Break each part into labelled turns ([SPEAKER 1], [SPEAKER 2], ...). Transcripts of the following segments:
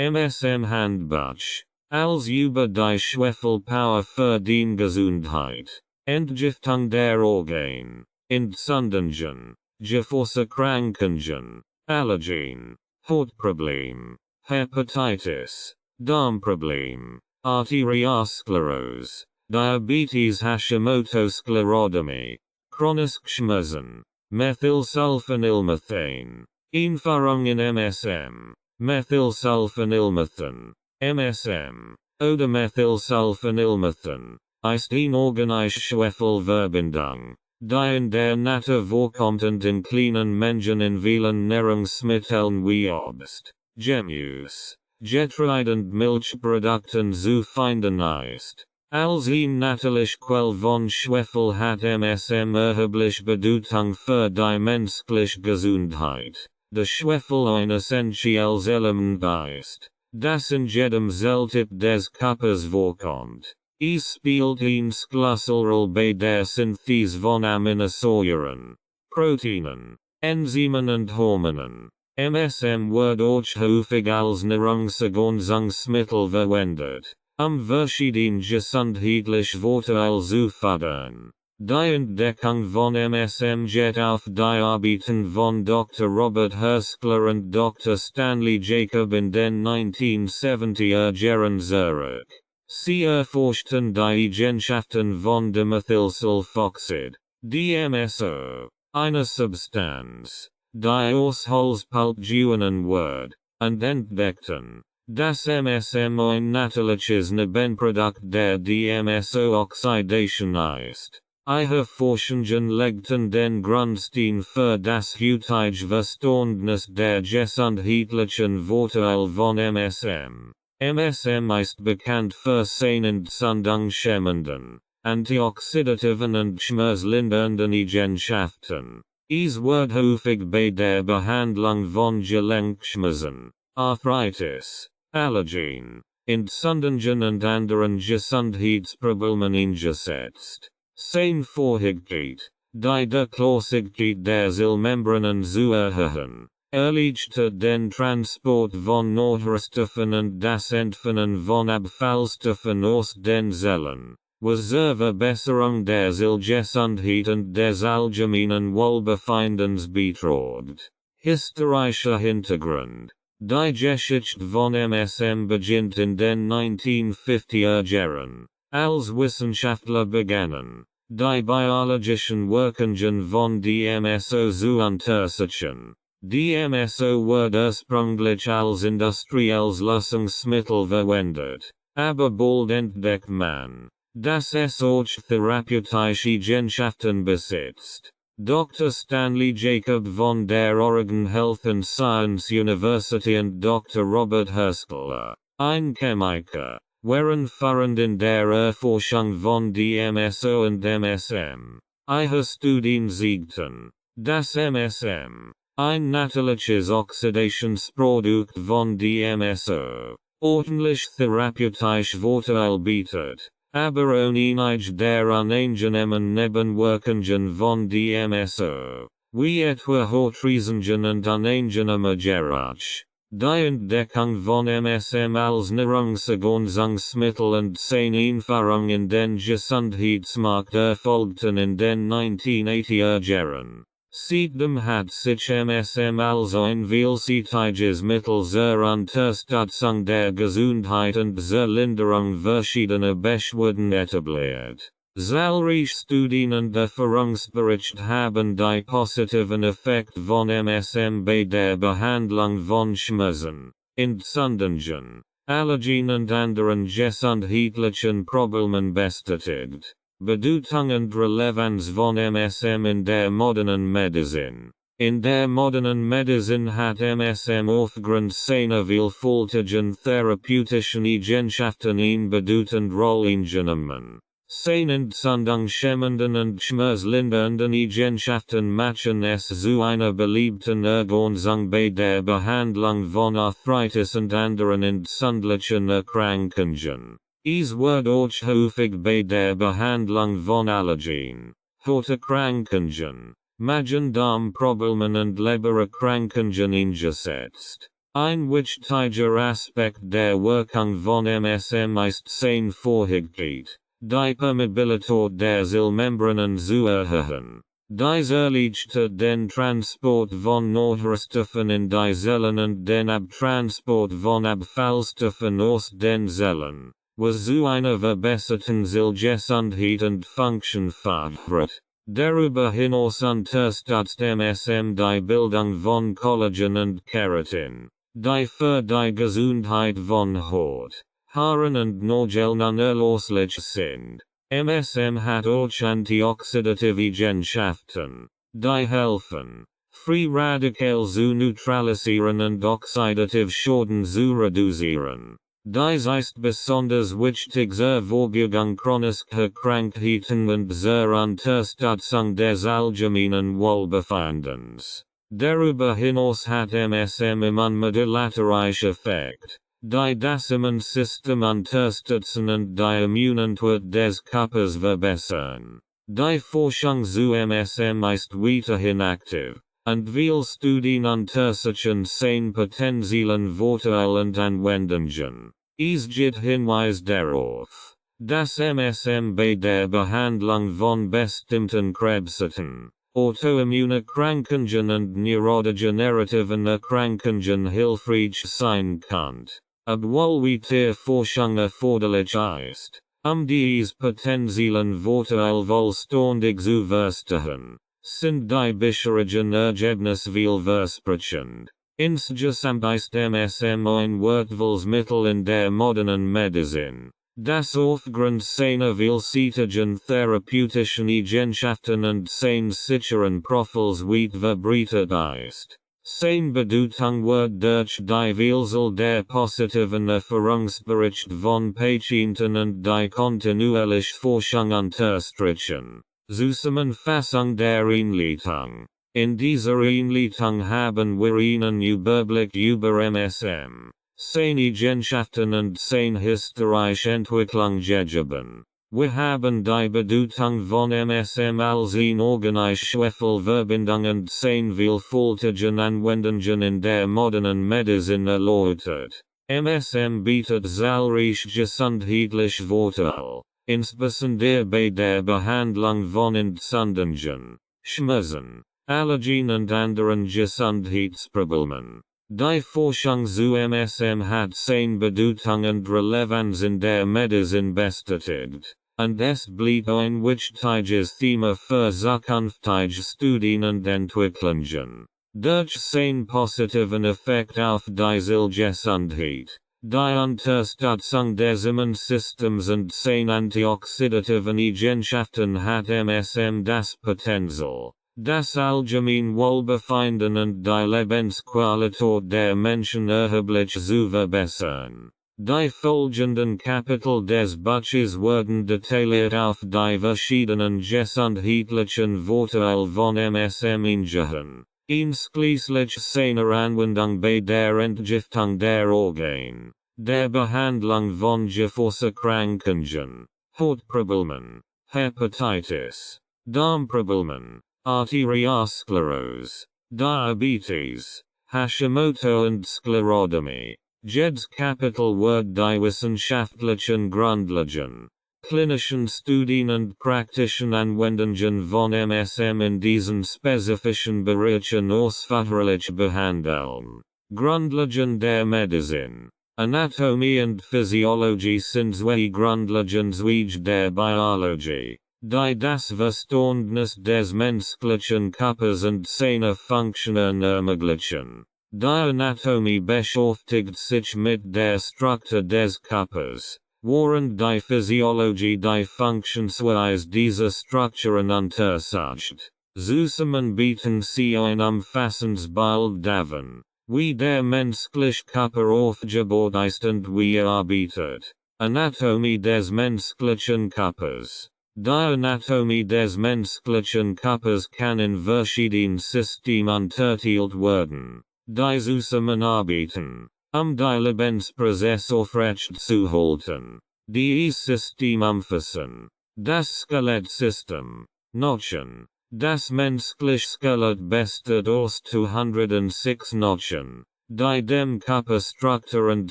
[SPEAKER 1] MSM Handbuch. Als über die Schwefelpower für die Gesundheit. Entgiftung der Organe. Entzündungen. Gefäßerkrankungen. Allergien. Hautproblem. Hepatitis. Darmproblem. Arteriosklerose. Diabetes Hashimoto-Sklerodermie. Chronisch Schmerzen. Methylsulfonylmethane. Einführung in MSM. Methylsulfonylmethan. MSM. Oder Methylsulfonylmethan. Ist inorganische Schwefelverbindung, die in der Natur vorkommt und in kleinen Mengen in vielen Nahrungsmitteln wie Obst, Gemüse, Getreide und Milchprodukten zu finden ist. Als natürliche Quelle von Schwefel hat MSM erhebliche Bedeutung für die menschliche Gesundheit. Der Schwefel ein essentielles Element ist, das in jedem Zelltyp des Körpers vorkommt. Es spielt eine Schlüsselrolle bei der Synthese von Aminosäuren, Proteinen, Enzymen und Hormonen. MSM wird auch häufig als Nahrungsergänzungsmittel verwendet, verschiedene gesundheitliche Vorteile zu fördern. Die Entdeckung von MSM geht auf die Arbeiten von Dr. Robert Hershkler und Dr. Stanley Jacob in den 1970er Jahren zurück. Sie erforschten die Eigenschaften von Dimethylsulfoxid, DMSO, eine Substanz, die aus Holzpulp gewonnen wird, und entdeckten, dass MSM ein natürliches Nebenprodukt der DMSO-Oxidation ist. Ihre Forschungen legten den Grundstein für das heutige Verständnis der gesundheitlichen Vorteile von MSM. MSM ist bekannt für seine entzündungshemmenden, antioxidativen und schmerzlindernden Eigenschaften. Es wird häufig bei der Behandlung von Gelenkschmerzen, Arthritis, Allergien, Entzündungen und anderen Gesundheitsproblemen eingesetzt. Sein Vorhigkeit, die Durchlässigkeit der Zellmembranen zu erhöhen, erleichterte den Transport von Nährstoffen und das Entfernen von Abfallstoffen aus den Zellen, was zur Verbesserung der Zellgesundheit und des allgemeinen Wohlbefindens beiträgt. Historischer Hintergrund. Die Geschichte von MSM beginnt in den 1950er Jahren, als Wissenschaftler begannen, die biologischen Wirkungen von DMSO zu untersuchen. DMSO wird ursprünglich als industrielles Lösungsmittel verwendet, aber bald entdeckt man, dass es auch therapeutische Eigenschaften besitzt. Dr. Stanley Jacob von der Oregon Health and Science University und Dr. Robert Hershkler, ein Chemiker, waren führend in der Erforschung von DMSO und MSM. Ihre Studien zeigten, dass MSM, ein natürliches Oxidationsprodukt von DMSO, ordentlich therapeutische Vorteile bietet, aber ohne einige der unangenehmen Nebenwirkungen von DMSO, wie etwa Hautreizungen und unangenehmer Geruch. Die Entdeckung von MSM als Nahrungsergänzungsmittel und seine Einführung in den Gesundheitsmarkt erfolgten in den 1980er Jahren. Seitdem hat sich MSM als ein vielseitiges Mittel zur Unterstützung der Gesundheit und zur Linderung verschiedener Beschwerden etabliert. Zahlreiche Studien und Erfahrungsberichte haben die positiven Effekte von MSM bei der Behandlung von Schmerzen, Entzündungen, Allergien und anderen gesundheitlichen Problemen bestätigt. Bedeutung und Relevanz von MSM in der modernen Medizin. In der modernen Medizin hat MSM aufgrund seiner vielfältigen therapeutischen Eigenschaften eine bedeutende Rolle eingenommen. Seine entzündungshemmenden und schmerzlindernden Eigenschaften machen es zu einer beliebten Ergänzung bei der Behandlung von Arthritis und anderen entzündlichen Erkrankungen. Es wird auch häufig bei der Behandlung von Allergien, Hauterkrankungen, Magen-Darm-Problemen und Lebererkrankungen eingesetzt. Ein wichtiger Aspekt der Wirkung von MSM ist seine Fähigkeit, die Permeabilität der Zellmembranen zu erhöhen. Dies erleichtert den Transport von Nährstoffen in die Zellen und den Abtransport von Abfallstoffen aus den Zellen, was zu einer verbesserten Zellgesundheit und Funktion führt. Darüber hinaus unterstützt MSM die Bildung von Collagen und Keratin, die für die Gesundheit von Haut, Haaren und Nägeln unerlässlich sind. MSM hat auch antioxidative Eigenschaften, die helfen, Free Radikale zu neutralisieren und oxidative Schäden zu reduzieren. Dies ist besonders wichtig zur Vorbeugung chronischer Krankheiten und zur Unterstützung des allgemeinen Wohlbefindens. Darüber hinaus hat MSM einen modulatorischen Effekt, die das Immunsystem unterstützen und die Immunität des Körpers verbessern. Die Forschung zu MSM ist weiterhin aktiv, und viele Studien untersuchen seine potenziellen Vorteile und Anwendungen. Es gibt Hinweis darauf, dass MSM bei der Behandlung von bestimmten Krebsarten, autoimmune Krankungen und neurodegenerativen Erkrankungen hilfreich sein kann. Obwohl weitere Forschung erforderlich ist, dies potenziellen Vorteil vollständig zu verstehen, sind die bisherigen Ergebnisse vielversprechend. Insgesamt ist MSM ein wertvolles Mittel in der modernen Medizin, das aufgrund seiner vielseitigen therapeutischen Eigenschaften und seines sicheren Profils weit verbreitet ist. Seine Bedeutung wird durch die Vielzahl der positiven Erfahrungsberichte von Patienten und die kontinuierliche Forschung unterstrichen. Zusammenfassung der Einleitung. In dieser Einleitung haben wir einen Überblick über MSM, seine Eigenschaften und seine historische Entwicklung gegeben. Wir haben die Bedeutung von MSM als eine organische Verbindung und seine vielfältigen Anwendungen in der modernen Medizin erläutert. MSM bietet zahlreiche gesundheitliche Vorteile, insbesondere bei der Behandlung von Entzündungen, Schmerzen, Allergien und anderen Gesundheitsproblemen. Die Forschung zu MSM hat seine Bedeutung und Relevanz in der Medizin bestätigt, und es bleibt ein wichtiges Thema für zukünftige Studien und Entwicklungen. Durch seinen positiven Effekt auf die Zellgesundheit, die Unterstützung des Immunsystems und seine antioxidativen Eigenschaften hat MSM das Potenzial, das allgemein Wohlbefinden und die Lebensqualität der Menschen erheblich zu verbessern. Die folgenden Kapitel des Buches werden detailliert auf die verschiedenen gesundheitlichen Vorteile von MSM eingehen, einschließlich seiner Anwendung bei der Entgiftung der Organe, der Behandlung von Gefäßerkrankungen, Hautproblemen, Hepatitis, Darmproblemen, Arteriosklerose, Diabetes, Hashimoto und Sklerodermie. Jedes Kapitel wird die wissenschaftlichen Grundlagen, klinischen Studien und praktischen Anwendungen von MSM in diesen spezifischen Bereichen ausführlich behandeln. Grundlagen der Medizin, Anatomie und Physiologie sind zwei Grundlagenzweige der Biologie, die das Verständnis des menschlichen Körpers und seiner Funktionen ermöglichen. Die Anatomie beschäftigt sich mit der Struktur des Körpers, während die Physiologie die Funktionsweise dieser Strukturen untersucht. Zusammen bieten sie ein umfassendes Bild davon, wie der menschliche Körper aufgebaut ist und wie arbeitet. Anatomie des menschlichen Körpers. Die Anatomie des menschlichen Körpers kann in verschiedenen Systemen unterteilt werden, die zusammenarbeiten, die Lebensprozesse aufrecht zu halten. Die System umfassen das Skelettsystem, Knochen. Das menschliche Skelett besteht aus 206 Knochen, die dem Körperstruktur und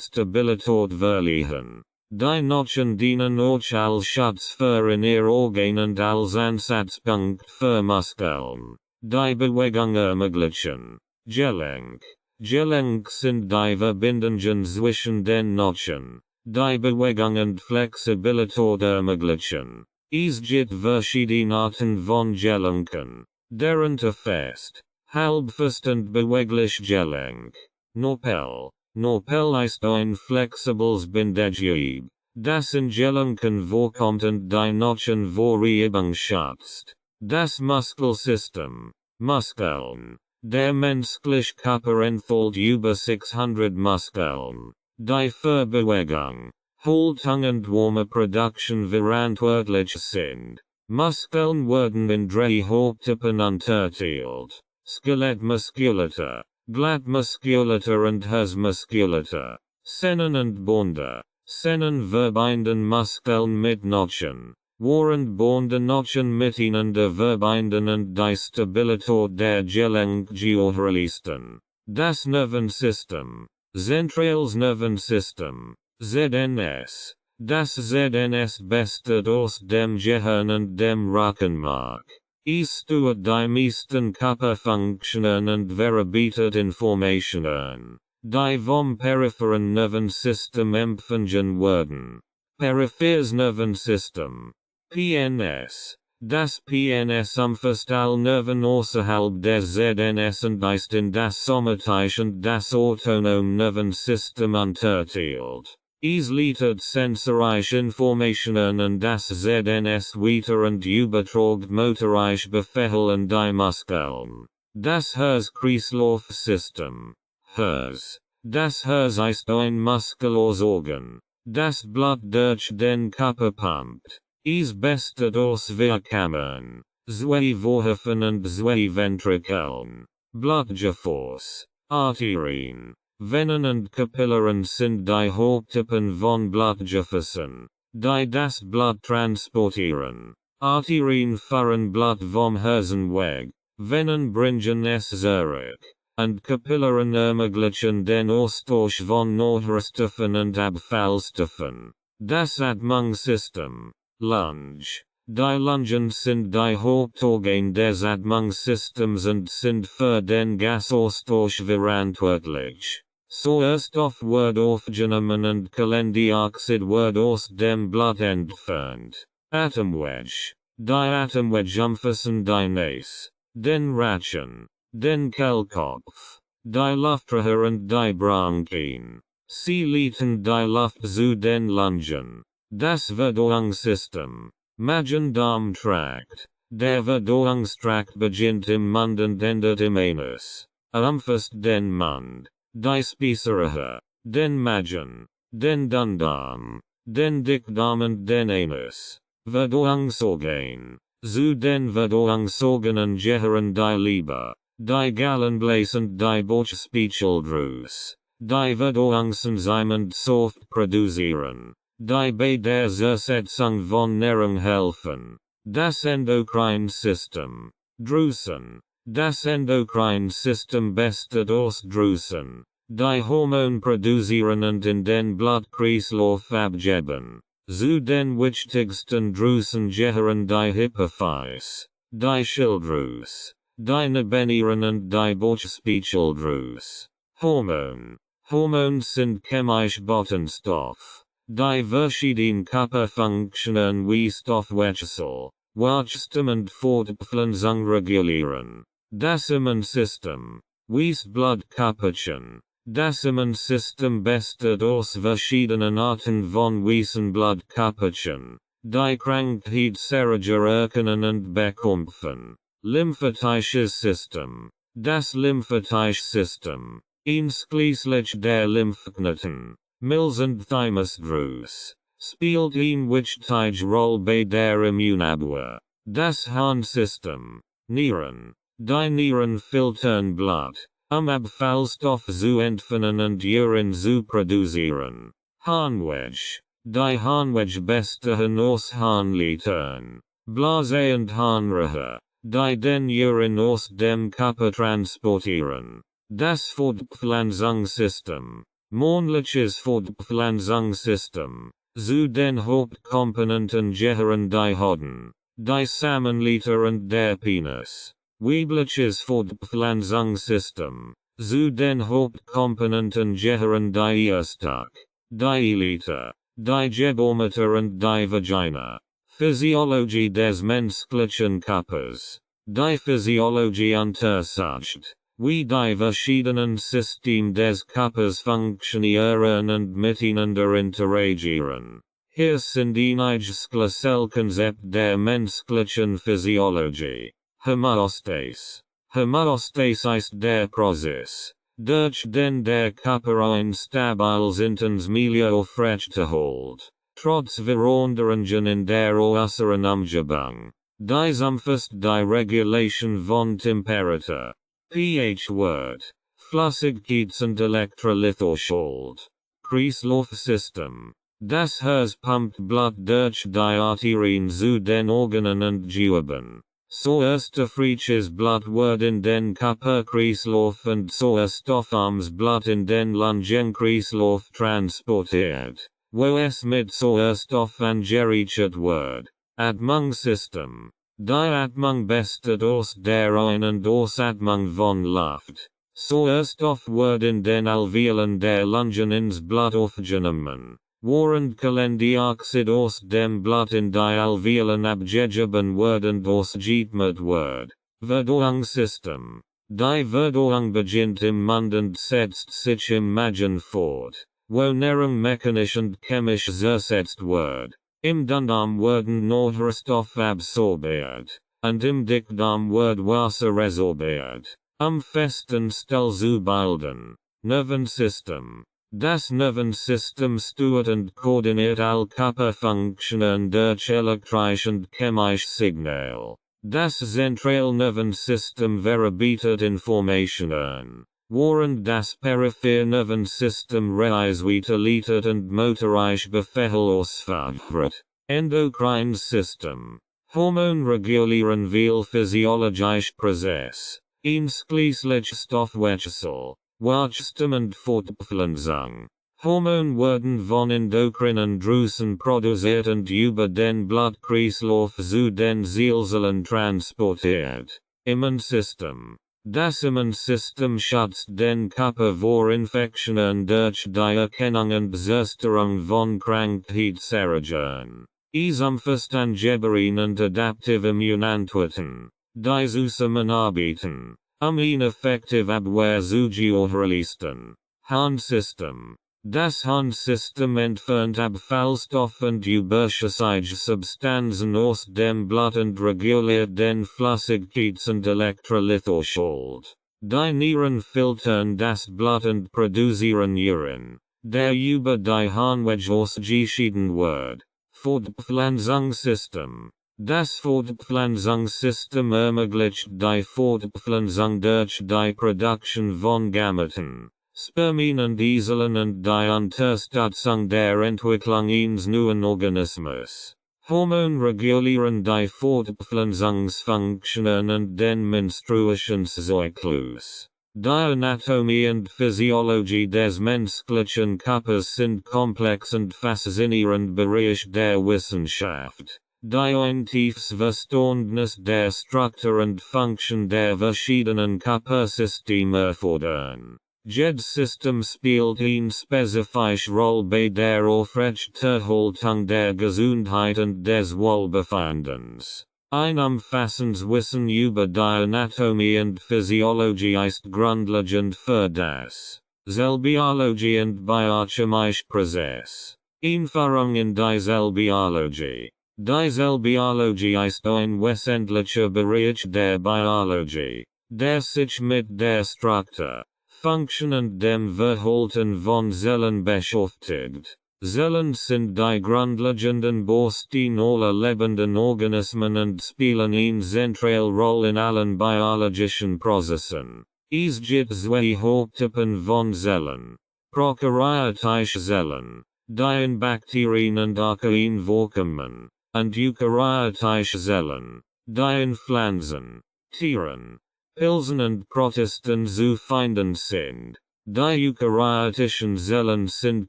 [SPEAKER 1] Stabilität verliehen. Die Notchen dienen auch als Schutz für innere Organe und als Ansatzpunkt für Muskeln, die Bewegung ermöglichen. Gelenk. Gelenk sind die Verbindungen zwischen den Notchen, die Bewegung und Flexibilität ermöglichen. Es gibt verschiedene Arten von Gelenken, darunter fest, halbfest und beweglich Gelenk. Knorpel. Knorpel ist ein flexibles Bindegewebe, das in Gelenken vorkommt und die Notchen vor Reibung schützt. Das Muskelsystem. Muskeln. Der menschliche Körper enthält über 600 Muskeln, die für Bewegung, Haltung und Wärmeproduktion verantwortlich sind. Muskeln werden in 3 Haupttypen unterteilt: Skelettmuskulatur, Glattmuskulatur und Halsmuskulatur. Sehnen und Bänder. Sehnen verbinden Muskeln mit Notchen, während Bänder Notchen miteinander verbinden und die Stabilität der Gelenke gewährleisten. Das Nervensystem. Zentrales Nervensystem. ZNS. Das ZNS besteht aus dem Gehirn und dem Rückenmark. Es steuert die meisten Körperfunktionen und verarbeitet Informationen, die vom peripheren Nervensystem empfangen werden. Peripheres Nervensystem. PNS. Das PNS umfasst alle Nerven außerhalb des ZNS und ist in das somatische und das autonome Nervensystem unterteilt. Es leitet sensorische Informationen an das ZNS weiter und übertragt motorische Befehle an die Muskeln. Das Herz-Kreislauf-System. Herz. Das Herz ist ein muskulöses Organ, das Blut durch den Körper pumpt. Es besteht aus 4 Kammern, 2 Vorhöfen und 2 Ventrikeln. Blutgefäß. Arterien. Venen und Kapillaren sind die Haupttypen von Blutgefäßen, die das Blut transportieren. Arterien fahren Blut vom Herzen weg, Venen bringen es zurück, und Kapillaren ermöglichen den Austausch von Nährstoffen und Abfallstoffen. Das Atmungssystem. Lunge. Die Lungen sind die Hauptorgane des Atmungssystems und sind für den Gasaustausch verantwortlich. Sauerstoff wird aufgenommen und Kohlendioxid wird aus dem Blut entfernt. Atemweg. Die Atemwege umfassen die Nase, den Rachen, den Kehlkopf, die Luftröhre und die Bronchien. Sie leiten die Luft zu den Lungen. Das Verdauungssystem. Magen-Darm-Trakt. Der Verdauungstrakt beginnt im Mund und endet im Anus. Umfasst den Mund, die Speiseröhre, den Magen, den Dünndarm, den Dickdarm und den Anus. Verdauungsorgan. Zu den Verdauungsorganen gehören die Leber, die Gallenblase und die Bauchspeicheldrüse. Die Verdauungsenzyme und Saft produzieren, die bei der Zersetzung von Nahrung helfen. Das Endokrinsystem. Drüsen. Das Endokrinsystem besteht aus Drüsen, die Hormone produzieren und in den Blutkreislauf abgeben. Zu den wichtigsten Drüsen gehören die Hypophyse, die Schilddrüse, die Nebennieren und die Bauchspeicheldrüse. Hormone sind chemische Botenstoffe, die verschiedene Körperfunktionen wie Stoffwechsel, Wachstum und Fortpflanzung regulieren. Das Immunsystem. Weißblutkörperchen. Das Immunsystem besteht aus verschiedenen Arten von weißen Blutkörperchen, die Krankheitserreger erkennen und bekämpfen. Lymphatisches System. Das lymphatische System, einschließlich der Lymphknoten, Milz und Thymusdrüse, spielt eine wichtige Rolle bei der Immunabwehr. Das Harnsystem. Nieren. Die Nieren filtern Blut, Abfallstoff zu entfernen und Urin zu produzieren. Harnweg. Die Harnwege bestehen aus Harnleitern, Blase und Harnröhre, die den Urin aus dem Körper transportieren. Das Fortpflanzungssystem. Mornliches Fortpflanzungssystem. Zu den Hauptkomponenten gehören die Hoden, die Samenleiter und der Penis. Weibliches Fortpflanzungssystem. Zu den Hauptkomponenten gehören die Eistöcke, die Leiter, die Gebärmutter und die Vagina. Physiologie des menschlichen Körpers. Die Physiologie untersucht, wie die verschiedenen Systeme des Körpers funktionieren und miteinander interagieren. Hier sind einige Schlüsselkonzepte der menschlichen Physiologie. Homöostase. Homöostase ist der Prozess, durch den der Körper ein stabiles Intensmilieu aufrechterhält, trotz Veränderungen in der äußeren Umgebung. Dies umfasst die Regulation von Temperatur, pH-Wert, Flüssigkeits- und Elektrolythhaushalt. Kreislaufsystem. Das Herz pumpt Blut durch die Arterien zu den Organen und Geweben. Zuerst frisches Blut wird in den Körperkreislauf und sauerstoffarmes Blut in den Lungenkreislauf transportiert, wo es mit Sauerstoff angereichert wird. Atmungssystem. Die Atmung besteht aus der Ein- und Ausatmung von Luft. Sauerstoff wird in den Alveolen der Lungen ins Blut aufgenommen, während Kohlendioxid aus dem Blut in die Alveolen abgegeben wird und ausgeatmet wird. Verdauungssystem. Die Verdauung beginnt im Mund und setzt sich im Magen fort, wo Nahrung mechanisch und chemisch zersetzt wird. Im Dünndarm werden Nährstoffe absorbiert, und im Dickdarm wird Wasser resorbiert, festen Stell zu bilden. Nervensystem. Das Nervensystem steuert und koordiniert all Körperfunktionen durch elektrisch und chemisches Signal. Das Zentralnervensystem verarbeitet Informationen, während das Periphernervensystem reisweiterleitet und motorisch Befehle ausführt. Endocrines System. Hormon regulieren viel physiologisch Prozess, einschließlich Stoffwechsel, Wachstum und Fortpflanzung. Hormone werden von endokrinen Drüsen produziert und über den Blutkreislauf zu den Seelzellen transportiert. Immunsystem. Das Immunsystem schützt den Körper vor Infektionen durch die Erkennung und Zerstörung von Krankheitserregern. Es umfasst Angeberien und adaptive Immunantworten, die zusammenarbeiten, ineffektive Abwehr zu gewährleisten. Harnsystem. Das Harnsystem entfernt Abfallstoff und überschüssige Substanzen aus dem Blut und reguliert den Flüssigkeits- und Elektrolythhaushalt. Die Nieren filtern das Blut und produzieren Urin, der über die Harnwege ausgeschieden wird. Fortpflanzungssystem. Das Fortpflanzungssystem ermöglicht die Fortpflanzung durch die Produktion von Gameten, Spermien und Eicellen und die Unterstützung der Entwicklung eines neuen Organismus. Hormone regulieren die Fortpflanzungsfunktionen und den Menstruationszyklus. Die Anatomie und Physiologie des menschlichen Körpers sind komplex und faszinierend Bereich der Wissenschaft, die ein tiefes Verständnis der Struktur und Funktion der verschiedenen Körpersysteme erfordern. Jedes System spielt eine spezifische Rolle bei der Aufrechterhaltung der Gesundheit und des Wohlbefindens. Ein umfassendes Wissen über die Anatomie und Physiologie ist grundlegend für das Zellbiologie und biochemische Prozess. Einführung in die Zellbiologie. Die Zellbiologie ist ein wesentlicher Bereich der Biologie, der sich mit der Struktur, Funktion und dem Verhalten von Zellen beschäftigt. Zellen sind die grundlegenden Bausteine aller lebenden Organismen und spielen eine zentrale Rolle in allen biologischen Prozessen. Es gibt zwei Haupttypen von Zellen: prokaryotische Zellen, die in Bakterien und Archaeen vorkommen, und eukaryotische Zellen, die in Pflanzen, Tieren, Pilsen und Protesten zu finden sind. Die eukaryotischen Zellen sind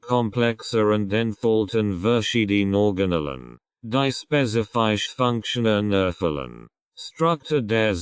[SPEAKER 1] komplexer und enthalten verschiedene Organellen, die spezifische Funktionen erfüllen. Struktur der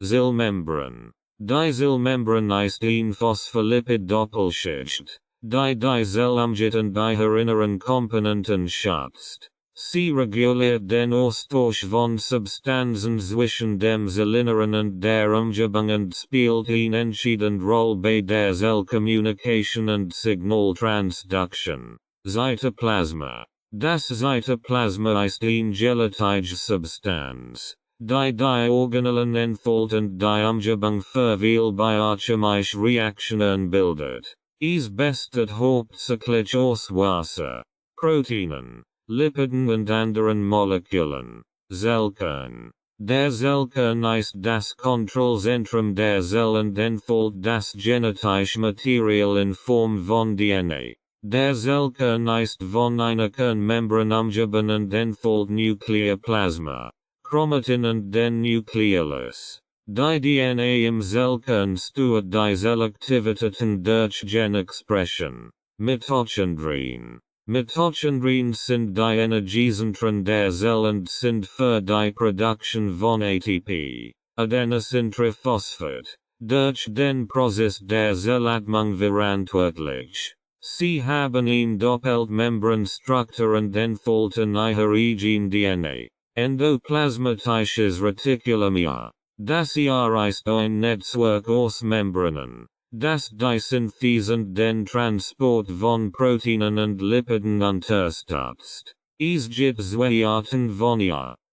[SPEAKER 1] Zellmembran. Die Zellmembran ist eine Phospholipid-Doppelschicht, die Zell umgibt und ihre inneren Komponenten schützt. Sie reguliert den Austausch von Substanzen zwischen dem Zellinneren und der Umgebung und spielt eine entscheidende Rolle bei der Zellkommunikation und Signaltransduction. Cytoplasma. Das Cytoplasma ist eine gelatige Substanz, die Organellen enthält und die Umgebung für biochemische Reaktionen bildet. Es besteht hauptsächlich aus Wasser, Proteinen, Lipiden und anderen Molekülen. Zellkern. Der Zellkern ist das Kontrollzentrum der Zelle und enthält das genetische Material in Form von DNA. Der Zellkern ist von einer Kernmembran umgeben und enthält Nukleoplasma, Chromatin und den Nukleolus. Die DNA im Zellkern steuert die Zellaktivitäten durch Genexpression. Mitochondrien. Mitochondrien sind die Energiezentren der Zelle und sind für die Produktion von ATP, Adenosintriphosphat, durch den Prozess der Zellatmung verantwortlich. Sie haben eine Doppeltmembranstruktur und enthalten ihre eigene DNA. Endoplasmatisches Reticulum. Das ist ein Netzwerk aus Membranen, das die Synthese und den Transport von Proteinen und Lipiden unterstützt. Es gibt zwei Arten von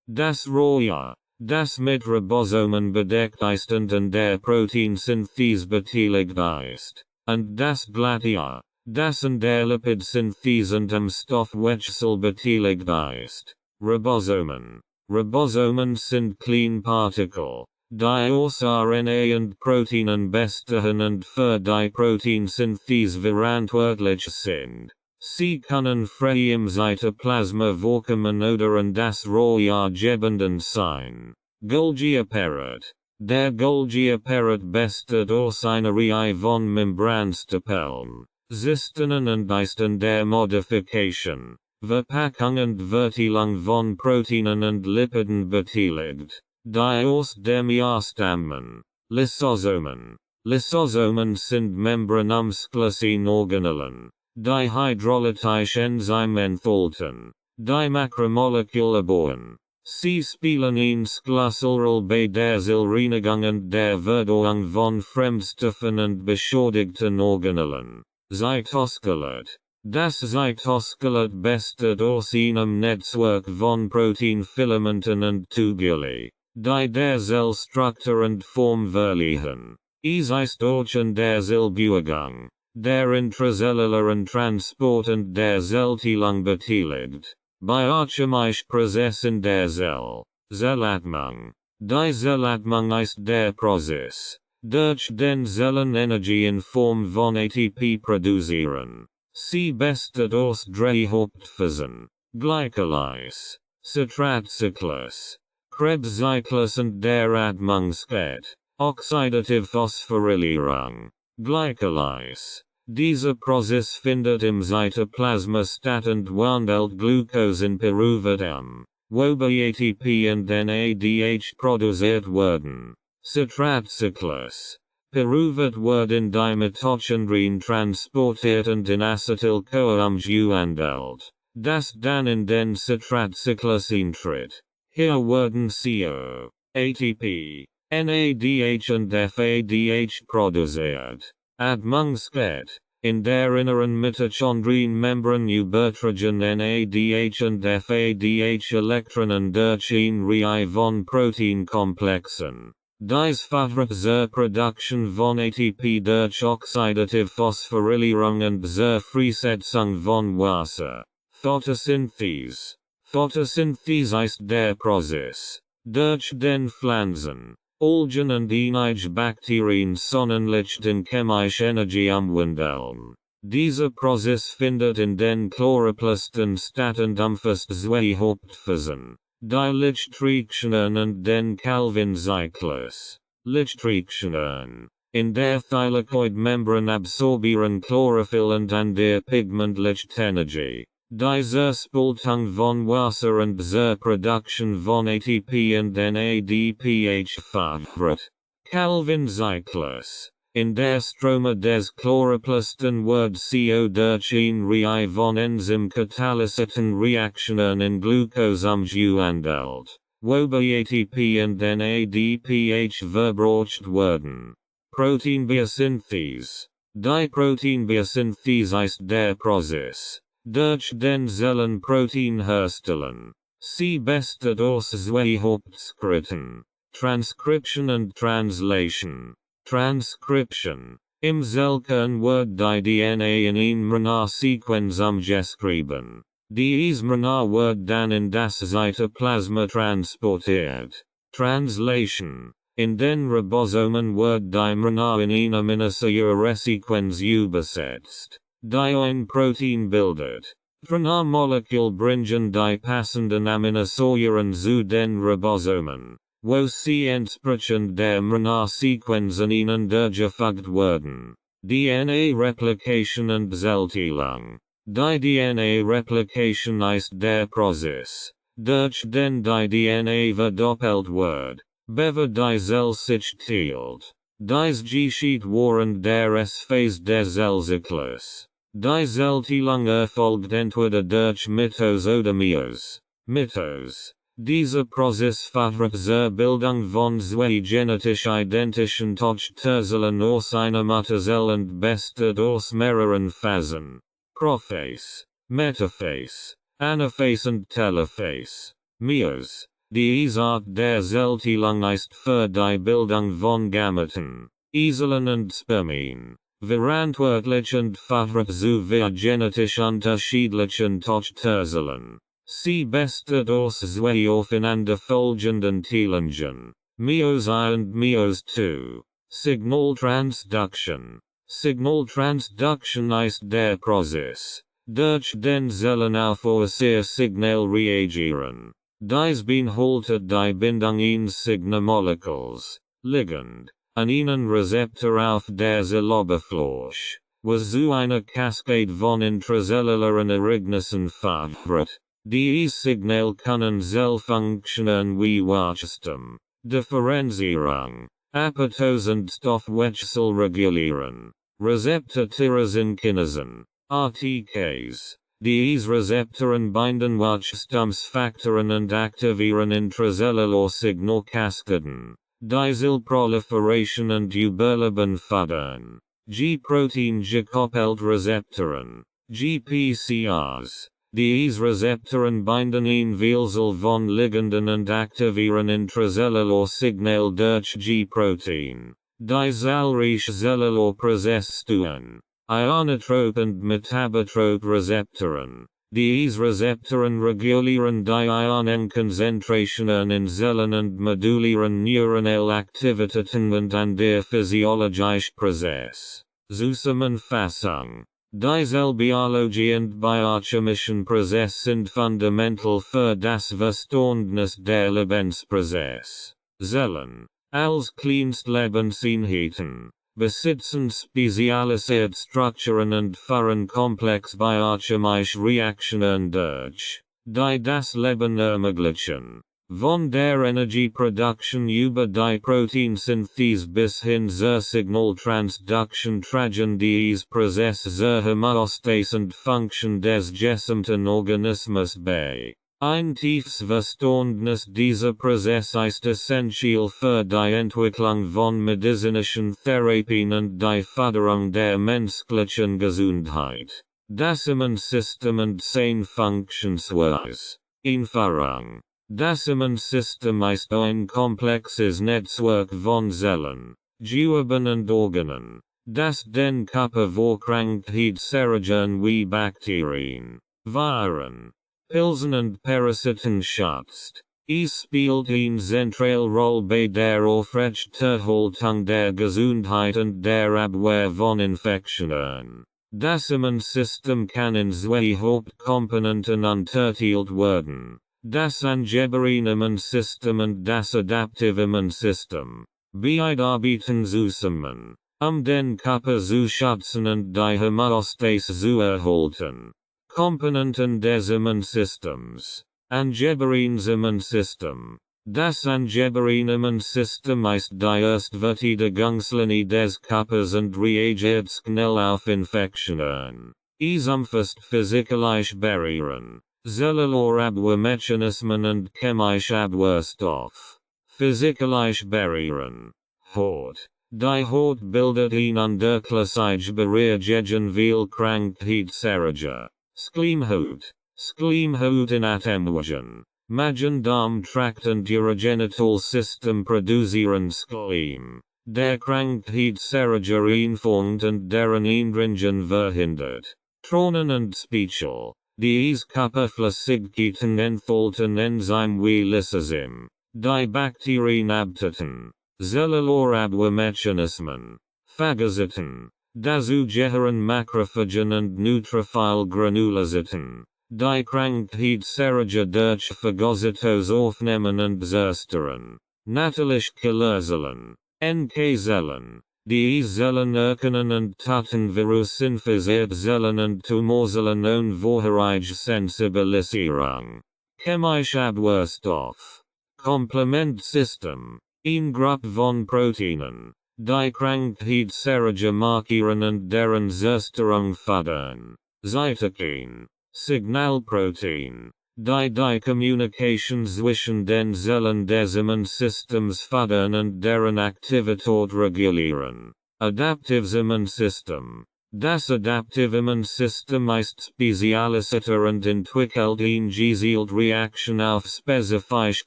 [SPEAKER 1] das rohe, das mit Ribosomen bedeckt ist und an der Proteinsynthese beteiligt ist, und das glatte, das an der Lipidsynthese und am Stoffwechsel beteiligt ist. Ribosomen. Ribosomen sind Kleinpartikel, die aus RNA und Proteinen bestehen und für die Proteinsynthese verantwortlich sind. Sie können frei im Cytoplasma vorkommen oder in das rohe gebenden sein. Golgi-Apparat. Der Golgi-Apparat besteht aus einer Reihe von Membranstapeln, Zystinen und ist in der Modification, Verpackung und Verteilung von Proteinen und Lipiden beteiligt, die aus dem stammen. Lysosomen. Lysosomen sind membranumsklossene Organellen, die hydrolytische Enzyme enthalten, die Makromoleküle bauen. Sie spielen eine Schlüsselrolle bei der Zellreinigung und der Verdauung von Fremdstoffen und beschädigten Organellen. Cytoskelet. Das Cytoskelet besteht aus einem Netzwerk von Proteinfilamenten und Tubuli, die der Zellstruktur und Form verleihen. Es ist auch an der Zellbewegung, der intrazellulären Transport und der Zellteilung beteiligt. Biochemisch Prozess in der Zellatmung. Die Zellatmung ist der Prozess, durch den Zellen Energie in Form von ATP produzieren. Sie besteht aus drei Hauptphasen: Glycolyse, Citratzyklus, Krebszyklus und der Atmungskette, Oxidative Phosphorylierung. Glycolyse. Dieser Prozess findet im Cytoplasma statt und wandelt Glucose in Pyruvate wobei ATP und NADH produziert werden. Citratzyklus. Pyruvate wird in die Mitochondrien transportiert und in Acetyl-CoA umgewandelt, das dann in den Citratzyklus eintritt. Hier werden CO, ATP, NADH und FADH produziert. Atmungskette. In der inneren Mitochondrienmembran übertragen NADH und FADH Elektronen durch eine Reihe von Proteinkomplexen. Dies fördert zur Produktion von ATP durch Oxidative Phosphorylierung und zur Freisetzung von Wasser. Photosynthese. Photosynthese ist der Prozess, durch den Pflanzen, Algen und einige Bakterien Sonnenlicht in chemische Energie umwandeln. Dieser Prozess findet in den Chloroplasten statt und umfasst zwei Hauptphasen, die Lichtreaktionen und den Calvin-Zyklus. Lichtreaktionen. In der Thylakoid-Membran absorbieren Chlorophyll und andere Pigment-Lichtenergie. Die Zerspaltung von Wasser und zur Production von ATP und NADPH fördert. Calvin-Zyklus. In der Strome des Chloroplasten wird CO durch eine Reihe von Enzym-katalysierten Reaktionen in Glucose umgewandelt, wobei ATP und NADPH verbraucht werden. Proteinbiosynthese. Die Proteinbiosynthese ist der Prozess, durch den Zellen Protein herstellen. Sie besteht aus zwei Hauptschritten: Transcription und Translation. Transcription. Im Zellkern wird die DNA in eine RNA-Sequenz umgeschrieben. Diese RNA wird dann in das Cytoplasma transportiert. Translation. In den Ribosomen wird die RNA in eine Aminosäuresequenz übersetzt, die ein Protein bildet. RNA-Molekül bringen die passenden Aminosäuren zu den Ribosomen, wo sie entsprechend der RNA-Sequenz in ihnen durchgefügt werden. DNA-Replication und Zellteilung. Die DNA-Replication ist der Prozess, durch den die DNA verdoppelt wird, bevor die Zelle sich teilt. Dies geschieht während der S-Phase des Zellzyklus. Die Zellteilung erfolgt entweder durch Mitose oder Meiose. Mitose. Dieser Prozess fördert zur Bildung von zwei genetisch identischen Tochterzellen aus einer Mutterzelle und besteht aus mehreren Phasen. Prophase, Metaphase, Anaphase und Telophase. Meiose. Diese Art der Zellteilung ist für die Bildung von Gameten, Eicellen und Spermien verantwortlich und fördert zu genetisch unterschiedlichen Tochterzellen. Sie besteht aus zwei aufeinanderfolgenden Teilungen, Meiose I und Meiose II. Signal Transduction. Signal Transduction ist der Prozess, durch den Zellen auf ihr Signal reagieren. Dies beinhaltet die Bindung eines Signalmolekuls, Ligand, an einen Rezeptor auf der Zelloberfläche, was zu einer Cascade von intrazellularen Ereignissen fördert. Diese Signal können Zellfunktionen wie Wachstum, Differenzierung, Apoptose und Stoffwechsel regulieren. Rezeptor Tyrosine-Kinasen, RTKs. Diese Rezeptoren binden Wachstumsfaktoren und aktivieren intrazellular Signalkaskaden, die Zellproliferation und Überleben fördern. G-Protein gekoppelt Rezeptoren, GPCRs. Diese Rezeptoren binden eine Vielzahl von Liganden und aktivieren intrazellular Signal durch G-Protein, die zahlreiche Zellularprozessuren, Ionotrope und Metabotrope Rezeptoren. Diese Rezeptoren regulieren die Ionenkonzentrationen in Zellen und modulieren neuronale Aktivitäten und an der physiologischen Prozess. Zusammenfassung. Die Zellbiologie und biochemischen Prozess sind fundamental für das Verständnis der Lebensprozess. Zellen, als Kleinstlebenseinheiten, besitzen spezialisierte Strukturen und führen komplex biochemische Reaktionen durch, die das Leben ermöglichen. Von der Energieproduktion über die Proteinsynthese bis hin zur Signaltransduction tragen diese Prozesse zur Homöostase und Funktion des gesamten Organismus bei. Ein tiefes Verständnis dieser Prozesse ist essentiell für die Entwicklung von medizinischen Therapien und die Förderung der menschlichen Gesundheit. Das Immunsystem und sein Funktionsweise. Einführung. Das Immunsystem ist ein komplexes Netzwerk von Zellen, Geweben und Organen, das den Körper vor Krankheit zerstört wie Bakterien, Viren, Pilzen und Parasiten schützt. Es spielt eine zentrale Rolle bei der Aufrechterhaltung der Gesundheit und der Abwehr von Infektionen. Das Immunsystem kann in zwei Hauptkomponenten unterteilt werden. Das Angeborene Immunsystem und das Adaptive Immunsystem. Beidarbeten zusammen, den Körper zu schützen und die Homöostase zu erhalten. Komponenten des Immunsystems. Angebereinsimmensystem. Das Angeberinnensystem ist die Erstverteidigungslinie des Körpers und reagiert schnell auf Infektionen. Es umfasst physikalische Barrieren, Zellulorabwehrmechanismen und chemische Abwehrstoffe. Physikalische Barrieren. Haut. Die Haut bildet ein unterklassige Barriere gegen viele Krankheitserreger. Schleimhaut. Schleimhaut in Atemwegen. Magen-Darm-Trakt und Urogenitalsystem produzieren Schleim. Der Krankheitserreger einfängt und deren Eindringen verhindert. Tronen und Speichel. Diese Körperflüssigkeiten enthalten Enzym wie Lysozyme. Die Bakterien abtöten. Zellulorabwehrmechanismen. Phagozyten. Dazu gehören Makrophagen und Neutrophil-Granulozyten. Die Krankheitserreger durch Phagozytose aufnehmen und zerstören. Natürliche Killerzellen. NK-Zellen. Die Zellen erkennen und töten virusinfizierte Zellen und Tumorzellen ohne vorherige Sensibilisierung. Chemische Abwehrstoff. Komplementsystem. Eine Gruppe von Proteinen. Die Krankheitserreger markieren und deren Zerstörung fördern. Cytokine. Signalprotein. Die Kommunikation zwischen den Zellen des Immunsystems fördern und deren Aktivität regulieren. Adaptives Immunsystem. Das Adaptive Immunsystem ist spezialisiert und entwickelt eine gezielte Reaktion auf spezifische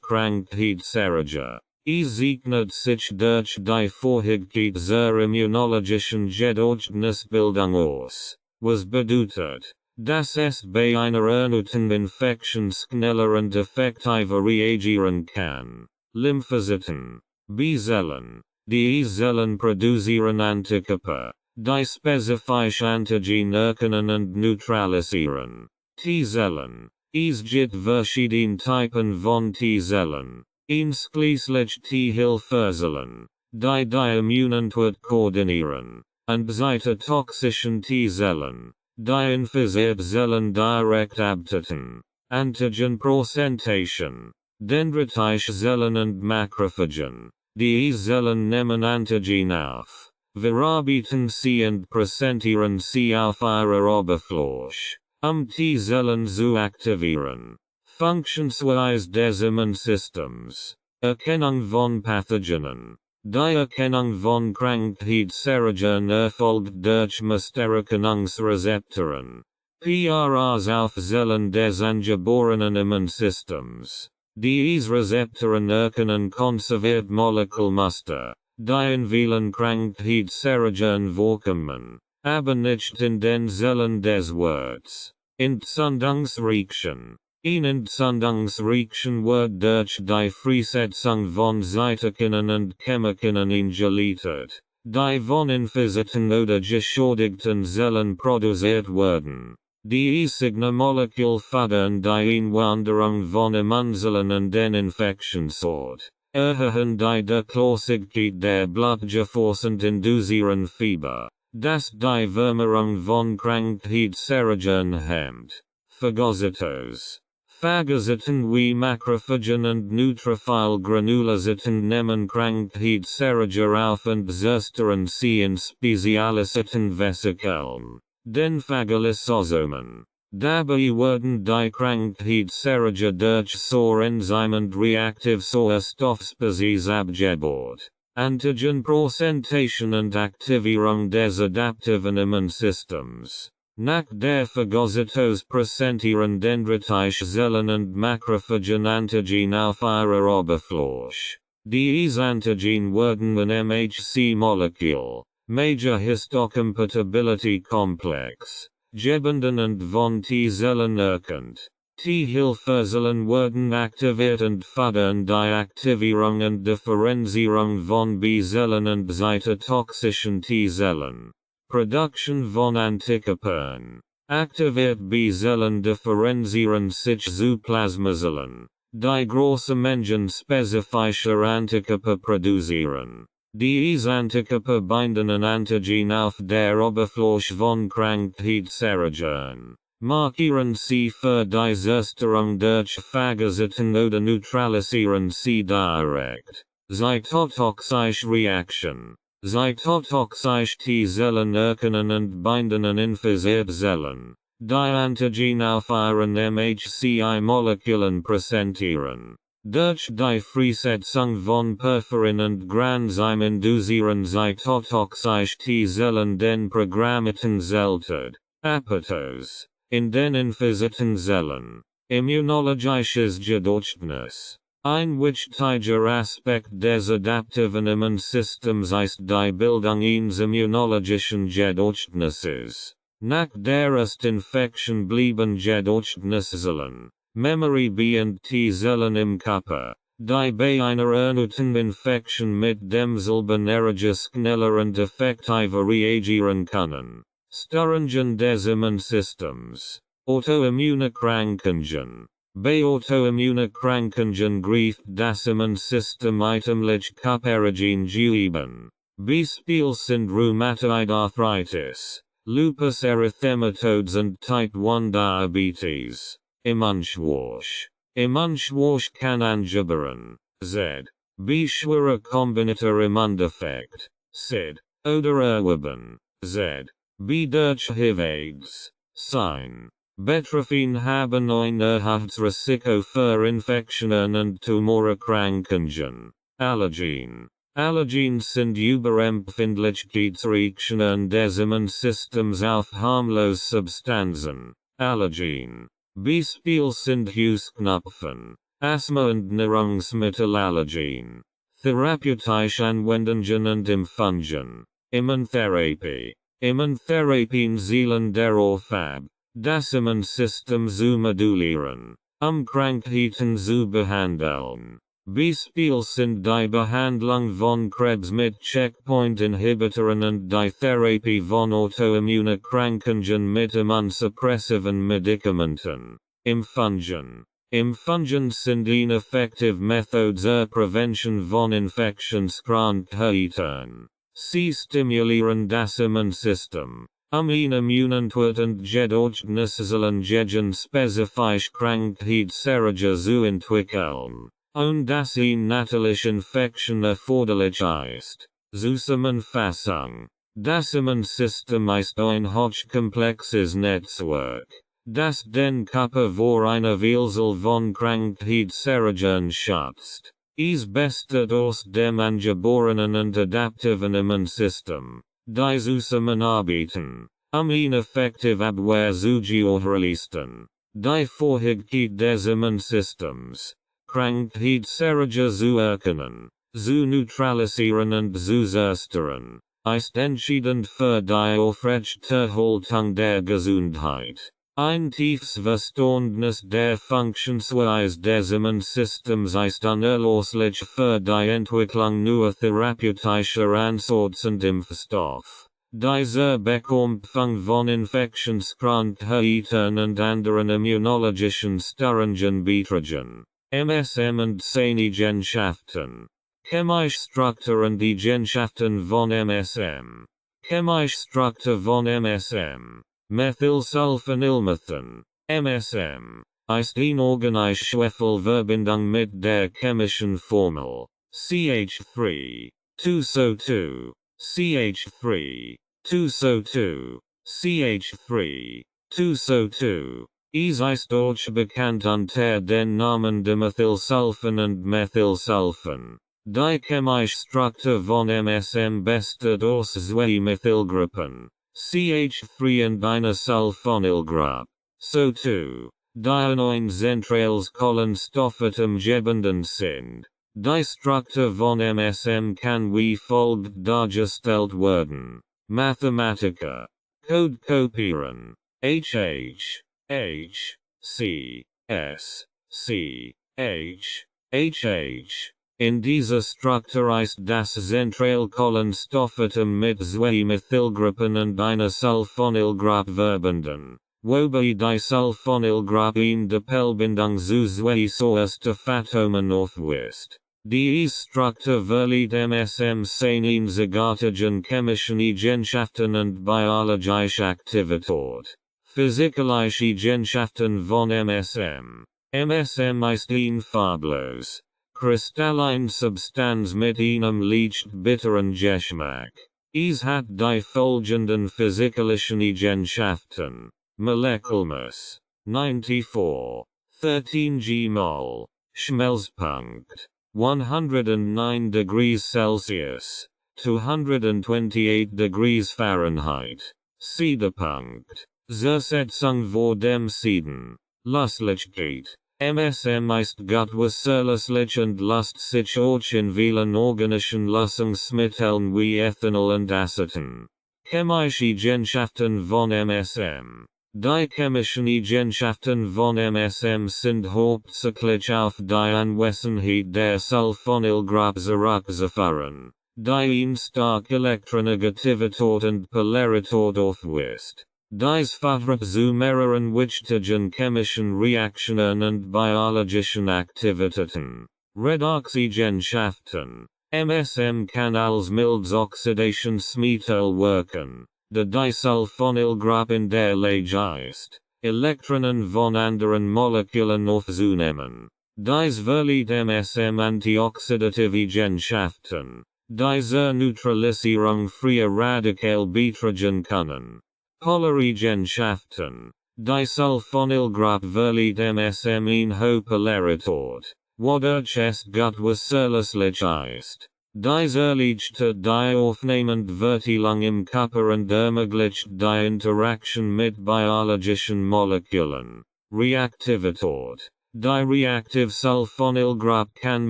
[SPEAKER 1] Krankheitserreger. Es zeichnet sich durch die Vorhängigkeit der immunologischen Gedächtnisbildung aus. Was bedeutet, dass es bei einer erneuten Infektion schneller und effektiver reagieren kann. Lymphozyten. B-Zellen. Die Zellen produzieren Antikörper, die spezifische Antigen erkennen und neutralisieren. T-Zellen. Es gibt verschiedene Typen von T-Zellen. Einschließlich T-Helferzellen, die Immunantwort koordinieren, und cytotoxischen T-Zellen, die infizierte Zellen direkt abtöten. Antigenpräsentation. Dendritische Zellen und Makrophagen. Die Zellen nehmen Antigen auf, verarbeiten sie und präsentieren sie auf ihrer Oberfläche, T-Zellen zu aktivieren. Funktionsweise des Immunsystems. Erkennung von Pathogenen. Die Erkennung von Krankheitserregern erfolgt durch Mustererkennungsrezeptoren. PRAs auf Zellen des angeborenen Immunsystems. Diese Rezeptoren erkennen konserviert Molekülmuster, die in vielen Krankheitserregern vorkommen, aber nicht in den Zellen des Wirts. Entzündungsreaktion. Eine Entzündungsreaktion wird durch die Freisetzung von Cytokinen und Chemikinen eingeleitet, die von infizierten oder geschädigten Zellen produziert werden. Die Signalmolekül fördern die Einwanderung von Immunzellen in den Infektionsort, erhöhen die Durchlässigkeit der Blutgefäße und induzieren Fieber, das die Vermehrung von Krankheitserregern hemmt. Phagozytose. Phagozyten wie Makrophagen und Neutrophil-Granulozyten nehmen Krankheitserreger auf und zerstören sie in spezialisierten Vesikeln, den Phagolysosomen. Dabei werden die Krankheitserreger durch Enzyme und Reaktivstoffspezies abgebaut. Antigenpräsentation und Aktivierung des adaptiven Immunsystems. Nach der Phagozytose präsentieren dendritische Zellen und Makrophagen Antigen auf ihrer Oberfläche. Diese Antigen werden in MHC-Molekül, Major Histocompatibility Complex, gebunden und von T-Zellen erkannt. T-Helferzellen werden aktiviert und fördern die Aktivierung und Differenzierung von B-Zellen und cytotoxischen T-Zellen. Production von Antikörpern. Aktiviert B-Zellen differenzieren sich zu Plasmazellen, die große Mengen spezifischer Antikörper produzieren. Dies Antikörper binden an Antigen auf der Oberfläche von Krankheitserregern. Markieren sie für die Zerstörung durch Phagocyten oder neutralisieren sie direkt. Cytotoxische Reaction. Cytotoxische T-Zellen erkennen und binden an infizierte Zellen. Die Antigen auf ihren MHCI-Molekülen präsentieren. Durch die Freisetzung von Perforin und Granzyme induzieren cytotoxische T-Zellen den programmierten Zeltod, Apoptose, in den infizierten Zellen. Immunologisches Gedächtnis. Ein wichtiger Aspekt des adaptiven Immunsystems ist die Bildung eines immunologischen Gedächtnisses. Nach der Erstinfektion blieben Gedächtniszellen, Memory B und T-Zellen im Körper, die bei einer erneuten Infektion mit demselben Erreger schneller und effektiver reagieren können. Störungen des Immunsystems. Autoimmune Krankungen. Bei Autoimmunerkrankungen greift das Immunsystem itemlich Körperenergien zuüben. Beispiel sind Rheumatoid Arthritis, Lupus erythematodes und Type 1 Diabetes. Immunschwäche. Immunschwäche kann angebaren. Z. B. Schwerer kombinierter Immundefekt. SID. Oder erwerben. Z. B. durch HIV/AIDS. Sein. Betroffen haben ein erhöhtes Risiko für Infektionen und Tumorerkrankungen. Allergien. Allergien sind Überempfindlichkeitsreaktionen des Immunsystems auf harmlose Substanzen. Allergien. Beispiel sind Hausknöpfen, Asthma und Nahrungsmittelallergien. Therapeutische Anwendungen und Impfungen. Immuntherapie. Immuntherapien zielen darauf ab, das Immunsystem zu modulieren, Krankheiten zu behandeln. Beispiel sind die Behandlung von Krebs mit Checkpoint-Inhibitoren und die Therapie von Autoimmunerkrankungen mit immunsuppressiven Medikamenten. Impfungen. Impfungen sind ineffective Methode zur Prävention von Infektionskrankheiten. Sie stimulieren das Immunsystem, ein Immunantwort und Gedächtniszellen gegen spezifische Krankheitserreger zu entwickeln. Und das in natürlich Infektion erforderlich ist. Zusammenfassung. Das Immunsystem ist ein hochkomplexes Netzwerk, das den Körper vor einer Vielzahl von Krankheitserregern schützt. Es besteht aus dem angeborenen und adaptiven Immunsystem, die zusammenarbeiten, eine effektive Abwehr zu gewährleisten. Die Fähigkeit des Immunsystems, Krankheitserreger zu erkennen, zu neutralisieren und zu zerstören, ist entscheidend für die Aufrechterhaltung der Gesundheit. Ein tiefes Verständnis der Funktionsweise des Immunsystems ist unerlässlich für die Entwicklung neuer therapeutischer Ansätze und Impfstoff. Diese Bekämpfung von Infektionskrankheiten und anderen immunologischen Störungen betragen. MSM und seine Eigenschaften. Chemische Struktur und Eigenschaften von MSM. Chemische Struktur von MSM. Methylsulfonylmethan, MSM, ist eine organische Schwefelverbindung mit der chemischen Formel CH3, 2SO2, CH3, 2SO2, CH3, 2SO2. Es ist auch bekannt unter den Namen Dimethylsulfon und Methylsulfon. Die chemische Struktur von MSM besteht aus zwei Methylgruppen, CH3 und eine Sulfonylgruppe, SO2, die ein zentrales Kohlenstoffatom gebenden sind. Die Struktur von MSM kann wie folgt dargestellt werden. Mathematiker. Code kopieren. HH, H, C, S, C, H, HH. In dieser Struktur ist das Zentralkohlenstoffatom mit zwei Methylgruppen und einer Sulfonylgruppe verbunden, wobei die Sulfonylgruppe in Doppelbindung zu zwei Säuerstoffatomen aufweist. Die Struktur verliet MSM seinen sogartigen chemischen Eigenschaften und biologische Aktivität. Physikalische Eigenschaften von MSM. MSM ist ein farblos, kristallin Substanz mit einem leicht bitteren Geschmack. Es hat die folgenden physikalischen Eigenschaften. Molekulmasse 94, 13 g-mol. Schmelzpunkt 109 degrees Celsius, 228 degrees Fahrenheit. Siedepunkt. Zersetzung vor dem Sieden. Lustlichkeit. MSM ist gutwasserlich und lässt sich auch in vielen organischen Lösungsmitteln wie Ethanol und Aceton. Chemische Eigenschaften von MSM. Die chemischen Eigenschaften von MSM sind hauptsächlich auf die Anwesenheit der Sulfonylgruppe zurückzuführen, die eine starke Elektronegativität und Polarität aufweist. Dies führt zu mehreren wichtigen chemischen Reaktionen und biologischen Aktivitäten. Redoxeigenschaften. MSM kann als mildes Oxidationsmittel wirken, da die Sulfonylgruppe in der Lage ist, Elektronen von anderen Molekülen aufzunehmen. Dies verliert MSM antioxidative Eigenschaften, die zur Neutralisierung freier Radikale beitragen können. Polareigenschaften. Die Sulfonylgruppe verliert MSM in hohe Polarität, wodurch es gutwasserlich ist. Dies erleichtert die Aufnahmeverteilung im Körper und ermöglicht die Interaktion mit biologischen Molekülen. Reaktivität. Die reaktive Sulfonylgruppe kann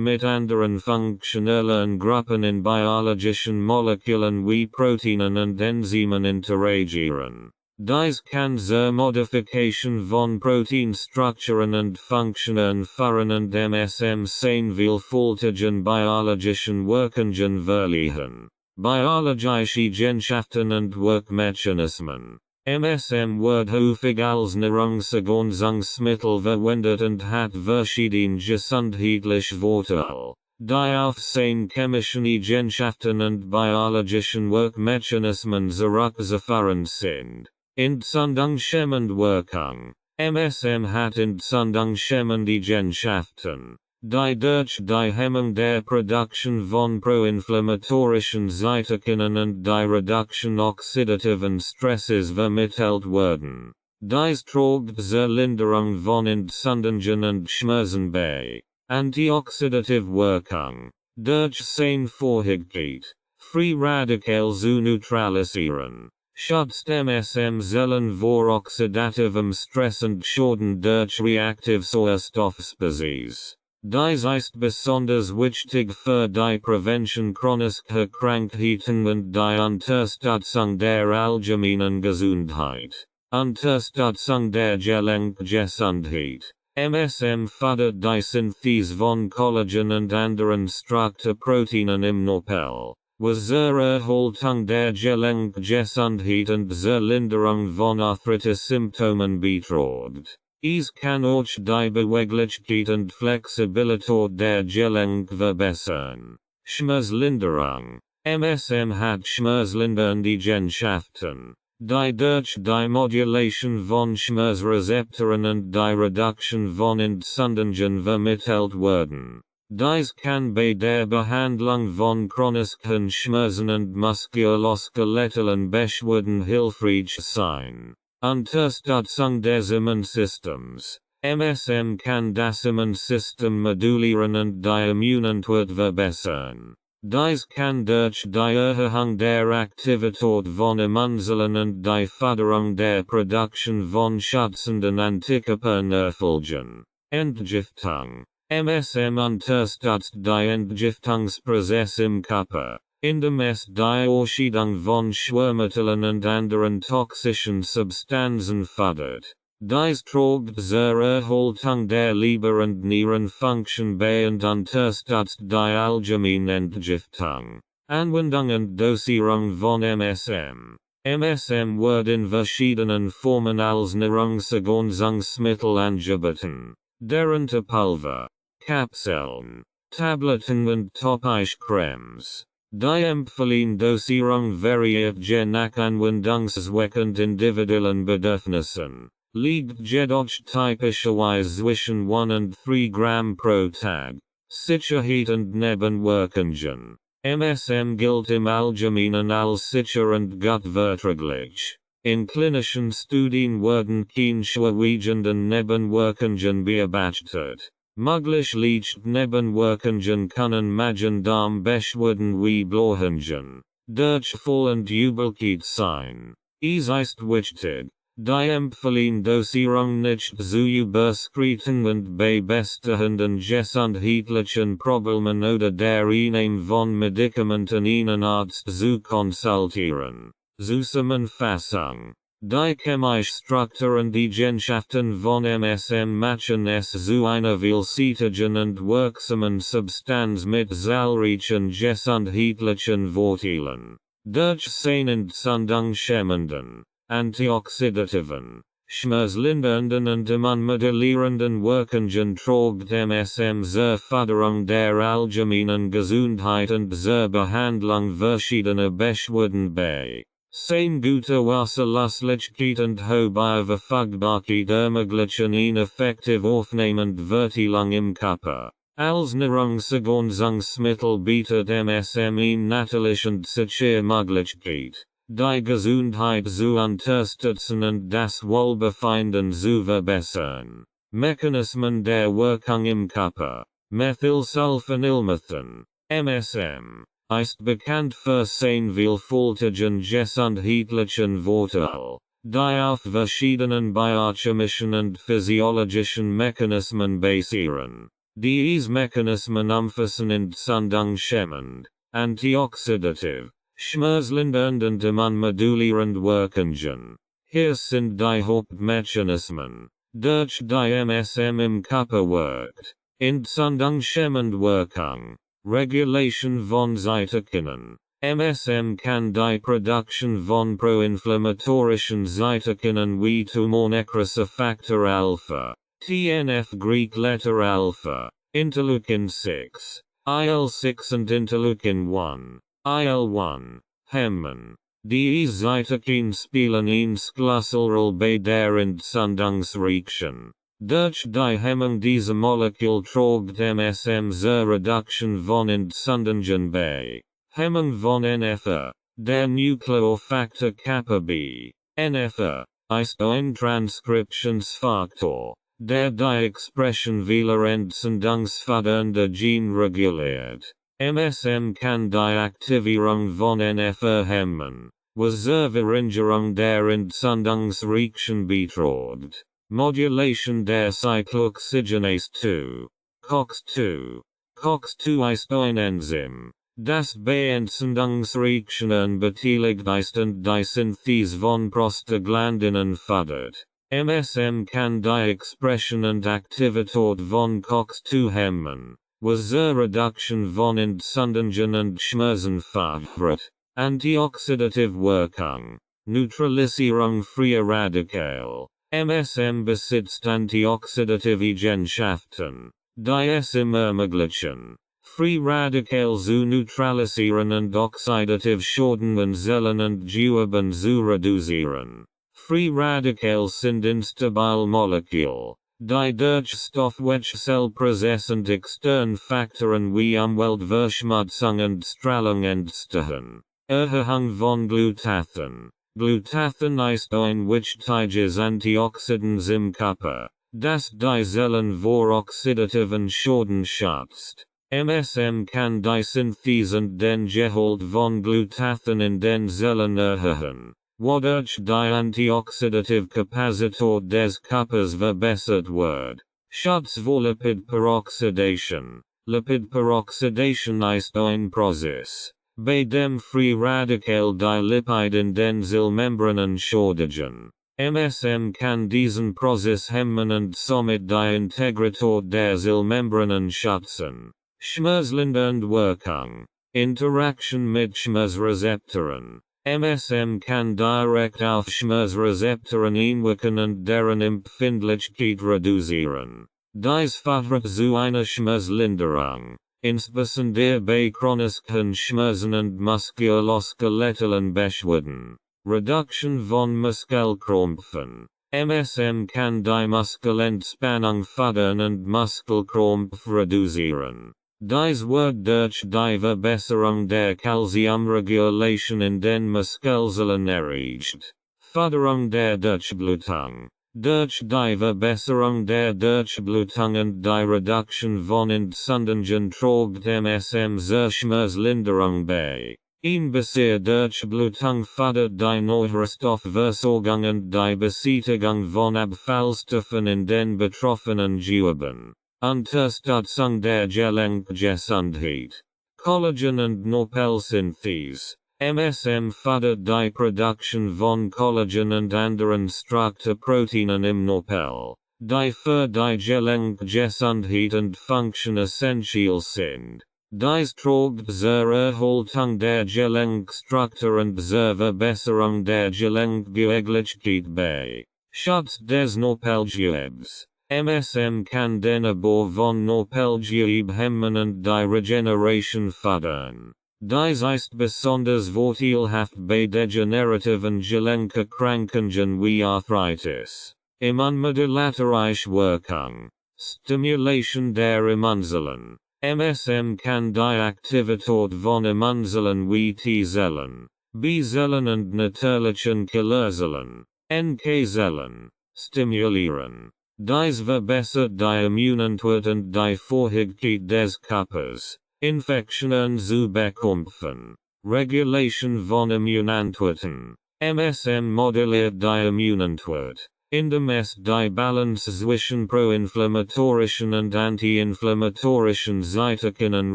[SPEAKER 1] mit anderen funktionellen Gruppen in biologischen Molekülen wie Proteinen und Enzymen interagieren. Dies kann zur Modifikation von Proteinstrukturen und Funktionen führen und MSM seine vielfältigen biologischen Wirkungen verleihen. Biologische Eigenschaften und Wirkmechanismen. MSM wird häufig als Nahrungsergänzungsmittel verwendet und hat verschiedene gesundheitliche Vorteile, die auf seine chemischen Eigenschaften und biologischen Wirkmechanismen zurückzuführen sind. Entzündungshemmende Wirkung. MSM hat entzündungshemmende Eigenschaften, die durch die Hemmung der Produktion von proinflammatorischen Cytokinen und die Reduktion oxidativen Stresses vermittelt werden. Dies trägt zur Linderung von Entzündungen und Schmerzen bei. Antioxidative Wirkung. Durch seine Fähigkeit, Free Radikale zu neutralisieren, schützt MSM Zellen vor oxidativem Stress und Schaden durch reaktive Sauerstoffspezies. Dies ist besonders wichtig für die Prävention chronischer Krankheiten und die Unterstützung der allgemeinen Gesundheit. Unterstützung der Gelenkgesundheit. MSM fördert die Synthese von Collagen und anderen Strukturproteinen im Knorpel, was zur Erhaltung der Gelenkgesundheit und zur Linderung von Arthritis-Symptomen beiträgt. Es kann auch die Beweglichkeit und Flexibilität der Gelenk verbessern. Schmerzlinderung. MSM hat schmerzlindernde Eigenschaften, die durch die Modulation von Schmerzrezeptoren und die Reduktion von Entzündungen vermittelt werden. Dies kann bei der Behandlung von chronischen Schmerzen und muskuloskelettalen Beschwerden hilfreich sein. Unterstützung des Immunsystems. MSM kann das Immunsystem modulieren und die Immunität verbessern. Dies kann durch die Erhöhung der Aktivität von Immunzellen und die Förderung der Produktion von schützenden Antikörpern erfolgen. Entgiftung. MSM unterstützt die Entgiftungsprozess im Körper, indem es die Ausscheidung von Schwermetallen und anderen toxischen Substanzen fördert. Dies trägt zur Erhaltung der Leber- und Nierenfunktion bei und unterstützt die allgemeine Entgiftung. Anwendung und Dosierung von MSM. MSM wird in verschiedenen Formen als Nahrungsergänzungsmittel angeboten, darunter Pulver, Kapseln, Tabletten und Topeichcremes. Die Empfehlung variiert je nach Anwendungszweck und individuellen Bedürfnissen, liegt jedoch typischerweise zwischen 1 und 3 Gramm pro Tag. Sicherheit und Nebenwirkungen. MSM gilt im Allgemeinen als sicher und gut verträglich. In klinischen Studien werden keine schwerwiegenden Nebenwirkungen beobachtet. Mögliche Nebenwirkungen können Magen-Darm-Beschwerden wie Blähungen, Durchfall und Übelkeit sein. Es ist wichtig, die Empfehlungsdosierung nicht zu überschreiten und bei bestehenden gesundheitlichen Problemen oder der Einnahme von Medikamenten einen Arzt zu konsultieren. Zusammenfassung. Die chemische Struktur und Eigenschaften von MSM machen es zu einer vielseitigen und wirksamen Substanz mit zahlreichen gesundheitlichen Vorteilen. Durch seine entzündungshemmenden, antioxidativen, schmerzlindernden und immunmodulierenden Wirkungen trägt MSM zur Förderung der allgemeinen Gesundheit und zur Behandlung verschiedener Beschwerden bei. Sein gute Wasserlöslichkeit und hohe Verfügbarkeit ermöglichen eine effektiv aufnehmende Verteilung im Körper. Als Nahrungsergänzungsmittel bietet MSM eine natürliche und sichere Möglichkeit, die Gesundheit zu unterstützen und das Wohlbefinden zu verbessern. Mechanismen der Wirkung im Körper. Methylsulfonylmethan, MSM, ist bekannt für sein vielfältigen gesundheitlichen Vorteil, die auf verschiedenen biochemischen und physiologischen Mechanismen basieren. Diese Mechanismen umfassen entzündungshemmend, antioxidativ, schmerzlindernd und immunmodulierend Wirkungen. Hier sind die Hauptmechanismen, durch die MSM im Körper wirkt. Entzündungshemmend Wirkung. Regulation von Cytokinen. MSM kann die Produktion von proinflammatorischen Cytokinen wie Tumornecrosefaktor Alpha, TNF Greek letter Alpha, Interleukin 6, IL-6 und Interleukin 1, IL-1, hemmen. Die Cytokine spielen eine Schlüsselrolle bei der Entzündungsreaktion. Durch die Hemmung dieser Molekül trägt MSM zur Reduktion von Entzündungen bei. Hemmung von NFA, der Nukleofaktor Kappa B. NFA ist ein Transkriptionsfaktor, der die Expression vieler entzündungsfördernde Gene reguliert. MSM kann die Aktivierung von NFA hemmen, was zur Verringerung der Entzündungsreaktion beiträgt. Modulation der Cyclooxygenase 2, COX-2. COX-2 ist ein Enzym, das bei Entzündungsreaktionen beteiligt ist und die Synthese von Prostaglandinen fördert. MSM kann die Expression und Aktivität von COX-2 hemmen, was zur Reduktion von Entzündungen und Schmerzen fördert. Antioxidative Wirkung. Neutralisierung freier Radikale. MSM besitzt antioxidative Eigenschaften, die es ermöglichen, Free Radikale zu neutralisieren und oxidativ schädigende Zellen und Geweben zu reduzieren. Free Radikale sind instabile Moleküle, die durch Stoffwechselprozesse und externe Faktoren wie Umweltverschmutzung und Strahlung entstehen. Erhöhung von Glutathen. Glutathen ist ein wichtiges Antioxidans im Körper, das die Zellen vor oxidativen Schäden schützt. MSM kann die Synthese und den Gehalt von Glutathen in den Zellen erhöhen, wodurch die antioxidative Kapazität des Körpers verbessert wird. Schutz vor Lipidperoxidation. Lipidperoxidation ist ein Prozess, bei dem Free Radikale die Lipide in den Zellmembranen schädigen. MSM kann diesen Prozess hemmen und somit die Integrität der Zellmembranen schützen. Schmerzlindernd Wirkung. Interaktion mit Schmerzrezeptoren. MSM kann direkt auf Schmerzrezeptoren einwirken und deren Empfindlichkeit reduzieren. Dies fördert zu einer Schmerzlinderung. insbesondere bei chronischen Schmerzen und muskuloskelettalen Beschwerden. Reduction von Muskelkrampfen. MSM kann die Muskelentspannung fördern und Muskelkrampf reduzieren. Dies wird durch die Verbesserung der Calciumregulation in den Muskelzellen erreicht. Förderung der Durchblutung. Durch die Verbesserung der Durchblutung und die Reduktion von Entzündungen trägt MSM zur Schmerzlinderung bei. Bessere Durchblutung fördert die Nährstoffversorgung und die Beseitigung von Abfallstoffen in den betroffenen Geweben. Unterstützung der Gelenkgesundheit. Collagen und Knorpelsynthese. MSM fördert die Produktion von Collagen und anderen Strukturproteinen im Knorpel, die für die Gelenkgesundheit und Funktion essentiell sind. Dies trägt zur Erhaltung der Gelenkstruktur und zur Verbesserung der Gelenkbeweglichkeit bei. Schutz des Knorpelgewebes. MSM kann den Abbau von Knorpelgewebe hemmen und die Regeneration fördern. Dies ist besonders vorteilhaft bei degenerativen Gelenkerkrankungen wie Arthritis. Immunmodulatorische Wirkung. Stimulation der Immunzellen. MSM kann die Aktivität von Immunzellen wie T-Zellen, B-Zellen und natürlichen Killerzellen, NK-Zellen, stimulieren. Dies verbessert die Immunität und die Fähigkeit des Körpers, Infektionen zu bekämpfen. Regulation von Immunantworten. MSM moduliert die Immunität, indem es die Balance zwischen proinflammatorischen und antiinflammatorischen Cytokinen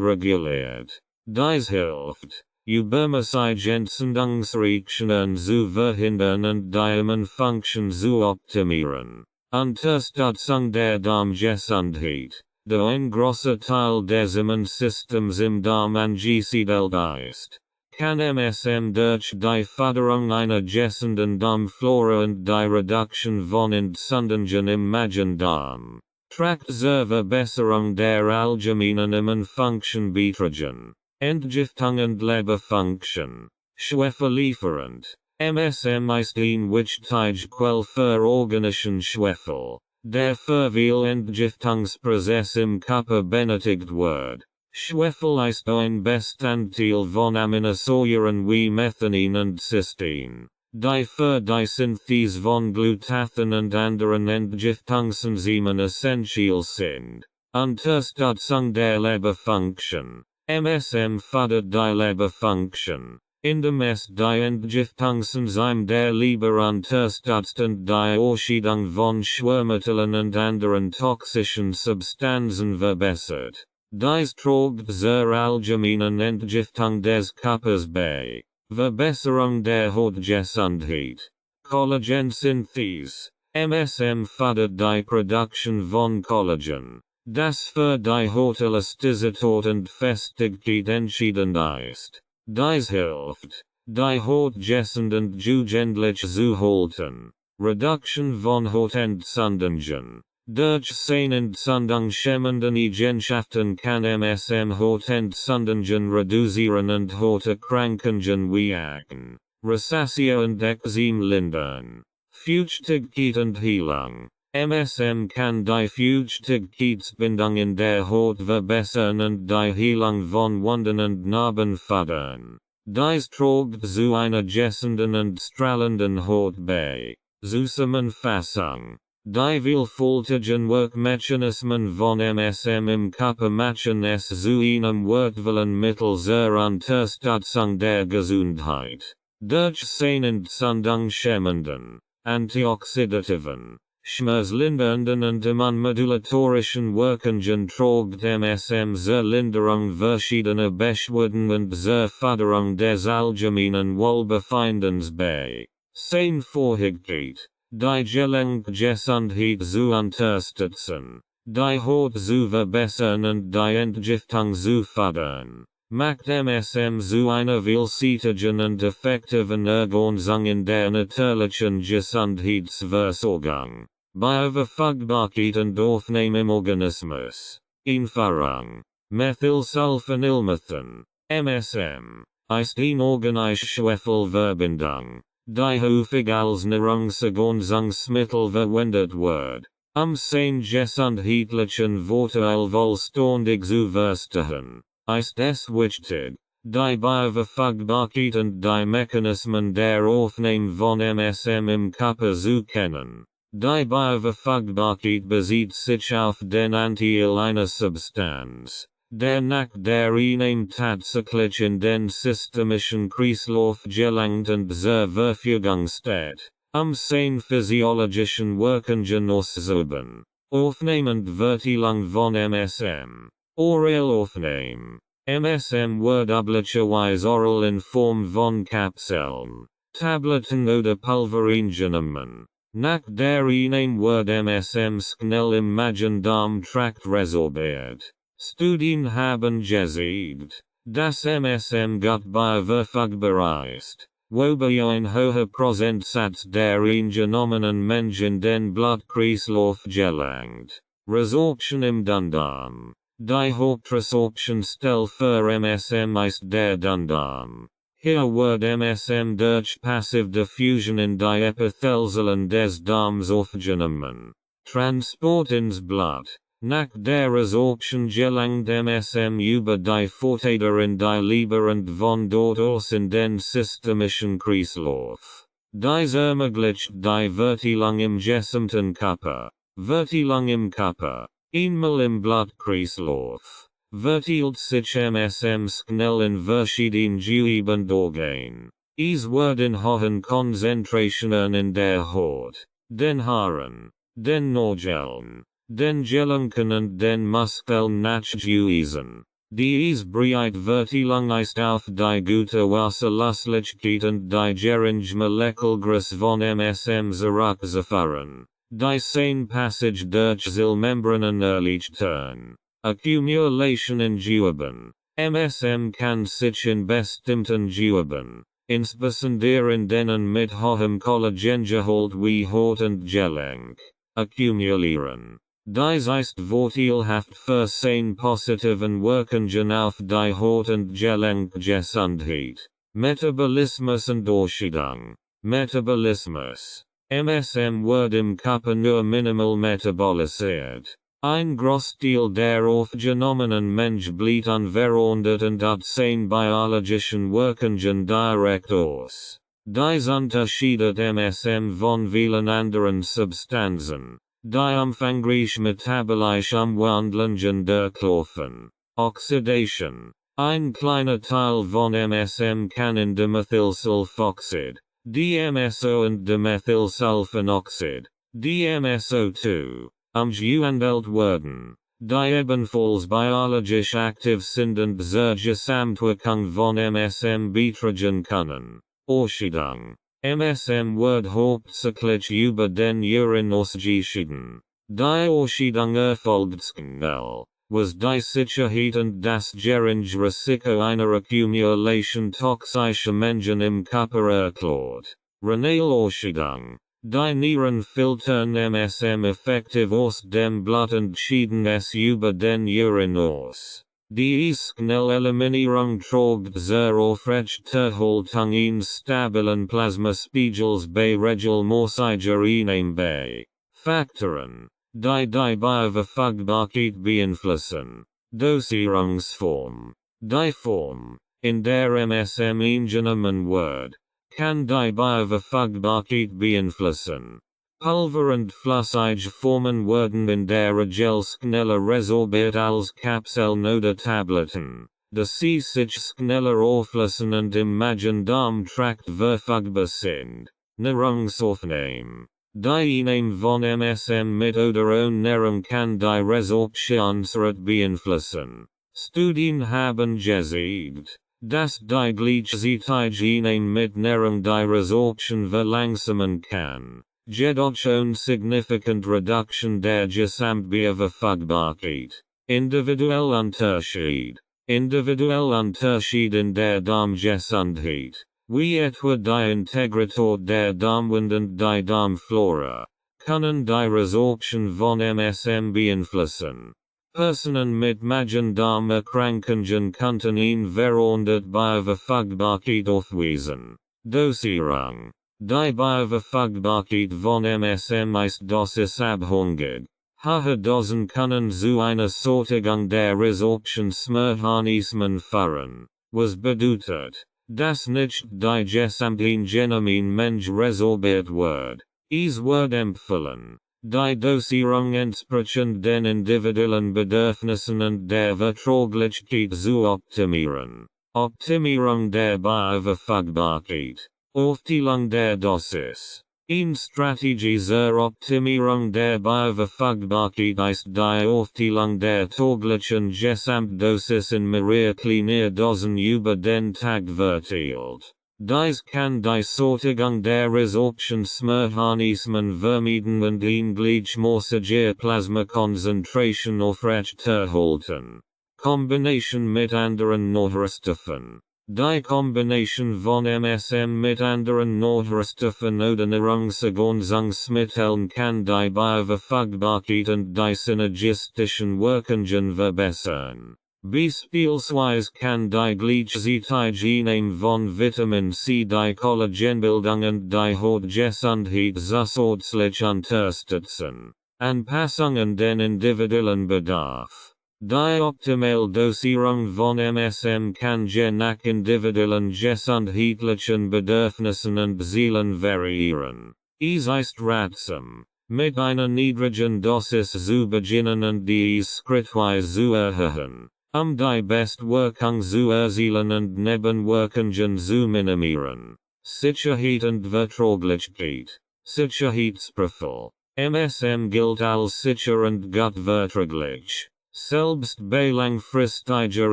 [SPEAKER 1] reguliert. Dies hilft, übermäßige Entzündungsreaktionen zu verhindern und die Immunfunktion zu optimieren. Unterstützung der Darmgesundheit. Da ein großer Teil des Immunsystems im Darm angesiedelt ist, kann MSM durch die Förderung einer gesunden Darmflora und die Reduktion von Entzündungen im Magen-Darm Trakt zur Verbesserung der allgemeinen Immunfunktion beitragen. Entgiftung und Leberfunktion. Schwefellieferant. MSM ist ein wichtiger Quell für organischen Schwefel, der für viel Entgiftungsprozess im Körper benötigt wird. Schwefel ist ein Bestandteil von Aminosäuren wie Methanin und Cystein, die für die Synthese von Glutathen und anderen Entgiftungsenzymen essentiell sind. Unterstützung der Leberfunktion. MSM fördert die Leberfunktion, indem es die Entgiftungsenzyme der Leber unterstützt und die Ausscheidung von Schwermetallen und anderen toxischen Substanzen verbessert. Dies trägt zur allgemeinen Entgiftung des Körpers bei. Verbesserung der Hautgesundheit. Collagensynthese. MSM fördert die Produktion von Collagen, das für die Hautelastizität und Festigkeit entscheidend ist. Dies hilft, die Haut gesund und jugendlich zu halten. Reduktion von Hautentzündungen. Durch Sehnentzündung schämmenden Eigenschaften kann MSM Hautentzündungen reduzieren und Hauterkrankungen wie Akne, Rosacea und Ekzem lindern. Feuchtigkeit und Heilung. MSM kann die Feuchtigkeitsbindung in der Haut verbessern und die Heilung von Wunden und Narben fördern. Dies trägt zu einer gesunden und strahlenden Haut bei. Zusammenfassung. Die vielfältigen Wirkmechanismen von MSM im Körper machen es zu einem wertvollen Mittel zur Unterstützung der Gesundheit. Durch Sehnentzündung schämmenden, antioxidativen, schmerzlindernden und immunmodulatorischen Wirkungen trägt MSM zur Linderung verschiedener Beschwerden und zur Förderung des allgemeinen Wohlbefindens bei. Sehnenfähigkeit. Die Gelenkgesundheit zu unterstützen, die Haut zu verbessern und die Entgiftung zu fördern, macht MSM zu einer vielseitigen und effektiven Ergänzung in der natürlichen Gesundheitsversorgung. Bei Verfügbarkeit und Aufnahme im Organismus. Erfahrung. Methylsulfonylmethan, MSM, ist ein organisches Schwefelverbindung, die häufig als Nahrungsergänzungsmittel verwendet wird, sein gesundheitlichen Vorteil vollständig zu verstehen, ist es wichtig, die Bioverfügbarkeit und die Mechanismen der Aufnahme von MSM im Körper zu kennen. Die Bioverfügbarkeit bezieht sich auf den Anteil einer Substanz, der nach der Einnahme tatsächlich in den systemischen Kreislauf gelangt und zur Verfügung steht, seine physiologischen Wirkungen auszuüben. Aufnehmend Verteilung von MSM. Oral Aufnahme. MSM wird üblicherweise oral in Form von Kapseln, Tabletten oder Pulveren genommen. Nach der Einnahme wird MSM schnell im Magen-Darm-Trakt resorbiert. Studien haben gezeigt, dass MSM gut bioverfügbar ist, wobei ein hoher Prozentsatz der eingenommenen Menschen in den Blutkreislauf gelangt. Resorption im Dünndarm. Die Hauptresorptionsstelle für MSM ist der Dünndarm. Hier wird MSM durch passive Diffusion in die Epithelzellen des Darms aufgenommen. Transport ins Blut. Nach der Resorption gelangt MSM über die Pfortader in die Leber und von dort aus in den systemischen Kreislauf. Dies ermöglicht die Verteilung im gesamten Körper. Verteilung im Körper. Einmal im Blutkreislauf. Verteilt sich MSM schnell in verschiedenen Gewebendorganen. Es wird in hohen Konzentrationen in der Haut, den Haaren, den Nagel, den Gelenken und den Muskeln nachgewiesen. Dies breit Verteilung ist auf die gute Wasserlöslichkeit und die geringe Molekülgröße von MSM zurückzuführen. Die seine Passage durch Zellmembranen erleichtern. Accumulation in Geweben. MSM kann sich in bestimmten Geweben, insbesondere in denen mit hohem Kollagengehalt wie Haut und Gelenk, akkumulieren. Dies ist vorteilhaft für seine positiven Wirkungen auf die Haut und Gelenkgesundheit. Metabolismus und Ausscheidung. Metabolismus. MSM wird im Körper nur minimal metabolisiert. Ein Großteil der aufgenommenen Mensch bleibt unverwundet und hat seine biologischen Wirkungen direkt aus. Dies unterscheidet MSM von vielen anderen Substanzen, die umfangreich metabolisch Umwandlungen durchlaufen. Oxidation. Ein kleiner Teil von MSM kann in Dimethylsulfoxid, DMSO und Dimethylsulfonoxid, DMSO2, umgewandelt werden, die ebenfalls biologisch aktiv sind und zur Gesamtwirkung von MSM beitragen können. Ausscheidung. MSM wird hauptsächlich über den Urin ausgeschieden. Die Ausscheidung erfolgt schnell, was die Sicherheit und das geringe Risiko einer Accumulation toxischer Mengen im Körper erklärt. Renalausscheidung. Die Nieren filtern MSM effektiv aus dem Blut und schieden es über den Urin aus. Die Schnelleliminierung trägt zur Aufrechterhaltung eines stabilen Plasmaspiegels bei regelmäßiger Einnahme bei. Faktoren, die Bioverfügbarkeit beeinflussen. Dosierungsform. Die Form, in der MSM eingenommen wird, kann die Bioverfügbarkeit beeinflussen. Pulver und flüssige Formen werden in der Regel schneller resorbiert als Kapseln oder Tabletten, da sie sich schneller auflösen und im Magen-Darm-Trakt verfügbar sind. Nahrungsaufnahme. Die Einnahme von MSM mit oder ohne Nahrung kann die Resorptionsrate beeinflussen. Studien haben gezeigt, dass die gleichzeitige Einnahme mit Nahrung die Resorption verlangsamen kann. Jedoch ohne significant Reduction der Gesamtbioverfügbarkeit. Individuell Unterschied. Individuell Unterschied in der Darmgesundheit, wie etwa die Integrität der Darmwand und die Darmflora, können die Resorption von MSM beeinflussen. Personen mit Magen-Darm Erkrankungen könnten ihn verwundert Bioverfügbarkeit aufweisen. Dosierung. Die Bioverfügbarkeit von MSM ist Dosis abhängig. Hohe Dosen können zu einer Sortigung der Resorptionsmechanismen führen, was bedeutet, dass nicht die gesamten Genomen Mensch resorbiert wird. Es wird empfohlen, die Dosierung entsprechend den individuellen Bedürfnissen und der Verträglichkeit zu optimieren. Optimierung der Bioverfügbarkeit. Aufteilung der Dosis. Eine Strategie zur Optimierung der Bioverfügbarkeit ist die Aufteilung der täglichen Gesamtdosis in mehrere kleine Dosen über den Tag verteilt. Dies kann die Sortigung der Resorptionsmechanismen vermeiden und eine gleichmäßige Plasmakonzentration aufrechterhalten. Kombination mit anderen Nahrstoffen. Die Kombination von MSM mit anderen Nahrstoffen oder Nahrungsergänzungsmitteln kann die Bioverfügbarkeit und die synergistischen Wirkungen verbessern. Beispielsweise kann die gleichzeitige Einnahme von Vitamin C die Kollagenbildung und die Hautgesundheit zusätzlich unterstützen. Anpassung an den individuellen Bedarf. Die optimale Dosierung von MSM kann je nach individuellen gesundheitlichen Bedürfnissen und Zielen variieren. Es ist ratsam, mit einer niedrigen Dosis zu beginnen und dies schrittweise zu erhöhen, die Bestwirkung zu erzielen und Nebenwirkungen zu minimieren. Sicherheit und Verträglichkeit. Sicherheitsprofil. MSM gilt als sicher und gut verträglich. Selbst bei langfristiger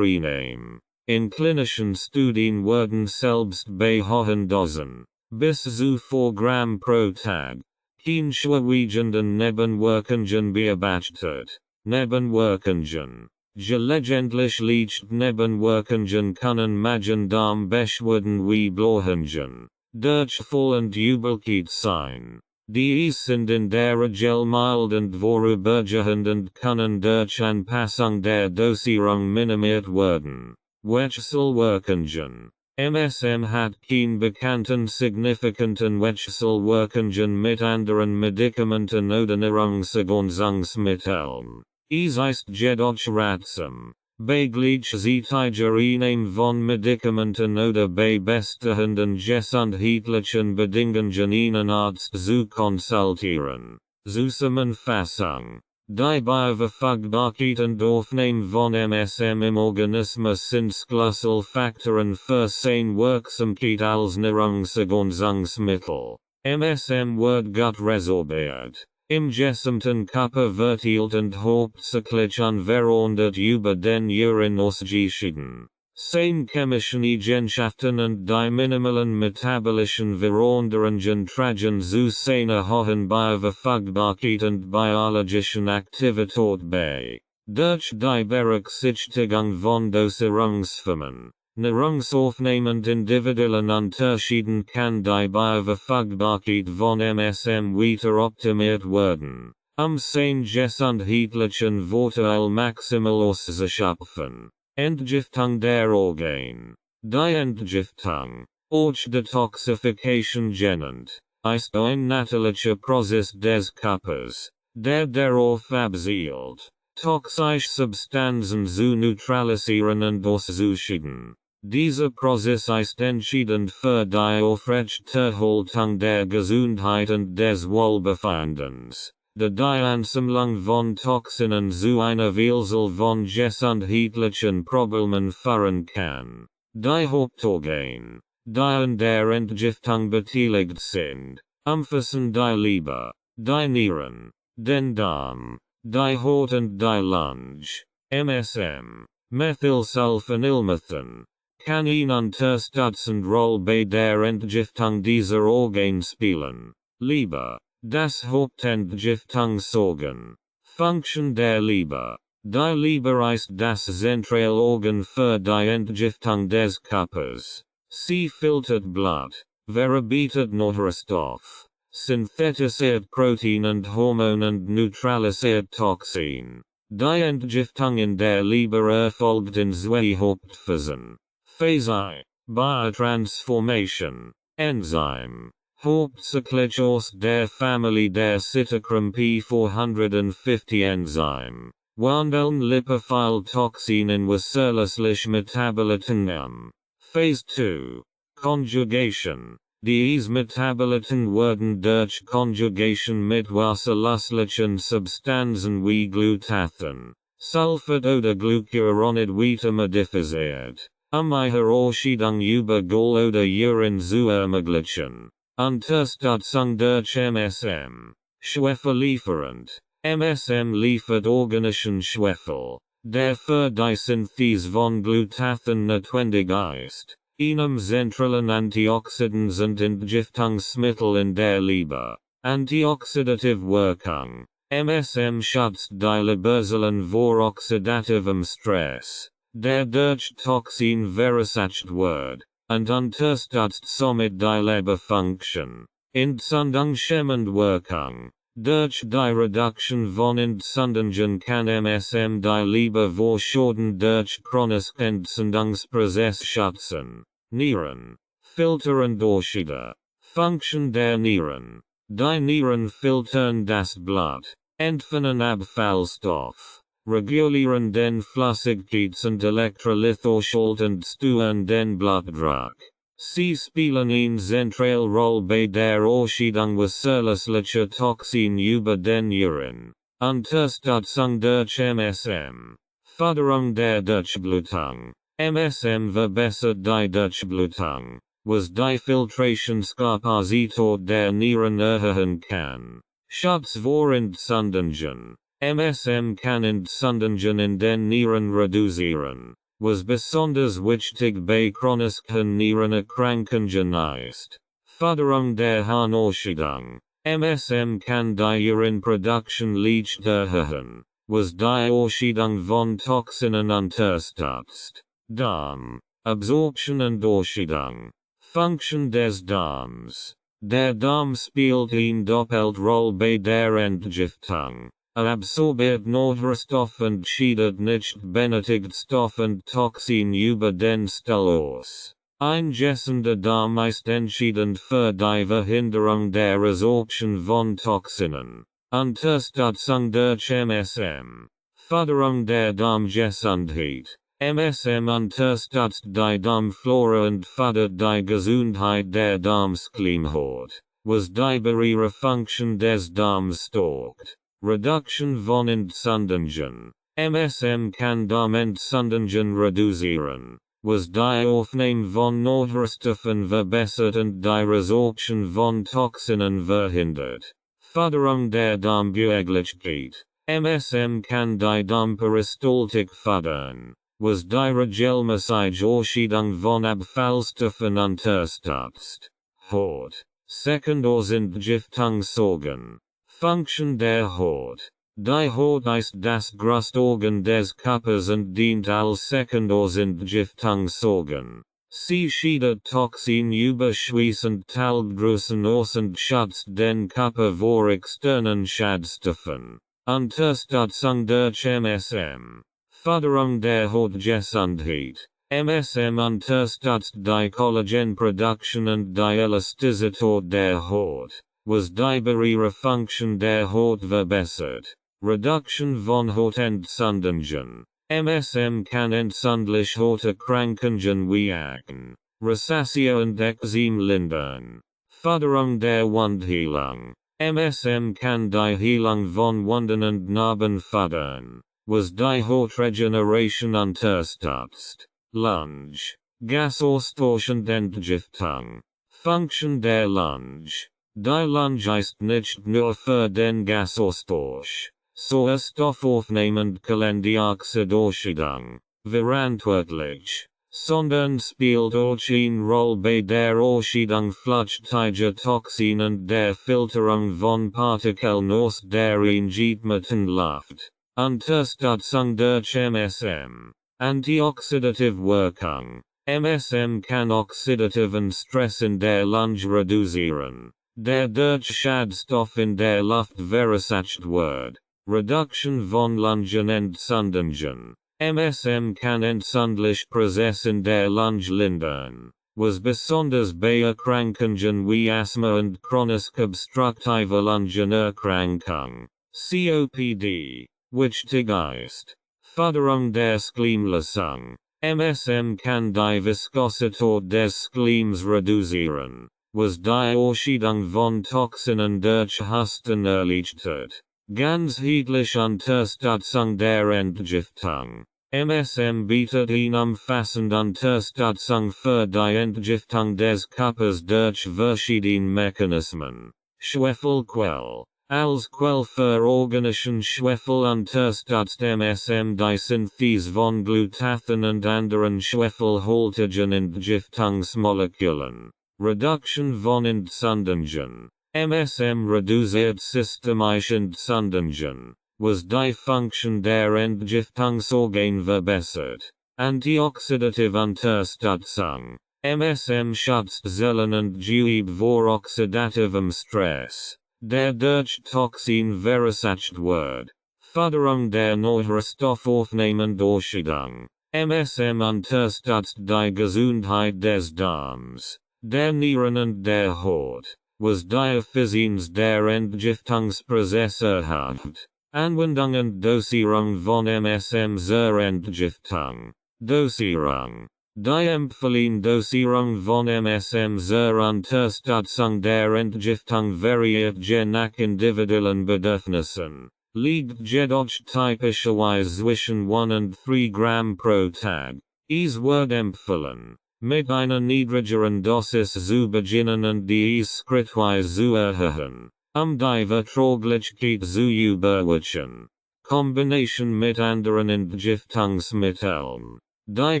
[SPEAKER 1] Einnahme. In klinischen Studien werden selbst bei hohen Dosen, bis zu 4 Gramm pro Tag, keine schwerwiegenden Nebenwirkungen beobachtet. Nebenwirkungen. Gelegentlich leichte Nebenwirkungen können Magen-Darm-Beschwerden wie Blähungen, Durchfall und Übelkeit sein. Dies sind in der Regel mild und vorübergehend und können durch Anpassung der Dosierung minimiert werden. Wechselwirkungen. MSM hat keine bekannten signifikanten Wechselwirkungen mit anderen Medikamenten oder Nahrungsergänzungsmitteln. Es ist jedoch ratsam, bei gleichzeitiger Einnahme von Medikamenten oder bei bestehenden gesundheitlichen Bedingungen einen Arzt zu konsultieren. Zusammenfassung. Die Bioverfügbarkeit und Aufnahme von MSM im Organismus sind Schlüsselfaktoren für seine Wirksamkeit als Nahrungsergänzungsmittel. MSM wird gut resorbiert. Im gesamten Körper verteilt und hauptsächlich anverwendet über den Urin ausgeschieden. Seine chemischen Eigenschaften und die minimalen metabolischen Veränderungen tragen zu seiner hohen Bioverfügbarkeit und biologischen Aktivität bei. Durch die Berücksichtigung von Dosierungsformen, Nahrungsaufnahme individuellen Unterschieden kann die Bioverfügbarkeit von MSM weiter optimiert werden, sein gesundheitlichen Vorteil maximal auszuschöpfen. Entgiftung der Organe. Die Entgiftung, auch Detoxification genannt, ist ein natürlicher Prozess des Körpers, der darauf abzielt, toxische Substanzen zu neutralisieren und auszuscheiden. Dieser Prozess ist entscheidend für die Aufrechterhaltung der Gesundheit und des Wohlbefindens, da die Ansammlung von Toxinen zu einer Vielzahl von gesundheitlichen Problemen führen kann. Die Hauptorgane, die an der Entgiftung beteiligt sind, umfassen die Leber, die Nieren, den Darm, die Haut und die Lunge. MSM, Methylsulfonylmethan, kann eine unterstützende Rolle bei der Entgiftung dieser Organe spielen. Leber, das Hauptentgiftungsorgan. Funktion der Leber. Die Leber ist das Zentralorgan für die Entgiftung des Körpers. Sie filtert Blut, verarbeitet Nährstoff, synthetisiert Protein und Hormone und neutralisiert Toxin. Die Entgiftung in der Leber erfolgt in zwei Hauptphasen. Phase I. Biotransformation. Enzyme. Hauptsächlich aus der Familie der Cytochrome P450 Enzyme. Wandeln Lipofiltoxin in wasserlöslich Metaboliten. Phase II. Conjugation. Diese Metaboliten werden durch Conjugation mit wasserlöslichen Substanzen wie Glutathen, Sulfat oder Glucuronid weiter modifiziert, ihre Ausscheidung über Galle oder Urin zu ermöglichen. Unterstützung durch MSM. Schwefellieferant. MSM liefert organischen Schwefel, der für die Synthese von Glutathen notwendig ist. Einem zentralen Antioxidant sind Entgiftungsmittel in der Leber. Antioxidative Wirkung. MSM schützt die Leberzellen vor oxidativem Stress, der durch Toxin verursacht wird, und unterstützt somit die Leberfunktion. Entzündungshemmend Wirkung. Durch die Reduktion von Entzündungen kann MSM die Leber vor Schäden durch chronische Entzündungsprozesse schützen. Nieren. Filter und Ausscheide. Funktion der Nieren. Die Nieren filtern das Blut, entfernen Abfallstoff, regulieren den Flüssigkeits- und Elektrolythaushalt und steuern den Blutdruck. Sie spielen eine zentrale Rolle bei der Ausscheidung wasserlöslicher Toxin über den Urin. Unterstützung durch MSM. Förderung der Durchblutung. MSM verbessert die Durchblutung, was die Filtrationskapazität der Nieren erhöhen kann. Schutz vor Entzündungen. MSM kann Entzündungen in den Nieren reduzieren, was besonders wichtig bei chronischen Nierenerkrankungen ist. Förderung der Harnausscheidung. MSM kann die Urinproduktion leicht erhöhen, was die Ausscheidung von Toxinen unterstützt. Darm. Absorption und Ausscheidung. Funktion des Darms. Der Darm spielt eine doppelte Rolle bei der Entgiftung. Absorbiert Nährstoff und scheidet nicht benötigt Stoff und Toxin über den Stuhl aus. Ein gesunder Darm ist entscheidend für die Verhinderung der Resorption von Toxinen. Unterstützung durch MSM. Förderung der Darmgesundheit. MSM unterstützt die Darmflora und fördert die Gesundheit der Darmschleimhaut, was die Barrierefunktion des Darms stärkt. Reduktion von Entzündungen. MSM kann Darmentzündungen reduzieren, was die Aufnahme von Nährstoffen verbessert und die Resorption von Toxinen verhindert. Förderung der Darmbeweglichkeit. MSM kann die Darmperistaltik fördern, was die regelmäßige Ausscheidung von Abfallstoffen unterstützt. Haut. Sekundäres Entgiftungsorgan. Funktion der Haut. Die Haut ist das größte Organ des Körpers und dient als sekundäres Entgiftungsorgan. Sie scheidet Toxin überschließend Talgrößen aus und schützt den Körper vor externen Schadstoffen. Unterstützung durch MSM. Förderung der Hautgesundheit. MSM unterstützt die Collagenproduktion und die Elastizität der Haut, was die Barrierefunktion der Haut verbessert. Reduktion von Hautentzündungen. MSM kann entzündliche Hauterkrankungen wie Akne, Rosacea und Ekzem lindern. Förderung der Wundheilung. MSM kann die Heilung von Wunden und Narben fördern, was die Hautregeneration unterstützt. Lunge. Gasaustausch und Entgiftung. Funktion der Lunge. Die Lunge ist nicht nur für den Gasaustausch, sauerstoffaufnehmend Kohlendioxidausscheidung, verantwortlich, sondern spielt auch eine Rolle bei der Ausscheidung flüchtiger Toxine und der Filterung von Partikeln aus der entgifmeten Luft. Unterstützung durch MSM. Antioxidative Wirkung. MSM kann oxidativen Stress in der Lunge reduzieren, der durch Schadstoff in der Luft verursacht wird. Reduction von Lungen Entzündungen. MSM kann entzündlich Prozess in der Lunge lindern, was besonders bei Erkrankungen wie Asthma und chronisch obstruktive Lungenerkrankung, COPD, wichtig ist. Förderung der Schleimlösung. MSM kann die Viskosität des Schleims reduzieren, was die Ausscheidung von Toxinen durch Husten erleichtert. Ganzheitlich Unterstützung der Entgiftung. MSM bietet eine umfassende Unterstützung für die Entgiftung des Körpers durch verschiedene Mechanismen. Schwefelquell. Als Quell für organischen Schwefel unterstützt MSM die Synthese von Glutathen und anderen schwefelhaltigen Entgiftungsmolekülen. Reduction von Entzündungen. MSM reduziert systemische Entzündungen, was die Funktion der Entgiftungsorgane verbessert. Antioxidative Unterstützung. MSM schützt Zellen und Gewebe vor oxidativem Stress, der durch Toxin verursacht wird. Förderung der Nährstoffaufnahmende Ausscheidung. MSM unterstützt die Gesundheit des Darms, der Nieren und der Haut, was die Effizienz der Entgiftungsprozesse erhöht. Anwendung und Dosierung von MSM zur Entgiftung. Dosierung. Die empfohlene Dosierung von MSM zur Unterstützung der Entgiftung variiert je nach individuellen Bedürfnissen, liegt jedoch typischerweise zwischen 1 und 3 Gramm pro Tag. Es wird empfohlen, mit einer niedrigeren Dosis zu beginnen und dies schrittweise zu erhöhen, die Verträglichkeit zu überwachen. Kombination mit anderen Entgiftungsmitteln. Die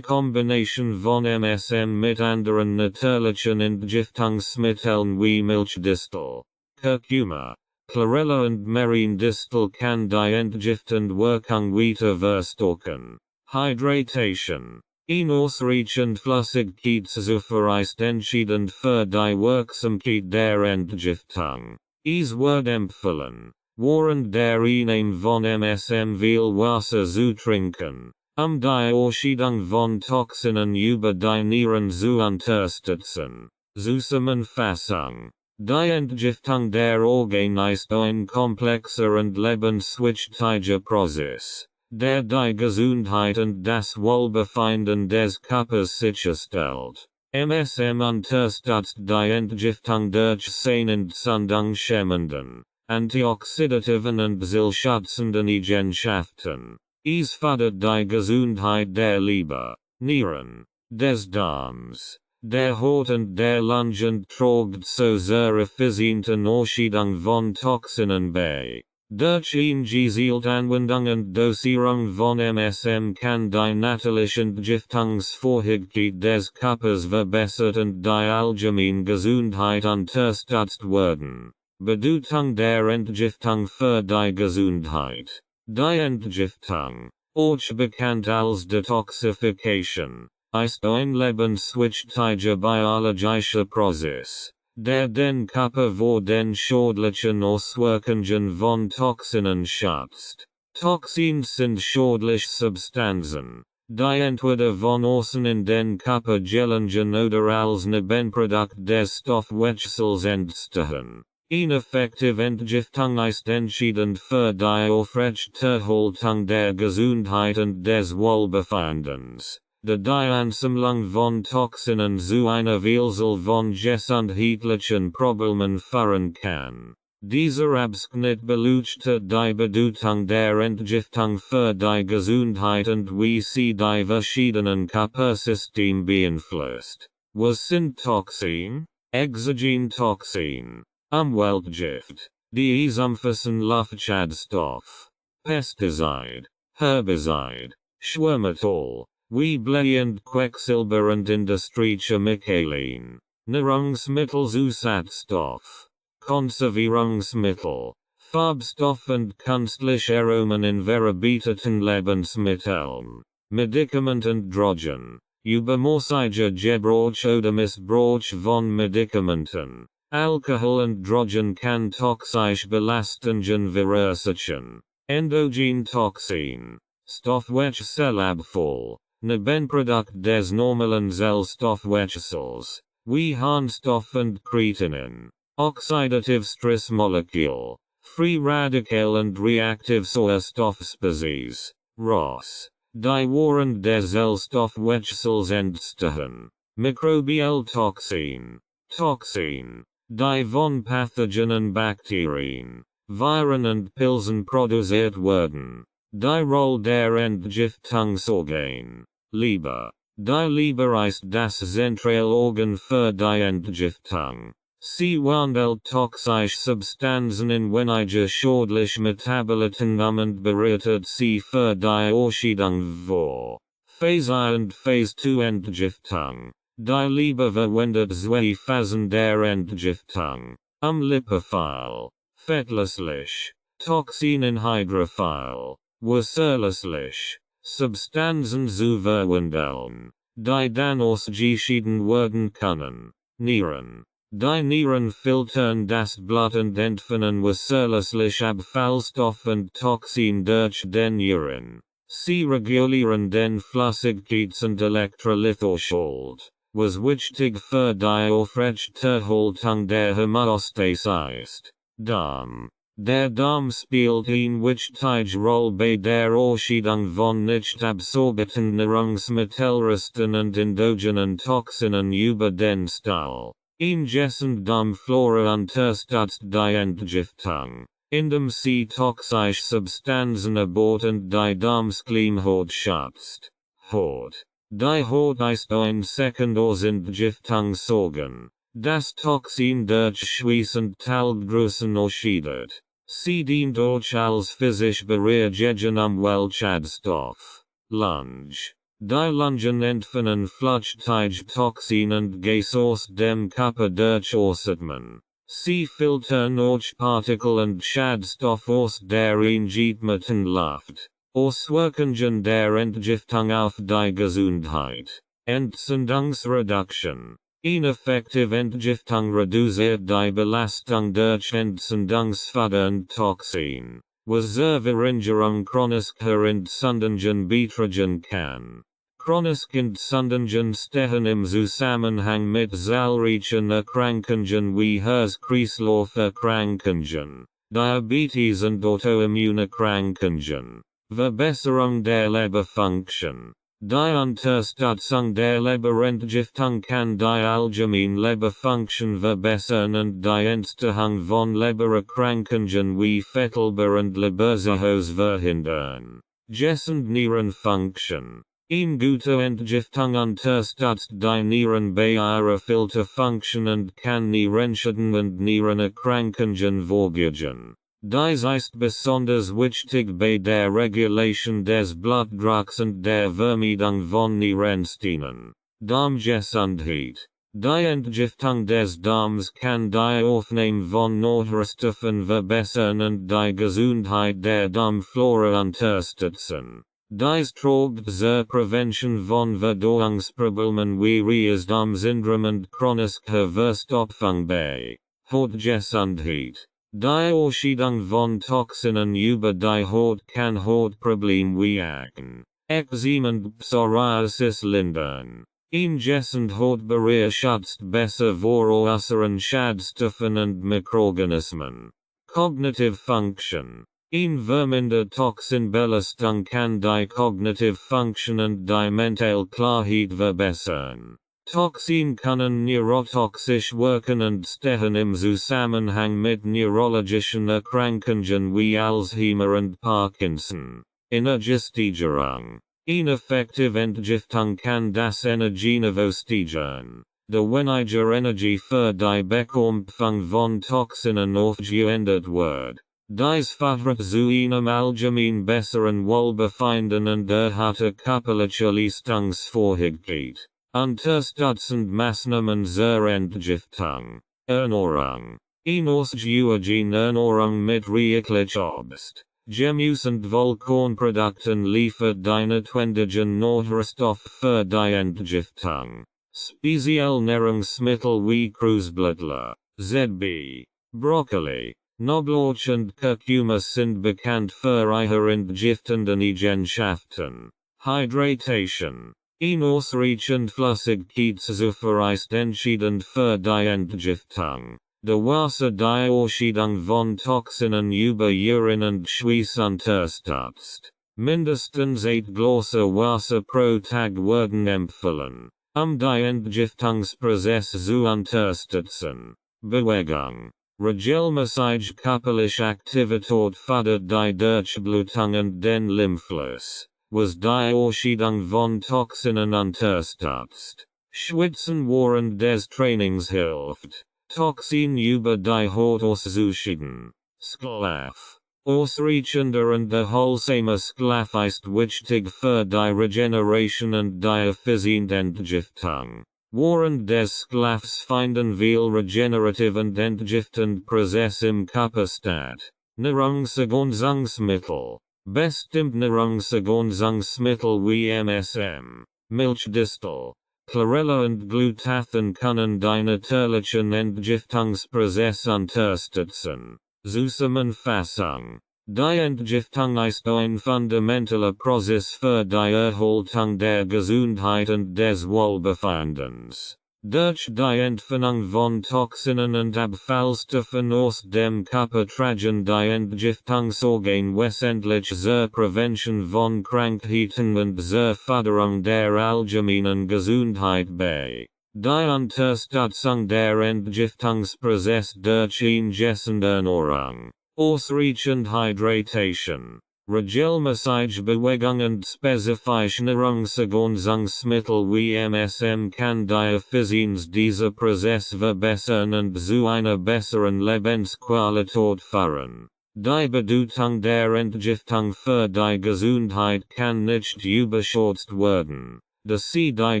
[SPEAKER 1] Kombination von MSM mit anderen natürlichen Entgiftungsmitteln wie Milchdistel, Kurkuma, Chlorella und Marindistel kann die entgiftende Wirkung weiter verstärken. Hydration. Ausreichend Flüssigkeitszufuhr ist entscheidend für die Wirksamkeit der Entgiftung. Es wird empfohlen, während der Einnahme von MSM viel Wasser zu trinken, die Ausscheidung von Toxinen über die Nieren zu unterstützen. Zusammenfassung. Die Entgiftung der Organe ist ein komplexer und lebenswichtiger Prozess, der die Gesundheit und das Wohlbefinden des Körpers sicherstellt. MSM unterstützt die Entgiftung durch seine entzündungshemmenden, antioxidativen und zellschützenden Eigenschaften. Es fördert die Gesundheit der Leber, Nieren, des Darms, der Haut und der Lunge und trägt zu sehr effizienten Ausscheidung von Toxinen bei. Durch eine gezielte Anwendung und Dosierung von MSM kann die natürliche Entgiftungsfähigkeit des Körpers verbessert und die allgemeine Gesundheit unterstützt werden. Bedeutung der Entgiftung für die Gesundheit. Die Entgiftung, auch bekannt als Detoxification, ist ein lebenswichtiger biologischer Prozess, der den Körper vor den schädlichen Auswirkungen von Toxinen schützt. Toxins sind schädliche Substanzen, die entweder von außen in den Körper gelangen oder als Nebenprodukt des Stoffwechsels entstehen. Ineffektive Entgiftung ist entscheidend für die Aufrechterhaltung der Gesundheit und des Wohlbefindens, da die Ansammlung von Toxinen zu einer Vielzahl von gesundheitlichen Problemen führen kann. Dieser Abschnitt beleuchtet die Bedeutung der Entgiftung für die Gesundheit und wie sie die verschiedenen Körpersysteme beeinflusst. Was sind Toxine? Exogentoxin. Umweltgift. Dies umfassen Luftschadstoff, Pesticide, Herbicide, Schwermetall, wie Blei und Quecksilber und Industriechemikalien, Nahrungsmittelzusatzstoff, Konservierungsmittel, Farbstoff und künstliche Aromen in verarbeiteten Lebensmitteln, Medikament und Drogen, übermäßiger Gebrauch oder Missbrauch von Medikamenten. Alkohol und Drogen kann toxisch Belastungen verursachen. Endogene toxin. Stoffwechselabfall. Nebenprodukt des normalen Zellstoffwechsels. Wie Harnstoff und Kreatinin. Oxidative stress molecule. Free radical and reactive Sauerstoffspecies. ROS. Die während des Zellstoffwechsels entstehen. Microbial toxin. Toxin. Die von Pathogenen Bakterien, Viren und Pilzen produziert werden. Die Rolle der Entgiftungsorgane. Leber. Die Leber ist das Zentralorgan für die Entgiftung. Sie wandelt toxische Substanzen in wenige schädliche Metaboliten und bereitet sie für die Ausscheidung vor. Phase 1 und Phase 2 Entgiftung. Die Leber verwendet zwei Phasen der Entgiftung. Lipophil. Fettlöslich. Toxininhydrophil. Wasserlöslich. Substanzen zu verwandeln. Die dann ausgeschieden werden können. Nieren. Die Nieren filtern das Blut und entfernen wasserlöslich Abfallstoff und Toxin durch den Urin. Sie regulieren den Flüssigkeits- und Elektrolythaushalt. Was wichtig für die Aufrechterhaltung der Homöostase ist. Darm. Der Darm spielt eine wichtige Rolle bei der Ausscheidung von nicht absorbierten Nahrungsmittelresten und endogenen Toxinen über den Stuhl. Ingesend Darmflora unterstützt die Entgiftung, indem sie toxische Substanzen abbaut und die Darmschleimhaut schützt. Haut. Die Haut ist ein sekundares Entgiftungsorgan, das Toxin durch schweißend Talgrößen ausscheidet. Sie dient auch als physisch Bereinigung Weltschadstoff. Lunge. Die Lungen entfernen flüchtige Toxin und Gas aus dem Körper durch Ausatmen. Sie filtern auch Partikel und Schadstoff aus der eingeatmeten Luft. Auswirkungen der Entgiftung auf die Gesundheit. Entzündungsreduktion. Ineffektive Entgiftung reduziert die Belastung durch entzündungsfördernde Toxin, was zur Verringerung chronischer Entzündungen beitragen kann. Chronische Entzündungen stehen im Zusammenhang mit zahlreichen Erkrankungen wie Herz-Kreislauf-Erkrankungen, Diabetes und Autoimmunerkrankungen. Verbesserung der Leberfunktion. Die Unterstützung der Leberentgiftung kann die allgemeine Leberfunktion verbessern und die Entstehung von Lebererkrankungen wie Fettleber und Leberzirrhose verhindern. Gesund Nierenfunktion. Eine gute Entgiftung unterstützt die Nieren bei ihrer Filterfunktion und kann Nierenschäden und Nierenerkrankungen vorgehen. Dies ist besonders wichtig bei der Regulation des Blutdrucks und der Vermeidung von Nierensteinen. Darmgesundheit. Die Entgiftung des Darms kann die Aufnahme von Nährstoffen verbessern und die Gesundheit der Darmflora unterstützen. Dies trägt zur Prävention von Verdauungsproblemen wie Reizdarmsyndrom und chronischer Verstopfung bei. Hautgesundheit. Die Ausscheidung von Toxinen über die Haut kann Hautprobleme wie Akne, Ekzem und Psoriasis lindern. Ingesund Hautbarriere schützt besser vor äußeren Schadstoffen und Mikroorganismen. Cognitive Function. Verminderte Toxinbelastung kann die Cognitive Function und die Mental Klarheit verbessern. Toxin können neurotoxisch wirken und stehen im Zusammenhang mit neurologischen Erkrankungen wie Alzheimer und Parkinson. Energiesteigerung. Ineffektive Entgiftung kann das Energieniveau steigern. Da weniger Energie für die Bekämpfung von Toxinen aufgewendet wird. Dies führt zu einem allgemein besseren Wohlbefinden und erhöhter körperlicher Leistungsfähigkeit. Unterstützend Maßnahmen zur Entgiftung. Ernährung. Ausgewogene Ernährung mit reichlich Obst, Gemüse und Vollkornprodukten liefert die notwendigen Nährstoffe für die Entgiftung. Speziell Nahrungsmittel wie Kruszblättler, ZB, Brokkoli, Knobloch und Kurkuma sind bekannt für ihre entgiftenden Eigenschaften. Hydration. Ein ausreichend Flüssigkeitszufuhr ist entscheidend für die Entgiftung. Die Wasserdiausscheidung von Toxinen über Urin und Schweiß unterstützt. Mindestens 8 Gläser Wasser pro Tag werden empfohlen, die Entgiftungsprozess zu unterstützen. Bewegung. Regelmäßige körperliche Aktivität fördert die Durchblutung und den Lymphfluss, was die Ausscheidung von Toxinen unterstützt. Schwitzen während des Trainings hilft, Toxin über die Haut auszuscheiden. Schlaf. Ausreichender und erholsamer Schlaf ist wichtig für die Regeneration und die effiziente Entgiftung. Während des Schlafs finden viel regenerative und entgiftend Prozess im Körper statt. Nahrungsergänzungsmittel. Bestimmt Nahrungsergänzungsmittel wie MSM, Milchdistel, Chlorella und Glutathion können die natürlichen Entgiftungsprozess unterstützen. Zusammenfassung. Die Entgiftung ist ein fundamentaler Prozess für die Erhaltung der Gesundheit und des Wohlbefindens. Durch die Entfernung von Toxinen und Abfallstoffen aus dem Körper tragen die Entgiftungsorgane wesentlich zur Prävention von Krankheiten und zur Förderung der allgemeinen Gesundheit bei. Die Unterstützung der Entgiftungsprozess durch ingessende Ernährung, ausreichend Hydration, regelmäßige Bewegung und spezifische Nahrungsergänzungsmittel wie MSM kann die Effizienz dieser Prozess verbessern und zu einer besseren Lebensqualität führen. Die Bedeutung der Entgiftung für die Gesundheit kann nicht überschätzt werden. dass sie die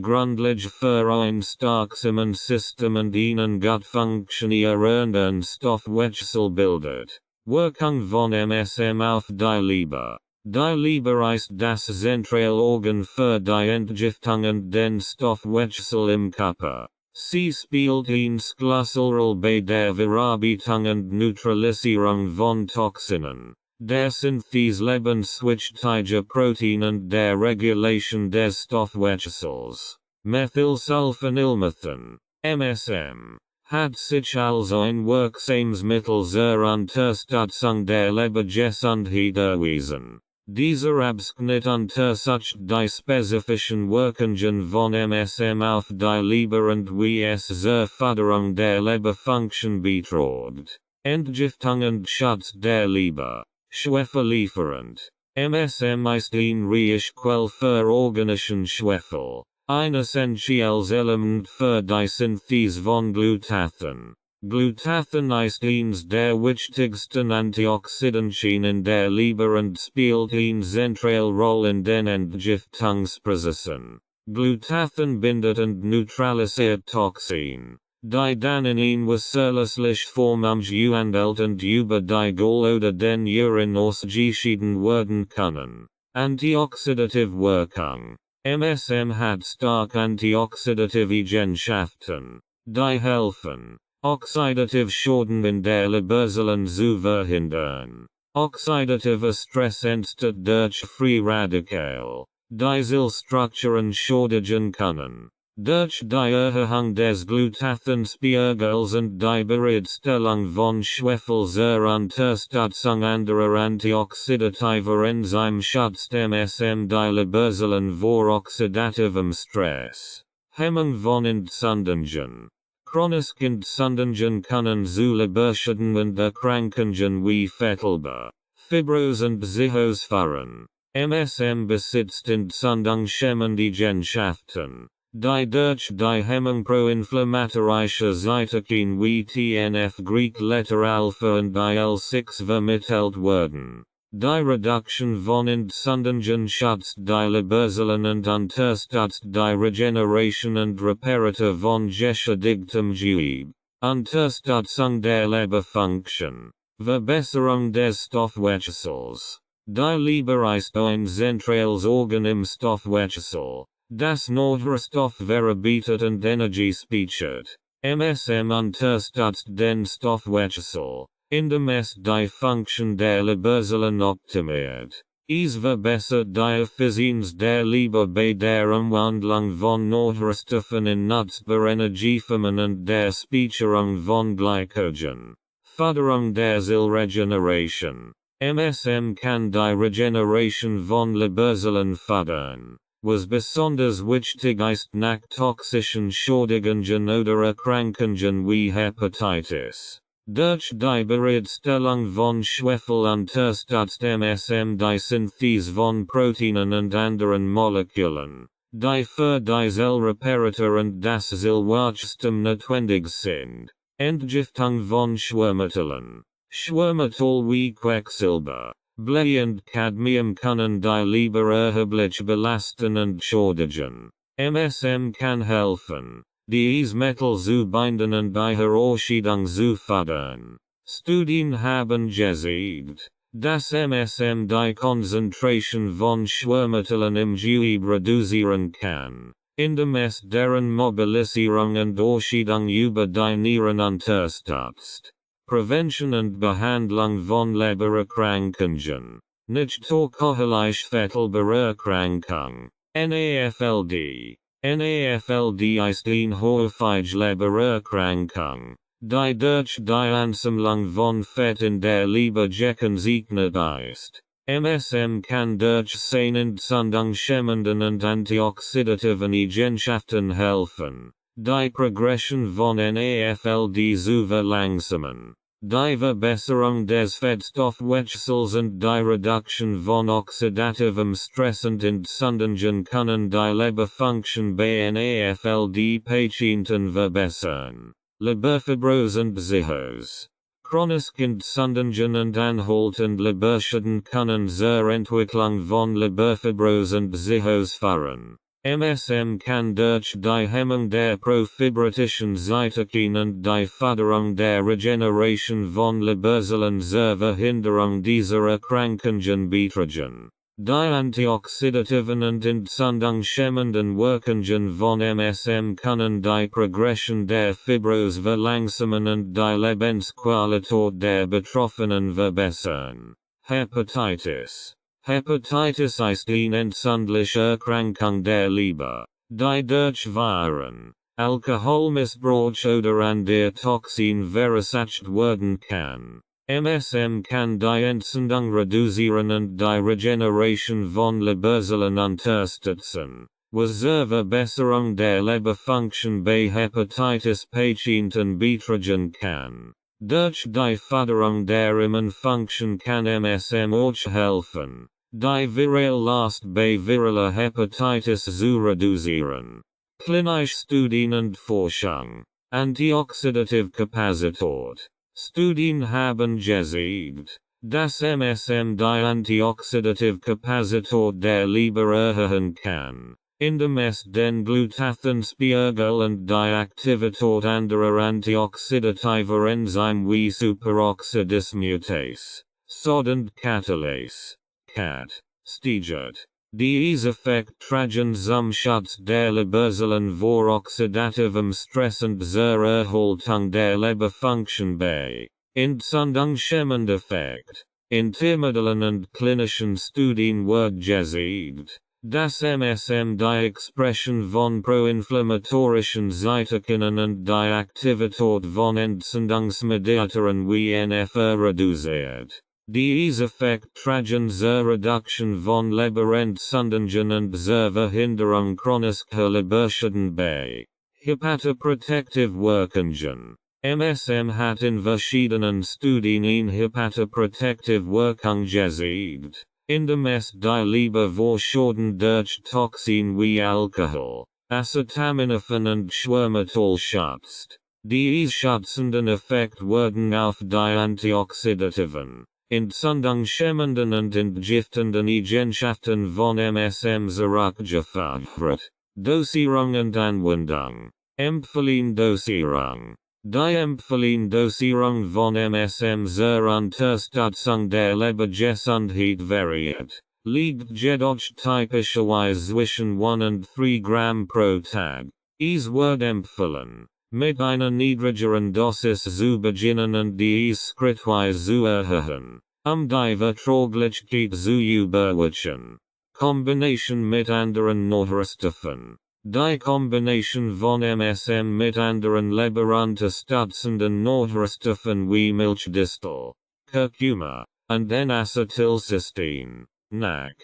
[SPEAKER 1] Grundlage für ein starkes Immunsystem und einen gut funktionierenden Stoffwechsel bildet. Wirkung von MSM auf die Leber. Die Leber ist das Zentralorgan für die Entgiftung und den Stoffwechsel im Körper. Sie spielt eine Schlüsselrolle bei der Verarbeitung und Neutralisierung von Toxinen, der Synthese lebenswichtiger Proteine und der Regulation des Stoffwechsels. Methylsulfonylmethan, MSM, hat sich als ein wirksames Mittel zur Unterstützung der Lebergesundheit erwiesen. Dieser Abschnitt untersucht die spezifischen Wirkungen von MSM auf die Leber und wie es zur Förderung der Leberfunktion beiträgt. Entgiftung und Schutz der Leber. Schwefellieferant. MSM ist ein Quell für organischen Schwefel, ein essentielles Element für die Synthese von Glutathion. Glutathion ist eines der wichtigsten Antioxidantien in der Leber und spielt eine zentrale Rolle in den Entgiftungsprozessen. Glutathion bindet und neutralisiert Toxin, die dann in wasserlöslich Form umgewandelt und über die Galle oder den Urin ausgeschieden werden können. Antioxidative Wirkung. MSM hat stark antioxidative Eigenschaften, die helfen, oxidative Schäden in der Leberzellen zu verhindern. Oxidative Stress entsteht durch Free Radical, die Zellstrukturen schädigen können. Durch die Erhöhung des Glutathion-Spiegels und die Bereitstellung von Schwefel zur Unterstützung anderer antioxidativer Enzyme schützt MSM die Leberzellen vor oxidativem Stress. Hemmung von Entzündungen. Chronische Entzündungen können zu Leberschäden und Erkrankungen wie Fettleber, Fibrose und Cirrhose führen. MSM besitzt entzündungshemmende Eigenschaften, die durch die Hemmung proinflammatorischer Cytokine wie TNF Greek Letter Alpha und IL-6 vermittelt werden. Die Reduktion von Entzündungen schützt die Leberzellen und unterstützt die Regeneration und Reparatur von geschädigtem Gewebe. Unterstützung der Leberfunktion. Verbesserung des Stoffwechsels. Die Leber ist ein zentrales Organ im Stoffwechsel, das Nährstoffe verarbeitet und Energie speichert. MSM unterstützt den Stoffwechsel, in dem es die Funktion der Leberzellen optimiert. Es verbessert die Effizienz der Leber bei der Umwandlung von Nährstoffen in nutzbare Energieformen und der Speicherung von Glykogen. Förderung der Zellregeneration. MSM kann die Regeneration von Leberzellen fördern. Was besonders wichtig ist nach toxischen Schädigungen oder Erkrankungen wie Hepatitis. Durch die Bereitstellung von Schwefel unterstützt MSM die Synthese von Proteinen und anderen Molekülen, die für die Zellreparatur und das Zellwachstum notwendig sind. Entgiftung von Schwermetallen. Schwermetall wie Quecksilber, Blei und Cadmium können die Leber erheblich belasten und schädigen. MSM kann helfen, diese Metall zu binden und die Herausscheidung zu fördern. Studien haben gezeigt, dass MSM die Konzentration von Schwermetallen im Gewebe reduzieren kann, indem es deren Mobilisierung und Ausscheidung über die Nieren unterstützt. Prävention und Behandlung von Lebererkrankungen. Nicht-alkoholische Fettlebererkrankung. NAFLD. NAFLD ist eine häufige Lebererkrankung, die durch die Ansammlung von Fett in der Leber gekennzeichnet ist. MSM kann durch seine entzündungshemmenden und antioxidativen Eigenschaften helfen, die Progression von NAFLD zu verlangsamen. Die Verbesserung des Fettstoffwechsels und die Reduktion von oxidativem Stress und Entzündungen können die Leberfunktion bei NAFLD-Patienten verbessern. Leberfibrose und Psychose. Chronische Entzündungen und anhaltende Leberschäden können zur Entwicklung von Leberfibrose und Psychose führen. MSM kann durch die Hemmung der profibratischen Zytokin und die Förderung der Regeneration von Leberzellen zur Verhinderung dieser Erkrankungen beitragen. Die antioxidativen und entzündungshemmenden Wirkungen von MSM können die Progression der Fibrose verlangsamen und die Lebensqualität der Betroffenen verbessern. Hepatitis. Hepatitis ist eine entzündliche Erkrankung der Leber, die durch Viren, Alkoholmissbrauch oder andere Toxine verursacht werden kann. MSM kann die Entzündung reduzieren und die Regeneration von Leberzellen unterstützen, was zur Verbesserung der Leberfunktion bei Hepatitis-Patienten beitragen kann. Durch die Förderung der Immunfunktion kann MSM auch helfen, die virale Last bei viraler Hepatitis zu reduzieren. Klinische Studien und Forschung. Antioxidative Kapazität. Studien haben gezeigt, dass MSM die antioxidative Kapazität der Leber erhöhen kann, indem es den Glutathionspiegel und die Aktivität anderer antioxidativer Enzyme wie Superoxidismutase, SOD und Catalase, CAT, steigert. Dieser Effekt tragen zum Schutz der Leberzellen vor oxidativem Stress und zur Erhaltung der Leberfunktion bei. Entzündungshemmender Effekt. In Tiermodellen und klinischen Studien wird gezeigt, dass MSM die Expression von proinflammatorischen Zytokinen und die Aktivität von Entzündungsmediatoren wie NFR reduziert. Dieser Effekt tragen zur Reduktion von Leberentzündungen und zur Verhinderung chronischer Leberschäden bei. Hepatoprotective Wirkungen. MSM hat in verschiedenen Studien eine hepatoprotective Wirkung gezeigt, indem es die Leber vor Schäden durch Toxine wie Alkohol, Acetaminophen und Schwermetall schützt. Diese schützenden Effekte werden auf die antioxidativen, entzündungshemmenden und entgiftenden Eigenschaften von MSM zurückgeführt. Dosierung und Anwendung. Empfehlung-Dosierung. Die Empfehlung-Dosierung von MSM zur Unterstützung der Lebergesundheit variiert, liegt jedoch typischerweise zwischen 1 und 3 Gramm pro Tag. Es wird empfohlen, mit einer niedrigeren Dosis zu beginnen und dies schrittweise zu erhöhen, die Verträglichkeit zu überwachen. Combination mit anderen Notstoffen. Die Kombination von MSM mit anderen leberunterstützenden Notstoffen wie Milchdistel, Curcuma, und N-Acetylcystein, NAC,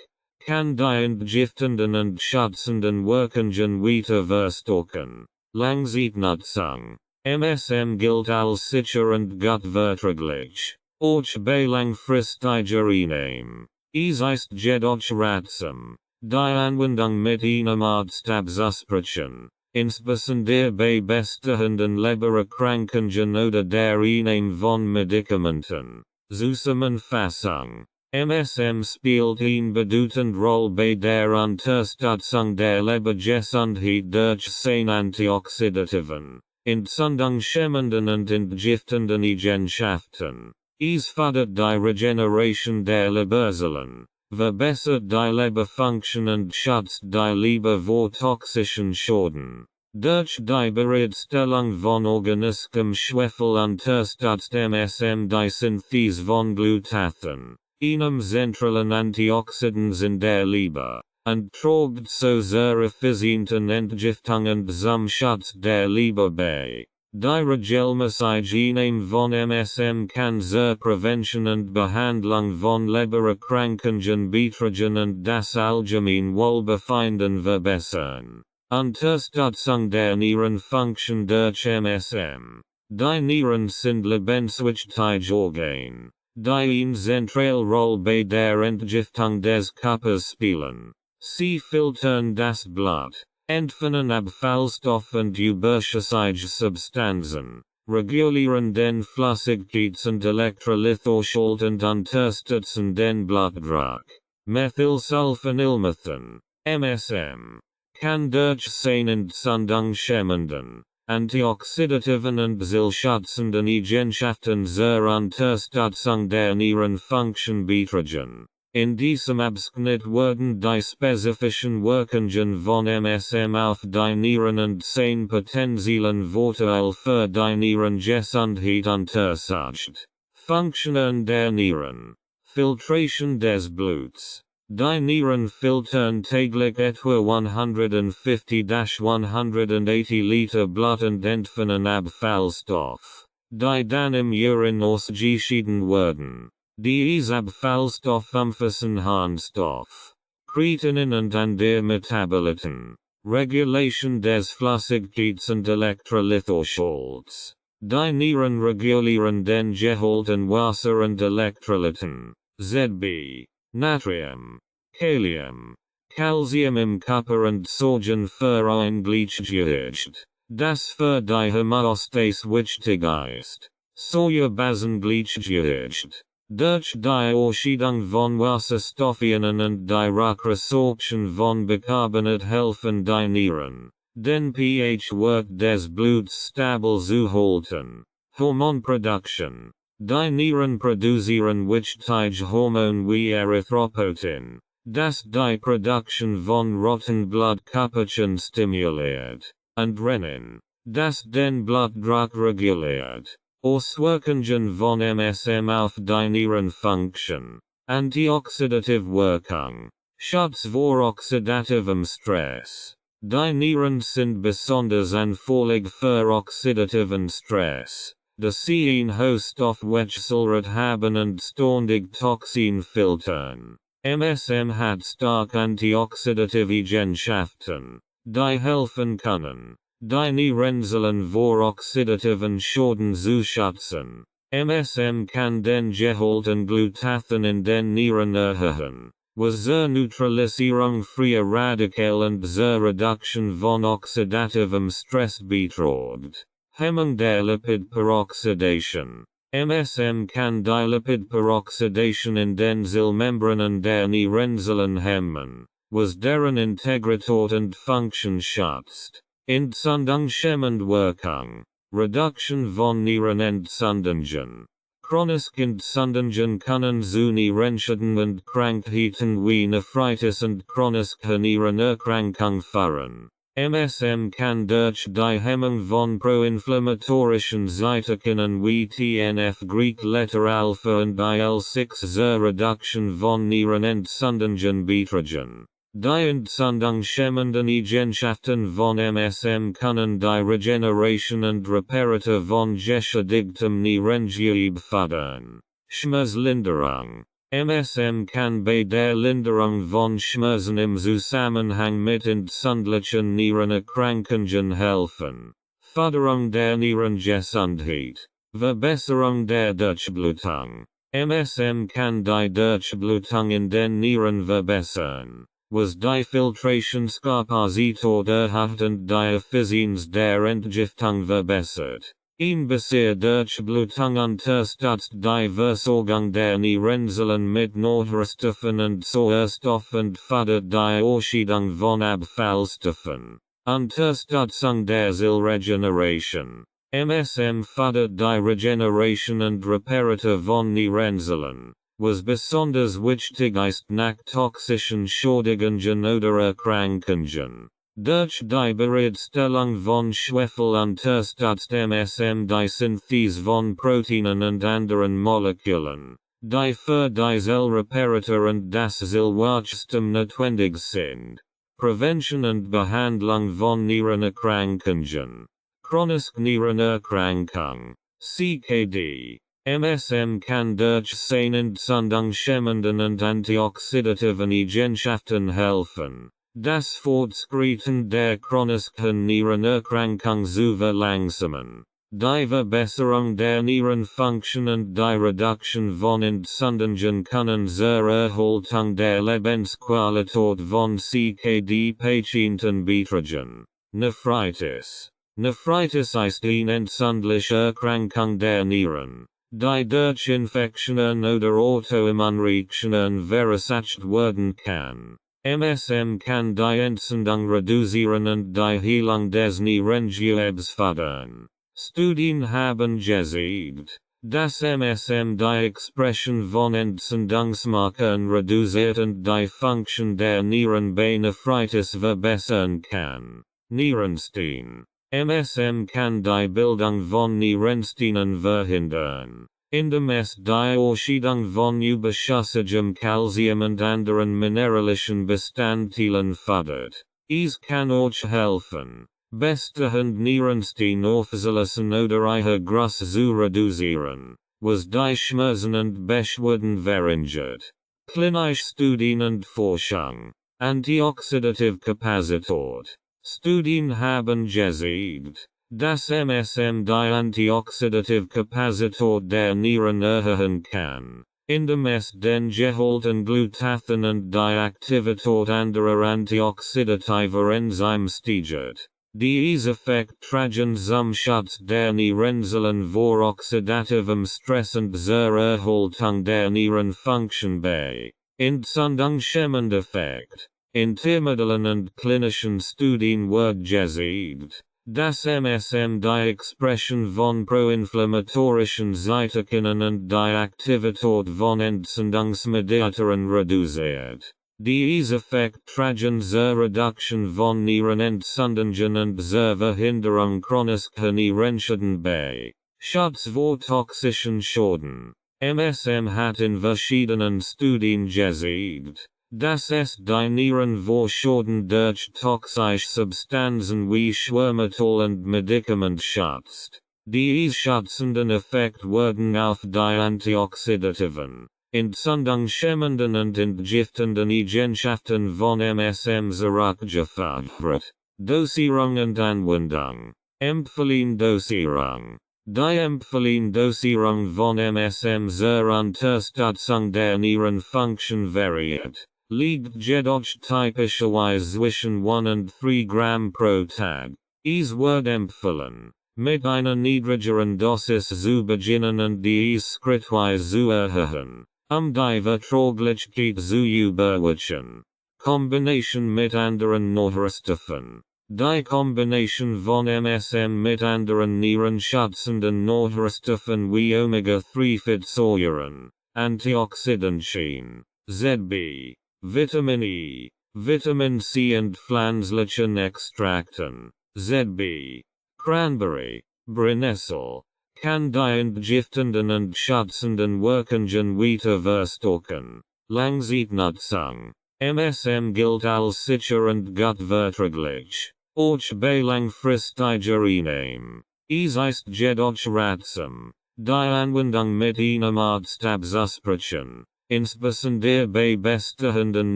[SPEAKER 1] kann die entgiftenden und schützenden Wirkungen weiter verstärken. Langzeitnutzung. MSM gilt als sicher und gutverträglich. Auch bei langfristiger Einnahme. Es ist jedoch ratsam, die Anwendung mit einem Arzt abzusprechen, insbesondere bei bestehenden Lebererkrankungen oder der Einnahme von Medikamenten. Zusammenfassung. MSM spielt eine bedeutende Rolle bei der Unterstützung der Lebergesundheit durch seine antioxidativen, entzündungshemmenden und entgiftenden Eigenschaften. Es fördert die Regeneration der Leberzellen, verbessert die Leberfunktion und schützt die Leber vor toxischen Schäden. Durch die Bereitstellung von organischem Schwefel unterstützt MSM die Synthese von Glutathen, einem zentralen Antioxidans in der Leber, und trägt zu sehr effizienten Entgiftung und zum Schutz der Leber bei. Die regelmäßige Einnahme von MSM kann zur Prävention und Behandlung von Lebererkrankungen beitragen und das allgemeine Wohlbefinden verbessern. Unterstützung der Nierenfunktion durch MSM. Die Nieren sind lebenswichtige Organe, die eine zentrale Rolle bei der Entgiftung des Körpers spielen. Sie filtern das Blut, entfernen Abfallstoff und überschüssige Substanzen, regulieren den Flüssigkeits- und Elektrolythaushalt und unterstützen den Blutdruck. Methylsulfonylmethan, MSM, kann durch seine entzündungshemmenden, antioxidativen und zellschützenden Eigenschaften zur Unterstützung der Nierenfunktion beitragen. In diesem Abschnitt werden die spezifischen Wirkungen von MSM auf die Nieren und seine potenziellen Vorteile für die Nierengesundheit untersucht. Funktionen der Nieren. Filtration des Bluts. Die Nieren filtern täglich etwa 150-180 Liter Blut und entfernen Abfallstoff, die dann im Urin ausgeschieden werden. Diese Abfallstoff umfassen Harnstoff, Kreatinin und andere Metaboliten, Regulation des Flüssigkeits- und Elektrolythaushalts. Die Nieren regulieren den Gehalt an Wasser und Elektrolyten, Zb, Natrium, Kalium, Calcium im Körper und sorgen für ein Gleichgewicht, das für die Homöostase wichtig ist. Säurebasengleichgewicht. Durch die Ausscheidung von Wasserstoffionen und die Rückresorption von Bicarbonat helfen die Nieren, den pH-Wert des Bluts stabil zu halten. Hormonproduktion. Die Nieren produzieren wichtige Hormone wie Erythropoietin, das die Produktion von roten Blutkörperchen stimuliert, und Renin, das den Blutdruck reguliert. Auswirkungen von MSM auf die Nierenfunktion. Antioxidative Wirkung. Schutz vor oxidativem Stress. Die Nieren sind besonders anfällig für oxidativen Stress, da sie ein Hochstoffwechselrat haben und ständig Toxin filtern. MSM hat stark antioxidative Eigenschaften, die helfen können, die Nierenzellen vor oxidativen Schäden zu schützen. MSM kann den Gehalt an Glutathen in den Nieren erhöhen, was zur Neutralisierung freier Radikale und zur Reduktion von oxidativem Stress beiträgt. Hemmung der Lipidperoxidation. MSM kann die Lipidperoxidation in den Zellmembranen der Nierenzellen hemmen, was deren Integrität und Funktion schützt. Entzündungshemmend Wirkung. Reduktion von Nierenentzündungen. Chronisch Entzündungen können zu Nierenschäden und Krankheiten wie Nephritis und chronische Nierenerkrankung führen. MSM kann durch die Hemmung von proinflammatorischen Zytokinen wie TNF Greek letter Alpha und IL-6 zur Reduktion von Nierenentzündungen beitragen. Die entzündungshemmenden Eigenschaften von MSM können die Regeneration und Reparatur von geschädigtem Nierengewebe fördern. Schmerzlinderung. MSM kann bei der Linderung von Schmerzen im Zusammenhang mit entzündlichen Nierenerkrankungen helfen. Förderung der Nierengesundheit. Verbesserung der Durchblutung. MSM kann die Durchblutung in den Nieren verbessern, was die Filtrationskapazität erhöht und die Effizienz der Entgiftung verbessert. Ein Besser Durchblutung unterstützt die Versorgung der Nierenzellen mit Nährstoffen und Sauerstoff und fördert die Ausscheidung von Abfallstoffen. Unterstützung der Zellregeneration. MSM fördert die Regeneration und Reparatur von Nierenzellen, was besonders wichtig ist nach toxischen Schädigungen oder Erkrankungen. Durch die Bereitstellung von Schwefel unterstützt MSM die Synthese von Proteinen und anderen Molekülen, die für die Zellreparatur und das Zellwachstum notwendig sind. Prävention und Behandlung von Nierenerkrankungen. Chronisch Nierenerkrankung. CKD. MSM kann durch seine entzündungshemmenden und antioxidativen Eigenschaften helfen, das Fortschreiten der chronischen Nierenerkrankung zu verlangsamen. Die Verbesserung der Nierenfunktion und die Reduktion von Entzündungen können zur Erhaltung der Lebensqualität von CKD-Patienten beitragen. Nephritis. Nephritis ist eine entzündliche Erkrankung der Nieren, die durch Infektionen oder Autoimmunreaktionen verursacht werden kann. MSM kann die Entzündung reduzieren und die Heilung des Nierengewebes fördern. Studien haben gezeigt, dass MSM die Expression von Entzündungsmarkern reduziert und die Funktion der Nieren bei Nephritis verbessern kann. Nierenstein. MSM kann die Bildung von Nierensteinen verhindern, indem es die Ausscheidung von überschüssigem Calcium und anderen mineralischen Bestandteilen fördert. Es kann euch helfen, bestehend Nierenstein aufzulassen oder ihr Gruss zu reduzieren, was die Schmerzen und Beschwerden verringert. Klinische Studien und Forschung. Antioxidative Kapazität. Studien haben gezeigt, dass MSM die antioxidative Kapazität der Nieren erhöhen kann, indem es den Gehalt an Glutathion und die Aktivität anderer antioxidativer Enzyme steigert. Dies Effekt tragen zum Schutz der Nierenzellen vor oxidativem Stress und zur Erhaltung der Nierenfunktion bei. Entzündungshemmender Effekt. In Tiermedien und klinischen Studien wird gezeigt, dass MSM die Expression von proinflammatorischen Zytokinen und die Aktivität von Entzündungsmediatoren reduziert. Dies Effekt tragen zur Reduktion von Nierenentzündungen und zur Verhinderung chronischer Nierenschäden bei. Schutz vor toxischen Schäden. MSM hat in verschiedenen Studien gezeigt, dass es die Nieren vor Schäden durch toxische Substanzen wie Schwermetall und Medikament schützt. Dies schützenden Effekt werden auf die antioxidativen, entzündungshemmenden und entgiftenden Eigenschaften von MSM zurückgeführt. Dosierung und Anwendung. Empfehlung-Dosierung. Die Empfehlung-Dosierung von MSM zur Unterstützung der Nierenfunktion variiert, liegt jedoch typischerweise zwischen 1 und 3 Gramm pro Tag. Es wird empfohlen, mit einer niedrigeren Dosis zu beginnen und dies schrittweise zu erhöhen, die Verträglichkeit zu überwachen. Kombination mit anderen Nährstoffen. Die Kombination von MSM mit anderen nierenschützenden Nährstoffen wie Omega-3-Fettsäuren, Antioxidantien, ZB, Vitamin E, Vitamin C und pflanzlichen Extrakten, ZB. Cranberry, Brennnessel, kann die entgiftenden und schützenden Wirkungen weiterverstärken. Langzeitnutzung. MSM gilt als sicher und gutverträglich. Auch bei langfristiger Einnahme. Es ist jedoch ratsam, die Anwendung mit einem Arzt abzusprechen, insbesondere bei bestehenden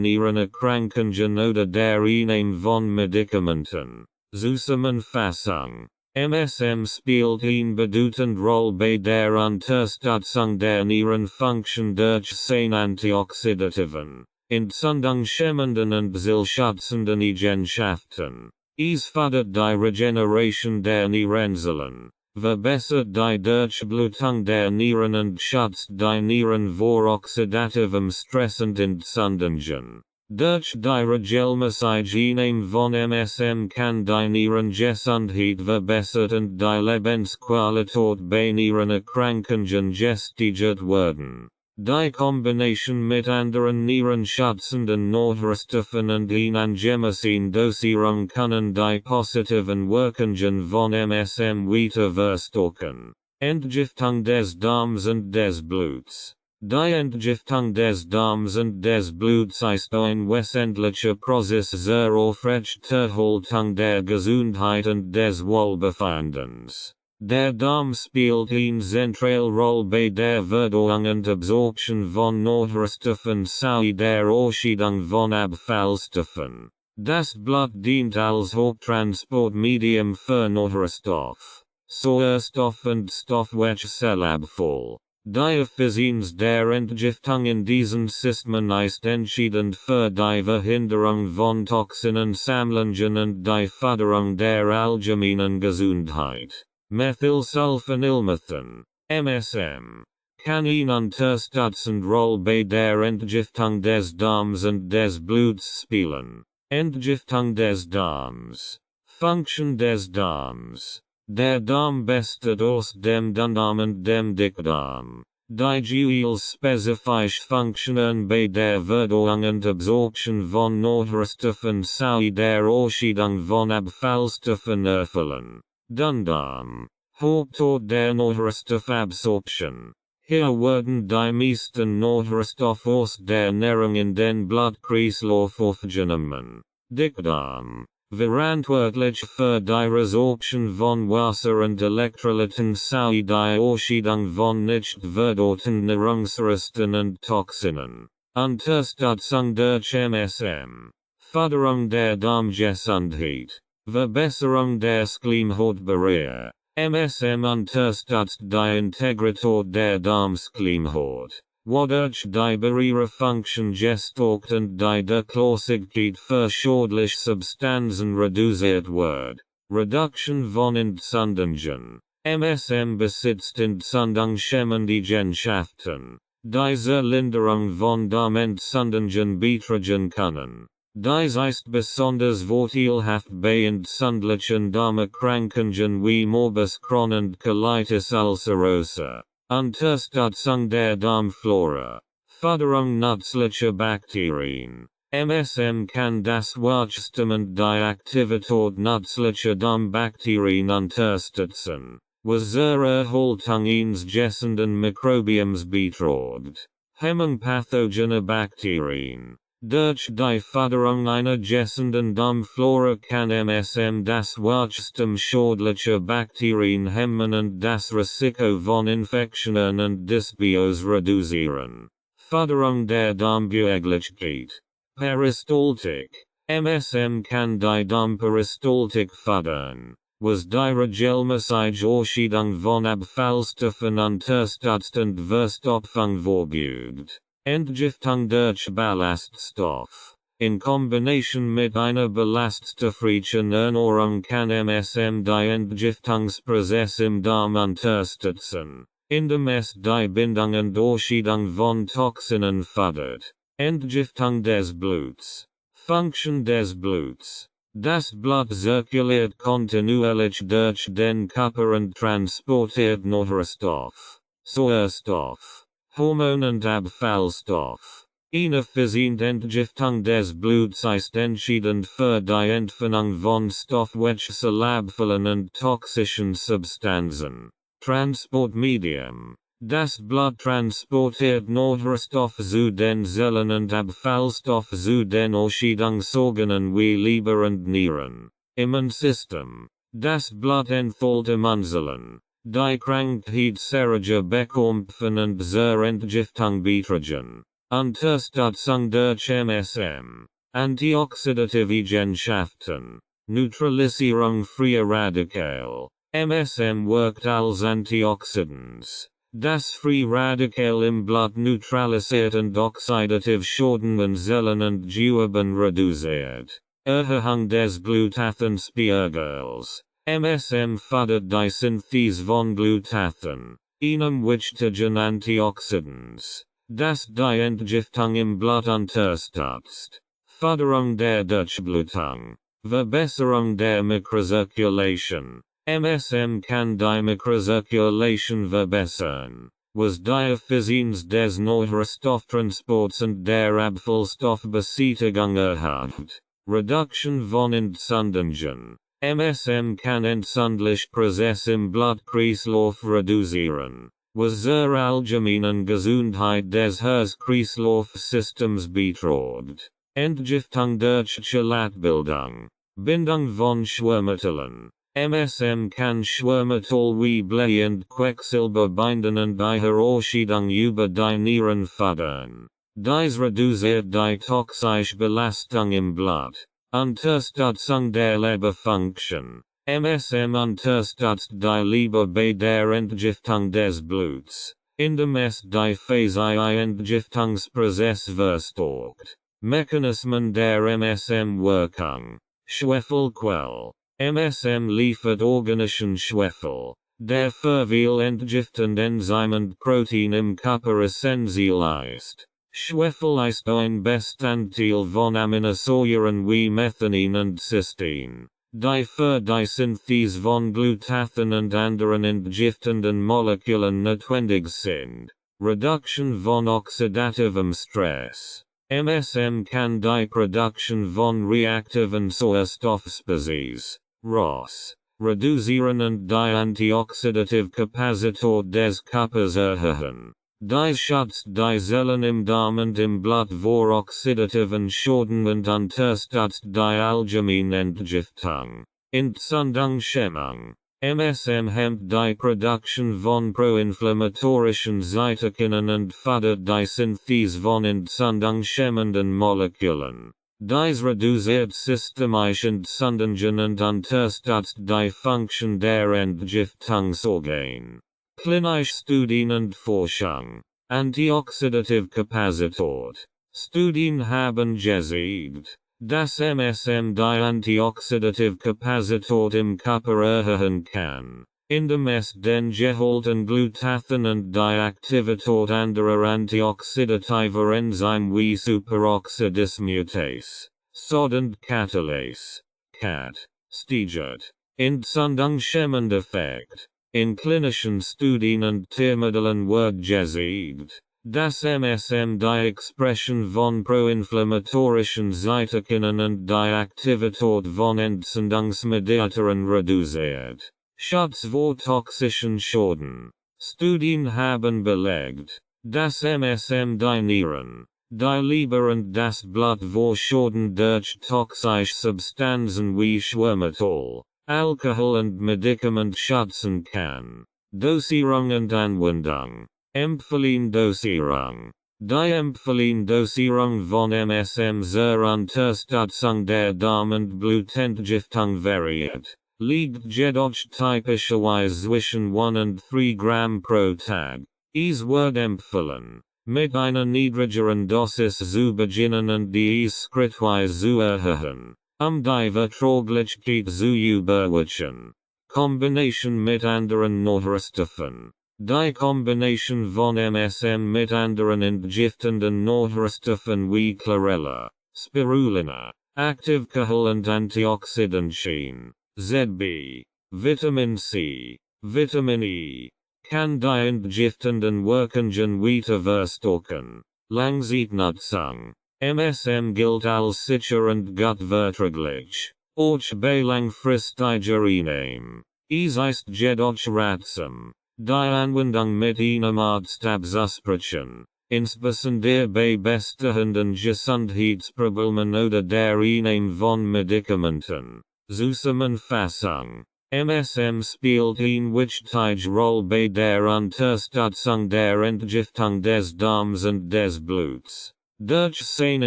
[SPEAKER 1] Nierenerkrankungen oder der Einnahme von Medikamenten. Zusammenfassung. MSM spielt eine bedeutende Rolle bei der Unterstützung der Nierenfunktion durch seine antioxidativen, entzündungshemmenden und zellschützenden Eigenschaften. Es fördert die Regeneration der Nierenzellen, verbessert die Durchblutung der Nieren und schützt die Nieren vor oxidativem Stress und Entzündungen. Durch die regelmäßige Einnahme von MSM kann die Nierengesundheit verbessert und die Lebensqualität bei Nierenerkrankungen gesteigert werden. Die Kombination mit anderen nierenschützenden Nährstoffen und einer angemessenen Dosierung können die positiven Wirkungen von MSM weiter verstärken. Entgiftung des Darms und des Bluts. Die Entgiftung des Darms und des Bluts ist ein wesentlicher Prozess zur Aufrechterhaltung der Gesundheit und des Wohlbefindens. Der Darm spielt eine zentrale Rolle bei der Verdauung und Absorption von Nährstoffen sowie der Ausscheidung von Abfallstoffen. Das Blut dient als Haupttransportmedium für Nährstoff, Sauerstoff und Stoffwechselabfall. Die Effizienz der Entgiftung in diesen Systemen ist entscheidend für die Verhinderung von Toxinensammlungen und die Förderung der allgemeinen Gesundheit. Methylsulfonylmethan, MSM, kann eine unterstützende Rolle bei der Entgiftung des Darms und des Bluts spielen. Entgiftung des Darms. Funktion des Darms. Der Darm besteht aus dem Dünndarm und dem Dickdarm. Die spezifische Funktionen bei der Verdauung und Absorption von Nährstoffen sowie der Ausscheidung von Abfallstoffen erfüllen. Dünndarm. Hauptort der Nährstoffabsorption. Hier werden die meisten Nährstoffe aus der Ernährung in den Blutkreislauf aufgenommen. Dickdarm. Verantwortlich für die Resorption von Wasser und Elektrolyten sowie die Ausscheidung von nicht verdauten Nahrungsresten und Toxinen. Unterstützung durch MSM. Förderung der Darmgesundheit. Verbesserung der Schleimhautbarriere. MSM unterstützt die Integrität der Darmschleimhaut, wodurch die Barrierefunktion gestärkt und die Durchlässigkeit für schädliche Substanzen reduziert wird. Reduktion von Entzündungen. MSM besitzt entzündungshemmende Eigenschaften, die zur Linderung von Darmentzündungen beitragen können. Dies ist besonders vorteilhaft bei entzündlichen Darmerkrankungen wie Morbus Crohn und Colitis ulcerosa. Unterstützung der Darmflora. Förderung nützlicher Bakterien. MSM kann das Wachstum und die Aktivität nützlicher Darmbakterien unterstützen, was zur Erhaltung eines gesunden Mikrobioms beiträgt. Hemmung pathogener Bakterien. Durch die Förderung einer gesunden Darmflora kann MSM das Wachstum schädlicher Bakterien hemmen und das Risiko von Infektionen und Dysbiose reduzieren. Förderung der Darmbeweglichkeit. Peristaltik. MSM kann die Darmperistaltik fördern, was die regelmäßige Ausscheidung von Abfallstoffen unterstützt und Verstopfung vorbeugt. Entgiftung durch Ballaststoff. In Kombination mit einer ballaststoffreichen Ernährung kann MSM die Entgiftungsprozess im Darm unterstützen, indem es die Bindung und Ausscheidung von Toxinen fördert. Entgiftung des Bluts. Funktion des Bluts. Das Blut zirkuliert kontinuierlich durch den Körper und transportiert Nährstoff, Sauerstoff, Hormon und Abfallstoff. Eine versehend Entgiftung des Bluts ist entschieden für die Entfernung von Stoffwechsel labfällen und toxischen Substanzen. Transportmedium. Das Blut transportiert Nährstoffe zu den Zellen und Abfallstoffe zu den Ausscheidungsorganen wie Leber und Nieren. Immunsystem. Das Blut enthält Immunzellen, die Krankheitserreger bekämpfen und zur Entgiftung beitragen. Unterstützung durch MSM. Antioxidative Eigenschaften. Neutralisierung freier Radikal. MSM wirkt als Antioxidans. Das Free Radikal im Blut neutralisiert und oxidativ schädigende Zellen und Geweben reduziert. Erhöhung des Glutathenspiegels. MSM fördert die Synthese von Glutathen, einem wichtigen Antioxidans, das die Entgiftung im Blut unterstützt. Förderung der Durchblutung. Verbesserung der Mikrozirkulation. MSM kann die Mikrozirkulation verbessern, was die Effizienz des Nährstofftransports und der Abfallstoffbeseitigung erhöht. Reduction von Entzündungen. MSM kann entzündliche Prozesse im Blutkreislauf reduzieren, was zur allgemeinen Gesundheit des Herz-Kreislauf-Systems beiträgt. Entgiftung durch Chelatbildung. Bindung von Schwermetallen. MSM kann Schwermetall wie Blei und Quecksilber binden und ihre Ausscheidung über die Nieren fördern. Dies reduziert die toxische Belastung im Blut. Unterstützung der Leberfunktion. MSM unterstützt die Leber bei der Entgiftung des Bluts, indem es die phasische Entgiftungsprozess verstärkt. Mechanismen der MSM-Wirkung. Schwefelquell. MSM liefert organischen Schwefel, der für viel entgiftende Enzyme und Protein im Körper essentiell ist. Schwefel ist ein Bestandteil von Aminosäuren wie Methanin und Cystein, die für die Synthese von Glutathen und anderen entgiftenden Molekülen notwendig sind. Reduction von oxidativem Stress. MSM kann die Produktion von reaktiven Sauerstoffspezies, ROS, reduzieren und die Antioxidativkapazität des Körpers erhöhen. Dies schützt die Zellen im Darm und im Blut vor oxidativen Schäden und unterstützt die allgemeine Entgiftung. Entzündungshemmung. MSM hemmt die Produktion von proinflammatorischen Cytokinen und fördert die Synthese von entzündungshemmenden Molekülen. Dies reduziert systemische Entzündungen und unterstützt die Funktion der Entgiftungsorgane. Klinische Studien und Forschung. Antioxidativkapazität. Studien haben gezeigt, dass MSM die Antioxidativkapazität im Körper erhöhen kann, indem es den Gehalt an Glutathen und die Aktivität anderer antioxidativer Enzyme wie Superoxidismutase, Sodend Catalase, CAT, steigert. Entzündungshemmender Effekt. In klinischen Studien und Tiermodellen wird gezeigt, dass MSM die Expression von proinflammatorischen Cytokinen und die Aktivität von Entzündungsmediatoren reduziert. Schutz vor toxischen Schäden. Studien haben belegt, dass MSM die Nieren, die Leber und das Blut vor Schäden durch toxische Substanzen wie Schwermetall, Alkohol und Medikament schützen kann. Dosierung und Anwendung. Empfehlendosierung. Die Empfehlendosierung von MSM zur Unterstützung der Darm- und Blutentgiftung variiert, liegt jedoch typischerweise zwischen 1 und 3 Gramm pro Tag. Es wird empfohlen, mit einer niedrigeren Dosis zu beginnen und dies schrittweise zu erhöhen, die Verträglichkeit zu überwachen. Kombination mit anderen Nährstoffen. Die Kombination von MSM mit anderen entgiftenden Nährstoffen wie Chlorella, Spirulina, Aktivkohol und Antioxidantien, ZB, Vitamin C, Vitamin E, kann die entgiftenden Wirkungen weiter verstärken. Langzeitnutzung. MSM gilt als sicher und gut verträglich. Auch bei langfristiger Einnahme. Es ist jedoch ratsam, die Anwendung mit einem Arzt abzusprechen, insbesondere bei bestehenden Gesundheitsproblemen oder der Einnahme von Medikamenten. Zusammenfassung. MSM spielt eine wichtige Rolle bei der Unterstützung der Entgiftung des Darms und des Bluts. Durch seine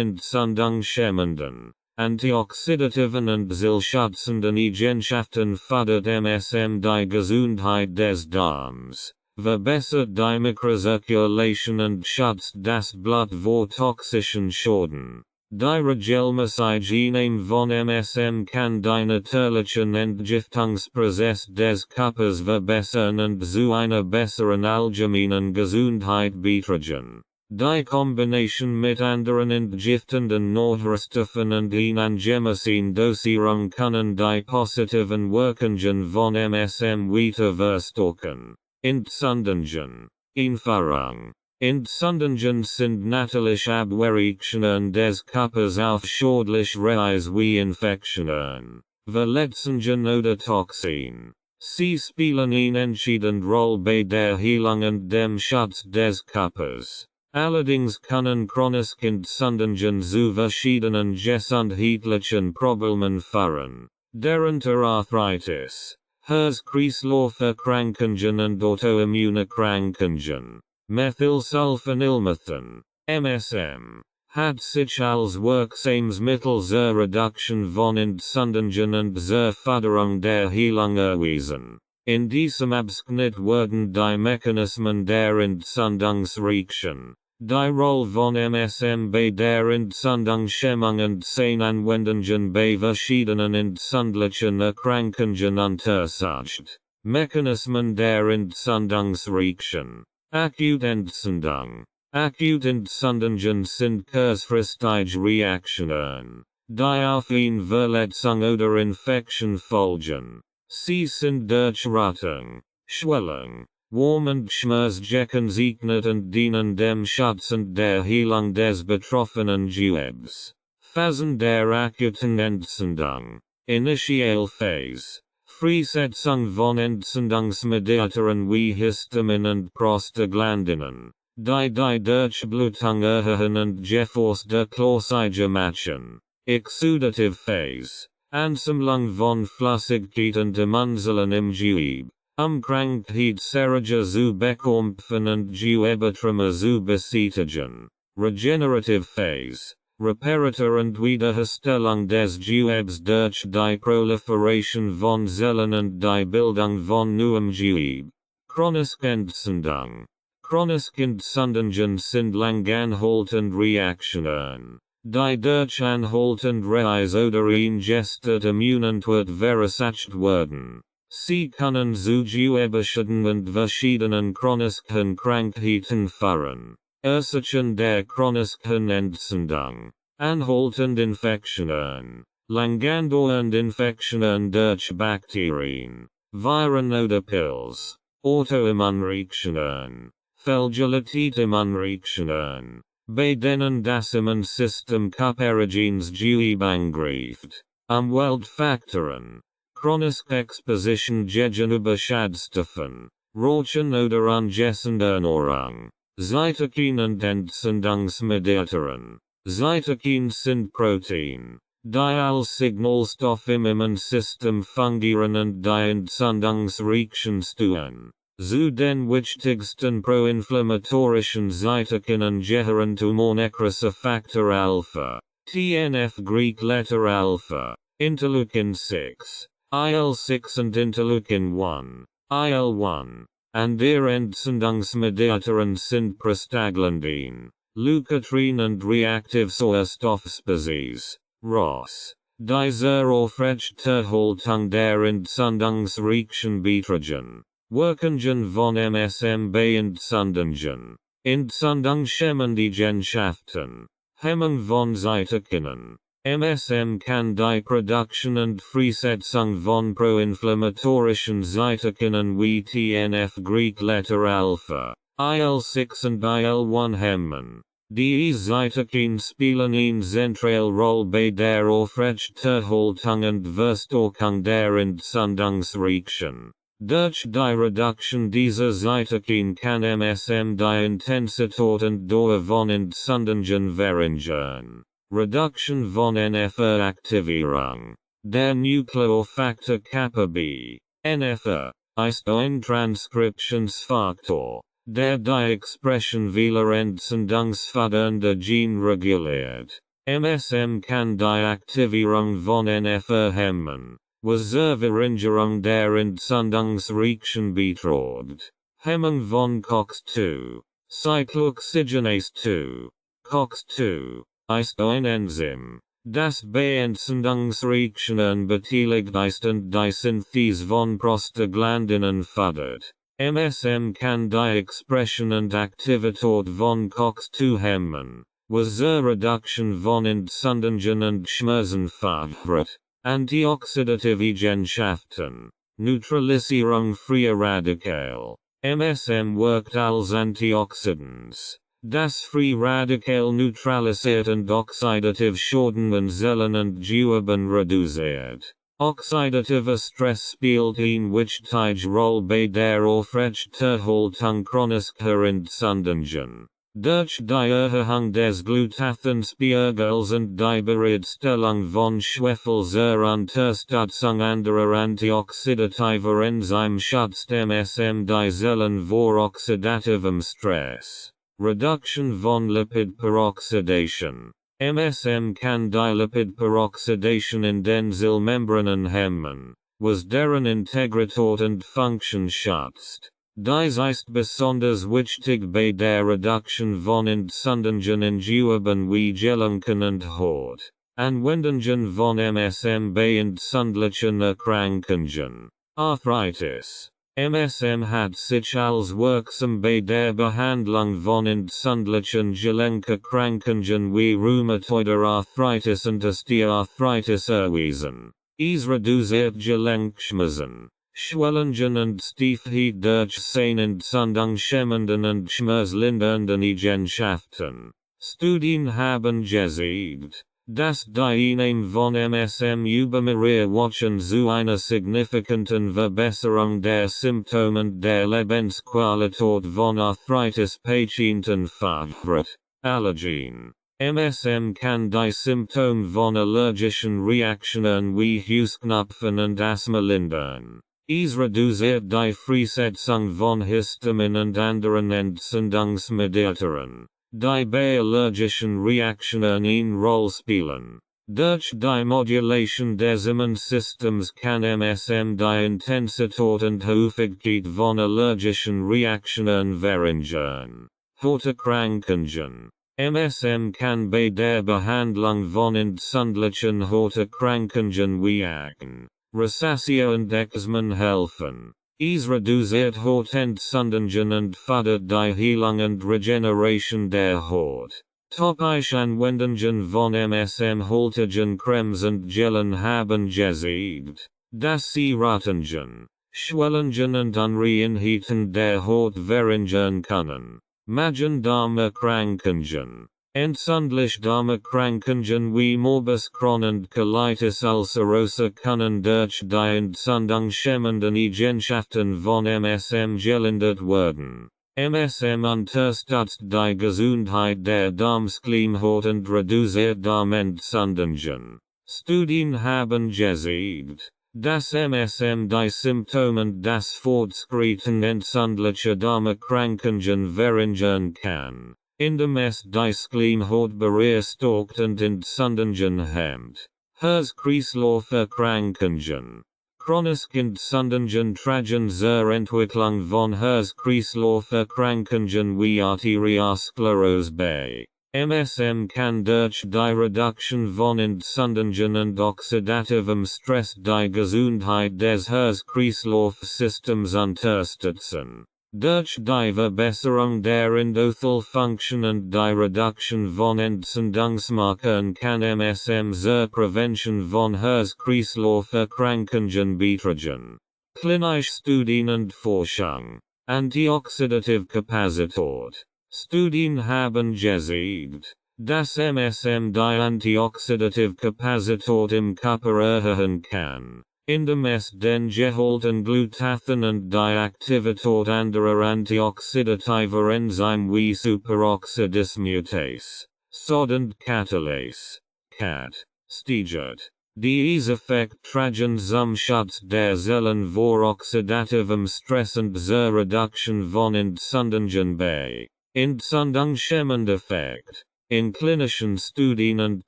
[SPEAKER 1] entzündungshemmenden, antioxidativen und zellschützenden Eigenschaften fördert MSM die Gesundheit des Darms, verbessert die Mikrozirkulation und schützt das Blut vor toxischen Schäden. Die regelmäßige Einnahme von MSM kann die natürlichen Entgiftungsprozess des Körpers verbessern und zu einer besseren allgemeinen Gesundheit beitragen. Die Kombination mit anderen entgiftenden Nahrstoffen und einer angemessenen Dosierung können die positiven Wirkungen von MSM weiter verstärken. Entzündungen. Entfernung. Entzündungen sind natürlich Abwehrreaktionen des Körpers auf schädliche Reis wie Infektionen, Verletzungen oder Toxine. Sie spielen eine entscheidende Rolle bei der Heilung und dem Schutz des Körpers. Allerdings können chronische Entzündungen zu verschiedenen gesundheitlichen Problemen führen, darunter Arthritis, Herz-Kreislauf-Erkrankungen und Autoimmunerkrankungen. Methylsulfonylmethan, MSM, hat sich als Wirksamsmittel zur Reduktion von Entzündungen und zur Förderung der Heilung erwiesen. In diesem Abschnitt werden die Mechanismen der Entzündungsreaktion, die Rolle von MSM bei der Entzündungshemmung und seine Anwendungen bei verschiedenen entzündlichen Erkrankungen untersucht. Mechanismen der Entzündungsreaktion. Akutentzündung. Akutentzündungen sind kurzfristige Reaktionen, die auf eine Verletzung oder Infektion folgen. Sie sind durch Rötung, Schwellung, Wurm und Schmerz gekennzeichnet und dienen dem Schutz und der Heilung des betroffenen Gewebes. Phasen der akuten Entzündung. Initial Phase. Freisetzung von Entzündungsmediatoren wie Histamin und Prostaglandinen, die Durchblutung erhöhen und geforste Chlorige machen. Exudative Phase. Ansammlung von Flüssigkeit und Immunzellen im Gewebe, Krankheitserreger zu bekämpfen und Gewebetrümmer zu beseitigen. Regenerative Phase. Reparatur und Wiederherstellung des Gewebes durch die Proliferation von Zellen und die Bildung von neuem Gewebe. Chronische Entzündung. Chronische Entzündungen sind langanhaltende Reaktionen, die durch anhaltende Reis oder ingested Immunantwort verursacht werden. Sie können zu Gewebeschäden und verschiedenen chronischen Krankheiten führen. Ursachen der chronischen Entzündung. Anhaltende Infektionen. Langandauernde Infektionen durch Bakterien, Viren oder Pilz. Autoimmunreaktionen. Flagellatitimmunreaktionen, bei denen das Immunsystem Körpereigene Gewebe angreift. Umweltfaktoren. Chronische Exposition gegenüber Schadstoffen, Rauchen oder ungesunder Ernährung. Cytokine und Entzündungsmediatoren. Cytokine sind Protein, die als Signalstoff im Immunsystem fungieren und die Entzündungsreaktion stören. Zu den wichtigsten proinflammatorischen Cytokinen gehören Tumornecrosis Faktor Alpha, TNF Greek Letter Alpha, Interleukin 6, IL-6 und Interleukin 1, IL-1. And der Entzündungsmediatoren sind Prostaglandin, Leukotriene und Reaktivsäuerstoffspezies, ROS. Die zur Aufrechterhaltung der Entzündungsreaktion beitragen. Wirkungen von MSM bei Entzündungen. Entzündungshemmende Eigenschaften. Hemmung von Cytokinen. MSM kann die Produktion und Freisetzung von proinflammatorischen Cytokinen wie TNF Greek Letter Alpha, IL-6 und IL-1 hemmen. Die Cytokinspielen in zentrale Rolle bei der Aufrechterhaltung und Verstärkung der Entzündungsreaktion. Durch die Reduktion dieser Cytokin kann MSM die Intensität und Dauer von Entzündungen verringern. Reduction von NF-Aktivierung. Der Nukleofaktor Kappa B. NF ist ein Transkriptionsfaktor, der die Expression vieler entzündungsfördernde Gene reguliert. MSM kann die Aktivierung von NF hemmen, was zur Verringerung der Entzündungsreaktion beiträgt. Hemmung von COX-2. Cyclooxygenase 2. COX-2 ist ein Enzym, das bei Entzündungsreaktionen beteiligt ist und die Synthese von Prostaglandinen fördert. MSM kann die Expression und Aktivität von COX-2 hemmen, was zur Reduktion von Entzündungen und Schmerzen fördert. Antioxidative Eigenschaften. Neutralisierung freier Radikal. MSM wirkt als Antioxidans. Das Free Radikal neutralisiert und oxidative Schäden und Zellen und Geweben reduziert. Oxidative Stress spielt eine wichtige Rolle bei der Aufrechterhaltung chronischer Entzündungen. Durch die Erhöhung des Glutathionspiegels und die Bereitstellung von Schwefel zur Unterstützung anderer antioxidativer Enzyme schützt MSM die Zellen vor oxidativem Stress. Reduction von Lipidperoxidation. MSM kann die Lipidperoxidation in den Zellmembranen hemmen, was deren Integrität und Funktion schützt. Dies ist besonders wichtig bei der Reduktion von Entzündungen in Geweben wie Gelenken und Haut. Anwendungen von MSM bei entzündlichen Erkrankungen. Arthritis. MSM hat sich als wirksam bei der Behandlung von entzündlichen Gelenkerkrankungen wie rheumatoider Arthritis und Osteoarthritis erwiesen. Es reduziert Gelenkschmerzen, Schwellungen und Stiefheit durch Sehnentzündungshemmenden und schmerzlindernden Eigenschaften. Studien haben gezeigt, dass die Einnahme von MSM über mehrere Wochen zu einer signifikanten Verbesserung der Symptome und der Lebensqualität von Arthritis-Patienten fördert. Allergien. MSM kann die Symptome von allergischen Reaktionen wie Heuschnupfen und Asthma lindern. Es reduziert die Freisetzung von Histamin und anderen Entzündungsmediatoren, die bei allergischen Reaktionen eine Rolle spielen. Durch die Modulation des Immunsystems kann MSM die Intensität und Häufigkeit von allergischen Reaktionen verringern. Hauterkrankungen. MSM kann bei der Behandlung von entzündlichen Hauterkrankungen wie Akne, Rosacea und Eczema helfen. Es reduziert Hautentzündungen und fördert die Heilung und Regeneration der Haut. Topische Anwendungen von MSM-haltigen Cremes und Gelen haben gezeigt, dass sie Rötungen, Schwellungen und Unreinheiten der Haut verringern können. Magen-Darm-Erkrankungen. Entzündliche Darmerkrankungen wie Morbus Crohn und Colitis ulcerosa können durch die entzündungshemmenden Eigenschaften von MSM gelindert werden. MSM unterstützt die Gesundheit der Darmschleimhaut und reduziert Darmentzündungen. Studien haben gezeigt, dass MSM die Symptome und das Fortschreiten entzündlicher Darmerkrankungen verringern kann, indem es die Schleimhaut beeinträchtigt und Entzündungen hemmt. Herz-Kreislauf-Erkrankungen. Chronische Entzündungen tragen zur Entwicklung von Herz-Kreislauf-Erkrankungen wie Arteriosklerose bei. MSM kann durch die Reduktion von Entzündungen und oxidativem Stress die Gesundheit des Herz-Kreislauf-Systems unterstützen. Durch die Verbesserung der Endothelfunktion und die Reduktion von Entzündungsmarkern kann MSM zur Prävention von Herz-Kreislauf-Erkrankungen beitragen. Klinische Studien und Forschung. Antioxidative Kapazität. Studien haben gezeigt, dass MSM die antioxidative Kapazität im Körper erhöhen kann, indem es den Gehalt Glutathen und die Aktivität anderer antioxidativer Enzyme wie Superoxidismutase, Sodend Catalase, CAT, steigert. Dies Effekt tragen zum Schutz der Zellen vor oxidativem Stress und zur Reduktion von Entzündungen bei. Entzündungshemmend Effekt. In klinischen Studien und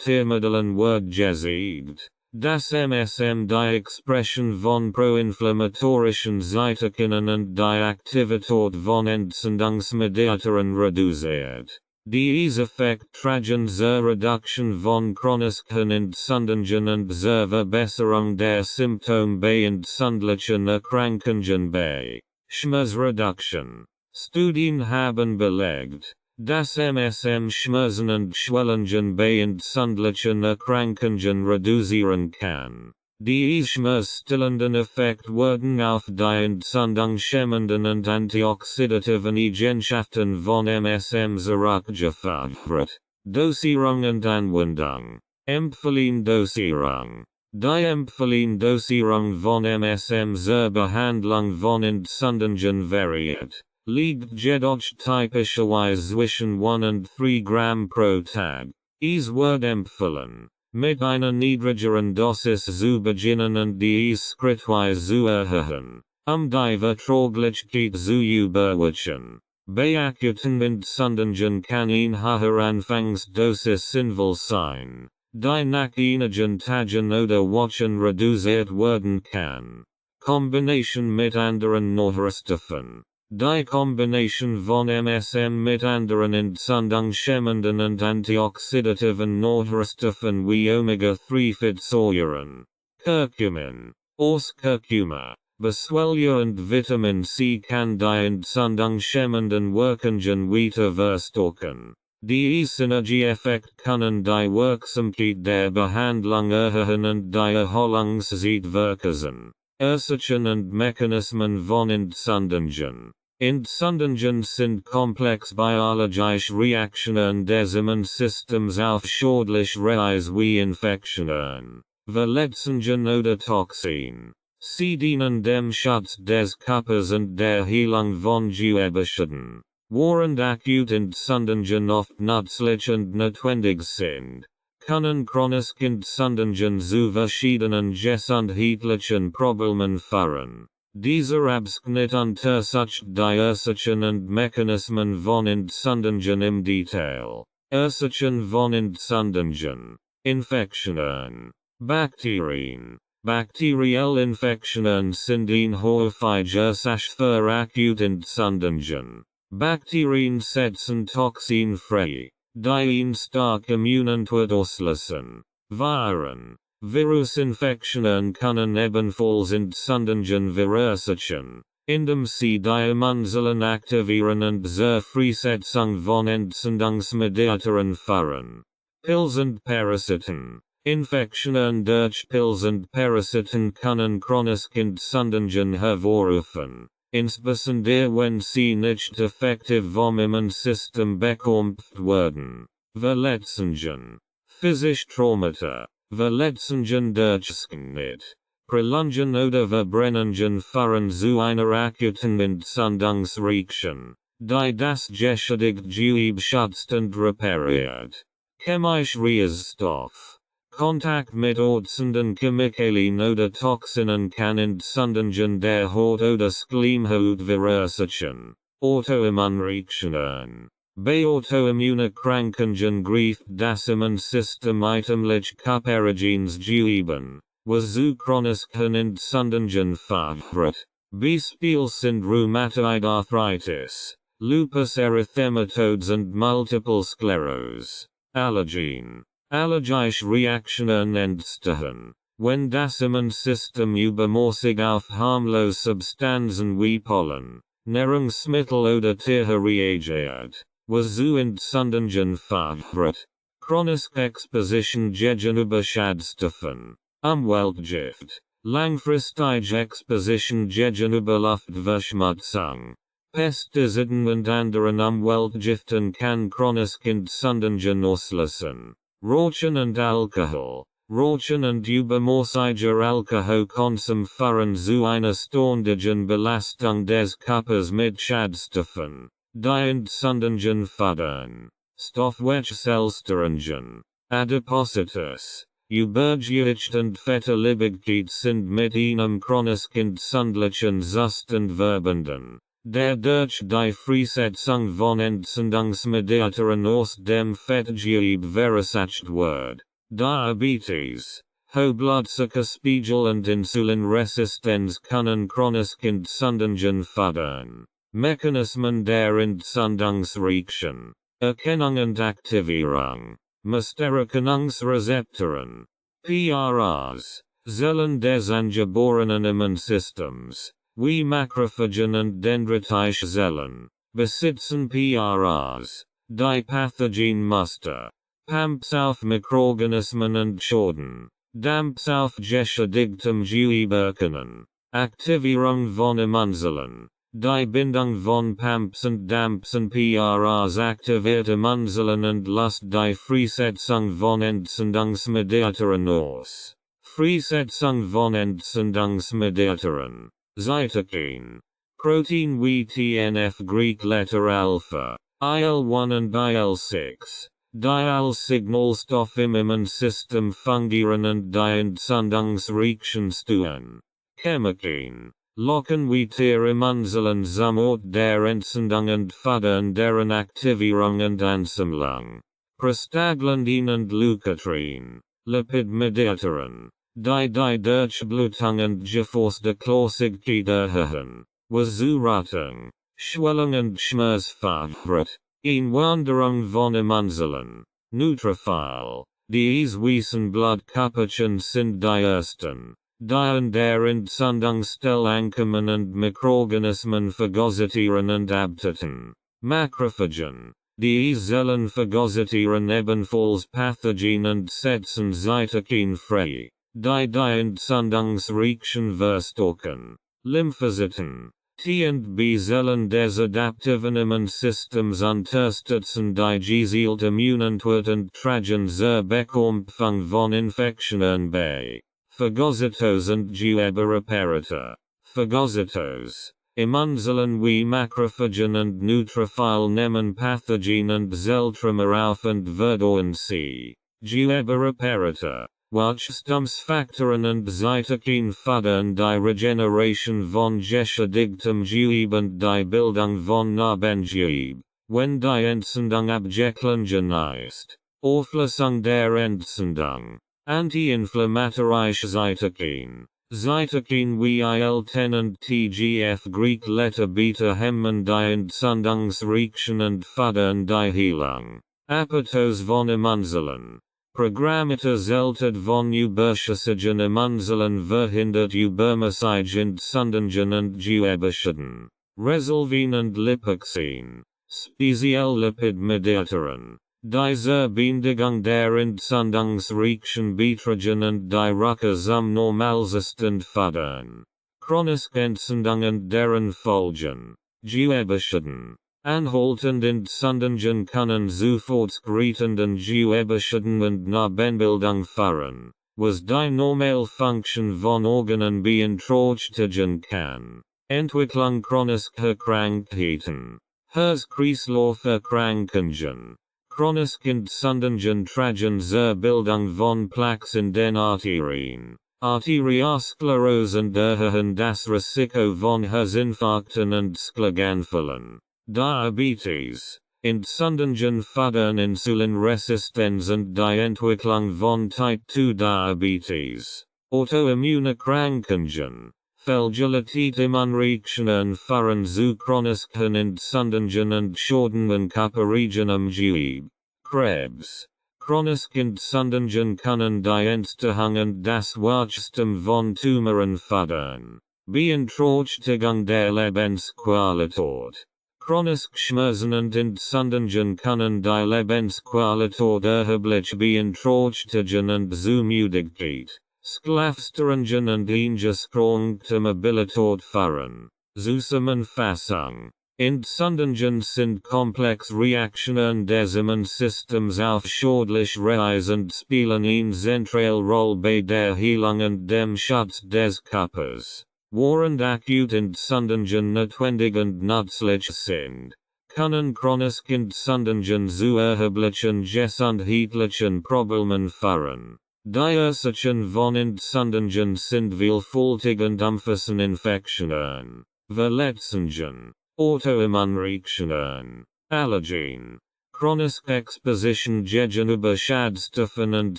[SPEAKER 1] Tiermedien wird gezeigt, dass MSM die Expression von proinflammatorischen Cytokinen und die Aktivität von Entzündungsmediatoren reduziert. Dies Effekt tragen zur Reduktion von chronischen Entzündungen und zur Verbesserung der Symptome bei entzündlichen Erkrankungen bei. Schmerzreduktion. Studien haben belegt, dass MSM Schmerzen und Schwellungen bei entzündlichen Erkrankungen reduzieren kann. Die schmerzstillenden Effekt werden auf die entzündungshemmenden und antioxidativen Eigenschaften von MSM zurückgeführt. Dosierung und Anwendung. Empfehlung. Die Empfehlung von MSM zur Behandlung von Entzündungen variiert, liegt jedoch typischerweise zwischen 1 und 3 Gramm pro Tag. Es wird empfohlen, mit einer niedrigeren Dosis zu beginnen und dies schrittweise zu erhöhen, die Verträglichkeit zu überwachen. Bei akuten Entzündungen kann eine höhere Anfangsdosis sinnvoll sein, die nach einigen Tagen oder Wochen reduziert werden kann. Kombination mit anderen Nährstoffen. Die Kombination von MSM mit anderen entzündungshemmenden und antioxidativen Nährstoffen wie Omega-3-Fettsäuren, Curcumin, aus Curcuma, B12 und Vitamin C kann die entzündungshemmenden Wirkungen weiter verstärken. Die Synergieeffekt können die Wirksamkeit der Behandlung erhöhen und die Erholungszeit verkürzen. Ursachen und Mechanismen von Entzündungen. Entzündungen sind komplex biologische Reaktionen des Immunsystems auf schädliche Reize wie Infektionen, Verletzungen oder Toxine. Sie dienen dem Schutz des Körpers und der Heilung von Gewebschäden. Während akute Entzündungen oft nützlich und notwendig sind, können chronische Entzündungen zu verschiedenen gesundheitlichen Problemen führen. Dieser Abschnitt untersucht die Ursachen und Mechanismen von Entzündungen im Detail. Ursachen von Entzündungen. Infektionen. Bakterien. Bakterielle Infektionen sind eine häufige Ursache für akute Entzündungen. Bakterien setzen Toxin frei, die ein stark Immunantwort auslösen. Viren. Virusinfektionen können ebenfalls Entzündungen verursachen, indem sie die Immunzellen aktivieren und zur Freisetzung von Entzündungsmediatoren führen. Pilz und Parasiten. Infektionen durch Pilz und Parasiten können chronische Entzündungen hervorrufen, insbesondere wenn sie nicht effektiv vom Immunsystem bekämpft werden. Verletzungen. Physische Traumata. Verletzungen durch Schnitt, Prellungen oder Verbrennungen führen zu einer akuten Entzündungsreaktion, die das geschädigte Gewebe schützt und repariert. Chemischer Reizstoff. Kontakt mit ätzenden Chemikalien oder Toxinen kann Entzündungen der Haut oder Schleimhaut verursachen. Autoimmunreaktionen. Bei Autoimmunerkrankungen greift das Immunsystem eitemlich Körpereigene Geweben, was zu chronischen Entzündungen führt. Beispiele sind Rheumatoid Arthritis, Lupus erythematodes und Multiple Sklerose. Allergien. Allergische Reaktionen entstehen, wenn das Immunsystem übermäßig auf harmlose Substanzen wie Pollen, Nahrungsmittel oder Tiere reagiert, was zu Entzündungen führt. Chronische Exposition gegenüber Schadstoffen. Umweltgift. Langfristige Exposition gegenüber Luftverschmutzung. Pestiziden und anderen Umweltgiften kann chronisch Entzündungen auslösen. Rauchen und Alkohol. Rauchen und übermäßiger Alkoholkonsum führen zu einer ständigen Belastung des Körpers mit Schadstoffen, die Entzündungen fördern. Stoffwechselstörungen. Adipositas. Übergewicht und Fettleibigkeit sind mit einem chronisch entzündlichen Zustand verbunden, der durch die Freisetzung von Entzündungsmediatoren aus dem Fettgewebe verursacht wird. Diabetes, Hochblutzuckerspiegel und Insulinresistenz können chronisch Entzündungen fördern. Mechanismen der Entzündungsreaktion. Erkennung und Aktivierung. Mustererkennungsrezeptoren. PRRs. Zellen des angeborenen Immunsystems, wie Makrophagen und dendritische Zellen, besitzen PRRs, die Pathogenmuster. Pumps auf Mikroorganismen und Schäden. Dumps auf geschädigtem Gewebe erkennen. Aktivierung von Immunzellen. Die Bindung von Pumps und Dumps und PRRs aktiviert Immunzellen und lässt die Freisetzung von Entzündungsmediatoren aus. Freisetzung von Entzündungsmediatoren. Cytokine. Protein wie TNF Greek letter Alpha, IL-1 und IL-6. Dial-Signalstoff im Immunsystem fungieren und die Entzündungsreaktion stören. Chemikine. Locken wie Immunzellen zum Ort der Entzündung und fördern deren Aktivierung und Ansammlung. Prostaglandin und Leukotriene. Lipidmediatoren. Die Durchblutung und Gefäßdurchlässigkeit erhöhen. Zuratung. Schwellung und Schmerz fördert. Wanderung von Immunzellen. Neutrophil. Die weißen Blutkörperchen sind die ersten, die in der Entzündungszelle ankommen und Mikroorganismen phagocytieren und abtöten. Makrophagen. Die Zellen phagocytieren ebenfalls Pathogen und setzen Cytokine frei, die Entzündungsreaktion verstärken. Lymphozyten. T und B-Zellen des adaptiven Immunsystems unterstützen die gezielte Immunantwort und tragen zur Bekämpfung von Infektionen bei. Phagocytos und Gewebeparator. Phagocytos. Immunzellen wie Makrophagen und Neutrophil nehmen Pathogen und Zelltrümmer auf und verdauen sie. Gewebeparator. Wachstumsfaktoren und Cytokine fördern die Regeneration von geschädigtem Gewebe und die Bildung von Narbengewebe, wenn die Entzündung abgeklungen ist. Auflösung der Entzündung. Anti-inflammatorische Cytokine. Cytokine wie IL-10 und TGF Greek letter beta hemmen die Entzündungsreaktion und fördern die Heilung. Apoptose von Immunzellen. Programmierter Zeltert von überschüssigen Immunzellen verhindert übermäßige Entzündungen und Gewebschäden. Resolvin und Lipoxin. Speziell Lipidmediatoren. Die zur Beendigung der Entzündungsreaktion beitragen und die Rückkehr zum Normalzustand fördern. Chronische Entzündungen deren Folgen. Gewebschäden. Anhaltend Entzündungen können zu fortschreitenden Gewebschäden und Narbenbildung führen, was die Normalfunktion von Organen beeinträchtigen kann. Entwicklung chronischer Krankheiten. Herz-Kreislauf-Erkrankungen. Chronische Entzündungen tragen zur Bildung von Plaques in den Arterien. Arteriosklerose und erhöhen das Risiko von Herzinfarkten und Schlaganfällen. Diabetes. Entzündungen fördern Insulinresistenz und die Entwicklung von Type 2 Diabetes. Autoimmunerkrankungen. Fehlgeleitete Immunreaktionen führen zu chronischen Entzündungen und Schäden in Körperregionen am Gewebe. Krebs. Chronische Entzündungen können die Entstehung und das Wachstum von Tumoren fördern. Beeinträchtigung der Lebensqualität. Chronische Schmerzen und Entzündungen können die Lebensqualität erheblich beeinträchtigen und zu Müdigkeit, Schlafstörungen und eingeschränkte Mobilität führen. Zusammenfassung. Entzündungen sind komplex Reaktionen des Immunsystems auf schädliche Reis und spielen eine zentrale Rolle bei der Heilung und dem Schutz des Körpers. Während akute Entzündungen notwendig und nützlich sind, können chronische Entzündungen zu erheblichen gesundheitlichen Problemen führen. Die Ursachen von Entzündungen sind vielfältig und umfassen Infektionen, Verletzungen, Autoimmunreaktionen, Allergien, chronische Exposition gegenüber Schadstoffen und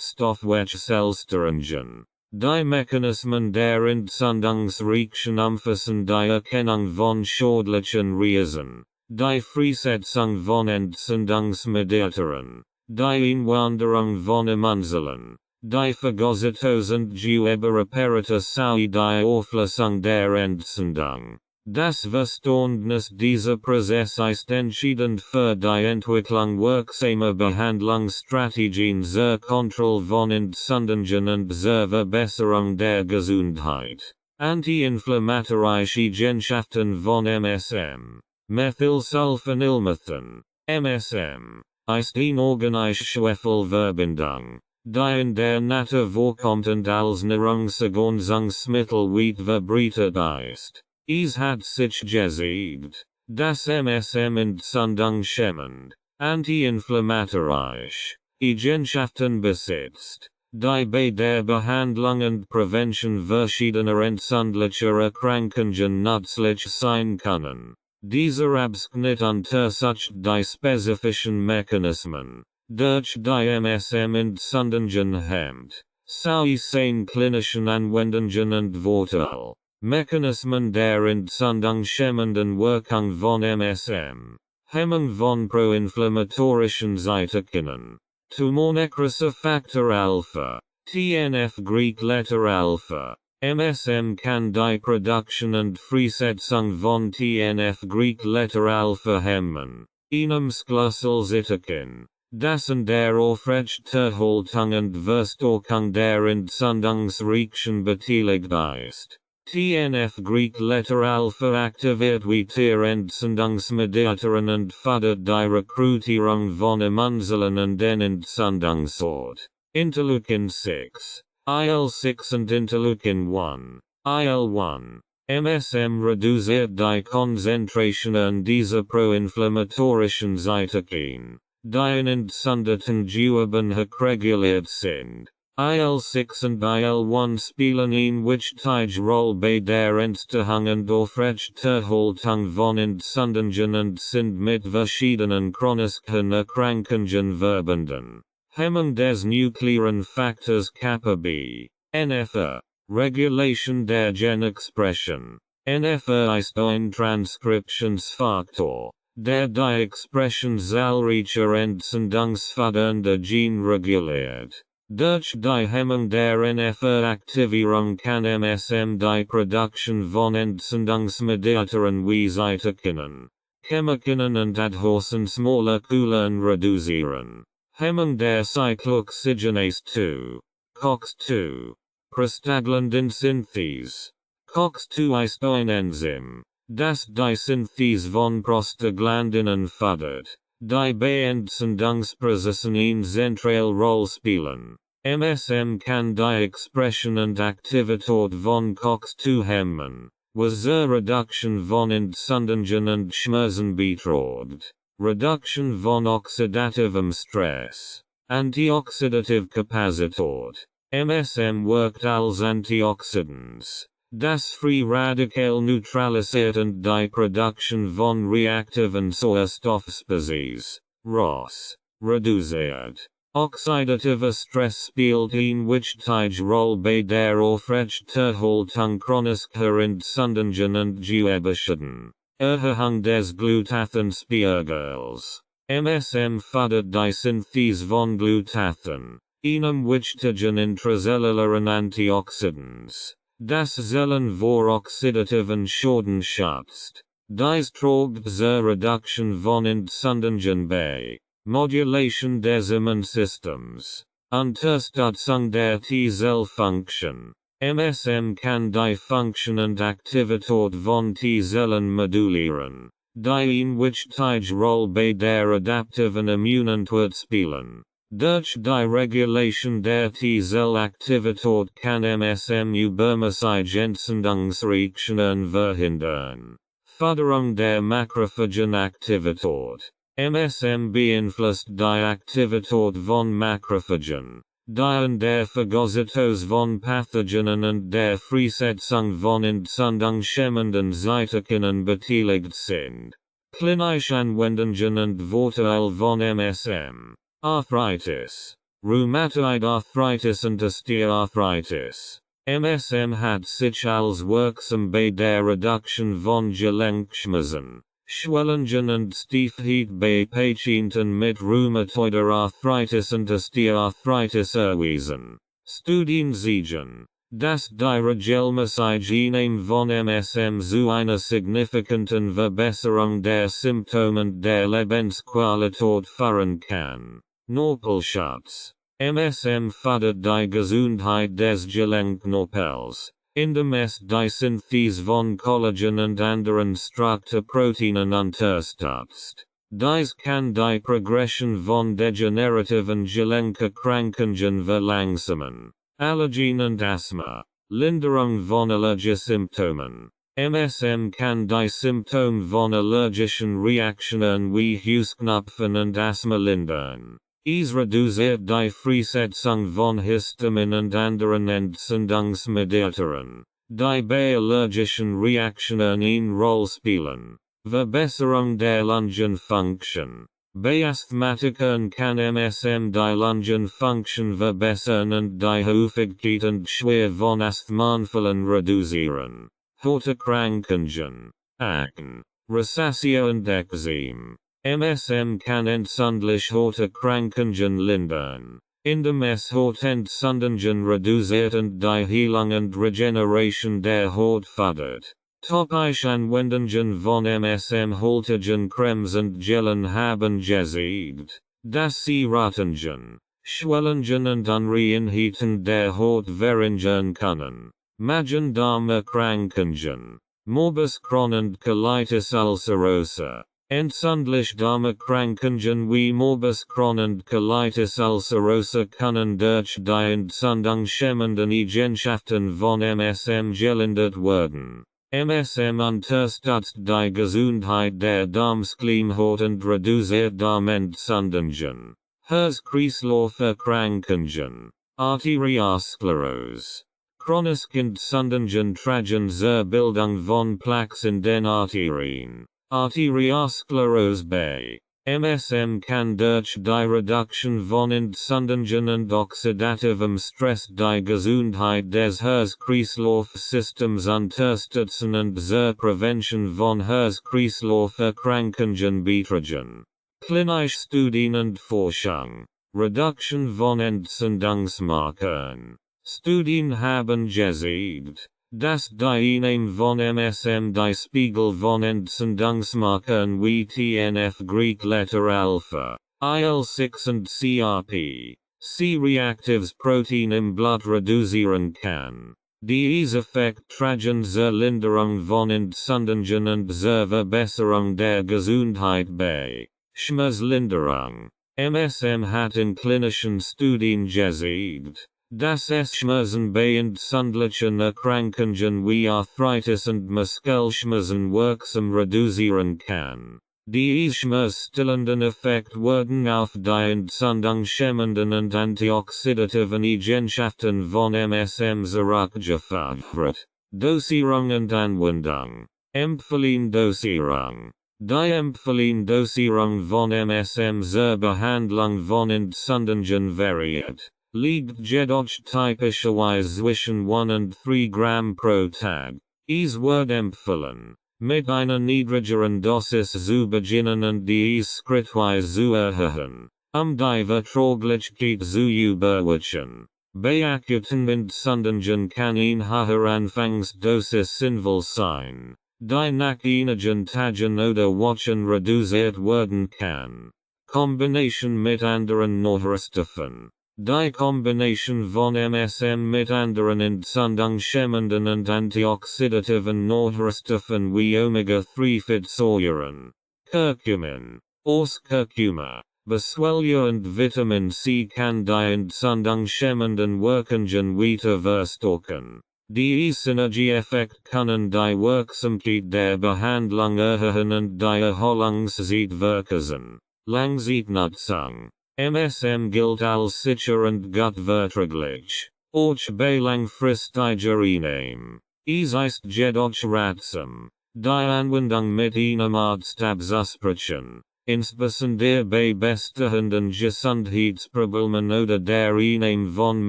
[SPEAKER 1] Stoffwechselstörungen. Die Mechanismen der Entzündungsreaktion umfassen die Erkennung von schädlichen Reisen, die Freisetzung von Entzündungsmediatoren, die Einwanderung von Immunzellen, die Phagozytose und Gewebeparatus sowie die Auflösung der Entzündung. Das Verständnis dieser Prozesse ist entscheidend für die Entwicklung wirksamer Behandlungsstrategien zur Kontrolle von Entzündungen und zur Verbesserung der Gesundheit. Anti-inflammatorische Eigenschaften von MSM. Methylsulfonylmethan, MSM, ist eine organische Schwefelverbindung, die in der Natur vorkommt und als Nahrungsergänzungsmittel weit verbreitet ist. Es hat sich gezeigt, dass MSM entzündungshemmend, anti-inflammatorisch, Eigenschaften besitzt, die bei der Behandlung und Prävention verschiedener entzündlicher Erkrankungen nützlich sein können. Dieser Abschnitt untersucht die spezifischen Mechanismen, durch die MSM Entzündungen hemmt, sowie seine klinischen Anwendungen und Vorteile. Mechanismen der entzündungshemmenden Wirkung von MSM. Hemmung von proinflammatorischen Cytokinen. Tumornecrosis Faktor Alpha. TNF Greek Letter Alpha. MSM kann die Produktion und Freisetzung von TNF Greek Letter Alpha hemmen. Einem Skleroszytokin, das in der Aufrechterhaltung und Verstärkung der Entzündungsreaktion beteiligt ist. TNF Greek Letter Alpha aktiviert wie Entzündungsmediatoren und fördert die Rekrutierung von Immunzellen an den Entzündungsort. Interleukin 6, IL-6 und Interleukin 1, IL-1. MSM reduziert die Konzentration an dieser proinflammatorischen Cytokine, die in entzündeten Geweben reguliert sind. IL-6 und IL-1 spielen eine wichtige Rolle bei der Entstehung und Aufrechterhaltung von Entzündungen und sind mit verschiedenen chronischen Erkrankungen verbunden. Hemmung des nuklearen Faktors Kappa B, NFR, Regulation der Genexpression. NFR ist ein Transkriptionsfaktor, der die Expression zahlreicher entzündungsfördernde Gene reguliert. Durch die Hemmung der NFR-Aktivierung kann MSM die Produktion von Entzündungsmediatoren wie Cytokinen, Chemikinen und Adhäsionsmolekülen reduzieren. Hemmung der Cyclooxygenase 2, COX-2. Prostaglandin-Synthese. COX-2 ist ein Enzym, das die Synthese von Prostaglandinen fördert, die bei Entzündungsprozessen eine zentrale Rolle spielen. MSM kann die Expression und Aktivität von COX-2 hemmen, was zur Reduktion von Entzündungen und Schmerzen beiträgt. Reduktion von oxidativem Stress. Antioxidative Kapazität. MSM wirkt als Antioxidans, das Free Radical neutralisiert und die Produktion von reaktiven Sauerstoffspezies, ROS, reduziert. Oxidativer Stress spielt eine wichtige Rolle bei der Aufrechterhaltung chronischer Entzündungen und Gewebschäden. Erhöhung des Glutathenspiegels. MSM fördert die Synthese von Glutathen, einem wichtigen intrazellulären Antioxidans, das Zellen vor oxidativen Schäden schützt. Dies trägt zur Reduktion von Entzündungen bei. Modulation des Immunsystems. Unterstützung der T-Zell-Funktion. MSM kann die Funktion und Aktivität von T-Zellen modulieren, die which tige Roll bei der adaptiven Immunantwortspielen. Durch die Regulation der T-Zellaktivität kann MSM übermäßige Entzündungsreaktionen verhindern. Förderung der Makrophagenaktivität. MSM beeinflusst die Aktivität von Makrophagen, die in der Phagozytose von Pathogenen und der Freisetzung von entzündungshemmenden Cytokinen beteiligt sind. Klinische Anwendungen und Vorteile von MSM. Arthritis, Rheumatoid Arthritis und Osteoarthritis. MSM hat sich als wirksam bei der Reduktion von Gelenkschmerzen, Schwellungen und Stiefheit bei Patienten mit Rheumatoider Arthritis und Osteoarthritis erwiesen. Studien zeigen, dass die regelmäßige Einnahme von MSM zu einer signifikanten Verbesserung der Symptome und der Lebensqualität führen kann. Knorpelschutz. MSM fördert die Gesundheit des Gelenkknorpels, indem es die Synthese von Collagen und anderen Strukturproteinen unterstützt. Dies kann die Progression von degenerativen Gelenkerkrankungen verlangsamen. Allergien und Asthma. Linderung von Allergiesymptomen. MSM kann die Symptome von allergischen Reaktionen wie Heuschnupfen und Asthma lindern. Es reduziert die Freisetzung von Histamin und anderen Entzündungsmediatoren, die bei allergischen Reaktionen eine Rolle spielen. Verbesserung der Lungenfunktion. Bei Asthmatikern kann MSM die Lungenfunktion verbessern und die Häufigkeit und Schwere von Asthmaanfällen reduzieren. Hauterkrankungen, Akne, Rosacea und Ekzem. MSM kann entzündliche Hauterkrankungen lindern, indem es Hautentzündungen reduziert und die Heilung und Regeneration der Haut fördert. Topische Anwendungen von MSM haltigen Cremes und Gelen haben gezeigt, dass sie Rötungen, Schwellungen und Unreinheiten der Haut verringern können. Magen-Darm-Erkrankungen, Morbus Crohn und Colitis ulcerosa. Entzündliche Darmerkrankungen wie Morbus Crohn und Colitis ulcerosa können durch die entzündungshemmenden Eigenschaften von MSM gelindert werden. MSM unterstützt die Gesundheit der Darmschleimhaut und reduziert Darmentzündungen. Herz-Kreislauf-Erkrankungen, Arteriosklerose. Chronische Entzündungen tragen zur Bildung von Plaques in den Arterien. Arteriosklerose bei. MSM kann durch die Reduktion von Entzündungen und oxidativem Stress die Gesundheit des Herz-Kreislauf-Systems unterstützen und zur Prävention von Herz-Kreislauf-Erkrankungen beitragen. Klinische Studien und Forschung. Reduktion von Entzündungsmarkern. Studien haben gezeigt, dass die Einnahme von MSM die Spiegel von Entzündungsmarkern wie TNF Greek-Letter Alpha, IL-6 und CRP, C-reactives Protein im Blut reduzieren kann. Diese Effekt tragen zur Linderung von Entzündungen und zur Verbesserung der Gesundheit bei. Schmerzlinderung. MSM hat in klinischen Studien gezeigt, dass es Schmerzen bei entzündlichen Erkrankungen wie Arthritis und Muskelschmerzen wirksam reduzieren kann. Die schmerzstillenden Effekt werden auf die entzündungshemmenden und antioxidativen Eigenschaften von MSM zurückgeführt. Dosierung und Anwendung. Empfehlung-Dosierung. Die Empfehlung-Dosierung von MSM zur Behandlung von Entzündungen variiert. Liegt jedoch typischerweise zwischen 1 und 3 Gramm pro Tag. Es wird empfohlen, mit einer niedrigeren Dosis zu beginnen und dies schrittweise zu erhöhen, die Verträglichkeit zu überwachen. Bei akuten Entzündungen kann eine höhere Anfangsdosis sinnvoll sein, die nach einigen Tagen oder Wochen reduziert werden kann. Kombination mit anderen Nährstoffen. Die Kombination von MSM mit anderen entzündungshemmenden und antioxidativen Nährstoffen wie Omega-3-Fettsäuren, Curcumin, Curcuma, Beswelje und Vitamin C kann die entzündungshemmenden Wirkungen weiter verstärken. Die Synergieeffekt können die Wirksamkeit der Behandlung erhöhen und die Erholungszeit verkürzen. Langzeitnutzung. MSM gilt als sicher und gut verträglich. Auch bei langfristiger Einnahme. Es ist jedoch ratsam, die Anwendung mit einem Arzt abzusprechen, insbesondere bei bestehenden Gesundheitsproblemen oder der Einnahme von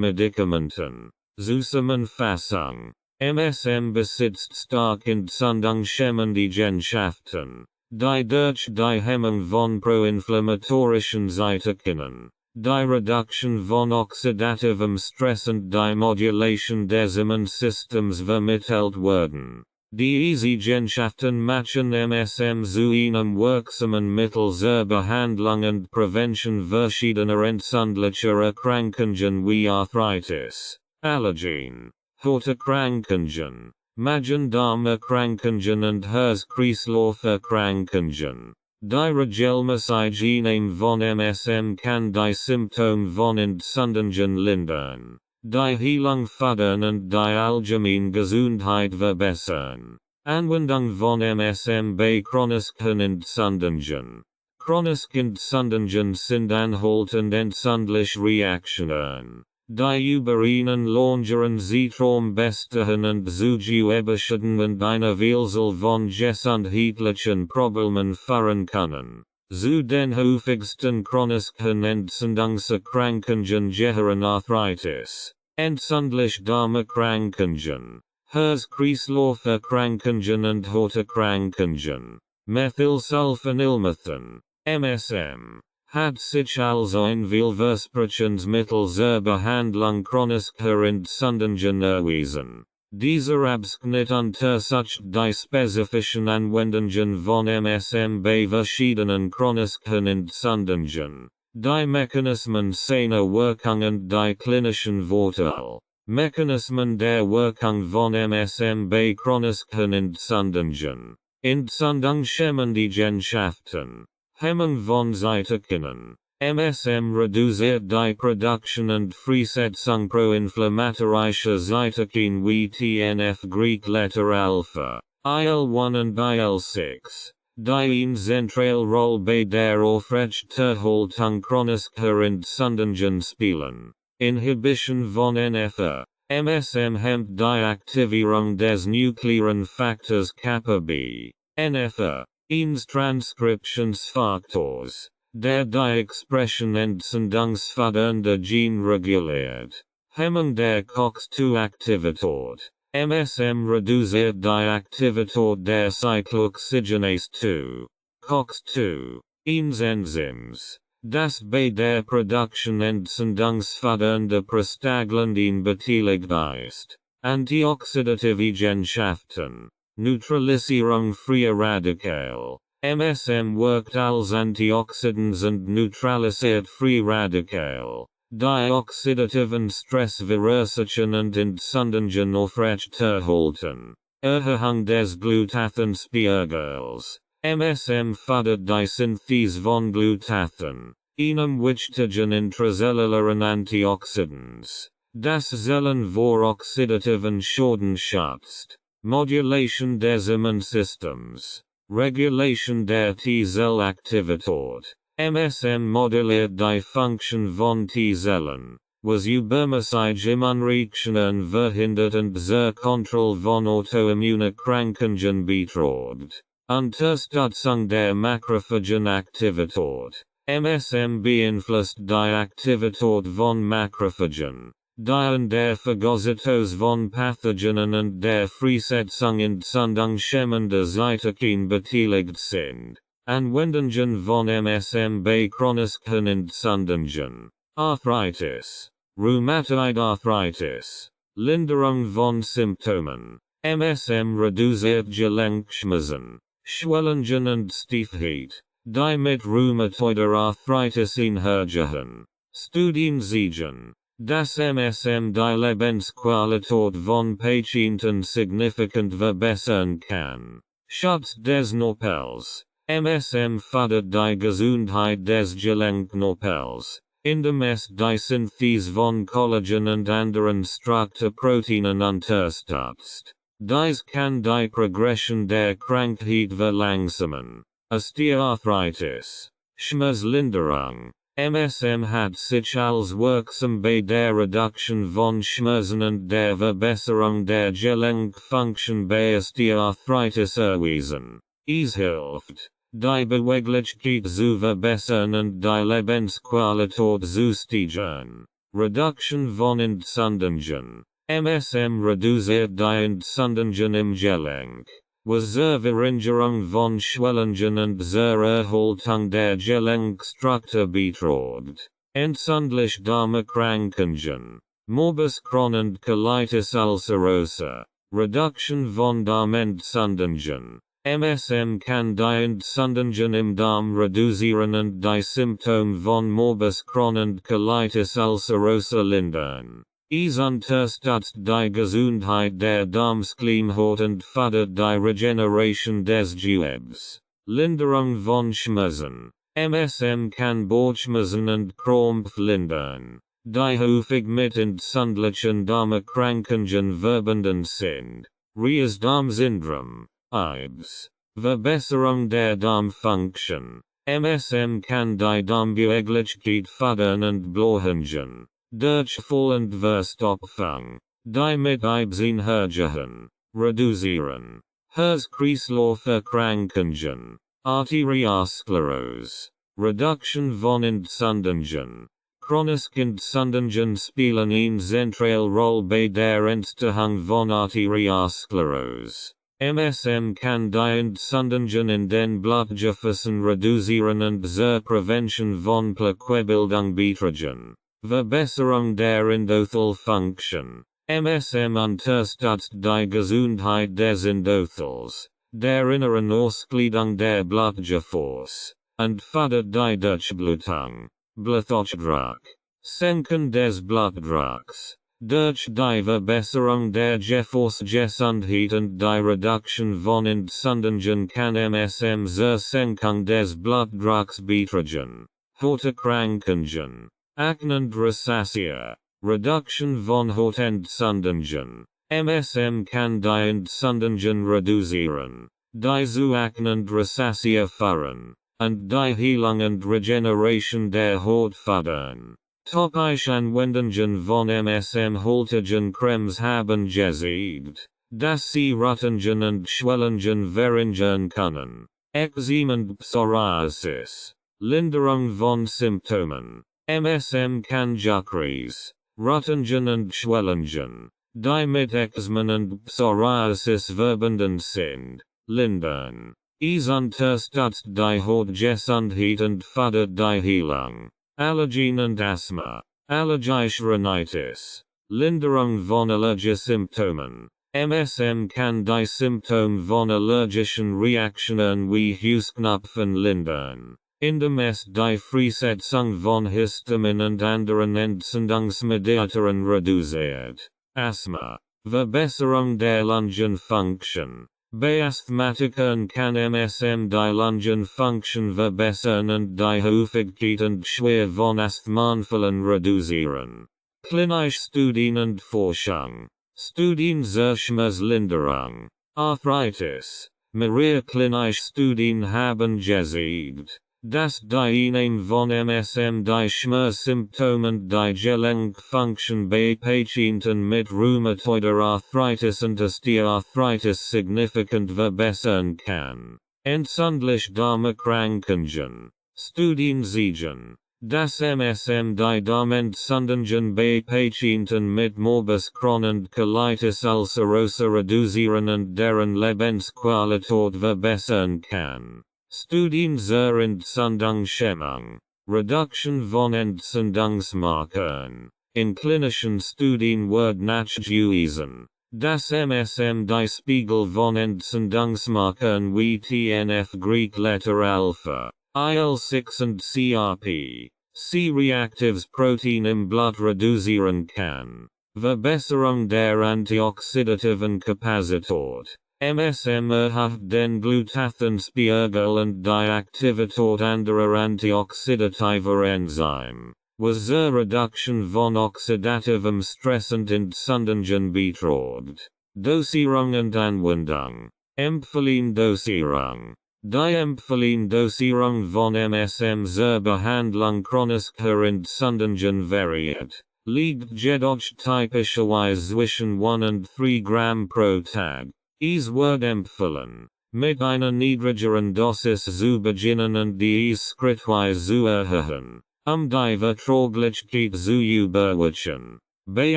[SPEAKER 1] Medikamenten. Zusammenfassung. MSM besitzt stark entzündungshemmende Eigenschaften, die durch die Hemmung von proinflammatorischen Cytokinen, die Reduktion von oxidativem Stress und die Modulation des Immunsystems vermittelt werden. Diese Eigenschaften machen MSM zu einem wirksamen Mittel zur Behandlung und Prävention verschiedener entzündlicher Erkrankungen wie Arthritis, Allergien, Hauterkrankungen, Magen-Darm-Erkrankungen und Herz-Kreislauf-Erkrankungen. Die regelmäßige Einnahme von MSM kann die Symptome von Entzündungen lindern, die Heilung fördern und die allgemeine Gesundheit verbessern. Anwendung von MSM bei chronischen Entzündungen. Chronische Entzündungen sind anhaltend entzündliche Reaktionen, die über einen längeren Zeitraum bestehen und zu Überschüssen und einer Vielzahl von gesundheitlichen Problemen führen können. Zu den häufigsten chronischen Entzündungserkrankungen gehören Arthritis, entzündliche Darmerkrankungen, Herz-Kreislauf-Erkrankungen und Hauterkrankungen. Methylsulfonylmethan, MSM, hat sich als ein Heilversprechenmittel zur Behandlung chronischer Entzündungen erwiesen. Dieser Abschnitt untersucht die spezifischen Anwendungen von MSM bei verschiedenen chronischen Entzündungen, die Mechanismen seiner Wirkung und die klinischen Vorteile. Mechanismen der Wirkung von MSM bei chronischen Entzündungen. Entzündungshemmende Eigenschaften. Hemmung von Cytokinen. MSM reduziert die Produktion und Freisetzung proinflammatorischer Cytokine wie TNF Greek Letter Alpha, IL-1 und IL-6, die eine zentrale Rolle bei der Aufrechterhaltung chronischer Entzündungen spielen. Inhibition von NFA. MSM hemmt die Aktivierung des nuklearen Faktors Kappa B, NFA, eines Transkriptionsfaktors, der die Expression entzündungsfördernder Gene reguliert. Hemmung der COX-2-Aktivität. MSM reduziert die Aktivität der Cyclooxygenase 2, COX-2, eines Enzyms, das bei der Produktion entzündungsfördernder Prostaglandin beteiligt ist. Antioxidative Eigenschaften. Neutralisierung freier Radikale. MSM wirkt als Antioxidant und neutralisiert freie Radikale, die oxidativen Stress verursachen und Entzündungen aufrechterhalten. Erhöhung des Glutathenspiegels. MSM fördert die Synthese von Glutathen, einem wichtigen intrazellulären Antioxidans, das Zellen vor oxidativen Schäden schützt. Modulation des Immunsystems. Regulation der T-Zellaktivität. MSM moduliert die Funktion von T-Zellen, was übermäßige Immunreaktionen verhindert und zur Kontrolle von Autoimmunerkrankungen beiträgt. Unterstützung der Makrophagenaktivität. MSM beeinflusst die Aktivität von Makrophagen, die an der Phagozytose von Pathogenen und der Freisetzung entzündungshemmender Cytokine beteiligt sind. Anwendungen von MSM bei chronischen Entzündungen. Arthritis. Rheumatoid Arthritis. Linderung von Symptomen. MSM reduziert Gelenkschmerzen, Schwellungen und Stiefheit, die mit rheumatoider Arthritis einhergehen. Studien zeigen, dass MSM die Lebensqualität von Patienten signifikant verbessern kann. Schutz des Knorpels. MSM fördert die Gesundheit des Gelenksknorpels, indem es die Synthese von Collagen und anderen Strukturproteinen unterstützt. Dies kann die Progression der Krankheit verlangsamen. Osteoarthritis. Schmerzlinderung. MSM hat sich als wirksam bei der Reduktion von Schmerzen und der Verbesserung der Gelenkfunktion bei Osteoarthritis erwiesen. Es hilft, die Beweglichkeit zu verbessern und die Lebensqualität zu steigern. Reduction von Entzündungen. MSM reduziert die Entzündungen im Gelenk, was zur Verringerung von Schwellungen und zur Erhaltung der Gelenkstruktur beiträgt. Entzündliche Darmerkrankungen. Morbus Crohn und Colitis ulcerosa. Reduction von Darmentzündungen. MSM kann die Entzündungen im Darm reduzieren und die Symptome von Morbus Crohn und Colitis ulcerosa lindern. Es unterstützt die Gesundheit der Darmschleimhaut und fördert die Regeneration des Gewebes. Linderung von Schmerzen. MSM kann Bauchschmerzen und Krampf lindern, die häufig mit entzündlichen Darmerkrankungen verbunden sind. Rehes-Darm-Syndrom. IBS. Verbesserung der Darmfunktion. MSM kann die Darmbeweglichkeit fördern und belohnen. Durchfall und Verstopfung. Die mit IBS einhergehen. Reduzieren. Herz-Kreislauf-Erkrankungen. Arteriosklerose. Reduction von Entzündungen. Chronische Entzündungen spielen eine zentrale Rolle bei der Entstehung von Arteriosklerose. MSM kann die Entzündungen in den Blutgefäßen reduzieren und zur Prävention von Plaquebildung beitragen. Verbesserung der Endothelfunktion. MSM unterstützt die Gesundheit des Endothels, der inneren Ausgliederung der Blutgefäße, und fördert die Durchblutung. Bluthochdruck. Senken des Blutdrucks. Durch die Verbesserung der Gefäßgesundheit und die Reduktion von Entzündungen kann MSM zur Senkung des Blutdrucks beitragen. Hauterkrankungen. Akne und Rosacea. Reduction von Hautentzündungen. MSM kann die Entzündungen reduzieren, die zu Akne und Rosacea führen, und die Heilung und Regeneration der Haut fördern. Topische Anwendungen von MSM-haltigen Cremes haben gezeigt, dass sie Rötungen und Schwellungen verringern können. Ekzem und Psoriasis. Linderung von Symptomen. MSM kann Juckreis, Rötungen und Schwellungen, die mit Ekzemen und Psoriasis verbunden sind, lindern. Es unterstützt die Hautgesundheit und fördert die Heilung. Allergien und Asthma. Allergische Rhinitis. Linderung von Allergiesymptomen. MSM kann die Symptome von allergischen Reaktionen wie Heuschnupfen lindern, indem es die Freisetzung von Histamin und anderen Entzündungsmediatoren reduziert. Asthma. Verbesserung der Lungenfunktion. Bei Asthmatikern kann MSM die Lungenfunktion verbessern und die Häufigkeit und Schwere von Asthmaanfällen reduzieren. Klinische Studien und Forschung. Studien zur Schmerzlinderung. Arthritis. Mehrere klinische Studien haben gezeigt, dass die Einnahme von MSM die Schmerzsymptome und die Gelenkfunktion bei Patienten mit rheumatoider Arthritis und Osteoarthritis signifikant verbessern kann. Entzündliche Darmerkrankungen. Studien zeigen, dass MSM die Darmentzündungen bei Patienten mit Morbus Crohn und Colitis ulcerosa reduzieren und deren Lebensqualität verbessern kann. Studien zur Entzündungshemmung. Reduction von Entzündungsmarkern. In klinischen Studien wird nachgewiesen, dass MSM die Spiegel von Entzündungsmarkern wie TNF Letter Alpha, IL-6 und CRP, C-reactives Protein im Blut reduzieren kann. Verbesserung der antioxidativen Kapazität. MSM hat den Glutathionsspiegel und die Aktivität anderer antioxidativer Enzyme, was zur Reduktion von oxidativem Stress und Entzündungen beiträgt. Dosierung und Anwendung. Empfehlung-Dosierung. Die Empfehlung-Dosierung von MSM zur Behandlung chronischer Entzündungen variiert, liegt jedoch typischerweise zwischen 1 und 3 Gramm pro Tag. Es wird empfohlen, mit einer niedrigeren Dosis zu beginnen und dies schrittweise zu erhöhen, die Verträglichkeit zu überwachen. Bei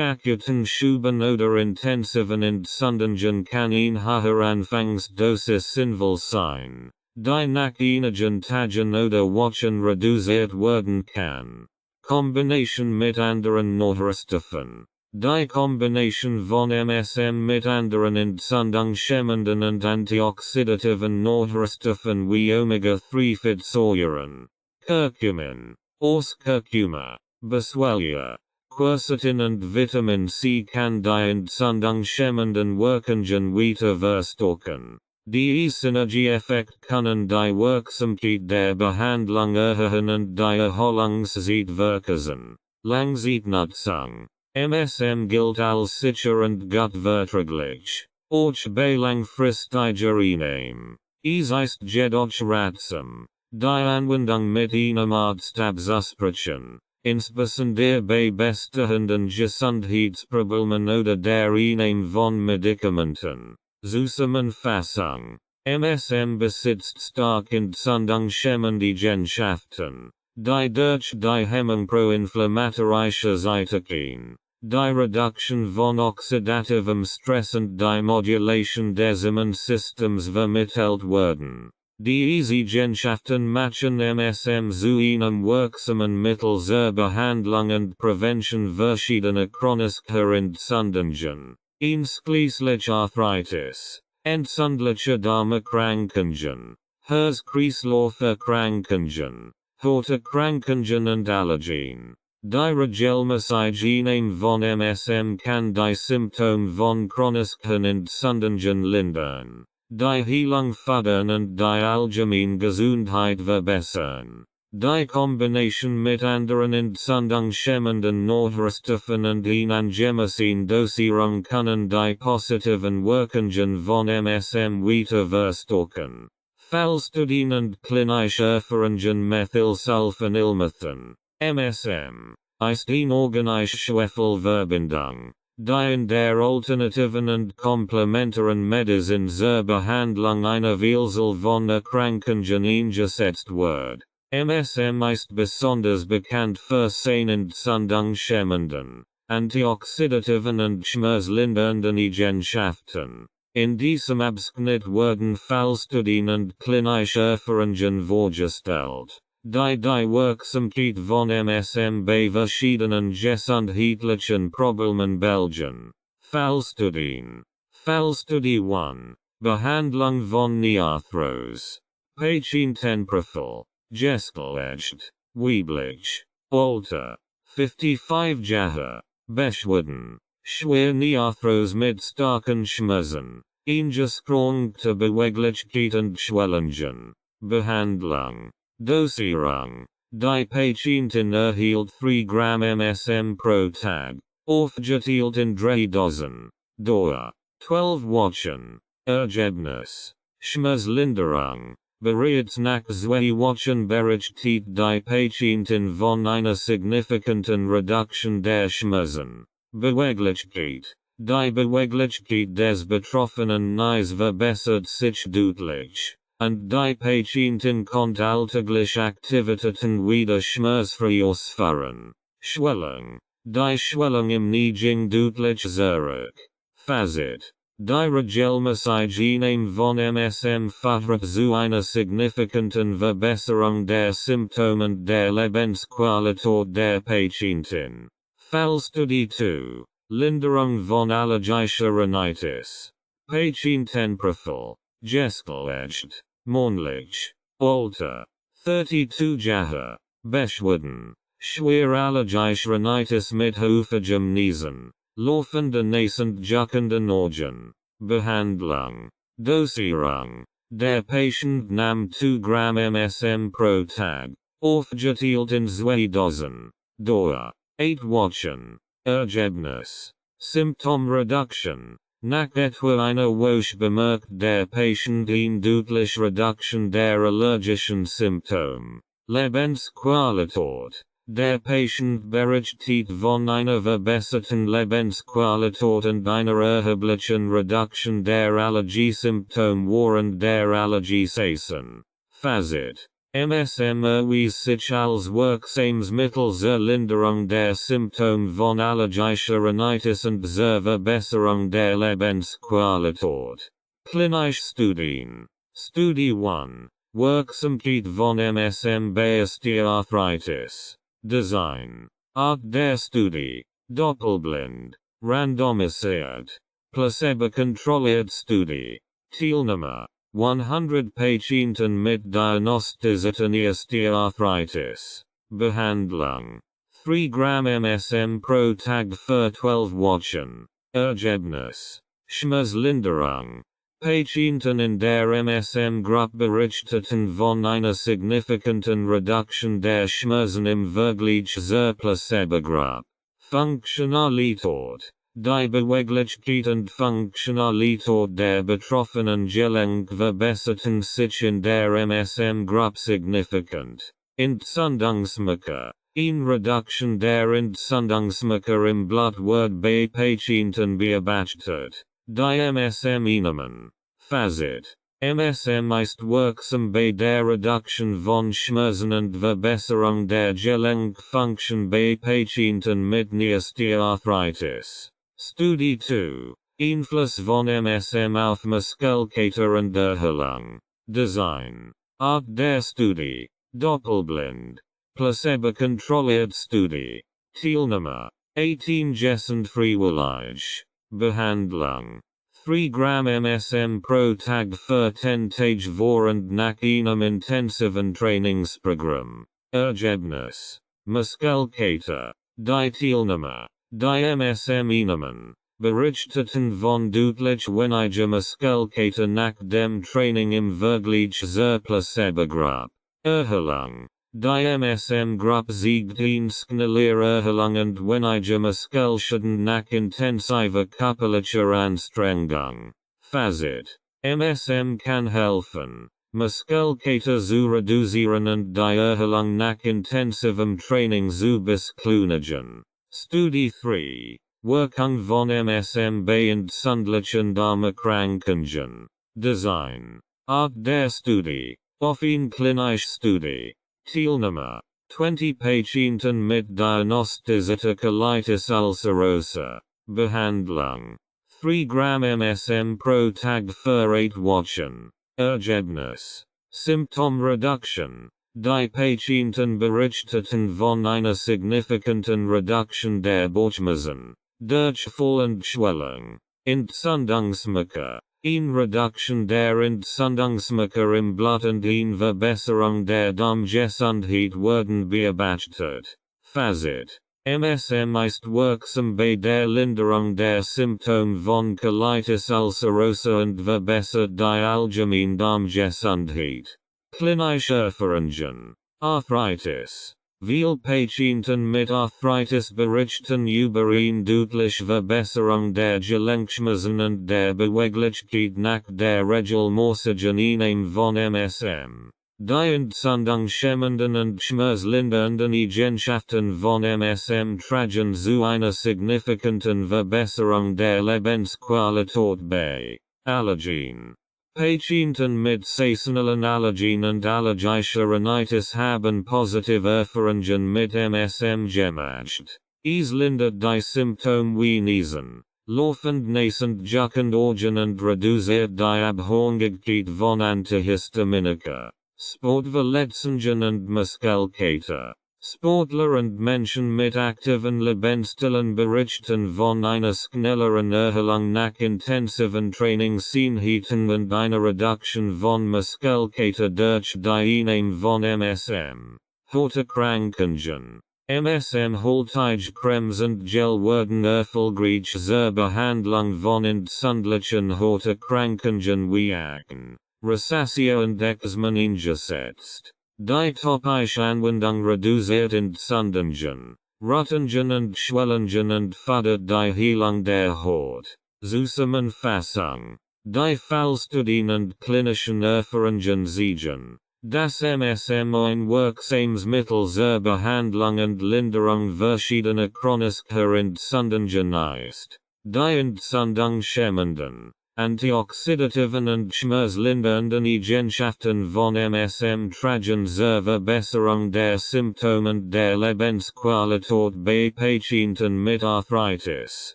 [SPEAKER 1] akuten Schüben oder intensiven Entzündungen kann eine höhere Anfangsdosis sinnvoll sein, die nach einigen Tagen oder Wochen reduziert werden kann. Kombination mit anderen Nährstoffen. Die Kombination von MSM mit anderen entzündungshemmenden und antioxidativen Nährstoffen wie Omega-3-Fettsäuren, Curcumin, Curcuma, Boswellia, Quercetin und Vitamin C kann die entzündungshemmenden Wirkungen weiter verstärken. Die Synergieeffekt können die Wirksamkeit der Behandlung erhöhen und die Erholungszeit verkürzen. Langzeitnutzung. MSM gilt als sicher und gutverträglich, auch bei langfristiger Einnahme. Es ist jedoch ratsam, die Anwendung mit einem Arzt abzusprechen, insbesondere bei bestehenden Gesundheitsproblemen oder der Einnahme von Medikamenten. Zusammenfassung. MSM besitzt stark entzündungshemmende Eigenschaften, die durch die Hemmung proinflammatorischer Cytokine, die Reduktion von oxidativem Stress und die Modulation des Immunsystems vermittelt werden. Diese Eigenschaften machen MSM zu einem wirksamen Mittel zur Behandlung und Prävention verschiedener chronischer Entzündungen, einschließlich Arthritis, entzündliche Darmerkrankungen, Herz-Kreislauf-Erkrankungen, Hauterkrankungen und Allergien. Die regelmäßige Einnahme von MSM kann die Symptome von chronischen Entzündungen lindern, die Heilung fördern und die allgemeine Gesundheit verbessern. Die Kombination mit anderen entzündungshemmenden Nährstoffen und einer angemessenen Dosierung können die positiven Wirkungen von MSM weiter verstärken. Fallstudien und klinische Erfahrungen Methylsulfonylmethan. MSM ist eine organische Verbindung, die in der alternativen und komplementären Medizin zur Behandlung einer Vielzahl von Erkrankungen eingesetzt wird. MSM ist besonders bekannt für seine entzündungshemmenden, antioxidativen und schmerzlindernden Eigenschaften. In diesem Abschnitt werden Fallstudien und klinische Erfahrungen vorgestellt, die die Wirksamkeit von MSM bei verschiedenen gesundheitlichen Problemen belegen. Fallstudien. Fallstudie 1. Behandlung von Nearthros. Patientenprofil. Gestgelegt. Weiblich. Alter. 55 Jahre. Beschwerden. Schwer Nearthros mit starken Schmerzen. Eingeschränkte Beweglichkeit und Schwellungen. Behandlung. Dosierung. Die Patientin erhielt 3 Gramm MSM pro Tag. Aufgeteilt in 3 Dosen. Dauer. 12 Wochen. Ergebnis. Schmerzlinderung. Bereits nach 2 Wochen berichtet die Patientin von einer signifikanten Reduktion der Schmerzen. Beweglichkeit. Die Beweglichkeit des Betroffenen verbessert sich deutlich, und die Patientin konnte alltägliche Aktivitäten wieder schmerzfrei ausführen. Schwellung. Die Schwellung im Knie ging deutlich zurück. Fazit. Die regelmäßige Einnahme von MSM führt zu einer signifikanten Verbesserung der Symptome und der Lebensqualität der Patientin. Fallstudie 2. Linderung von allergischer Rhinitis. Patientenprofil. Gestgelegt. Männlich. Alter. 32 Jahre. Beschwerden. Schwer allergische Rhinitis mit häufigem Niesen. Laufende nascent juckende Augen. Behandlung. Dosierung. Der Patient nahm 2 Gramm MSM pro Tag. Aufgeteilt in 2 Dosen. Dauer 8 Wochen. Ergebnis. Symptomreduktion. Nach etwa einer Woche bemerkt der Patient eine deutliche Reduktion der allergischen Symptome. Lebensqualität. Der Patient berichtet von einer verbesserten Lebensqualität und einer erheblichen Reduktion der Allergiesymptome während der Allergiesaison. Fazit. MSM erwies sich als wirksames Mittel zur Linderung der Symptome von allergischer Rhinitis und zur Verbesserung der Lebensqualität. Klinische Studien. Studie 1. Wirksamkeit von MSM bei Osteoarthritis. Design. Art der Studie. Doppelblind. Randomisiert. Placebo-kontrolliert Studie. Teilnehmer. 100 Patienten mit diagnostizierten Osteoarthritis. Behandlung. 3 Gramm MSM pro Tag für 12 Wochen. Ergebnis. Schmerzlinderung. Patienten in der MSM-Gruppe berichteten von einer signifikanten Reduktion der Schmerzen im Vergleich zur Placebo-Gruppe. Funktionalität. Die Beweglichkeit und Funktionalität der betroffenen Gelenke verbesserten sich in der MSM-Gruppe signifikant. Entzündungsmarker. Eine Reduktion der Entzündungsmarker im Blut wird bei Patienten beobachtet. Die MSM-Einnahmen. Fazit. MSM ist wirksam bei der Reduktion von Schmerzen und Verbesserung der Gelenkfunktion bei Patienten mit Osteoarthritis. Studie 2. Einfluss von MSM auf Muskelkater und Erholung. Design. Art der Studie. Doppelblind. Placebo-kontrolliert Studie. Teilnehmer. 18 Gessend freiwillig. Behandlung. 3 Gramm MSM pro Tag für 10 Tage während nach einem intensiven Trainingsprogramm. Ergebnis. Muskelkater. Die Teilnehmer. Die MSM-Einnahmen. Berichteten von deutlich weniger Muskelkater nach dem Training im Vergleich zur Placebo-Gruppe. Erholung. Die MSM-Gruppe siegt eine schnellere Erholung und weniger Muskelschäden nach intensiver körperlicher Anstrengung. Fazit. MSM kann helfen, Muskelkater zu reduzieren und die Erholung nach intensivem Training zu beschleunigen. Studie 3. Wirkung von MSM bei entzündlichen Darmerkrankungen. Design. Art der Studie. Eine klinische Studie. Teilnehmer. 20 Patienten mit diagnostizierter Colitis ulcerosa. Behandlung. 3 Gramm MSM pro Tag für 8 Wochen. Ergebnis. Symptomreduktion. Die Patienten berichteten von einer signifikanten Reduktion der Bauchschmerzen, Durchfall und Schwellung. Entzündungsmarker. Eine Reduktion der Entzündungsmarker im Blut und eine Verbesserung der Darmgesundheit werden beobachtet. Fazit. MSM ist wirksam bei der Linderung der Symptome von Colitis ulcerosa und verbessert die allgemeine Darmgesundheit. Klinische Erfahrungen. Arthritis. Viele Patienten mit Arthritis berichten über eine deutliche Verbesserung der Gelenkschmerzen und der Beweglichkeit nach der regelmäßigen Einnahme von MSM. Die entzündungshemmenden und schmerzlindernden Eigenschaften von MSM tragen zu einer signifikanten Verbesserung der Lebensqualität bei. Allergien. Patienten mit saisonalen Allergien und allergischer Rhinitis haben positive Erfahrungen mit MSM gemacht. Es lindert die Symptome wie Niesen, laufend nasend juckend Organ und reduziert die Abhängigkeit von Antihistaminika. Sportverletzungen und Muskelkater. Sportler und Menschen mit aktiven Lebensstilen berichten von einer schnelleren Erholung nach intensiven Trainingseinheiten und einer Reduktion von Muskelkater durch die Einnahme von MSM. Horterkrankungen. MSM haltige Kremsend gel werden erfolgreich zur Behandlung von entzündlichen Horterkrankungen wie Akne, Rosacea und Eczema eingesetzt. Die topische Anwendung reduziert Entzündungen, Rötungen und Schwellungen und fördert die Heilung der Haut. Zusammenfassung. Die Fallstudien und klinischen Erfahrungen zeigen, dass MSM ein wirksames Mittel zur Behandlung und Linderung verschiedener chronischer Entzündungen ist. Die entzündungshemmenden, antioxidativen und schmerzlindernden Eigenschaften von MSM tragen zur Verbesserung der Symptome und der Lebensqualität bei Patienten mit Arthritis,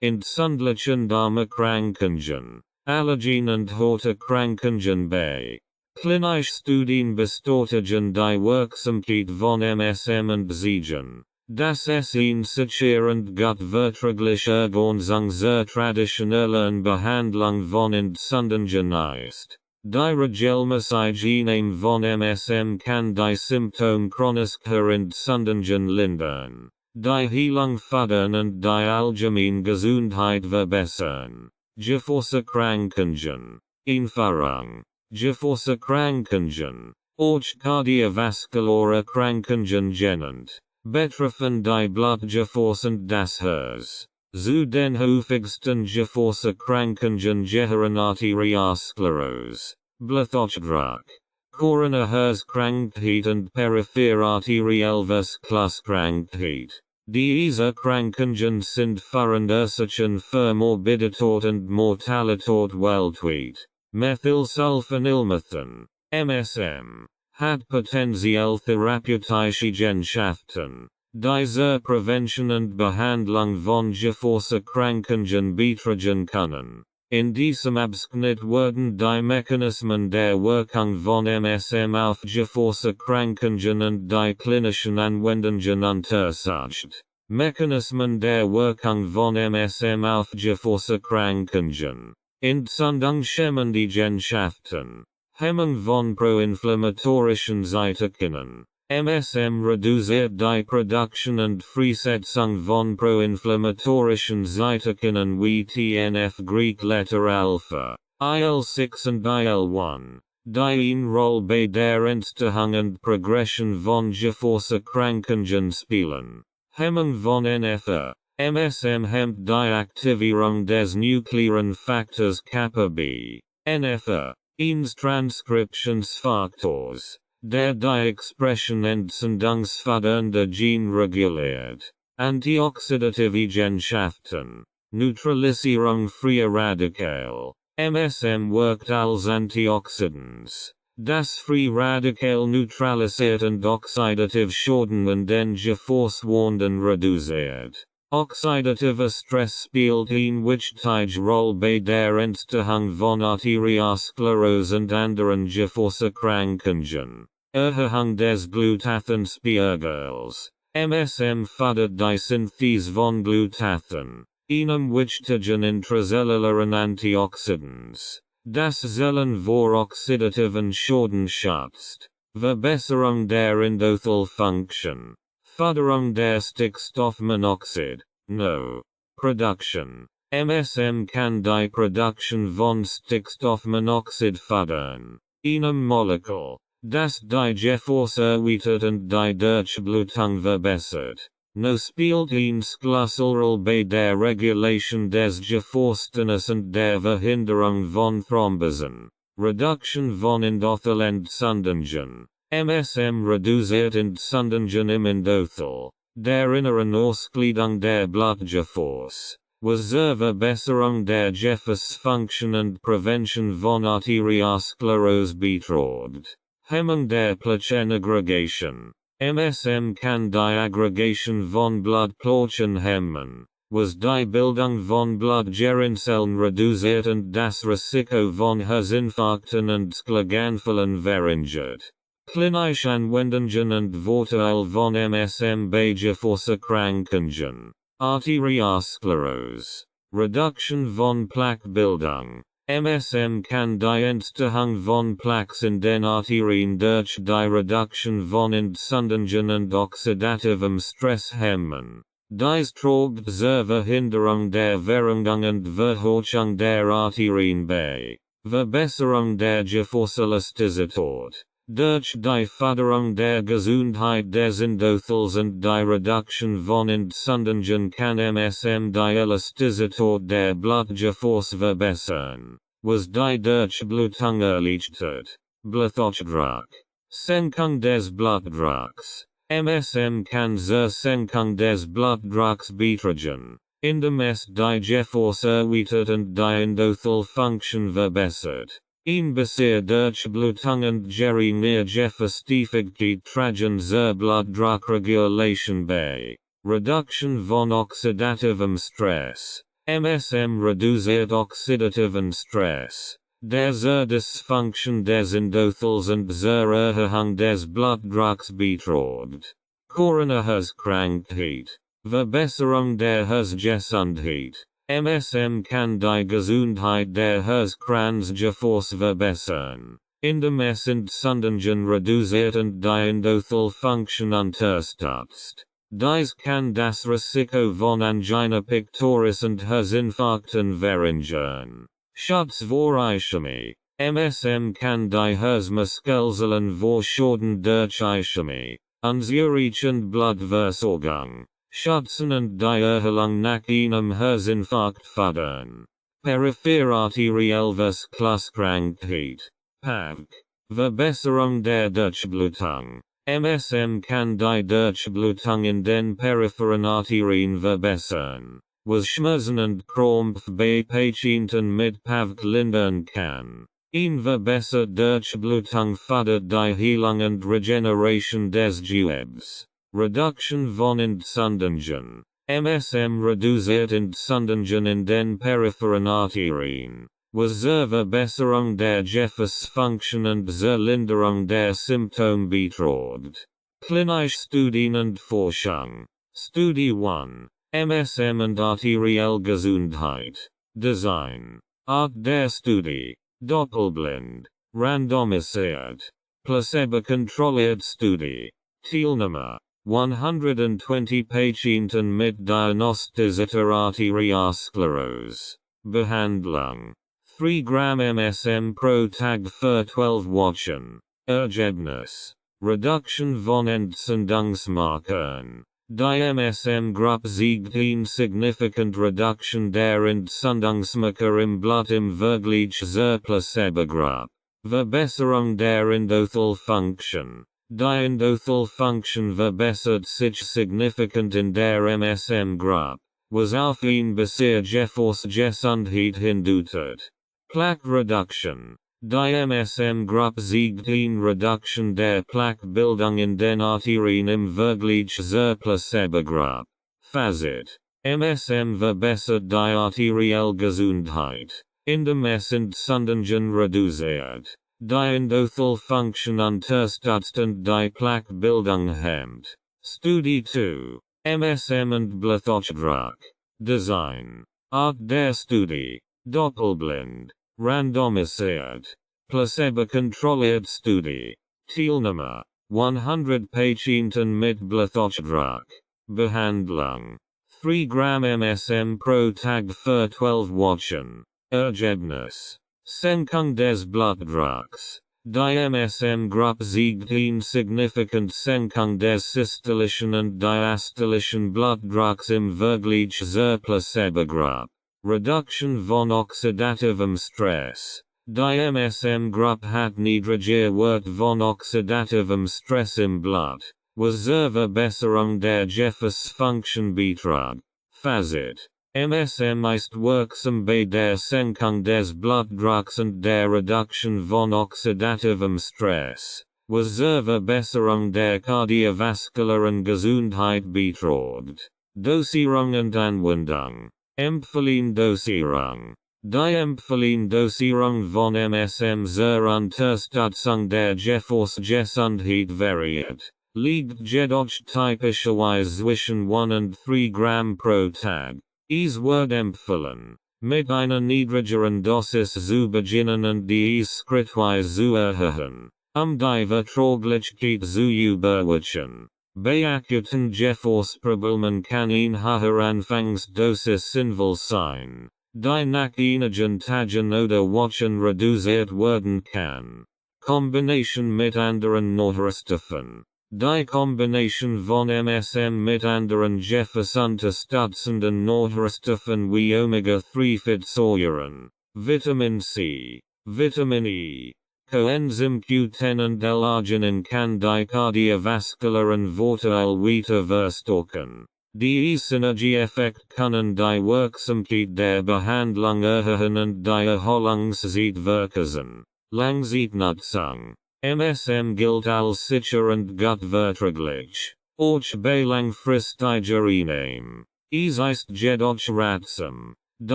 [SPEAKER 1] entzündlichen Darmerkrankungen, Allergien und Horterkrankungen bei. Klinische Studien bestätigen die Wirksamkeit von MSM und zeigen, dass es eine sichere und gutverträgliche Ergänzung zur traditionellen Behandlung von Entzündungen ist. Die regelmäßige Einnahme von MSM kann die Symptome chronischer Entzündungen lindern, die Heilung fördern und die allgemeine Gesundheit verbessern. Gefäßerkrankungen, Entfernung. Gefäßerkrankungen, auch kardiovaskulare Krankungen genannt, betreffen die Blutgefäße und das Herz. Zu den häufigsten Gefäßerkrankungen gehören Arteriosklerose, Bluthochdruck, Coronaviruskrankheit und Peripherarteriellvaskularkrankheit. Diese Krankungen sind Verursacher für Morbidität und Mortalität weltweit. Methylsulfonylmethan, MSM, hat potenziell therapeutische Eigenschaften, die zur Prävention und Behandlung von Gefäßerkrankungen beitragen können. In diesem Abschnitt werden die Mechanismen der Wirkung von MSM auf Gefäßerkrankungen und die klinischen Anwendungen untersucht. Mechanismen der Wirkung von MSM auf Gefäßerkrankungen. Entzündungshemmende Eigenschaften. Hemmung von proinflammatorischen Cytokinen. MSM reduziert die Produktion und Freisetzung von proinflammatorischen Cytokinen wie TNF Greek Letter Alpha, IL-6 und IL-1, die eine Rolle bei der Entstehung und Progression von Gefäßerkrankungen spielen. Hemmung von NFA. MSM hemmt die Aktivierung des nuklearen Faktors Kappa B, NFA, eines Transkriptionsfaktors, der die Expression entzündungsfördernde Gene reguliert. Antioxidative Eigenschaften. Neutralisierung freier Radikal. MSM wirkt als Antioxidans. Das Free Radikal neutralisiert und oxidative Schäden in den Gefäßwänden reduziert. Oxidative Stress spielt eine wichtige Rolle bei der Entstehung von Arteriosklerose und anderen Gefäßerkrankungen. Erhöhung des Glutathenspiegels. MSM fördert die Synthese von Glutathen, einem wichtigen intrazellularen Antioxidans, das Zellen vor oxidativen Schäden schützt. Verbesserung der Endothelfunktion. Förderung der Stickstoffmonoxid, NO. Production. MSM kann die Produktion von Stickstoffmonoxid fördern. Einem Molekül, das die Gefäße erweitert und die Durchblutung verbessert. No spielt eine Schlüsselrolle bei der Regulation des Gefäßtennisses und der Verhinderung von Thrombosen. Reduction von Endothelentzündungen. MSM reduziert Entzündungen im Endothel, der inneren Ausgliederung der Blutgefäße, was zur Verbesserung der Gefäßfunktion und Prävention von Arteriosklerose beiträgt. Hemmung der Plaquenaggregation. MSM kann die Aggregation von Blutplättchen hemmen, was die Bildung von Blutgerinzellen reduziert und das Risiko von Herzinfarkten und Schlaganfällen verringert. Klinische Anwendungen und Vorteile von MSM bei Gefäßerkrankungen. Arteriosklerose. Reduction von Plaquebildung. MSM kann die Entstehung von Plaques in den Arterien durch die Reduktion von Entzündungen und oxidativem Stress hemmen. Dies trägt zur Verhinderung der Verrengung und Verhorchung der Arterien bei. Verbesserung der Gefäßelasticität. Durch die Förderung der Gesundheit des Endothels und die Reduktion von Entzündungen kann MSM die Elastizität der Blutgefäße verbessern, was die Durchblutung erleichtert. Bluthochdruck. Senkung des Blutdrucks. MSM kann zur Senkung des Blutdrucks beitragen, indem es die Gefäße erweitert und die Endothelfunktion verbessert. Bisher Durchblutung und geringe Gefäßdichtigkeit tragen zur Blutdruckregulation bei. Reduktion von oxidativem Stress. MSM reduziert oxidativen Stress, der zur Dysfunktion des Endothels und zur Erhöhung des Blutdrucks beiträgt. Coronavirus-Krankheit. Verbesserung der Herzgesundheit. MSM kann die Gesundheit der Herzkranzgefäße verbessern, indem es Entzündungen reduziert und die Endothelfunktion unterstützt. Dies kann das Risiko von Angina pectoris und Herzinfarkten verringern. Schutz vor Ischämie. MSM kann die Herzmuskelzellen vor Schäden durch Ischämie, unzureichende Blutversorgung, schützen und die Erholung nach einem Herzinfarkt fördern. Peripherarterielle Vaskularkrankheit. PAVK. Verbesserung der Durchblutung. MSM kann die Durchblutung in den peripheren Arterien verbessern, was Schmerzen und Krampf bei Patienten mit PAVK lindern kann. Verbesserte Durchblutung fördert die Heilung und Regeneration des Gewebes. Reduktion von Entzündungen. MSM reduziert Entzündungen in den peripheren Arterien, was zur Verbesserung der Gefäßfunktion und zur Linderung der Symptome beiträgt. Klinische Studien und Forschung. Studie 1. MSM und arterielle Gesundheit. Design. Art der Studie. Doppelblind. Randomisiert. Placebo-kontrolliert Studie. Teilnehmer. 120 Patienten mit diagnostizierter Arteriosklerose. Behandlung. 3 Gramm MSM pro Tag für 12 Wochen. Ergebnis. Reduktion von Entzündungsmarkern. Die MSM-Gruppe siegt significant Reduktion der Entzündungsmarker im Blut im Vergleich zur Placebo-Gruppe. Verbesserung der Endothelfunktion. Die Endothelfunktion verbessert sich significant in der MSM-Gruppe, was auf bisher Gefäßgesundheit hindeutet. Plaque Reduction. Die MSM-Gruppe siegt Reduktion der Plaquebildung in den Arterien im Vergleich zur Placebo-Gruppe. Fazit. MSM verbessert die arterielle Gesundheit, indem es Entzündungen reduziert, die Endothelfunktion unterstützt und die Plaquebildung hemmt. Studie 2. MSM und Bluthochdruck. Design. Art der Studie. Doppelblind. Randomisiert. Placebo-kontrolliert Studie. Teilnehmer. 100 Patienten mit Bluthochdruck. Behandlung. 3 Gramm MSM pro Tag für 12 Wochen. Ergebnis. Senkung des Blutdrucks. Die MSM-Gruppe siegt significant Senkung des systolischen und diastolischen Blutdrucks im Vergleich zur Placebo-Gruppe. Reduktion von oxidativem Stress. Die MSM-Gruppe hat niedriger Wert von oxidativem Stress im Blut, was zur Verbesserung der Gefäßfunktion beiträgt. Fazit. MSM ist wirksam bei der Senkung des Blutdrucks und der Reduktion von oxidativem Stress, was zur Verbesserung der kardiovaskulären Gesundheit beiträgt. Dosierung und Anwendung. Empfehlung-Dosierung. Die Empfehlung-Dosierung von MSM zur Unterstützung der Gefäßgesundheit variiert, liegt jedoch typischerweise zwischen 1 und 3 Gramm pro Tag. Es wird empfohlen, mit einer niedrigeren Dosis zu beginnen und dies schrittweise zu erhöhen, die Verträglichkeit zu überwachen. Bei akuten Gefahrsproblemen kann eine höhere Anfangsdosis sinnvoll sein, die nach einigen Tagen oder Wochen reduziert werden kann. Kombination mit anderen Nachrichten. Die Kombination von MSM mit anderen Gefäßunterstützenden Nachrichten wie Omega-3-Fettsäuren, Vitamin C, Vitamin E, Coenzym Q10 und L-Arginin kann die kardiovaskulären Vorteile weiter verstärken. Die Synergieeffekt können die Wirksamkeit der Behandlung erhöhen und die Erholungszeit verkürzen. Langzeitnutzung. MSM gilt als sicher und gut verträglich. Auch bei langfristiger Einnahme. Es ist jedoch ratsam, die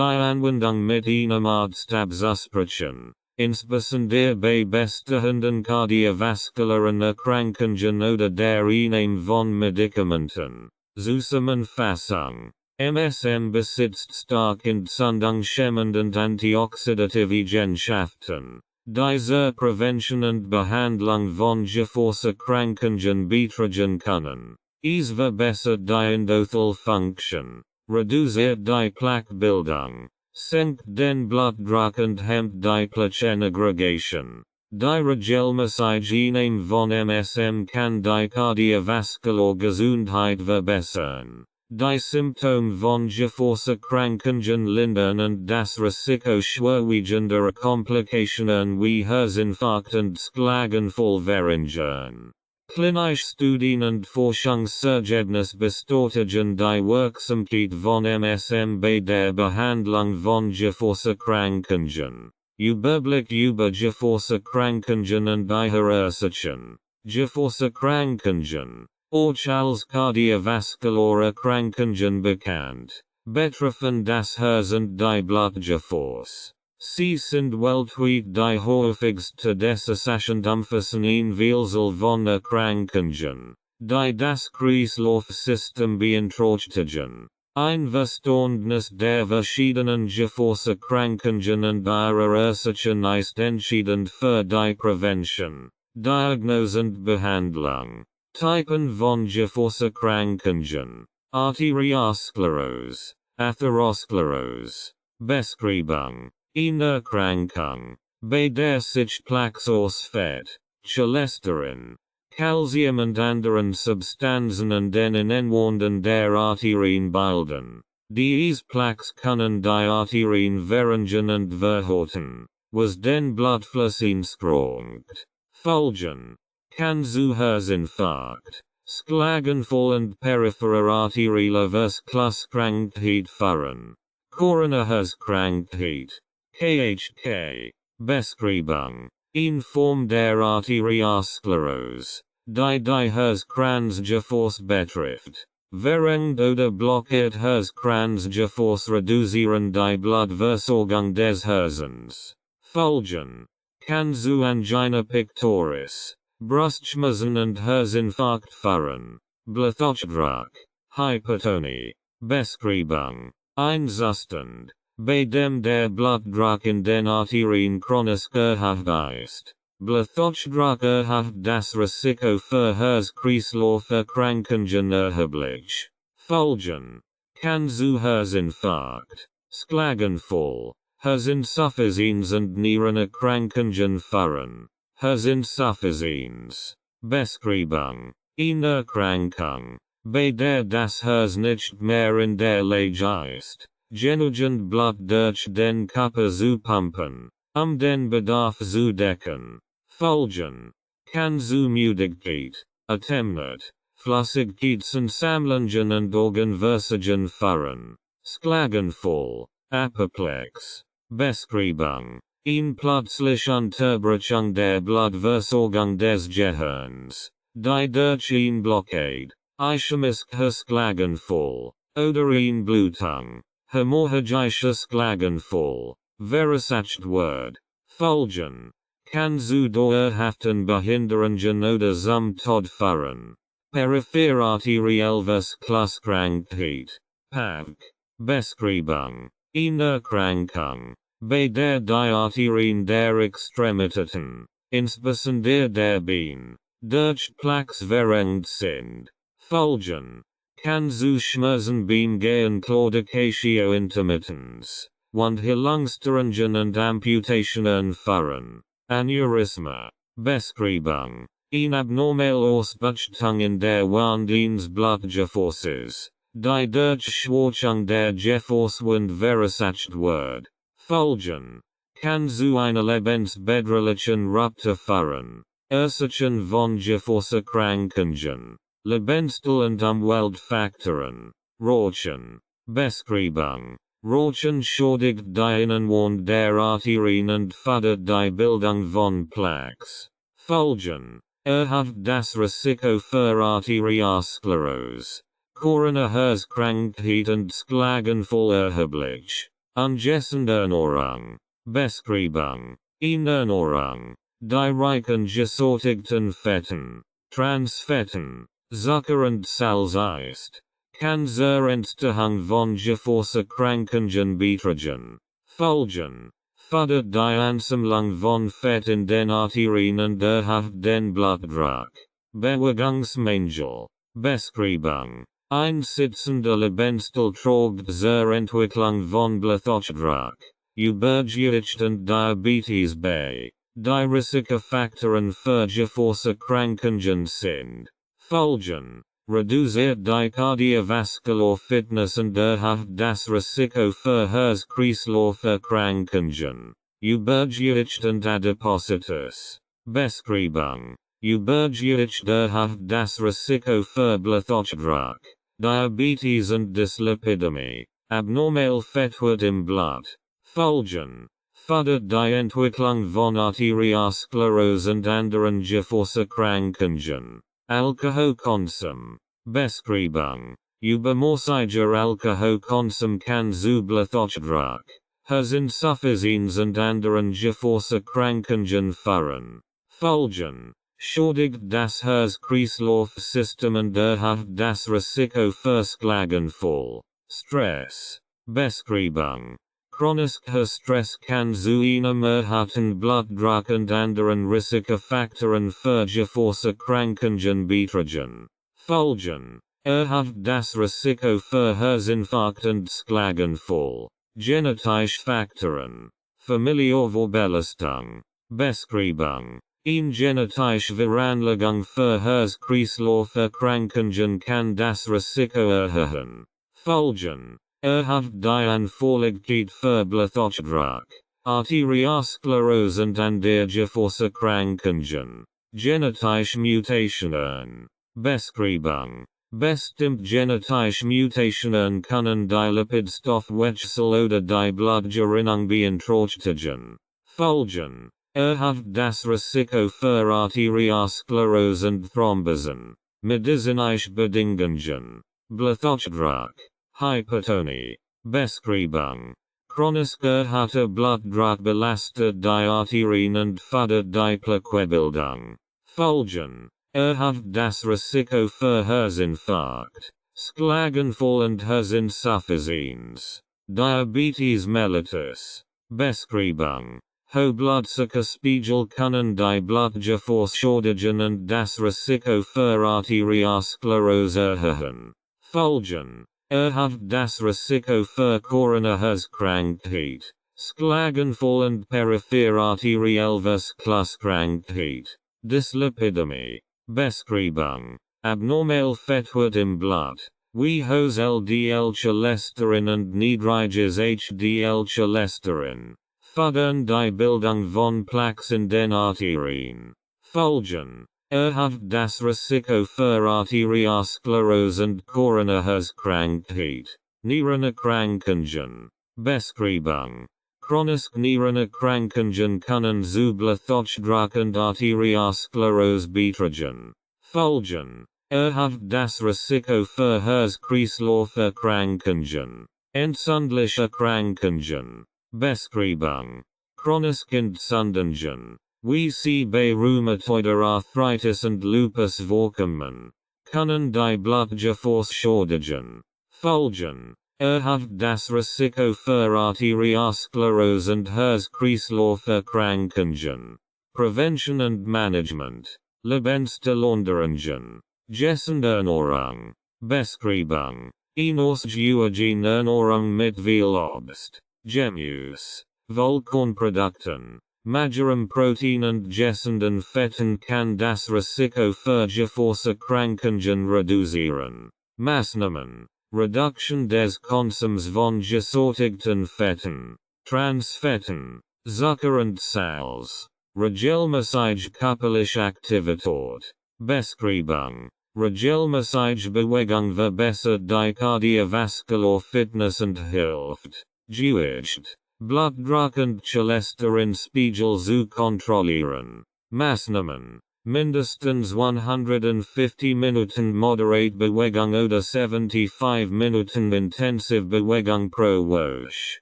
[SPEAKER 1] Anwendung mit einem Arzt abzusprechen, insbesondere bei bestehenden kardiovaskulären Erkrankungen oder der Einnahme von Medikamenten. Zusammenfassung. MSM besitzt stark entzündungshemmend und antioxidative Eigenschaften, die zur Prävention und Behandlung von Gefäßerkrankungen beitragen können. Es verbessert die Endothelfunktion, reduziert die Plaquebildung, senkt den Blutdruck und hemmt die Plaquenaggregation. Die regelmäßige Einnahme von MSM kann die kardiovaskuläre Gesundheit verbessern, die Symptome von Gefäßerkrankungen lindern und das Risiko schwerwiegenderer Komplikationen wie Herzinfarkt und Schlaganfall verringern. Klinische Studien und Forschungsergebnisse bestätigen die Wirksamkeit von MSM bei der Behandlung von Gefäßerkrankungen. Überblick über Gefäßerkrankungen und ihre Ursachen. Gefäßerkrankungen, auch als kardiovaskuläre Erkrankungen bekannt, betreffen das Herz und die Blutgefäße. Sie sind weltweit die häufigste des Ursachen in Vielzahl von Erkrankungen, die das Kreislaufsystem beeinträchtigen. Ein Verständnis der verschiedenen Gefäßerkrankungen und ihrer Ursachen ist entscheidend für die Prävention, Diagnose und Behandlung. Typen von Gefäßerkrankungen. Arteriosklerose, Atherosklerose. Beschreibung. Eine Erkrankung, bei der sich Plaques aus Fett, Cholesterin, Calcium und anderen Substanzen an den Innenwänden der Arterien bilden. Diese Plaques können die Arterien verringern und verhärten, was den Blutfluss einschränkt. Folgen kann zu Herzinfarkt, Schlaganfall und peripherer arterieller Verschlusskrankheit führen. Coronavirus-Krankheit, KHK, Beschreibung, in Form der Arteriosklerose, die Herzkranzgefäß betrifft. Verrenkt oder blockiert Herzkranzgefäß reduzieren die Blutversorgung des Herzens. Folgen kann zu Angina pectoris, Brustschmerzen und Herzinfarkt führen. Bluthochdruck, Hypertonie, Beschreibung, ein Zustand, bei dem der Blutdruck in den Arterien chronisch erhöht ist. Bluthochdruck erhöht das Risiko für Herz-Kreislauf-Erkrankungen erheblich. Folgen kann zu Herzinfarkt, Schlaganfall, Herzinsuffizienz und Nierenerkrankungen führen. Herzinsuffizienz. Beschreibung. Eine Erkrankung, bei der das Herz nicht mehr in der Lage ist, genügend Blut durch den Körper zu pumpen, den Bedarf zu decken. Folgen kann zu Müdigkeit, Ertemnet, Flüssigkeitsansammlungen und Organversagen führen. Schlaganfall, Apoplex. Beschreibung. Eine plötzliche Unterbrechung der Blutversorgung des Gehirns, die durch eine Blockade, ischämischer Schlaganfall, oder eine Blutung, hämorrhagischer Schlaganfall, verursacht wird. Folgen kann zu dauerhaften Behinderungen oder zum Tod führen. Periphere arterielle Verschlusskrankheit, PAVK. Beschreibung. Erkrankung, bei der die Arterien der Extremitäten, insbesondere der Beine, durch Plaques verrenkt sind. Folgen kann zu Schmerzen beim Gehen Claudication intermittens, Wundheilungsstörungen und Amputationen führen. Aneurysma, Beschreibung, abnormale Ausbreitung in der Wand ins Blutgefäßes, die durch Schwächung der Gefäßwand verursacht wird. Folgen kann zu einer lebensbedrohlichen Ruptur führen. Ursachen von Gefäßerkrankungen, Lebensstil und Umweltfaktoren, Rauchen, Beschreibung. Rauchen schädigt die Innenwand der Arterien und fördert die Bildung von Plaques. Folgen erhöht das Risiko für Arteriosklerose, Coronaviruskrankheit und Schlaganfall erheblich. Ernährung, Beschreibung, Ernährung, die reichen gesättigten Fetten, Transfetten, Zucker und Salz ist, kann zur Entstehung von Gefäßerkrankungen beitragen. Folgen fördert die Ansammlung von Fett in den Arterien und erhöht den Blutdruck. Bewegungsmängel, Beschreibung, ein sitzender Lebensstil trägt zur Entwicklung von Bluthochdruck, Übergewicht und Diabetes bei, die Risikofaktoren für Gefäßerkrankungen sind. Folgen reduziert die Kardiovaskular Fitness und erhöht das Risiko für Herz-Kreislauf-Erkrankungen, Übergewicht und Adipositas. Beschreibung, Übergewicht erhöht das Risiko für Bluthochdruck, Diabetes und Dyslipidämie, abnormal Fettwert im Blut. Folgen fördert die Entwicklung von Arteriosklerose und anderen Gefäßerkrankungen. Alkoholkonsum, Beschreibung, übermäßiger Alkoholkonsum kann zu Bluthochdruck, Herzinsuffizienz und anderen Gefäßerkrankungen führen. Folgen schädigt das Herz-Kreislauf-System und erhöht das Risiko für Schlaganfall. Stress, Beschreibung, chronischer Stress kann zu einem erhöhten Blutdruck und anderen Risikofaktoren für Gefäßerkrankungen beitragen. Folgen erhöht das Risiko für Herzinfarkt und Schlaganfall. Genetische Faktoren, Familienbelastung, Beschreibung, genetische Veranlagung für Herz-Kreislauf-Erkrankungen kann das Risiko erhöhen. Folgen erhöht die Anfälligkeit für Bluthochdruck, Arteriosklerose und andere Gefäßerkrankungen. Genetische Mutationen, Beschreibung, bestimmt genetische Mutationen können die Lipidstoffwechsel oder die Blutgerinnung beeinträchtigen. Folgen erhöht das Risiko für Arteriosklerose und Thrombosen. Medizinische Bedingungen, Bluthochdruck, Hypertonie, Beschreibung, chronisch erhöhter Blutdruck belastet die Arterien und fördert die Plaquebildung. Folgen erhöht das Risiko für Herzinfarkt, Schlaganfall und Herzinsuffizienz. Diabetes mellitus, Beschreibung, Hochblutzuckerspiegel können die Blutgefäße schädigen und das Risiko für Arteriosklerose erhöhen. Folgen erhöht das Risiko für Coronaviruskrankheit, Schlaganfall und periphere Arteriellvaskularkrankheit. Dyslipidämie, Beschreibung, abnormal Fettwert im Blut, wie hohes LDL-Cholesterin und niedriges HDL-Cholesterin, fördern die Bildung von Plaques in den Arterien. Folgen erhöht das Risiko für Arteriosklerose und Coronaviruskrankheit. Nierenerkrankungen, Beschreibung, chronisch Nierenerkrankungen können zu Bluthochdruck und Arteriosklerose beitragen. Folgen erhöht das Risiko für Herz-Kreislauf-Erkrankungen. Entzündliche Erkrankungen, Beschreibung, chronisch Entzündungen, wie sie bei rheumatoider Arthritis und Lupus vorkommen, können die Blutgefäße schädigen. Folgen Erhalt das Risiko für Arteriosklerose und Herz-Kreislauf-Erkrankungen. Prevention and Management. Lebensverlängerungen. Gesundheitsernährung. Beschreibung. Ernährungsgewohnheiten Ernährung mit viel Obst, Gemüse, Vollkornprodukten, magerem Protein und gesunden Fetten kann das Risiko für Gefäßerkrankungen reduzieren. Maßnahmen. Reduction des Konsums von gesättigten Fetten, Transfetten, Zucker und Salz. Regelmäßige körperliche Aktivität. Beschreibung. Regelmäßige Bewegung verbessert die kardiovaskular Fitness und hilft, Gewicht, Blutdruck und Cholesterinspiegel zu kontrollieren. Maßnahmen. Mindestens 150 Minuten moderate Bewegung oder 75 Minuten intensive Bewegung pro Woche.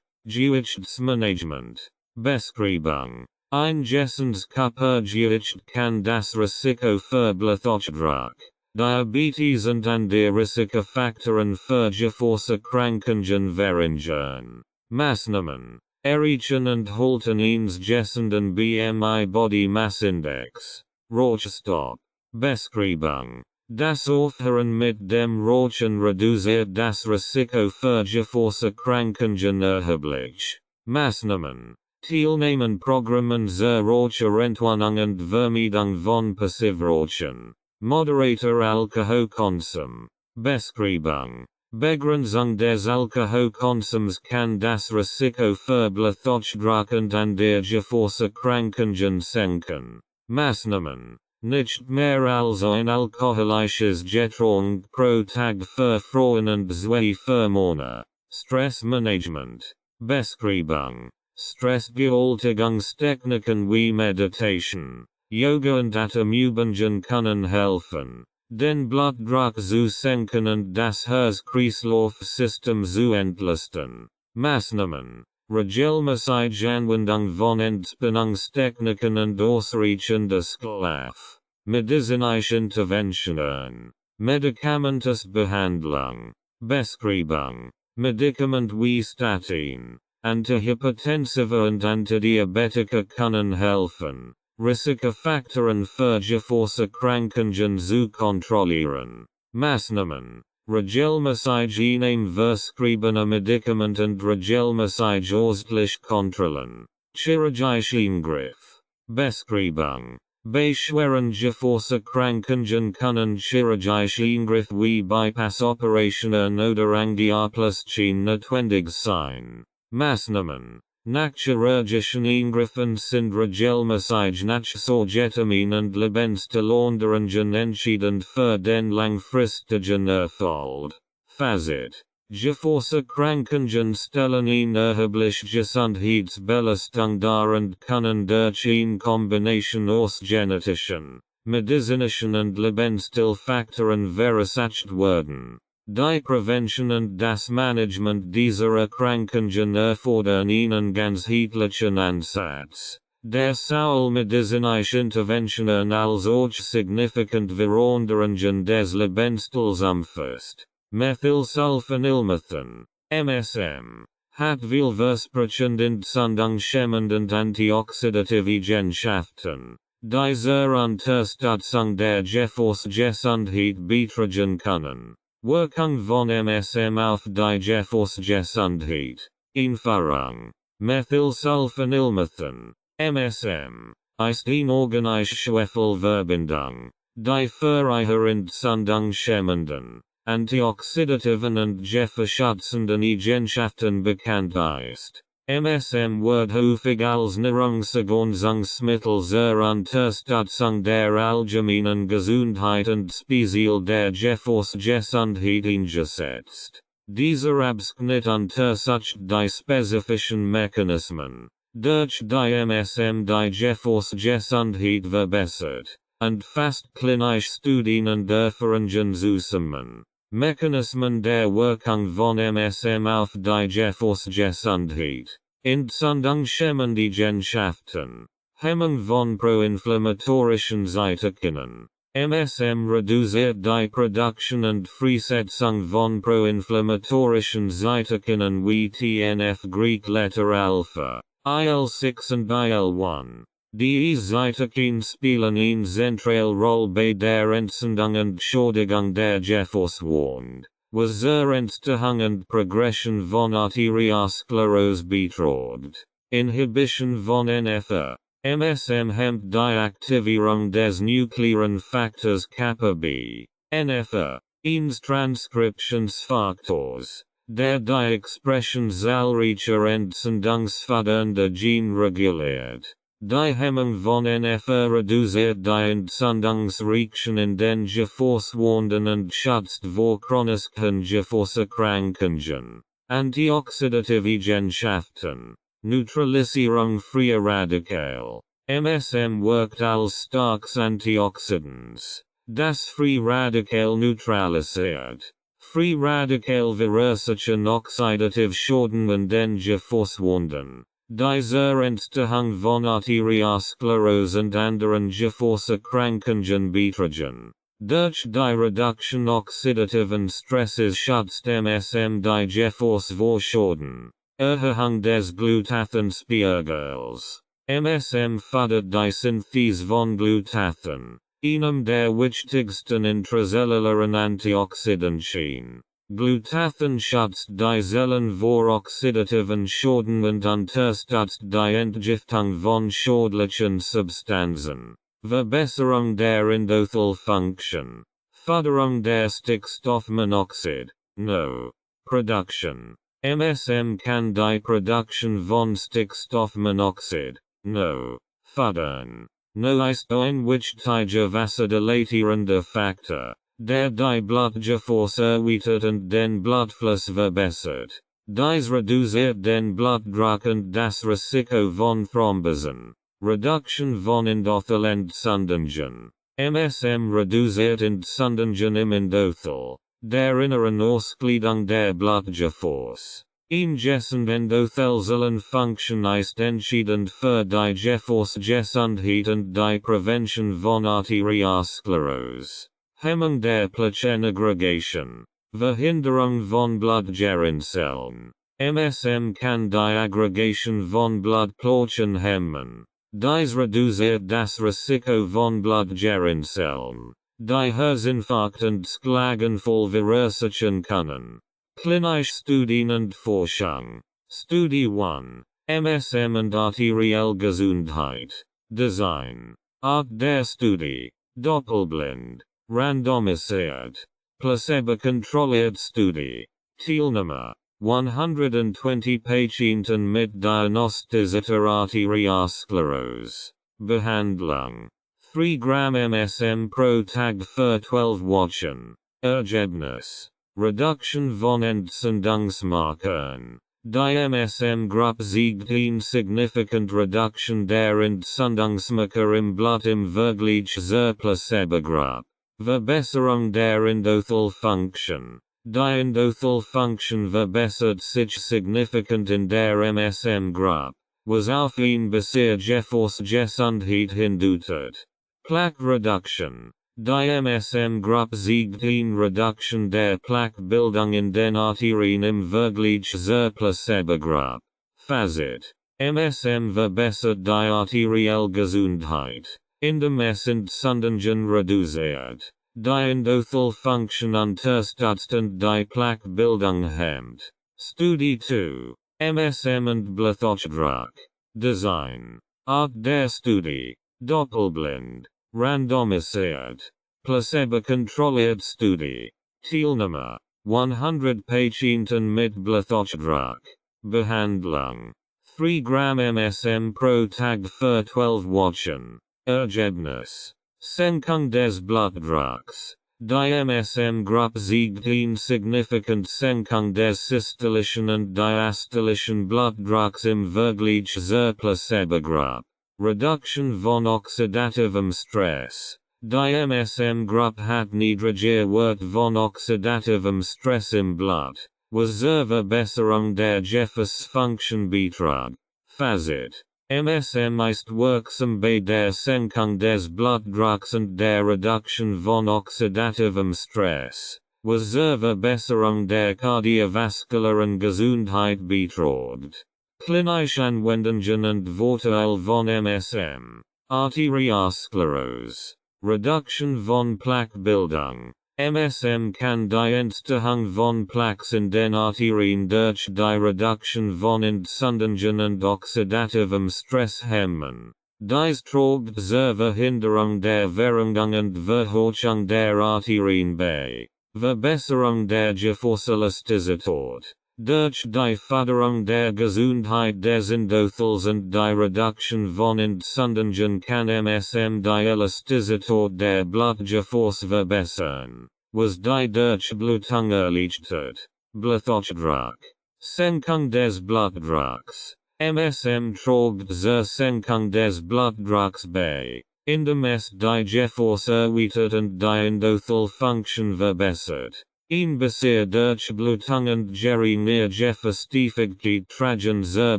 [SPEAKER 1] Gewichtsmanagement. Beschreibung. Ein gesundes Körpergewicht kann das Risiko für Bluthochdruck, Diabetes und andere Risikofaktoren für Gefäßerkrankungen verringern. Maßnahmen. Erreichen und halten eines gesunden BMI Body Mass Index. Rauchstopp. Beschreibung. Das Aufhören mit dem Rauchen reduziert das Risiko für Gefäßerkrankungen erheblich. Maßnahmen. Teilnehmen Programmen zur Raucherentwarnung und Vermeidung von Passivrauchen. Moderater Alkoholkonsum. Beschreibung. Begrenzung des Alkoholkonsums kann das Risiko für Bluthochdruck und andere Gefäßerkrankungen senken. Maßnahmen. Nicht mehr als ein alkoholisches Getränk pro Tag für Frauen und 2 Männer. Stressmanagement. Beschreibung. Stressbewältigungstechniken wie Meditation, Yoga und Atemübungen können helfen, den Blutdruck zu senken und das Herz-Kreislauf-System zu entlasten. Maßnahmen. Regelmäßige Anwendung von Entspannungstechniken und ausreichender Schlaf. Medizinische Interventionen. Medikamentenbehandlung. Beschreibung. Medikament wie Statin, Antihypertensive und Antidiabetika können helfen, Risikofaktoren für Gefäßerkrankungen zu kontrollieren. Maßnahmen. Regelmäßige Einnahme verschriebener Medikamente und regelmäßige ärztliche Kontrollen. Chirurgischer Eingriff. Beschreibung. Bei schweren Gefäßerkrankungen können chirurgische Eingriffe wie Bypass-Operationen oder Angioplastie notwendig sein. Maßnahmen. Nach chirurgischen Eingriffen sind regelmäßig Nachsorgetermine und Lebensverlängerungen entscheidend für den langfristigen Erfolg. Fazit. Gefäßerkrankungen stellen eine erhebliche Gesundheitsbelastung dar und können durch eine Kombination aus genetischen, medizinischen und Lebensstilfaktoren verursacht werden. Die Prävention und das Management dieser Erkrankungen erfordern einen ganzheitlichen Ansatz, der sowohl medizinische Interventionen als auch signifikant Veränderungen des Lebensstils umfasst. Methylsulfonylmethan, MSM, hat viel Versprechen entzündungshemmend und antioxidative Eigenschaften, die zur Unterstützung der Gefäßgesundheit beitragen können. Wirkung von MSM auf die Gefäßgesundheit. Erfahrung. Methylsulfonylmethan, MSM, ist eine organische Schwefelverbindung, die für ihre entzündungshemmenden, antioxidativen und gefäßschützenden Eigenschaften bekannt ist. MSM wird häufig als Nahrungsergänzungsmittel zur Unterstützung der allgemeinen Gesundheit und speziell der Gefäßgesundheit eingesetzt. Dieser Abschnitt untersucht die spezifischen Mechanismen, durch die MSM die Gefäßgesundheit verbessert, und fasst klinische Studien und Erfahrungen zusammen. Mechanismen der Wirkung von MSM auf die Gefäßgesundheit. Entzündungshemmende Eigenschaften. Hemmung von proinflammatorischen Cytokinen. MSM reduziert die Produktion und Freisetzung von proinflammatorischen Cytokinen wie TNF Greek letter Alpha, IL-6 und IL-1. Die Cytokine spielen eine zentrale Rolle bei der Entzündung und Schädigung der Gefäßwand, was zur Entstehung und Progression von Arteriosklerose beiträgt. Inhibition von NFA. MSM hemmt die Aktivierung des nuklearen Faktors Kappa B. NFA, eines Transkriptionsfaktors, der die Expression zahlreicher entzündungsfördernde Gene reguliert. Die Hemmung von NFA reduziert die Entzündungsreaktion in den Gefäßwanden und schützt vor chronischen Gefäßerkrankungen. Antioxidative Eigenschaften. Neutralisierung freier Radikal. MSM wirkt als starkes Antioxidans. Das Free Radikal neutralisiert. Free Radikal verursachen oxidative Schäden in den Gefäßwanden. Die zur Entstehung von Arteriosklerose und anderen Gefäßerkrankungen beitragen. Durch die Reduktion oxidativen Stresses schützt MSM die Gefäße vor Schäden. Erhöhung des Glutathenspiegels. MSM fördert die Synthese von Glutathen, einem der wichtigsten intrazellularen Antioxidantien. Glutathen schützt die Zellen vor oxidativen Schäden und unterstützt die Entgiftung von schädlichen Substanzen. Verbesserung der Endothelfunktion. Förderung der Stickstoffmonoxid, NO. Production. MSM kann die Produktion von Stickstoffmonoxid, NO, fördern. NO ist ein wichtiger vasodilatierender Faktor, der die Blutgefäße erweitert und den Blutfluss verbessert. Dies reduziert den Blutdruck und das Risiko von Thrombosen. Reduktion von Endothelentzündungen. MSM reduziert Entzündungen im Endothel, der inneren Ausgliederung der Blutgefäße. Ingessen Endothelzellenfunktion ist entscheidend für die Gefäßgesundheit und die Prävention von Arteriosklerose. Hemmung der Plaquenaggregation. Verhinderung von Blutgerinzellen. MSM kann die Aggregation von Blutplättchen hemmen. Dies reduziert das Risiko von Blutgerinzellen, die Herzinfarkt und Schlaganfall verursachen können. Klinische Studien und Forschung. Studie 1. MSM und arterielle Gesundheit. Design. Art der Studie. Doppelblind. Randomisiert. Placebo-kontrolliert Studie. Teilnehmer. 120 Patienten mit diagnostizierter Arteriosklerose. Behandlung. 3 Gramm MSM pro Tag für 12 Wochen. Ergebnis. Reduktion von Entzündungsmarkern. Die MSM-Gruppe siegt eine significant Reduktion der Entzündungsmarker im Blut im Vergleich zur Placebo-Gruppe. Verbesserung der Endothelfunktion. Die Endothelfunktion verbessert sich significant in der MSM-Gruppe, was auf eine bessere Gefäßgesundheit hindeutet. Plaque Reduction. Die MSM-Gruppe siegt eine Reduktion der Plaquebildung in den Arterien im Vergleich zur Placebo-Gruppe. Fazit. MSM verbessert die arterielle Gesundheit, indem es Entzündungen reduziert, die Endothelfunktion unterstützt und die Plaquebildung hemmt. Studie 2. MSM und Bluthochdruck. Design. Art der Studie. Doppelblind. Randomisiert. Placebo-kontrolliert Studie. Teilnehmer. 100 Patienten mit Bluthochdruck. Behandlung. 3 Gramm MSM pro Tag für 12 Wochen. Ergebnis. Senkung des Blutdrucks. Die MSM-Gruppe siegt eine significant Senkung des systolischen und diastolischen Blutdrucks im Vergleich zur Placebo-Gruppe. Reduktion von oxidativem Stress. Die MSM-Gruppe hat niedriger Wert von oxidativem Stress im Blut, was zur Verbesserung der Gefäßfunktion beitrug. Fazit. MSM ist wirksam bei der Senkung des Blutdrucks und der Reduktion von oxidativem Stress, was zur Verbesserung der kardiovaskulären Gesundheit beiträgt. Klinische Anwendungen und Vorteile von MSM. Arteriosklerose. Reduktion von Plaquebildung. MSM kann die Entstehung von Plaques in den Arterien durch die Reduktion von Entzündungen und oxidativem Stress hemmen. Dies trägt zur Verhinderung der Verrengung und Verhorchung der Arterien bei. Verbesserung der Gefäßelastizität. Durch die Förderung der Gesundheit des Endothels und die Reduktion von Entzündungen kann MSM die Elastizität der Blutgefäße verbessern, was die Durchblutung erleichtert. Bluthochdruck. Senkung des Blutdrucks. MSM trägt zur Senkung des Blutdrucks bei, indem es die Gefäße erweitert und die Endothelfunktion verbessert. Bisher Durchblutung und geringe Gefäßdichtigkeit tragen zur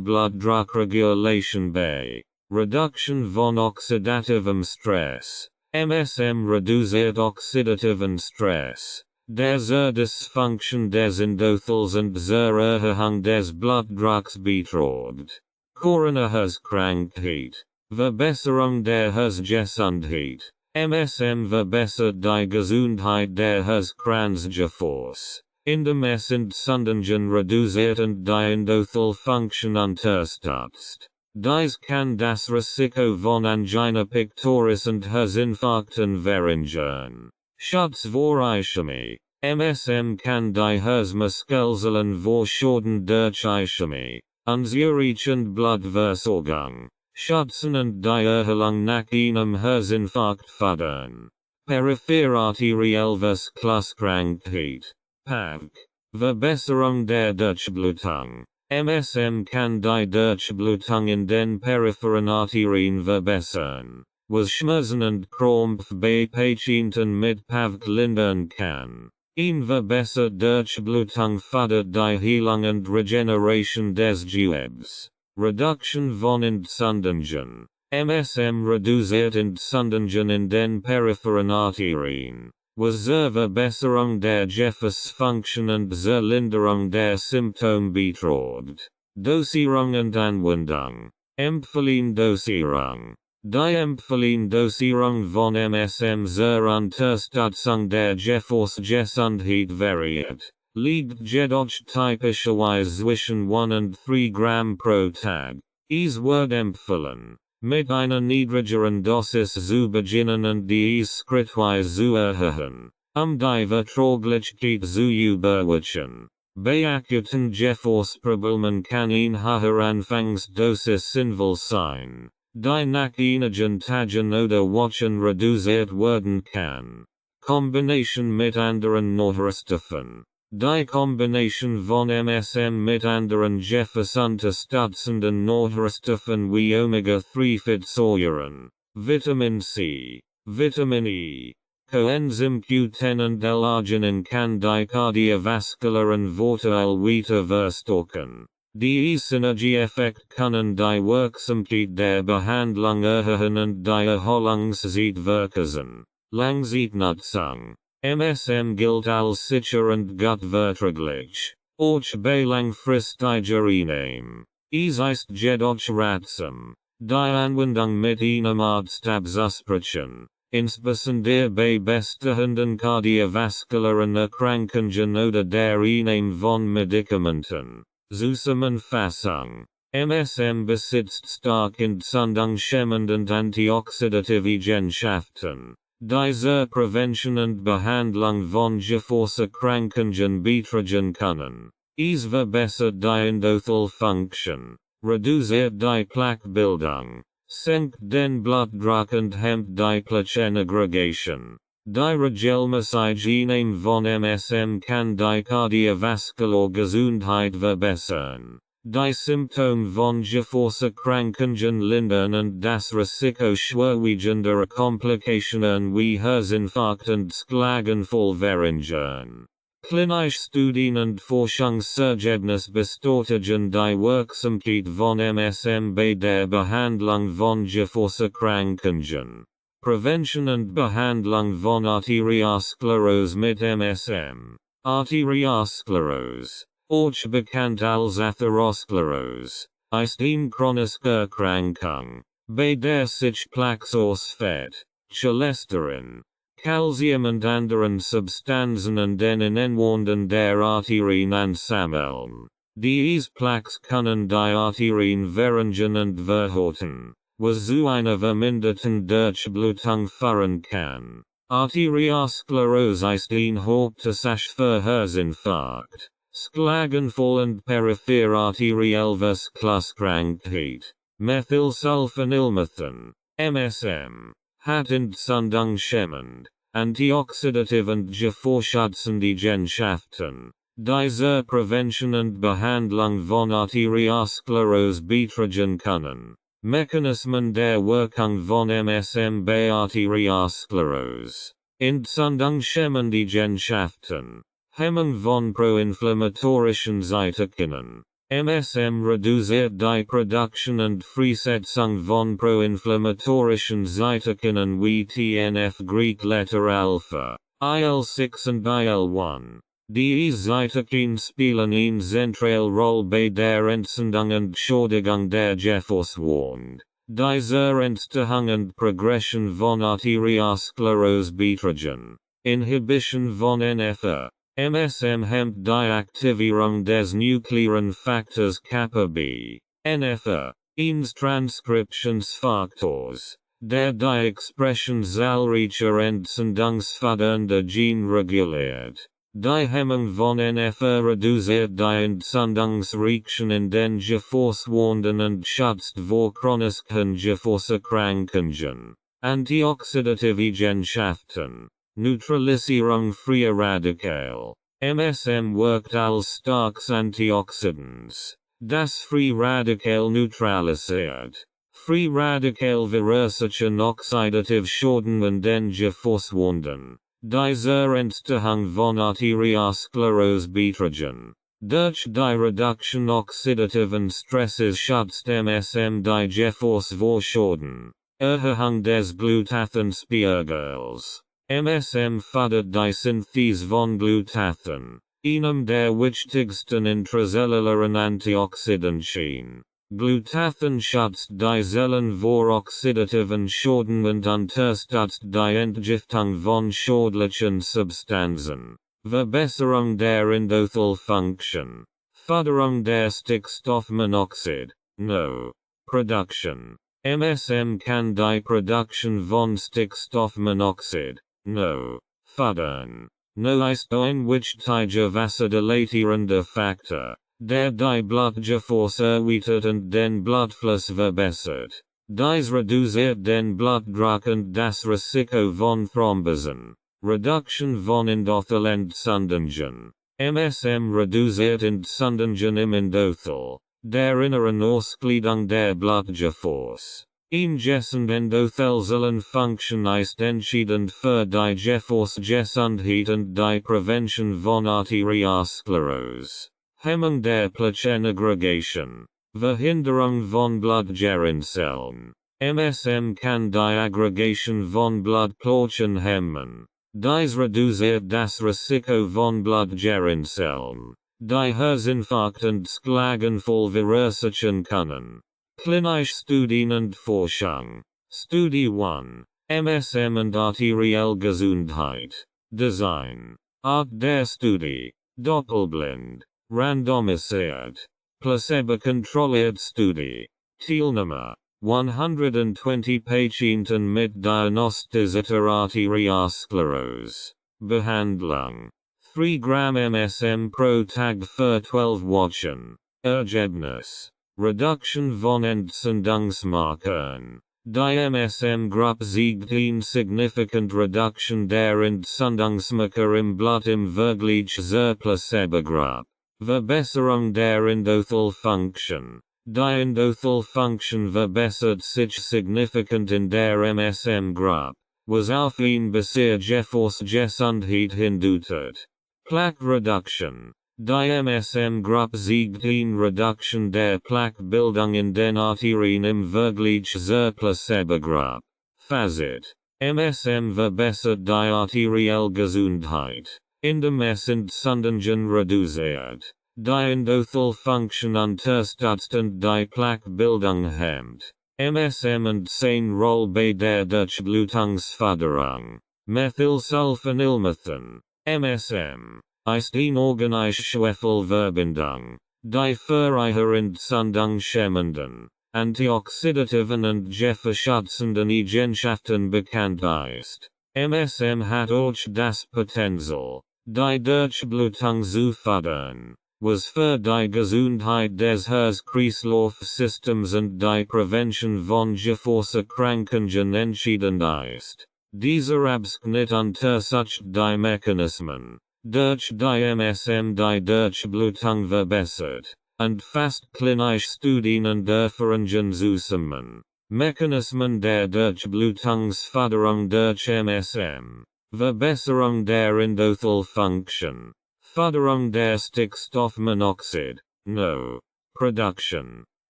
[SPEAKER 1] Blutdruckregulation bei. Reduktion von oxidativem Stress. MSM reduziert oxidativen Stress, der zur Dysfunktion des Endothels und zur Erhöhung des Blutdrucks beiträgt. Coronaviruskrankheit. Verbesserung der Herzgesundheit. MSM verbessert die Gesundheit der Herzkranzgefäße, indem es Entzündungen reduziert und die Endothelfunktion unterstützt. Dies kann das Risiko von Angina pectoris und Herzinfarkten verringern. Schutz vor Ischämie. MSM kann die Herzmuskelzellen vor Schäden durch Ischämie, ausreichend Blutversorgung schützen und die Erholung nach einem Herzinfarkt fördern. Peripherarterielle-Vaskularkrankheit. PAVK. Verbesserung der Durchblutung. MSM kann die Durchblutung in den peripheren Arterien verbessern, was Schmerzen und Krampf bei Patienten mit PAVK lindern kann. Verbessert Durchblutung fördert die Heilung und Regeneration des Gewebes. Reduktion von Entzündungen. MSM reduziert Entzündungen in den peripheren Arterien, was zur Verbesserung der Gefäßfunktion und zur Linderung der Symptome beiträgt. Dosierung und Anwendung. Empfehlendosierung. Die Empfehlendosierung von MSM zur Unterstützung der Gefäßgesundheit variiert. Liegt jedoch typischerweise zwischen 1 und 3 Gramm pro Tag. Es wird empfohlen, mit einer niedrigeren Dosis zu beginnen und dies schrittweise zu erhöhen, die Verträglichkeit zu überwachen. Bei akuten Gefäßproblemen kann eine höhere Anfangsdosis sinnvoll sein, die nach einigen Tagen oder Wochen reduziert werden kann. Kombination mit anderen Nährstoffen. Die Kombination von MSM mit anderen gefäßunterstützenden Nährstoffen wie Omega-3-Fettsäuren, Vitamin C, Vitamin E, Coenzym Q10 und L-Arginin kann die kardiovaskulären Vorteile weiter verstärken. Die Synergieeffekt können die Wirksamkeit der Behandlung erhöhen und die Erholungszeit verkürzen. Langzeitnutzung. MSM gilt als sicher und gut verträglich, auch bei langfristiger Einnahme. Es ist jedoch ratsam, die Anwendung mit einem Arzt abzusprechen, insbesondere bei bestehenden kardiovaskulären Erkrankungen oder der Einnahme von Medikamenten. Zusammenfassung. MSM besitzt stark entzündungshemmend und antioxidative Eigenschaften. Diese Prävention und Behandlung von Gefäßerkrankungen beitragen können. Es verbessert die Endothelfunktion, reduziert die Plaquebildung, senkt den Blutdruck und hemmt die Plaquenaggregation. Die regelmäßige Einnahme von MSM kann die kardiovaskuläre Gesundheit verbessern. Die Symptome von Gefäßerkrankungen lindern und das Risiko schwerwiegender Komplikationen wie Herzinfarkt und Schlaganfall verringern. Klinischstudien und Forschungsergebnis bestätigen die Wirksamkeit von MSM bei der Behandlung von Gefäßerkrankungen. Prävention und Behandlung von Arteriosklerose mit MSM. Arteriosklerose, auch bekannt als Atherosklerose, ist eine chronische Erkrankung, bei der sich Plaques aus Fett, Cholesterin, Calcium und anderen Substanzen in den Innenwänden der Arterien ansammeln. Diese Plaques können die Arterien verringen und verhärten, was zu einer verminderten Durchblutung führen kann. Arteriosklerose ist eine Hauptursache für Herzinfarkt, Schlaganfall und periphere Arterielle-Vaskularkrankheit. Methylsulfonylmethan, MSM, hat entzündungshemmend, antioxidativ und gefäßschützende Eigenschaften. Die zur Prävention und Behandlung von Arteriosklerose beitragen können. Mechanismen der Wirkung von MSM bei Arteriosklerose. Entzündungshemmende Eigenschaften. Hemmung von proinflammatorischen Cytokinen. MSM reduziert die Produktion und Freisetzung von proinflammatorischen Cytokinen wie TNF Greek letter Alpha, IL-6 und IL-1. Die Cytokine spielen eine zentrale Rolle bei der Entzündung und Schädigung der Gefäßwand. Die zur Entstehung und Progression von Arteriosklerose beitragen. Inhibition von NFA. MSM hemmt die Aktivierung des nuklearen Faktors Kappa B, NFA, eines Transkriptionsfaktors, der die Expression zahlreicher entzündungsfördernde Gene reguliert. Die Hemmung von NFA reduziert die Entzündungsreaktion in den Gefäßwänden und schützt vor chronischen Gefäßerkrankungen. Antioxidative Eigenschaften. Neutralisierung freier Radikal. MSM wirkt als starkes Antioxidans. Das Free Radikal neutralisiert. Free Radikal verursachen oxidativ Schäden in den Gefäßwänden. Die zur Entstehung von Arteriosklerose beitragen. Durch die Reduktion oxidativen Stresses schützt MSM die Gefäße vor Schäden. Erhöhung des Glutathenspiegels. MSM fördert die Synthese von Glutathen, einem der wichtigsten intrazellularen Antioxidantien. Glutathen schützt die Zellen vor oxidativen Schäden und unterstützt die Entgiftung von schädlichen Substanzen. Verbesserung der Endothelfunktion. Förderung der Stickstoffmonoxid, NO. Production. MSM kann die Produktion von Stickstoffmonoxid, NO, fördern. NO ist ein wichtiger vasodilatierender Faktor, der die Blutgefäße erweitert und den Blutfluss verbessert. Dies reduziert den Blutdruck und das Risiko von Thrombosen. Reduktion von Endothelentzündungen. MSM reduziert Entzündungen im Endothel, der inneren Ausgliederung der Blutgefäße. Ingessen Endothelzellenfunktion ist entscheidend für die Gefäßgesundheit und die Prävention von Arteriosklerose. Hemmung der Plaquenaggregation. Verhinderung von Blutgerinzellen. MSM kann die Aggregation von Blutplättchen hemmen. Dies reduziert das Risiko von Blutgerinzellen, die Herzinfarkt und Schlaganfall verursachen können. Klinischstudien und Forschung. Studie 1. MSM und arterielle Gesundheit. Design. Art der Studie. Doppelblind. Randomisiert. Placebo-kontrolliert Studie. Teilnehmer. 120 Patienten mit diagnostizierter Arteriosklerose. Behandlung. 3 Gramm MSM pro Tag für 12 Wochen. Ergebnis. Reduktion von Entzündungsmarkern. Die MSM-Gruppe siegt eine significant Reduktion der Entzündungsmarker im Blut im Vergleich zur Placebo-Gruppe. Verbesserung der Endothelfunktion. Die Endothelfunktion verbessert sich significant in der MSM-Gruppe, was auf eine bessere Gefäßgesundheit hindeutet. Plaque-Reduktion. Die MSM-Gruppe siegt in Reduktion der Plaquebildung in den Arterien im Vergleich zur Placebo-Gruppe. Fazit. MSM verbessert die arterielle Gesundheit, indem es Entzündungen reduziert, die Endothelfunktion unterstützt und die Plaquebildung hemmt. MSM und sein Rolle bei der Durchblutungsförderung. Methylsulfonylmethan. MSM ist eine organische Schwefelverbindung, die für ihre Entzündung schämenden, antioxidativen und gefäßschützenden Eigenschaften bekannt ist. MSM hat auch das Potenzial, die Durchblutung zu fördern, was für die Gesundheit des Herz-Kreislauf-Systems und die Prävention von Gefäßerkrankungen entscheidend ist. Dieser Abschnitt untersucht die Mechanismen, durch die MSM die Durchblutung verbessert, und fasst klinische Studien und Erfahrungen zusammen. Mechanismen der Durchblutungsförderung durch MSM. Verbesserung der Endothelfunktion. Förderung der Stickstoffmonoxid, NO. Production.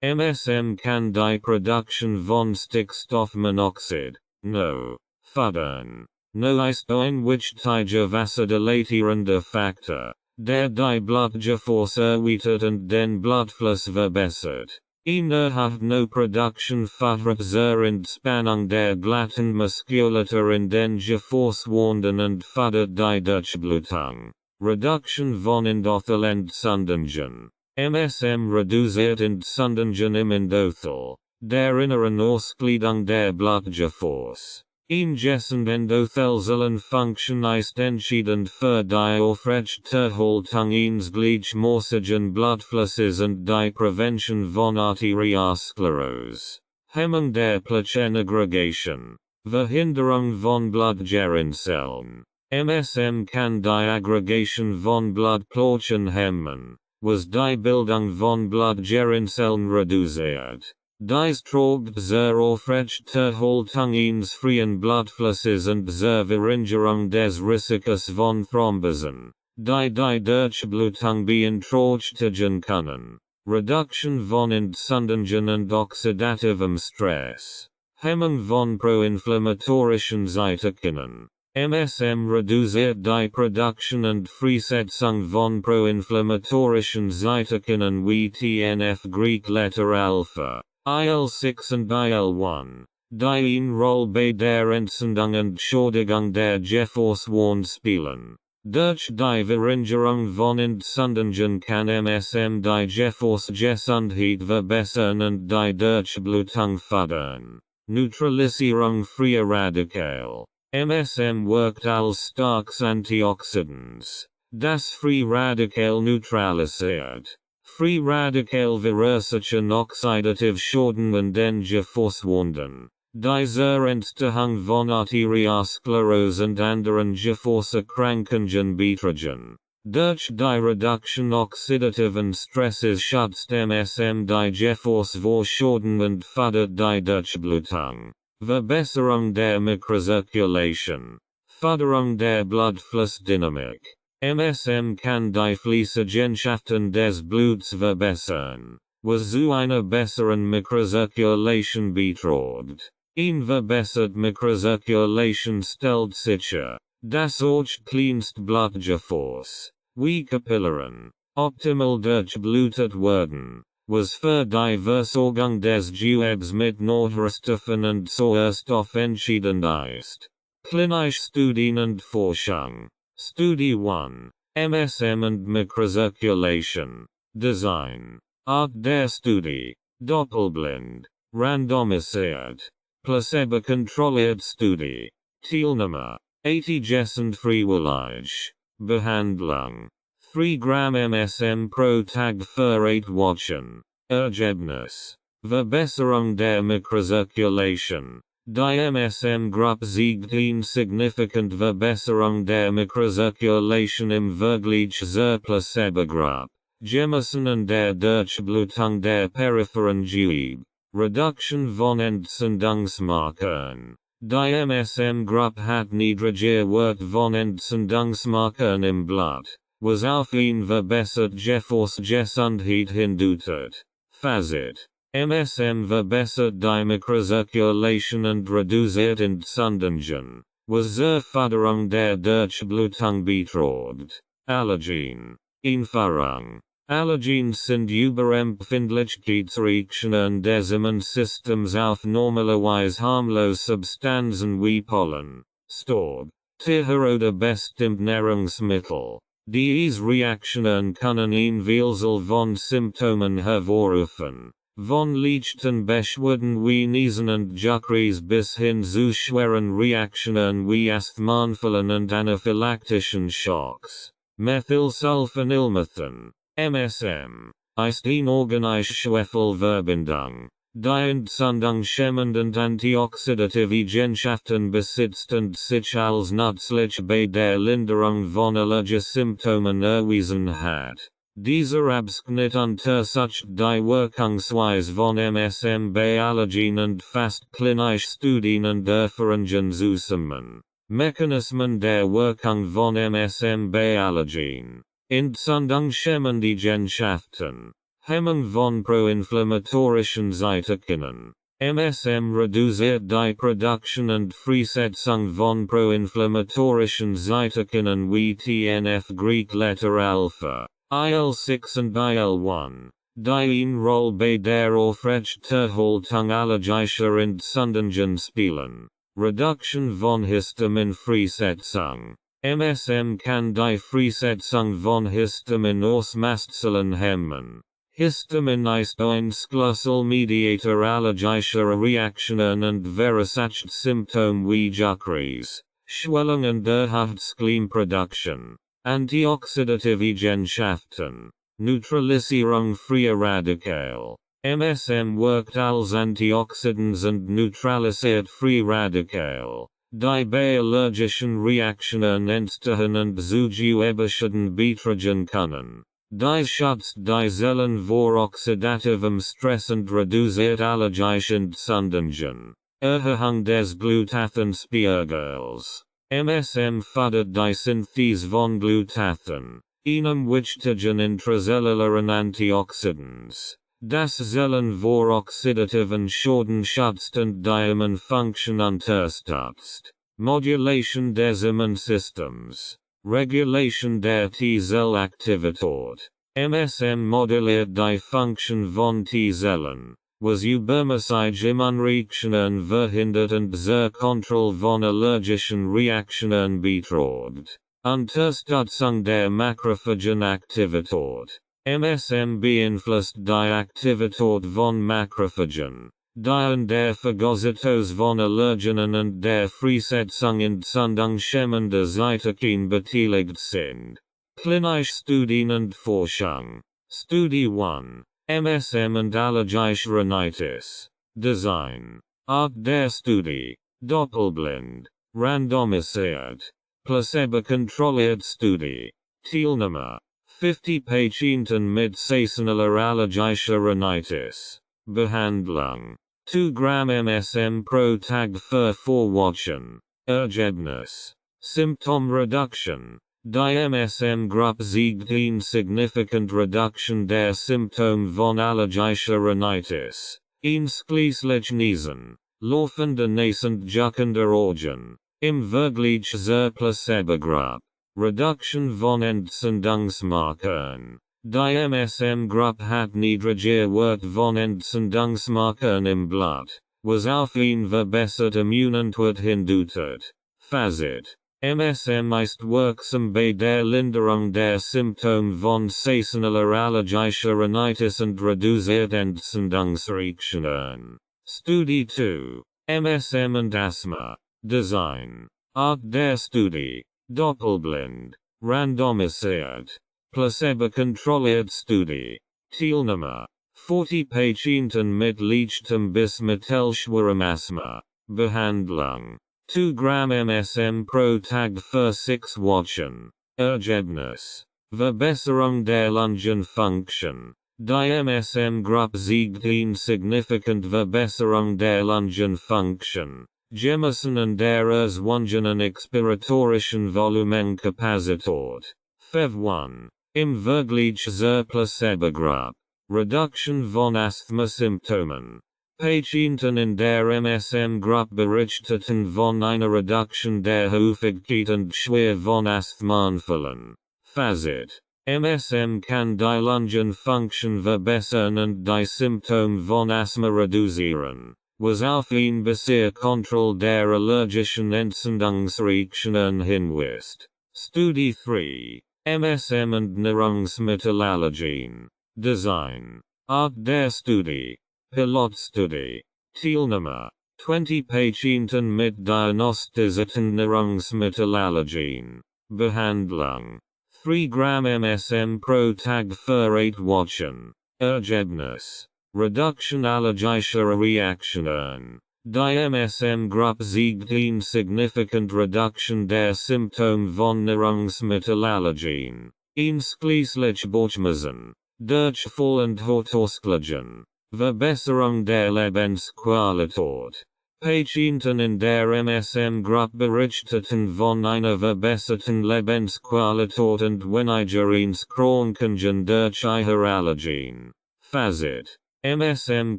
[SPEAKER 1] MSM kann die Produktion von Stickstoffmonoxid, NO. fördern. NO ist ein wichtiger vasodilatierender Faktor, der die Blutgefäße erweitert und den Blutfluss verbessert. Innerhalb NO Production fördert zur Entspannung der glatten Muskulatur in den Gefäßwänden und fördert die Durchblutung. Reduktion von Endothelentzündungen. MSM reduziert Entzündungen im Endothel, der inneren Ausgliederung der Blutgefäße. Ingessen Endothelzellen-Funktion ist entscheidend für die Aufrechterhaltung eines gleichmäßigen Blutflusses und die Prävention von Arteriosklerose. Hemmung der Plaquenaggregation. Verhinderung von Blutgerinnzellen. MSM kann die Aggregation von Blutplättchen hemmen, was die Bildung von Blutgerinnzellen reduziert. Dies trägt zur Aufrechterhaltung eines freien Blutflusses und zur Verringerung des Risikos von Thrombosen, die Durchblutung beeinträchtigen können. Reduktion von Entzündungen und oxidativem Stress. Hemmung von proinflammatorischen Cytokinen. MSM reduziert die Produktion und Freisetzung von proinflammatorischen Cytokinen wie TNF Greek Letter Alpha, IL-6 und IL-1, die eine Rolle bei der Entzündung und Schädigung der Gefäßwand spielen. Durch die Verringerung von Entzündungen kann MSM die Gefäßgesundheit verbessern und die Durchblutung fördern. Neutralisierung freier Radikale. MSM wirkt als starkes Antioxidans, das Free Radikal neutralisiert. Free Radikal verursachen oxidativ Schäden an den Gefäßwänden, die zur Entstehung von Arteriosklerose und anderen Gefäßerkrankungen beitragen. Durch die Reduktion oxidativen Stresses schützt MSM die Gefäße vor Schäden und fördert die Durchblutung. Verbesserung der Mikrozirkulation. Förderung der Blutflussdynamik. MSM kann die Fließeigenschaften des Bluts verbessern, was zu einer besseren Mikrozirkulation beiträgt. Ein verbessert Mikrozirkulation stellt sicher, dass auch kleinste Blutgefäße, wie Kapillaren, optimal durchblutet werden, was für die Versorgung des Gewebes mit Nährstoffen und Sauerstoff entscheidend ist. Klinische Studien und Forschung. Studie 1. MSM und Mikrozirkulation. Design. Art der Studie. Doppelblind. Randomisiert. Placebo-kontrolliert Studie. Teilnehmer. 80% freiwillig. Behandlung. 3 Gramm MSM pro Tag für 8 Wochen. Ergebnis. Verbesserung der Mikrozirkulation. Die MSM-Gruppe siegt in significant Verbesserung der Mikrozirkulation im Vergleich zur Placebo-Gruppe. Gemessen an der Durchblutung der peripheren Gewebe. Reduktion von Entzündungsmarkern. Die MSM-Gruppe hat niedriger Wert von Entzündungsmarkern im Blut, was auf ihn verbessert gesundheitlich hindutet. Fazit. MSM verbessert die Mikrozirkulation und reduziert Entzündungen, was zur Förderung der Durchblutung beiträgt. Allergen. Entfernung. Allergens sind Überempfindlichkeitsreaktionen des Immunsystems auf normalerweise harmlose Substanzen wie Pollen, Staub, Tiere oder bestimmte Nahrungsmittel. Diese Reaktionen können eine Vielzahl von Symptomen hervorrufen, von leichten Beschwerden wie Niesen und Juckreis bis hin zu schweren Reaktionen wie Asthmaanfällen und anaphylaktischen Schocks. Methylsulfonylmethan, MSM, ist eine organische Schwefelverbindung, die Entzündung und antioxidative Eigenschaften besitzt und sich als nützlich bei der Linderung von Allergiesymptomen erwiesen hat. Dieser Abschnitt untersucht die Wirkungsweise von MSM bei Allergien und fast klinische Studien und Erfahrungen zusammen. Mechanismen der Wirkung von MSM bei Allergien. Entzündungshemmende Eigenschaften. Hemmung von proinflammatorischen Cytokinen. MSM reduziert die Produktion und Freisetzung von proinflammatorischen Cytokinen wie TNF Greek Letter Alpha, IL-6 und IL-1, die eine Rolle bei der Aufrechterhaltung allergischer Entzündungen spielen. Reduction von Histaminfreisetzung. MSM kann die Freisetzung von Histamin aus Mastzellen hemmen. Histamin ist ein Schlüsselmediator allergischer Reaktionen und verursacht Symptome wie Juckreis, Schwellung und erhöhte Spleen-Produktion. Antioxidative Eigenschaften. Neutralisierung freier Radikale. MSM wirkt als Antioxidans und neutralisiert freie Radikale, die bei allergischen Reaktionen entstehen und zu Überschüssen beitragen können. Die schützt die Zellen vor oxidativem Stress und reduziert allergische Entzündungen. Erhöhung des Glutathenspiegels. MSM fördert die Synthese von Glutathen, einem wichtigen intrazellulären Antioxidans, das Zellen vor oxidativen Schaden schützt und die Immunfunktion unterstützt. Modulation des Immunsystems. Regulation der T-Zellaktivität. MSM moduliert die Funktion von T-Zellen, was übermäßige Immunreaktionen verhindert und zur Kontrolle von allergischen Reaktionen beiträgt. Unterstützung der Makrophagenaktivität. MSM beeinflusst die Aktivität von Makrophagen, die an der Phagozytose von Allergenen und der Freisetzung entzündungshemmender Cytokine beteiligt sind. Klinische Studien und Forschung. Studie 1. MSM und allergische Rhinitis. Design. Art der Studie. Doppelblind. Randomisiert. Placebo-kontrolliert Studie. Teilnehmer. 50 Patienten mit saisonaler allergischer Rhinitis. Behandlung. 2 Gramm MSM pro Tag für 4 Wochen. Ergebnis. Symptomreduktion. Die MSM-Gruppe zeigt eine significant Reduction der Symptome von allergischer Rhinitis, einschließlich Niesen, laufender Nase und juckender Augen, im Vergleich zur Placebo-Gruppe. Reduction von Entzündungsmarkern. Die MSM-Gruppe hat niedriger Wert von Entzündungsmarkern im Blut, was auf eine verbesserte Immunität hindeutet. Fazit. MSM ist wirksam bei der Linderung der Symptome von saisonaler allergischer Rhinitis und reduziert Entzündungsreaktionen. Studie 2. MSM und Asthma. Design. Art der Studie. Doppelblind. Randomisiert. Placebo-kontrolliert Studie. Teilnehmer. 40 Patienten mit leichtem bis mittelschwerem Asthma. Behandlung. 2 Gramm MSM pro Tag für 6 Wochen. Ergebnis. Verbesserung der Lungenfunktion. Die MSM-Gruppe zeigt eine significant Verbesserung der Lungenfunktion, gemessen an der erzwungenen expiratorischen Volumenkapazität. Fev 1. Im Vergleich zur Placebo-Gruppe. Reduktion von Asthma-Symptomen. Patienten in der MSM-Gruppe berichteten von einer Reduktion der Häufigkeit und Schwere von Asthmaanfällen. Fazit. MSM kann die Lungenfunktion verbessern und die Symptome von Asthma reduzieren, was auf eine bessere Kontrolle der allergischen Entzündungsreaktionen hinweist. Studie 3. MSM und Nahrungsmittelallergien. Design. Art der Studie. Pilotstudie. Teilnehmer. 20 Patienten mit diagnostizierten Nahrungsmittelallergien. Behandlung. 3 Gramm MSM pro Tag für 8 Wochen. Ergebnis. Reduktion allergischer Reaktionen. Die MSM-Gruppe siegt in significant Reduktion der Symptome von Nahrungsmittelallergien. Einschließlich Bauchschmerzen. Durchfall und Hautausschlägen. Verbesserung der Lebensqualität. Patienten in der MSM-Gruppe berichteten von einer verbesserten Lebensqualität und weniger Einschränkungen durch ihre Allergien. Fazit. MSM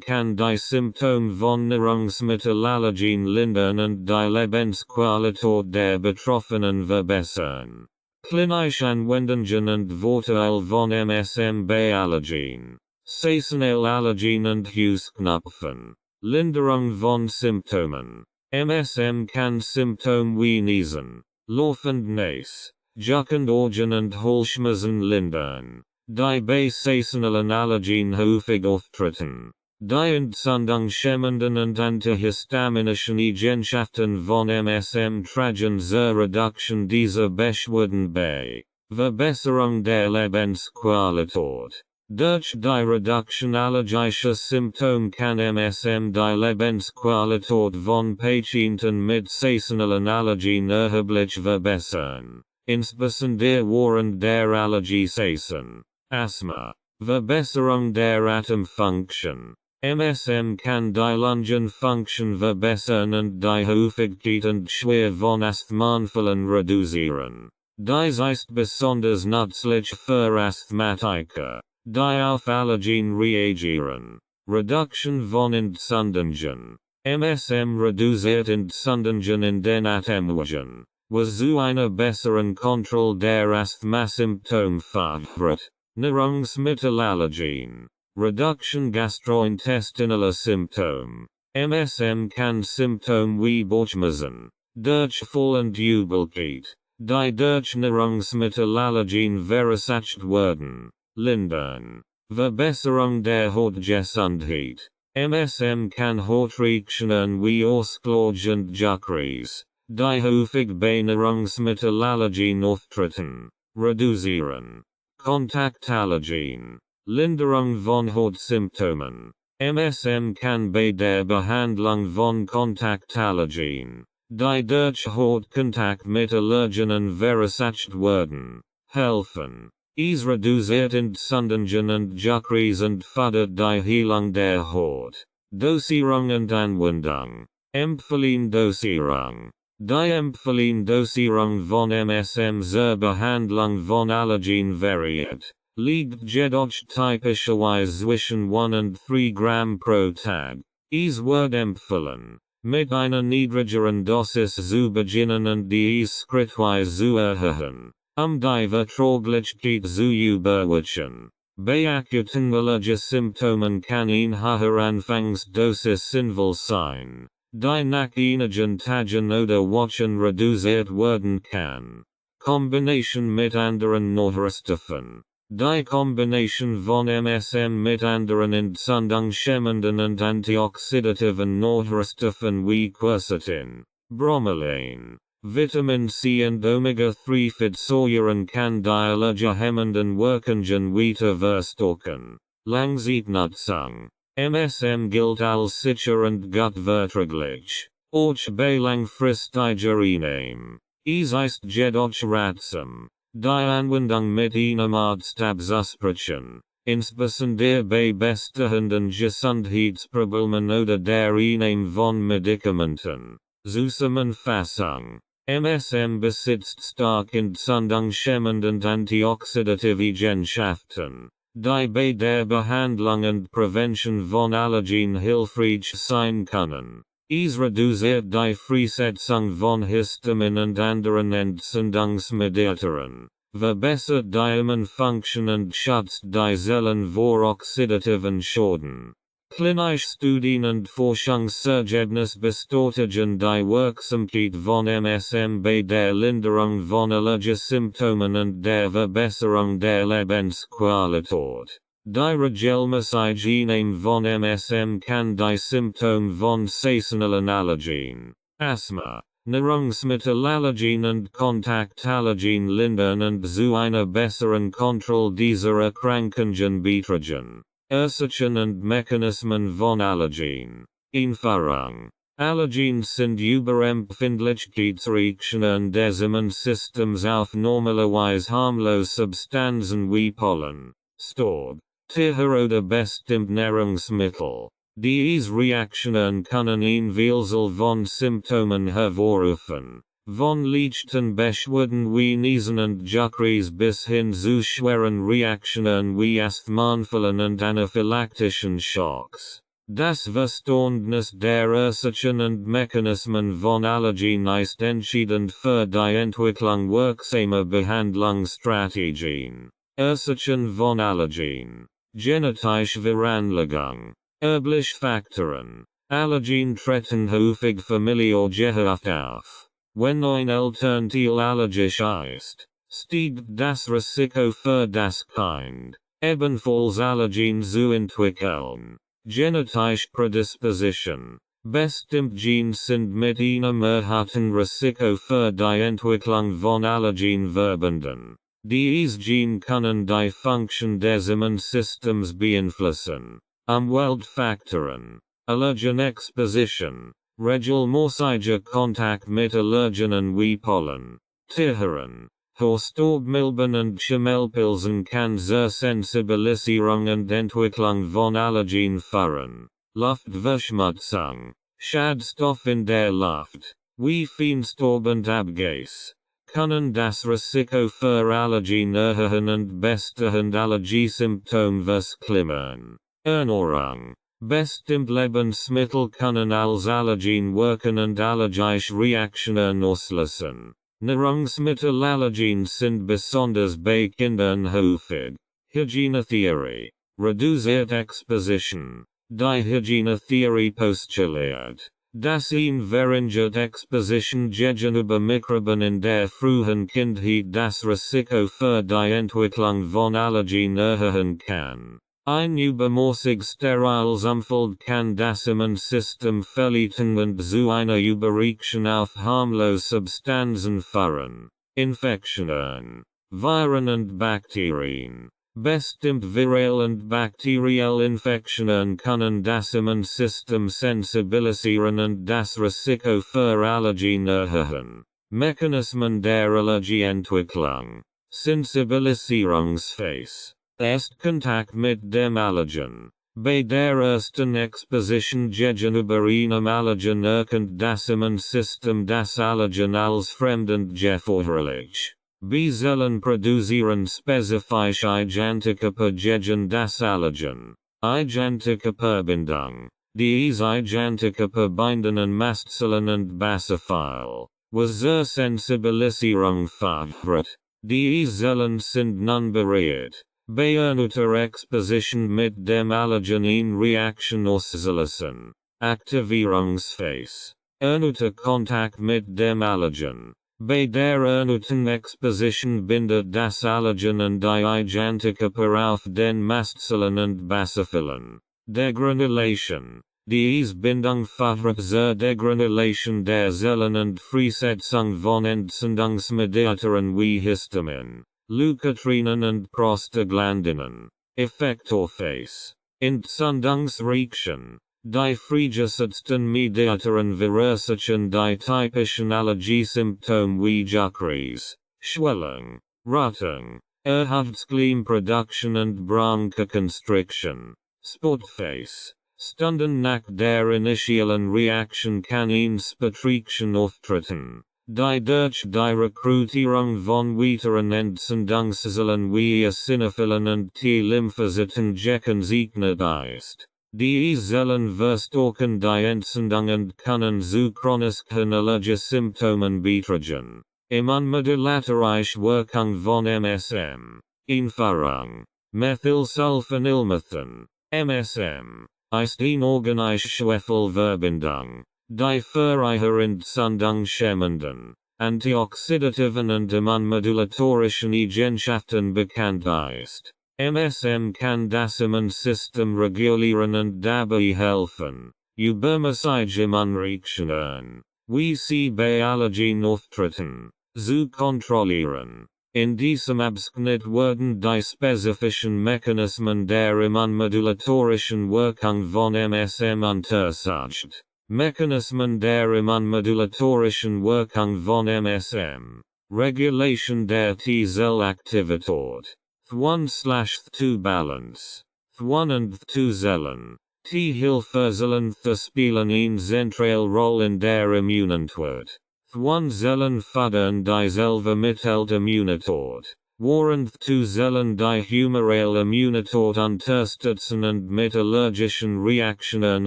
[SPEAKER 1] kann die Symptome von Nahrungsmittelallergien lindern und die Lebensqualität der Betroffenen verbessern. Klinische Anwendungen und Vorteile von MSM bei Allergien. Saisonale Allergien und Hausknöpfen. Linderung von Symptomen. MSM kann Symptome wie Niesen, laufend Nase, juckend Augen und Halsschmerzen lindern. Die bei saisonalen Allergien häufig auftreten. Die entzündungshemmenden und antihistaminischen Eigenschaften von MSM tragen zur Reduktion dieser Beschwerden bei. Verbesserung der Lebensqualität. Durch die Reduktion allergischer Symptome kann MSM die Lebensqualität von Patienten mit saisonalen Allergien erheblich verbessern. Insbesondere während der Allergiesaison. Asthma. Verbesserung der Atemfunktion. MSM kann die Lungenfunktion verbessern und die Häufigkeit und Schwere von Asthmaanfällen reduzieren. Dies ist besonders nützlich für Asthmatiker, die auf Allergien reagieren. Reduktion von Entzündungen. MSM reduziert Entzündungen in den Atemwegen, was zu einer besseren Kontrolle der Asthmasymptome führt. Nahrungsmittelallergien. Reduktion gastrointestinaler Symptome. MSM kann Symptome wie Bauchschmerzen, Durchfall und Übelkeit, die durch Nahrungsmittelallergien verursacht werden, lindern. Verbesserung der Hautgesundheit. MSM kann Hautreaktionen wie Ausschlag und Juckreis, die häufig bei Nahrungsmittelallergien auftreten, reduzieren. Kontaktallergien. Linderung von Hautsymptomen. MSM kann bei der Behandlung von Kontaktallergien, die durch Hautkontakt mit Allergenen verursacht werden, helfen. Es reduziert Entzündungen und Juckreis und fördert die Heilung der Haut. Dosierung und Anwendung. Empfehlung. Die Empfehlung von MSM zur Behandlung von Allergien variiert, liegt jedoch typischerweise zwischen 1 und 3 Gramm pro Tag. Es wird empfohlen, mit einer niedrigeren Dosis zu beginnen und dies schrittweise zu erhöhen, die Verträglichkeit zu überwachen. Bei akuten Allergiesymptomen kann eine höhere Anfangsdosis sinnvoll sein, die nach einigen Tagen oder Wochen reduziert werden kann. Kombination mit anderen Nährstoffen. Die Kombination von MSM mit anderen entzündungshemmenden und antioxidativen Nährstoffen wie Quercetin, Bromelain, Vitamin C und Omega-3-Fettsäuren kann die allergiehemmenden Wirkungen weiter verstärken. Langzeitnutzung. MSM gilt als sicher und gutverträglich, auch bei langfristiger Einnahme. Es ist jedoch ratsam, die Anwendung mit einem Arzt abzusprechen, insbesondere bei bestehenden Gesundheitsproblemen oder der Einnahme von Medikamenten. Zusammenfassung. MSM besitzt stark entzündungshemmend und antioxidative Eigenschaften, die bei der Behandlung und Prävention von Allergien hilfreich sein können. Es reduziert die Freisetzung von Histamin und anderen Entzündungsmediatoren, verbessert die Immunfunktion und schützt die Zellen vor oxidativen Schäden. Klinische Studien und Forschungsergebnisse bestätigen die Wirksamkeit von MSM bei der Linderung von Allergiesymptomen und der Verbesserung der Lebensqualität. Die regelmäßige Einnahme von MSM kann die Symptome von saisonalen Allergien, Asthma, Nahrungsmittelallergien und Kontaktallergien lindern und zu einer besseren Kontrolle dieser Erkrankungen beitragen. Ursachen und Mechanismen von Allergien. Erfahrung. Allergien sind Überempfindlichkeitsreaktionen des Immunsystems auf normalerweise harmlose Substanzen wie Pollen, Staub, Tiere oder bestimmte Nahrungsmittel. Diese Reaktionen können eine Vielzahl von Symptomen hervorrufen. Von leichten Beschwerden wie Niesen und Juckreis bis hin zu schweren Reaktionen wie Asthmaanfällen und anaphylaktischen Schocks. Das Verständnis der Ursachen und Mechanismen von Allergien ist entscheidend für die Entwicklung wirksamer Behandlungsstrategien. Ursachen von Allergien. Genetische Veranlagung. Erbliche Faktoren. Allergien treten häufig familiär gehäuft auf. Wenn ein Elternteil allergisch ist, steigt das Risiko für das Kind, ebenfalls Allergien zu entwickeln. Genetische Prädisposition. Bestimmte Genes sind mit einem erhöhten Risiko für die Entwicklung von Allergien verbunden. Diese Genes können die Funktion des Immunsystems beeinflussen. Umweltfaktoren. Allergenexposition. Regelmäßiger Kontakt mit Allergenen wie Pollen, Tieren, Haarstaubmilben und Schimmelpilzen kann zur Sensibilisierung und Entwicklung von Allergien führen. Luftverschmutzung. Schadstoff in der Luft, wie Feinstaub und Abgas, können das Risiko für Allergien erhöhen und bestehende Allergiesymptome verschlimmern. Ernährung. Bestimmte Lebensmittel können als Allergen wirken und allergische Reaktionen auslösen. Nahrungsmittelallergien sind besonders bei Kindern häufig. Hygienetheorie. Reduziert Exposition. Die Hygienetheorie postuliert, dass verringerte Exposition gegenüber Mikroben in der frühen Kindheit das Risiko für die Entwicklung von Allergien erhöhen kann. Ein übermäßig steriles Umfeld kann das Immunsystem verletzen und zu einer Überreaktion auf harmlose Substanzen führen. Infektionen. Viren und Bakterien. Bestimmte viral und bakterielle Infektionen können das Immunsystem sensibilisieren und das Risiko für Allergien erhöhen. Mechanismen der Allergieentwicklung. Sensibilisierungsphase. Erstkontakt mit dem Allergen. Bei der ersten Exposition gegenüber einem Allergen erkennt das Immunsystem das Allergen als fremd und gefährlich. B-Zellen produzieren spezifische Eigenkörper gegen das Allergen. Eigenkörperbindung. Diese Eigenkörper binden an Mastzellen und Basophil, was zur Sensibilisierung fördert. Die Zellen sind nun bereit, bei erneuten Exposition mit dem Allergen in Reaktion auszulösen. Aktivierungsphase. Erneute Kontakt mit dem Allergen. Bei der erneuten Exposition bindet das Allergen an die Eigenkörper auf den Mastzellen und Basophillen. Degranulation. Diese Bindung fördert zur Degranulation der Zellen und Freisetzung von Entzündungsmediatoren wie Histamin, Leukotrienen und Prostaglandinen. Effektorphase. Entzündungsreaktion. Die freigesetzten Mediatoren verursachen die typischen Allergiesymptome wie Juckreis, Schwellung, Rötung, Erhöhte und Bronchoconstriction. Spotphase. Stunden nach der initialen Reaktion kann eine Spotreaktion auftreten. Die durch die Rekrutierung von weiteren Entsendungszellen wie Eosinophilien und T-Lymphozyten gekennzeichnet ist. Die Zellen verstärken die Entsendung und können zu chronischen Allergiesymptomen beitragen. Immunmodulatorische Wirkung von MSM. Einführung. Methylsulfonylmethan. MSM. Ist organische Schwefelverbindung. Die für Entzündung schämenden, antioxidativen und immunmodulatorischen Eigenschaften bekannt ist. MSM kann das Immunsystem regulieren und dabei helfen, übermäßige Immunreaktionen, wie sie bei Allergien auftreten, zu kontrollieren. In diesem Abschnitt werden die spezifischen Mechanismen der immunmodulatorischen Wirkung von MSM untersucht. Mechanismen der immunmodulatorischen Wirkung von MSM. Regulation der T-Zellaktivität. Th1/2 Balance. Th1 und Th2-Zellen. T-Hilfezellen spielen eine zentrale Rolle in der Immunität. Th1-Zellen fördern dieselbe Mittelimmunität, während Th2-Zellen die humoral Immunität unterstützen und mit allergischen Reaktionen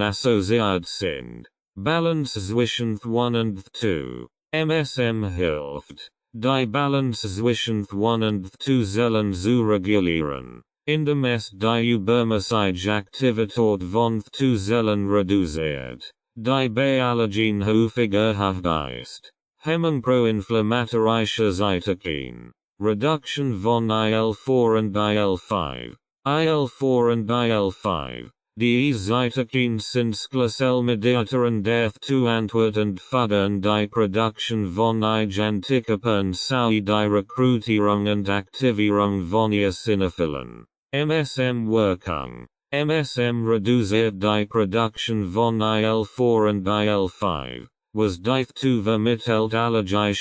[SPEAKER 1] assoziiert sind. Balance zwischen Th1 und Th2. MSM hilft, die Balance zwischen Th1 und Th2-Zellen zu regulieren, indem es die übermäßige Aktivität von Th2-Zellen reduziert, die bei Allergien häufig erhöht ist. Hemmung proinflammatorischer Cytokine. Reduction von IL-4 und IL-5. IL-4 und IL-5. Die Cytokines sind Zellmediatoren der Th2-Antwort und fördern die Produktion von Antikörpern sowie die Rekrutierung und Aktivierung von Eosinophilien. MSM-Wirkung. MSM reduziert die Produktion von IL-4 und IL-5, was die Th2-vermittelt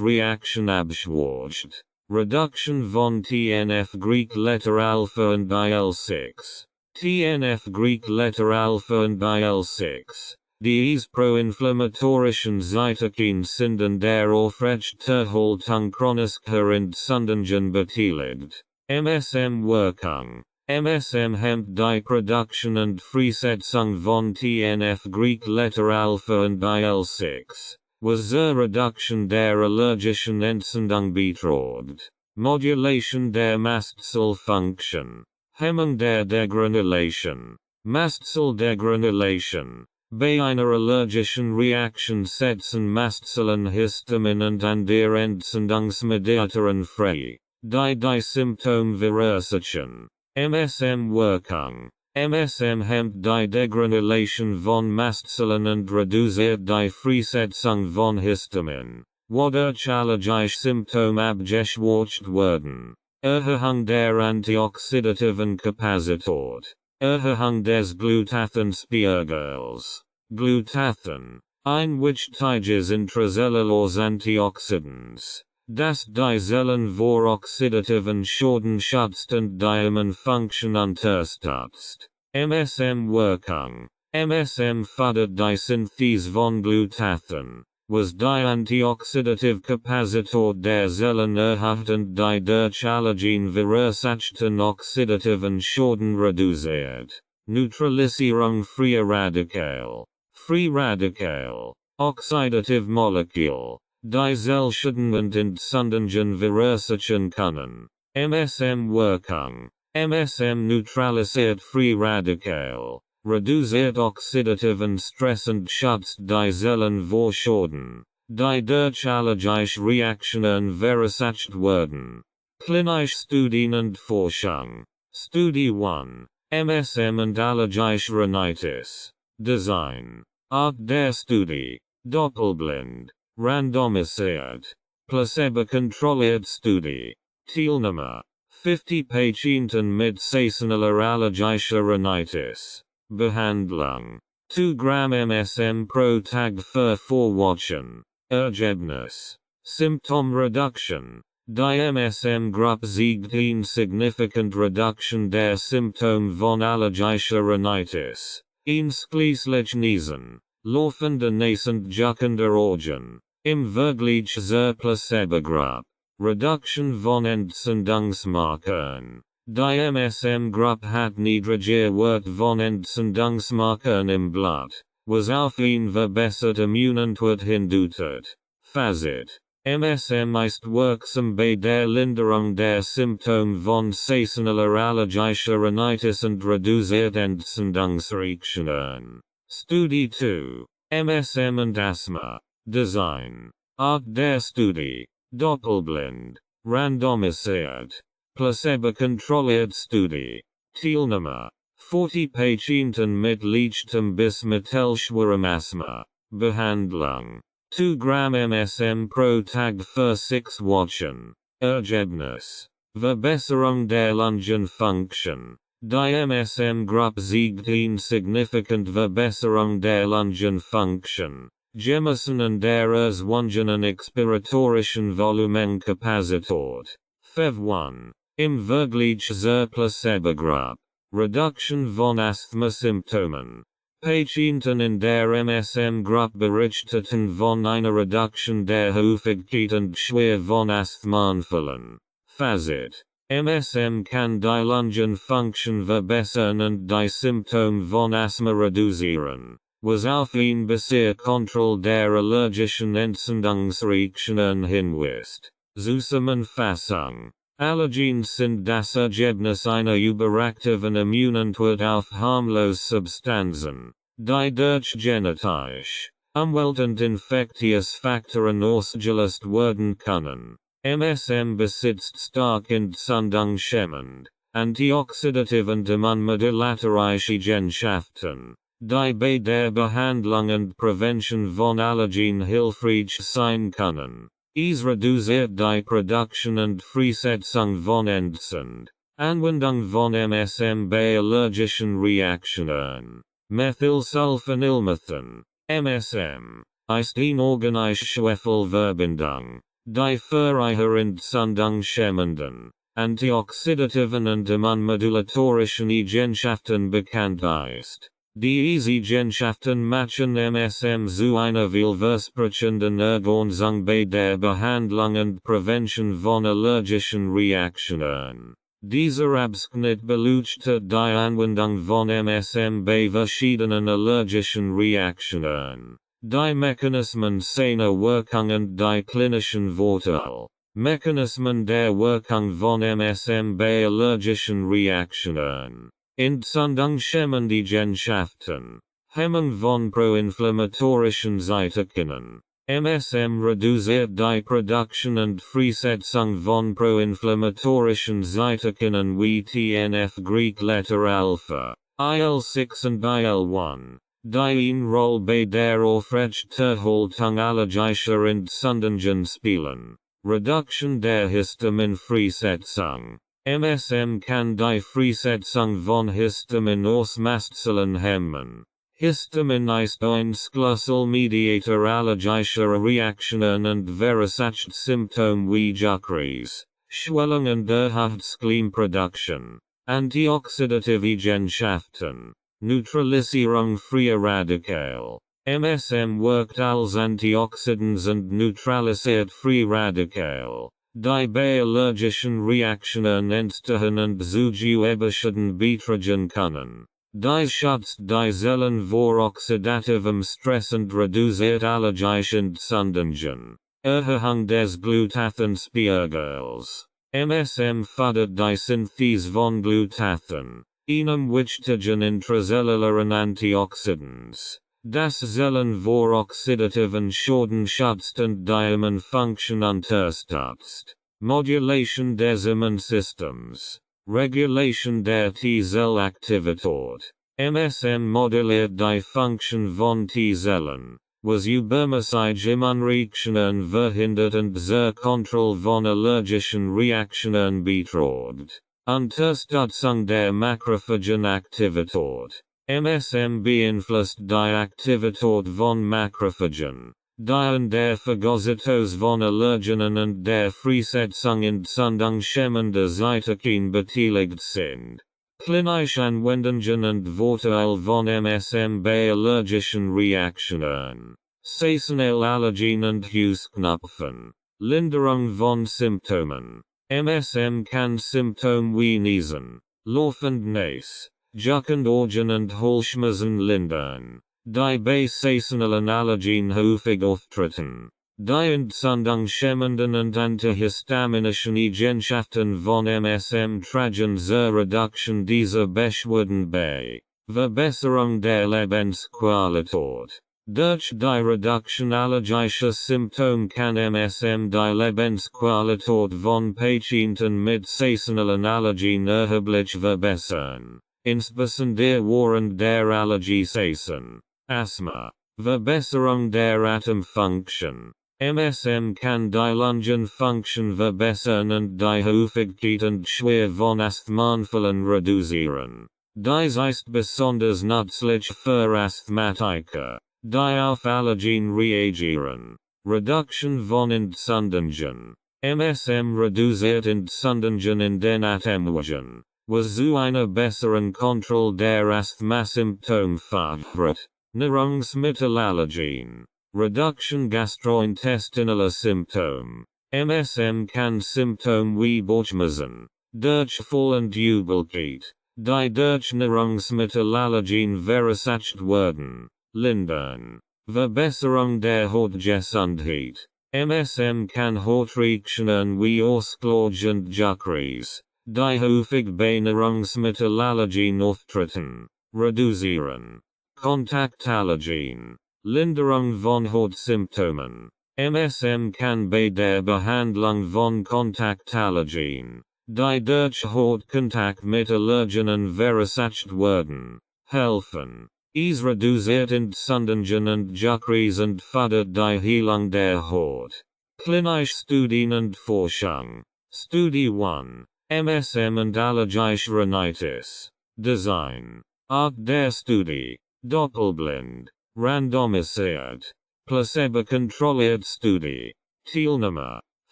[SPEAKER 1] Reaktion abschwächt. Reduction von TNF Greek letter alpha und IL-6. TNF Greek letter alpha und IL-6. Diese proinflammatorischen Cytokines sind an der Aufrechterhaltung chronischer Entzündungen beteiligt. MSM-Wirkung. MSM hemmt die Produktion und Freisetzung von TNF Greek letter alpha und IL-6. Was zur Reduktion der allergischen Entzündung beiträgt. Modulation der Mastzellfunktion. Hemmung der Degranulation. Mastzell-Degranulation. Bei einer allergischen Reaktion setzen Mastzellen Histamin und andere Entzündungsmediatoren frei, die Symptome verursachen. MSM-Wirkung. MSM hemmt die Degranulation von Mastzellen und reduziert die Freisetzung von Histamin, wodurch allergische Symptome abgeschwächt werden. Erhöhung der antioxidativen Kapazität. Erhöhung des Glutathenspiegels. Glutathen. Ein wichtiges intrazellulars Antioxidans, das die Zellen vor oxidativen Schäden schützt und die Immunfunktion unterstützt. MSM-Wirkung. MSM fördert die Synthese von Glutathen, was die antioxidative Kapazität der Zellen erhöht und die durch Allergien verursachten oxidativen Schäden reduziert. Neutralisierung freier Radikal. Free Radikal. Oxidative Molekül. Die Zellschäden und Entzündungen verursachen können. MSM-Wirkung. MSM neutralisiert Free Radikal, reduziert oxidativen Stress und schützt die Zellen vor Schäden, die durch allergische Reaktionen verursacht werden. Klinische Studien und Forschung. Studie 1. MSM und allergische Rhinitis. Design. Art der Studie. Doppelblind. Randomisiert. Placebo-kontrolliert Studie. Teilnehmer. 50 Patienten mit saisonaler allergischer Rhinitis. Behandlung. 2 Gramm MSM pro Tag für 4 Wochen. Ergebnis. Symptomreduktion. Die MSM-Gruppe siegt eine significant Reduction der Symptome von allergischer Rhinitis. Einschließlich Niesen, laufende nascent juckender Organ, Im Vergleich zur Placebo-Gruppe. Reduktion von Entzündungsmarkern. Die MSM-Gruppe hat niedriger Wert von Entzündungsmarkern im Blut, was auf ein verbessert Immunantwort hindeutet. Fazit. MSM ist wirksam bei der Linderung der Symptome von saisonaler allergischer Rhinitis und reduziert Entzündungsreaktionen. Studie 2. MSM und Asthma. Design. Art der Studie. Doppelblind. Randomisiert. Placebo-kontrolliert Studie. Teilnehmer. 40 Patienten mit leichtem bis mittelschwerem Asthma. Behandlung. 2 Gramm MSM pro Tag für 6 Wochen. Ergebnis. Verbesserung der Lungenfunktion. Die MSM-Gruppe siegt in significant Verbesserung der Lungenfunktion, gemessen an der erzwungenen expiratorischen Volumenkapazität. Fev 1. Im Vergleich zur Placebo-Gruppe. Reduction von Asthma-Symptomen. Patienten in der MSM-Gruppe berichteten von einer Reduktion der Häufigkeit und Schwere von Asthmaanfällen. Fazit. MSM kann die Lungenfunktion verbessern und die Symptome von Asthma reduzieren, was auf ein bisher Kontrolle der allergischen Entzündungsreaktionen hinweist. Zusammenfassung. Allergen sind das Ergebnis einer überaktiven Immunantwort auf harmlose Substanzen, die durch genetische, Umwelt- und Infektionsfaktoren ausgelöst werden können. MSM besitzt stark entzündungshemmend, antioxidative und immunmodulatorische Eigenschaften, die bei der Behandlung und Prävention von Allergien hilfreich sein können. Es reduziert die Produktion und Freisetzung von Entzünd. Anwendung von MSM bei allergischen Reaktionen. Methylsulfonylmethan. MSM ist eine organische Schwefelverbindung, die für ihre entzündungshemmenden, antioxidativen und immunmodulatorischen Eigenschaften bekannt ist. Diese Eigenschaften machen MSM zu einer vielversprechenden Ergänzung bei der Behandlung und Prävention von allergischen Reaktionen. Dieser Abschnitt beleuchtet die Anwendung von MSM bei verschiedenen allergischen Reaktionen, die Mechanismen seiner Wirkung und die klinischen Vorteile. Mechanismen der Wirkung von MSM bei allergischen Reaktionen. Entzündungshemmende Eigenschaften. Hemmung von proinflammatorischen Cytokinen. MSM reduziert die Produktion und Freisetzung von proinflammatorischen Cytokinen wie TNF Greek Letter Alpha, IL-6 und IL-1, die eine Rolle bei der Aufrechterhaltung allergischer Entzündungen spielen. Reduktion der Histaminfreisetzung. MSM kann die Freisetzung von Histamin aus Mastzellen hemmen. Histamin ist ein Schlüsselmediator allergischer Reaktionen und verursacht Symptome wie Juckreis, Schwellung und erhöhte Sklemproduktion. Antioxidative Eigenschaften. Neutralisierung freier Radikale. MSM wirkt als Antioxidans und neutralisiert Free Radikale, die bei allergischen Reaktionen entstehen und zu Überschüssen beitragen können. Die schützt die Zellen vor oxidativem Stress und reduziert allergische Entzündungen. Erhöhung des Glutathenspiegels. MSM fördert die Synthese von Glutathen, einem wichtigen intrazellulären Antioxidans, das Zellen vor oxidativen Schäden schützt und die Immunfunktion unterstützt. Modulation des Immunsystems. Regulation der T-Zellaktivität. MSM moduliert die Funktion von T-Zellen, was übermäßige Immunreaktionen verhindert und zur Kontrolle von allergischen Reaktionen beiträgt. Unterstützung der Makrophagenaktivität. MSM beeinflusst die Aktivität von Makrophagen, die in der Phagozytose von Allergenen und der Freisetzung entzündungshemmender Cytokine beteiligt sind. Klinische Anwendungen und Vorteile von MSM bei allergischen Reaktionen. Saisonal und Husknupfen. Linderung von Symptomen. MSM kann Symptom genezen. Laufend nas. Juckend Orgen und Halsschmerzen lindern. Die bei saisonalen Allergien häufig auftreten. Die entzündungshemmenden und antihistaminischen Eigenschaften von MSM tragen zur Reduktion dieser Beschwerden bei. Verbesserung der Lebensqualität. Durch die Reduktion allergischer Symptome kann MSM die Lebensqualität von Patienten mit saisonalen Allergien erheblich verbessern. Insbesondere während der Allergiesaison. Asthma. Verbesserung der Atemfunktion. MSM kann die Lungenfunktion verbessern und die Häufigkeit und Schwere von Asthmaanfällen reduzieren. Dies ist besonders nützlich für Asthmatiker, die auf Allergien reagieren. Reduktion von Entzündungen. MSM reduziert Entzündungen in den Atemwegen, was zu einer besseren Kontrolle der Asthmasymptome führt. Nahrungsmittelallergien. Reduction gastrointestinaler Symptome. MSM kann Symptome wie Bauchschmerzen, Durchfall und Übelkeit, die durch Nahrungsmittelallergien verursacht werden, lindern. Verbesserung der Hautgesundheit. MSM kann Hautreaktionen wie Ausschlag und Juckreis, die häufig bei Nahrungsmittelallergien auftreten, reduzieren. Kontaktallergien. Linderung von Hautsymptomen. MSM kann bei der Behandlung von Kontaktallergien, die durch Hautkontakt mit Allergenen verursacht werden, helfen. Es reduziert Entzündungen und Juckreis und fördert die Heilung der Haut. Klinische Studien und Forschung. Studie 1. MSM und allergische Rhinitis. Design. Art der Studie. Doppelblind. Randomisiert. Placebo-kontrolliert Studie. Teilnehmer.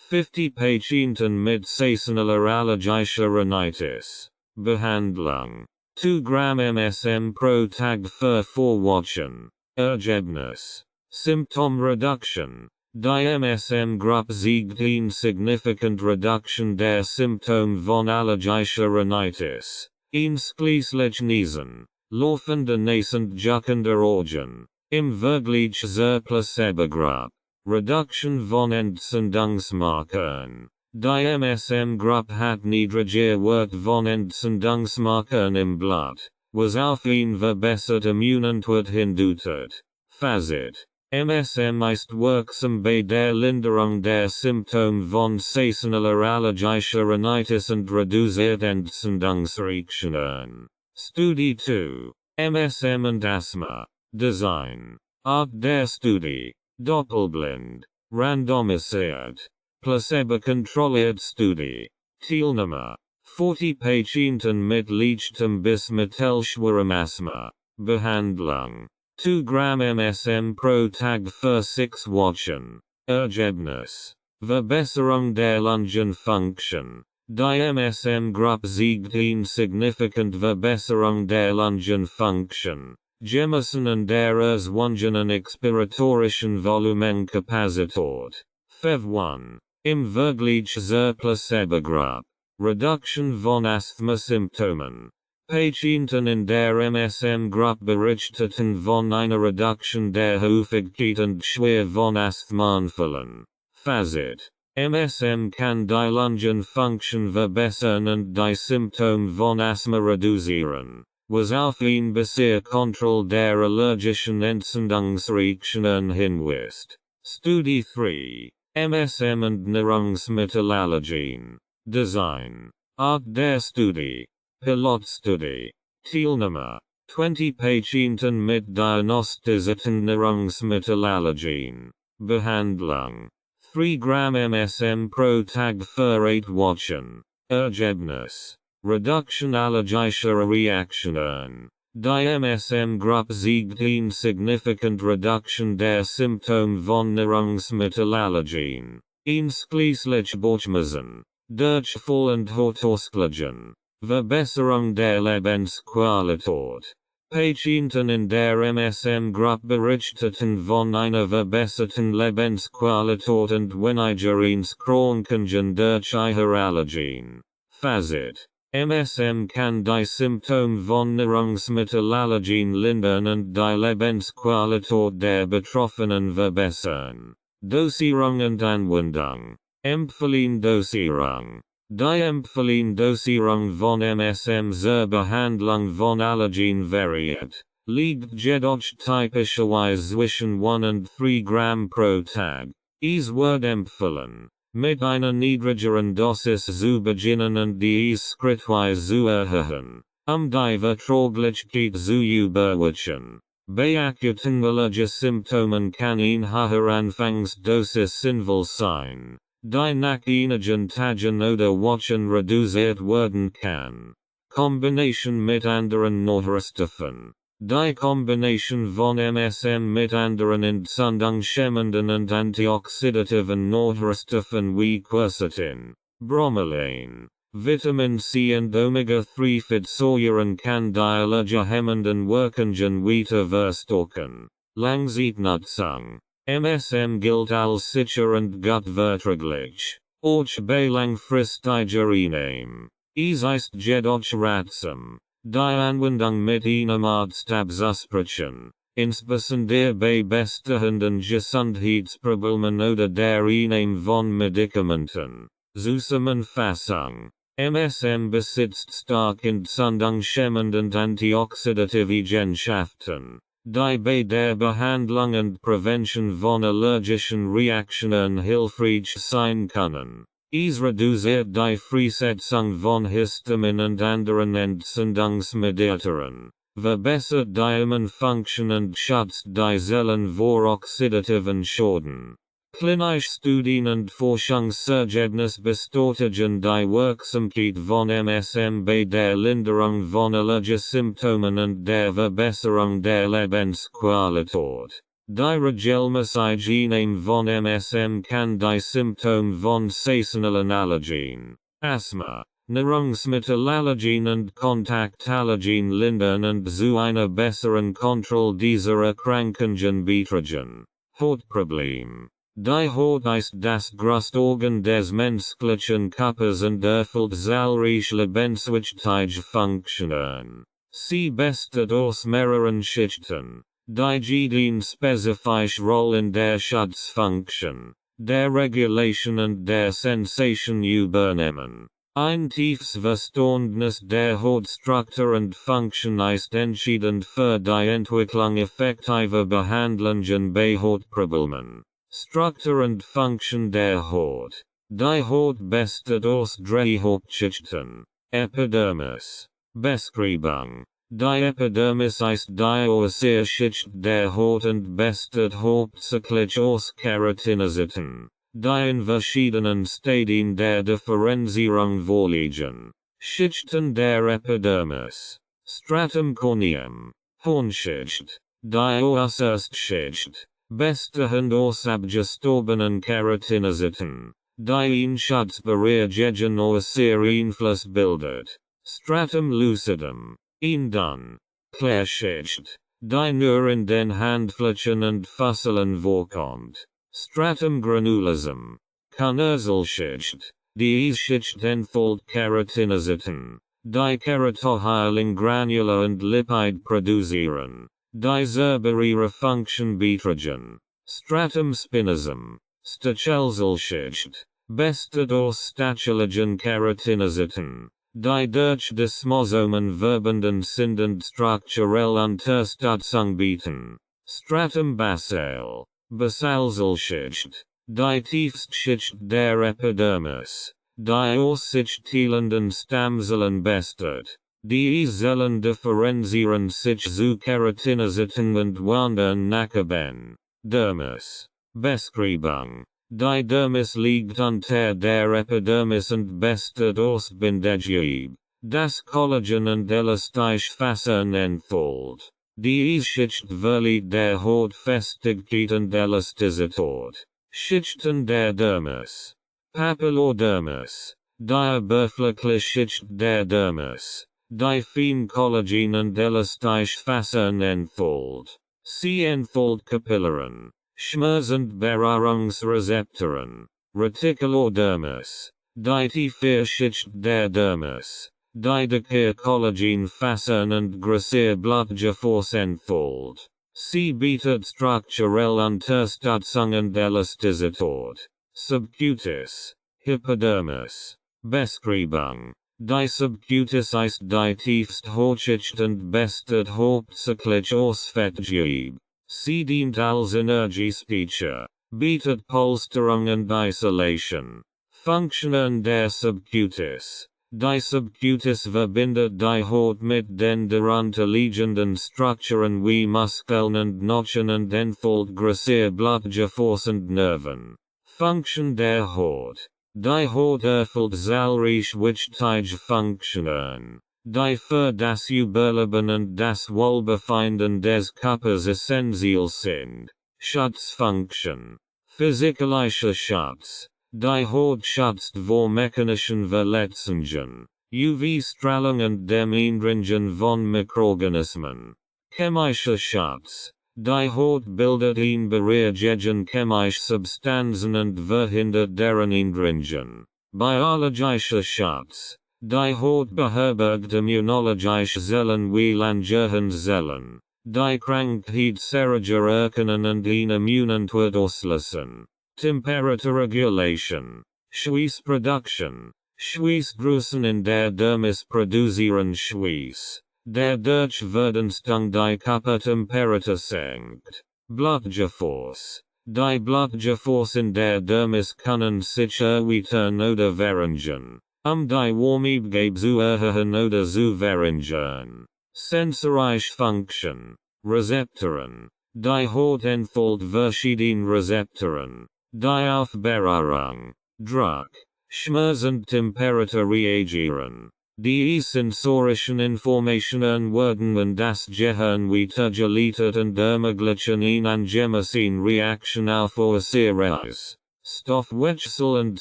[SPEAKER 1] 50 Patienten mit saisonaler allergischer Rhinitis. Behandlung. 2 Gramm MSM pro Tag für 4 Wochen. Ergebnis. Symptomreduktion. Die MSM-Gruppe siegt in significant Reduction der Symptome von allergischer Rhinitis. Einschließlich Niesen. Laufende nascent juckender Orgen. Im Vergleich zur Placebo-Gruppe. Reduction von Entzündungsmarkern. Die MSM-Gruppe hat niedriger Wert von Entzündungsmarkern im Blut, was auf ein verbessert Immunantwort hindeutet. Fazit. MSM ist wirksam bei der Linderung der Symptome von saisonaler allergischer Rhinitis und reduziert Entzündungsreaktionen. Studie 2. MSM und Asthma. Design. Art der Studie. Doppelblind. Randomisiert. Placebo-kontrolliert Studie. Teilnehmer. 40 Patienten mit leichtem bis mittelschwerem Asthma. Behandlung. 2 Gramm MSM pro Tag für 6 Wochen. Ergebnis. Verbesserung der Lungenfunktion. Die MSM-Gruppe siegt in significant Verbesserung der Lungenfunktion, gemessen an der erzwungenen expiratorischen Volumenkapazität. Fev 1. Im Vergleich zur Placebo-Gruppe. Reduction von Asthma-Symptomen. Patienten in der MSM-Gruppe berichteten von einer Reduktion der Häufigkeit und Schwere von Asthmaanfällen. Fazit. MSM kann die Lungenfunktion verbessern und die Symptome von Asthma reduzieren, was auf eine bessere Kontrolle der allergischen Entzündungsreaktionen hinweist. Studie 3. MSM und Nahrungsmittelallergien. Design. Art der Studie. Pilotstudie. Teilnehmer. 20 Patienten mit diagnostizierten Nahrungsmittelallergien. Behandlung. 3 Gramm MSM pro Tag für 8 Wochen. Ergebnis. Reduction allergischer Reaktionen. Die MSM-Gruppe siegt in significant Reduction der Symptome von Nahrungsmittelallergien, einschließlich Bauchschmerzen, Durchfall und Hautausschlägen. Verbesserung der Lebensqualität. Patienten in der MSM-Gruppe berichteten von einer verbesserten Lebensqualität und Wenigerungskrankengen durch ihre Allergien. Fazit: MSM kann die Symptome von Nahrungsmittelallergien lindern und die Lebensqualität der Betroffenen verbessern. Dosierung und Anwendung. Empfehlung Dosierung. Die Empfehlung von MSM zur Behandlung von Allergien variiert, liegt jedoch typischerweise zwischen 1 und 3 Gramm pro Tag. Es wird empfohlen, mit einer niedrigeren Dosis zu beginnen und dies schrittweise zu erhöhen, die Verträglichkeit zu überwachen. Bei akuten Allergiesymptomen kann eine höhere Anfangsdosis sinnvoll sein, die nach einigen Tagen oder Wochen reduziert werden kann. Kombination mit anderen Nährstoffen. Die Kombination von MSM mit anderen entzündungshemmenden und antioxidativen Nährstoffen wie Quercetin, Bromelain, Vitamin C und Omega-3-Fettsäuren kann die allergiehemmenden Wirkungen weiter verstärken. Langzeitnutzung. MSM gilt als sicher und gutverträglich, auch bei langfristiger Einnahme. Es ist jedoch ratsam, die Anwendung mit einem Arzt abzusprechen, insbesondere bei bestehenden Gesundheitsproblemen oder der Einnahme von Medikamenten. Zusammenfassung: MSM besitzt stark entzündungshemmend und antioxidative Eigenschaften, die bei der Behandlung und Prävention von allergischen Reaktionen hilfreich sein können. Es reduziert die Freisetzung von Histamin und anderen Entzündungsmediatoren, verbessert die Immunfunktion und schützt die Zellen vor oxidativen Schäden. Klinische Studien und Forschungsergebnisse bestätigen die Wirksamkeit von MSM bei der Linderung von Allergiesymptomen und der Verbesserung der Lebensqualität. Die regelmäßige Einnahme von MSM kann die Symptome von saisonalen Allergien, Asthma, Nahrungsmittelallergien und Kontaktallergien lindern und zu einer besseren Kontrolle dieser Erkrankungen beitragen. Hautproblem. Die Haut ist das größte Organ des menschlichen Körpers und erfüllt zahlreiche lebenswichtige Funktionen. Sie besteht aus mehreren Schichten, die eine spezifische Rolle in der Schutzfunktion, der Regulation und der Sensation übernehmen. Ein tiefes Verständnis der Hautstruktur und Funktion ist entscheidend für die Entwicklung effektiver Behandlungen bei Hautproblemen. Struktur und Funktion der Haut. Die Haut besteht aus 3 Hauptschichten. Epidermis. Beschreibung. Die Epidermis ist die äußere Schicht der Haut und besteht hauptsächlich aus Keratinozyten, die in verschiedenen Stadien der Differenzierung vorliegen. Schichten der Epidermis. Stratum corneum. Hornschicht. Die äußerste Schicht, bestehend aus abgestorbenen Keratinozyten, die ein Schutzbarriere gegen äußere Einfluss bildet. Stratum lucidum. Dann. Klärschicht, die nur in den Handflächen und Fossilien vorkommt. Stratum granulosum. Kernörselschicht. Die Schicht enthält Keratinozyten, die Keratohyalin Granular und Lipid produzieren, die zur ihrer Funktion beitragen. Stratum spinosum. Stachelselschicht, besteht aus stacheligen Keratinozyten, die durch Desmosomen verbunden sind und strukturell Unterstützung bieten. Stratum basal. Basalselschicht, die tiefste Schicht der Epidermis, die aus sich teilenden Stammzellen besteht. Die Zellen differenzieren sich zu Keratinozyten und wandern nach oben. Dermis. Beschreibung. Die Dermis liegt unter der Epidermis und besteht aus Bindegewebe, das Collagen und elastische Fasern enthält. Die Schicht verleiht der Haut Festigkeit und Elastizität. Schichten der Dermis. Papillodermis. Die oberflächliche Schicht der Dermis, die Feinkollagen und elastische Fasern enthalten. Sie enthalten Kapillaren, Schmerz- und Berührungsrezeptoren, Reticulodermis, die Tieferschicht der Dermis, die Kollagenfasern und große Blutgefäße enthalten. Sie bietet strukturelle Unterstützung und Elastizität. Subcutis, Hypodermis, Beschreibung. Die Subcutis ist die tiefst Hochschicht und besteht hauptsächlich aus Fettgewebe. Sie dient als Energiespeicher, bietet Polsterung und Isolation. Funktionen der Subcutis. Die Subcutis verbindet die Haut mit den darunter liegenden Strukturen wie Muskeln und Knochen und enthält große Blutgefäße und Nerven. Funktion der Haut. Die Haut erfüllt zahlreiche wichtige Funktionen, die für das Überleben und das Wohlbefinden des Körpers essentiell sind. Schutzfunktion. Physikalischer Schutz. Die Haut schützt vor mechanischen Verletzungen, UV-Strahlung und dem Eindringen von Mikroorganismen. Chemischer Schutz. Die Haut bildet ein Barriere gegen chemische Substanzen und verhindert deren Eindringen. Biologischer Schutz. Die Haut beherbergt immunologische Zellen wie Langerhans-Zellen, die Krankheitserreger erkennen und eine Immunantwort auslösen. Temperature regulation. Schweißproduktion. Schweißdrüsen in der Dermis produzieren Schweiß. Dadurch werden die Körpertemperatur senkt. Blutgefäß. Die Blutgefäße in der Dermis können sich erweitern oder verringern, die Warmebgebe zu erhöhen oder zu verringern. Sensorische Funktion. Rezeptoren. Die Haut enthält verschiedene Rezeptoren, die auf Berührung, Druck, Schmerz und Temperatur reagieren. Die sensorischen Informationen werden in das Gehirn weitergeleitet und ermöglichen eine angemessene Reaktion auf äußeres Stoffwechsel und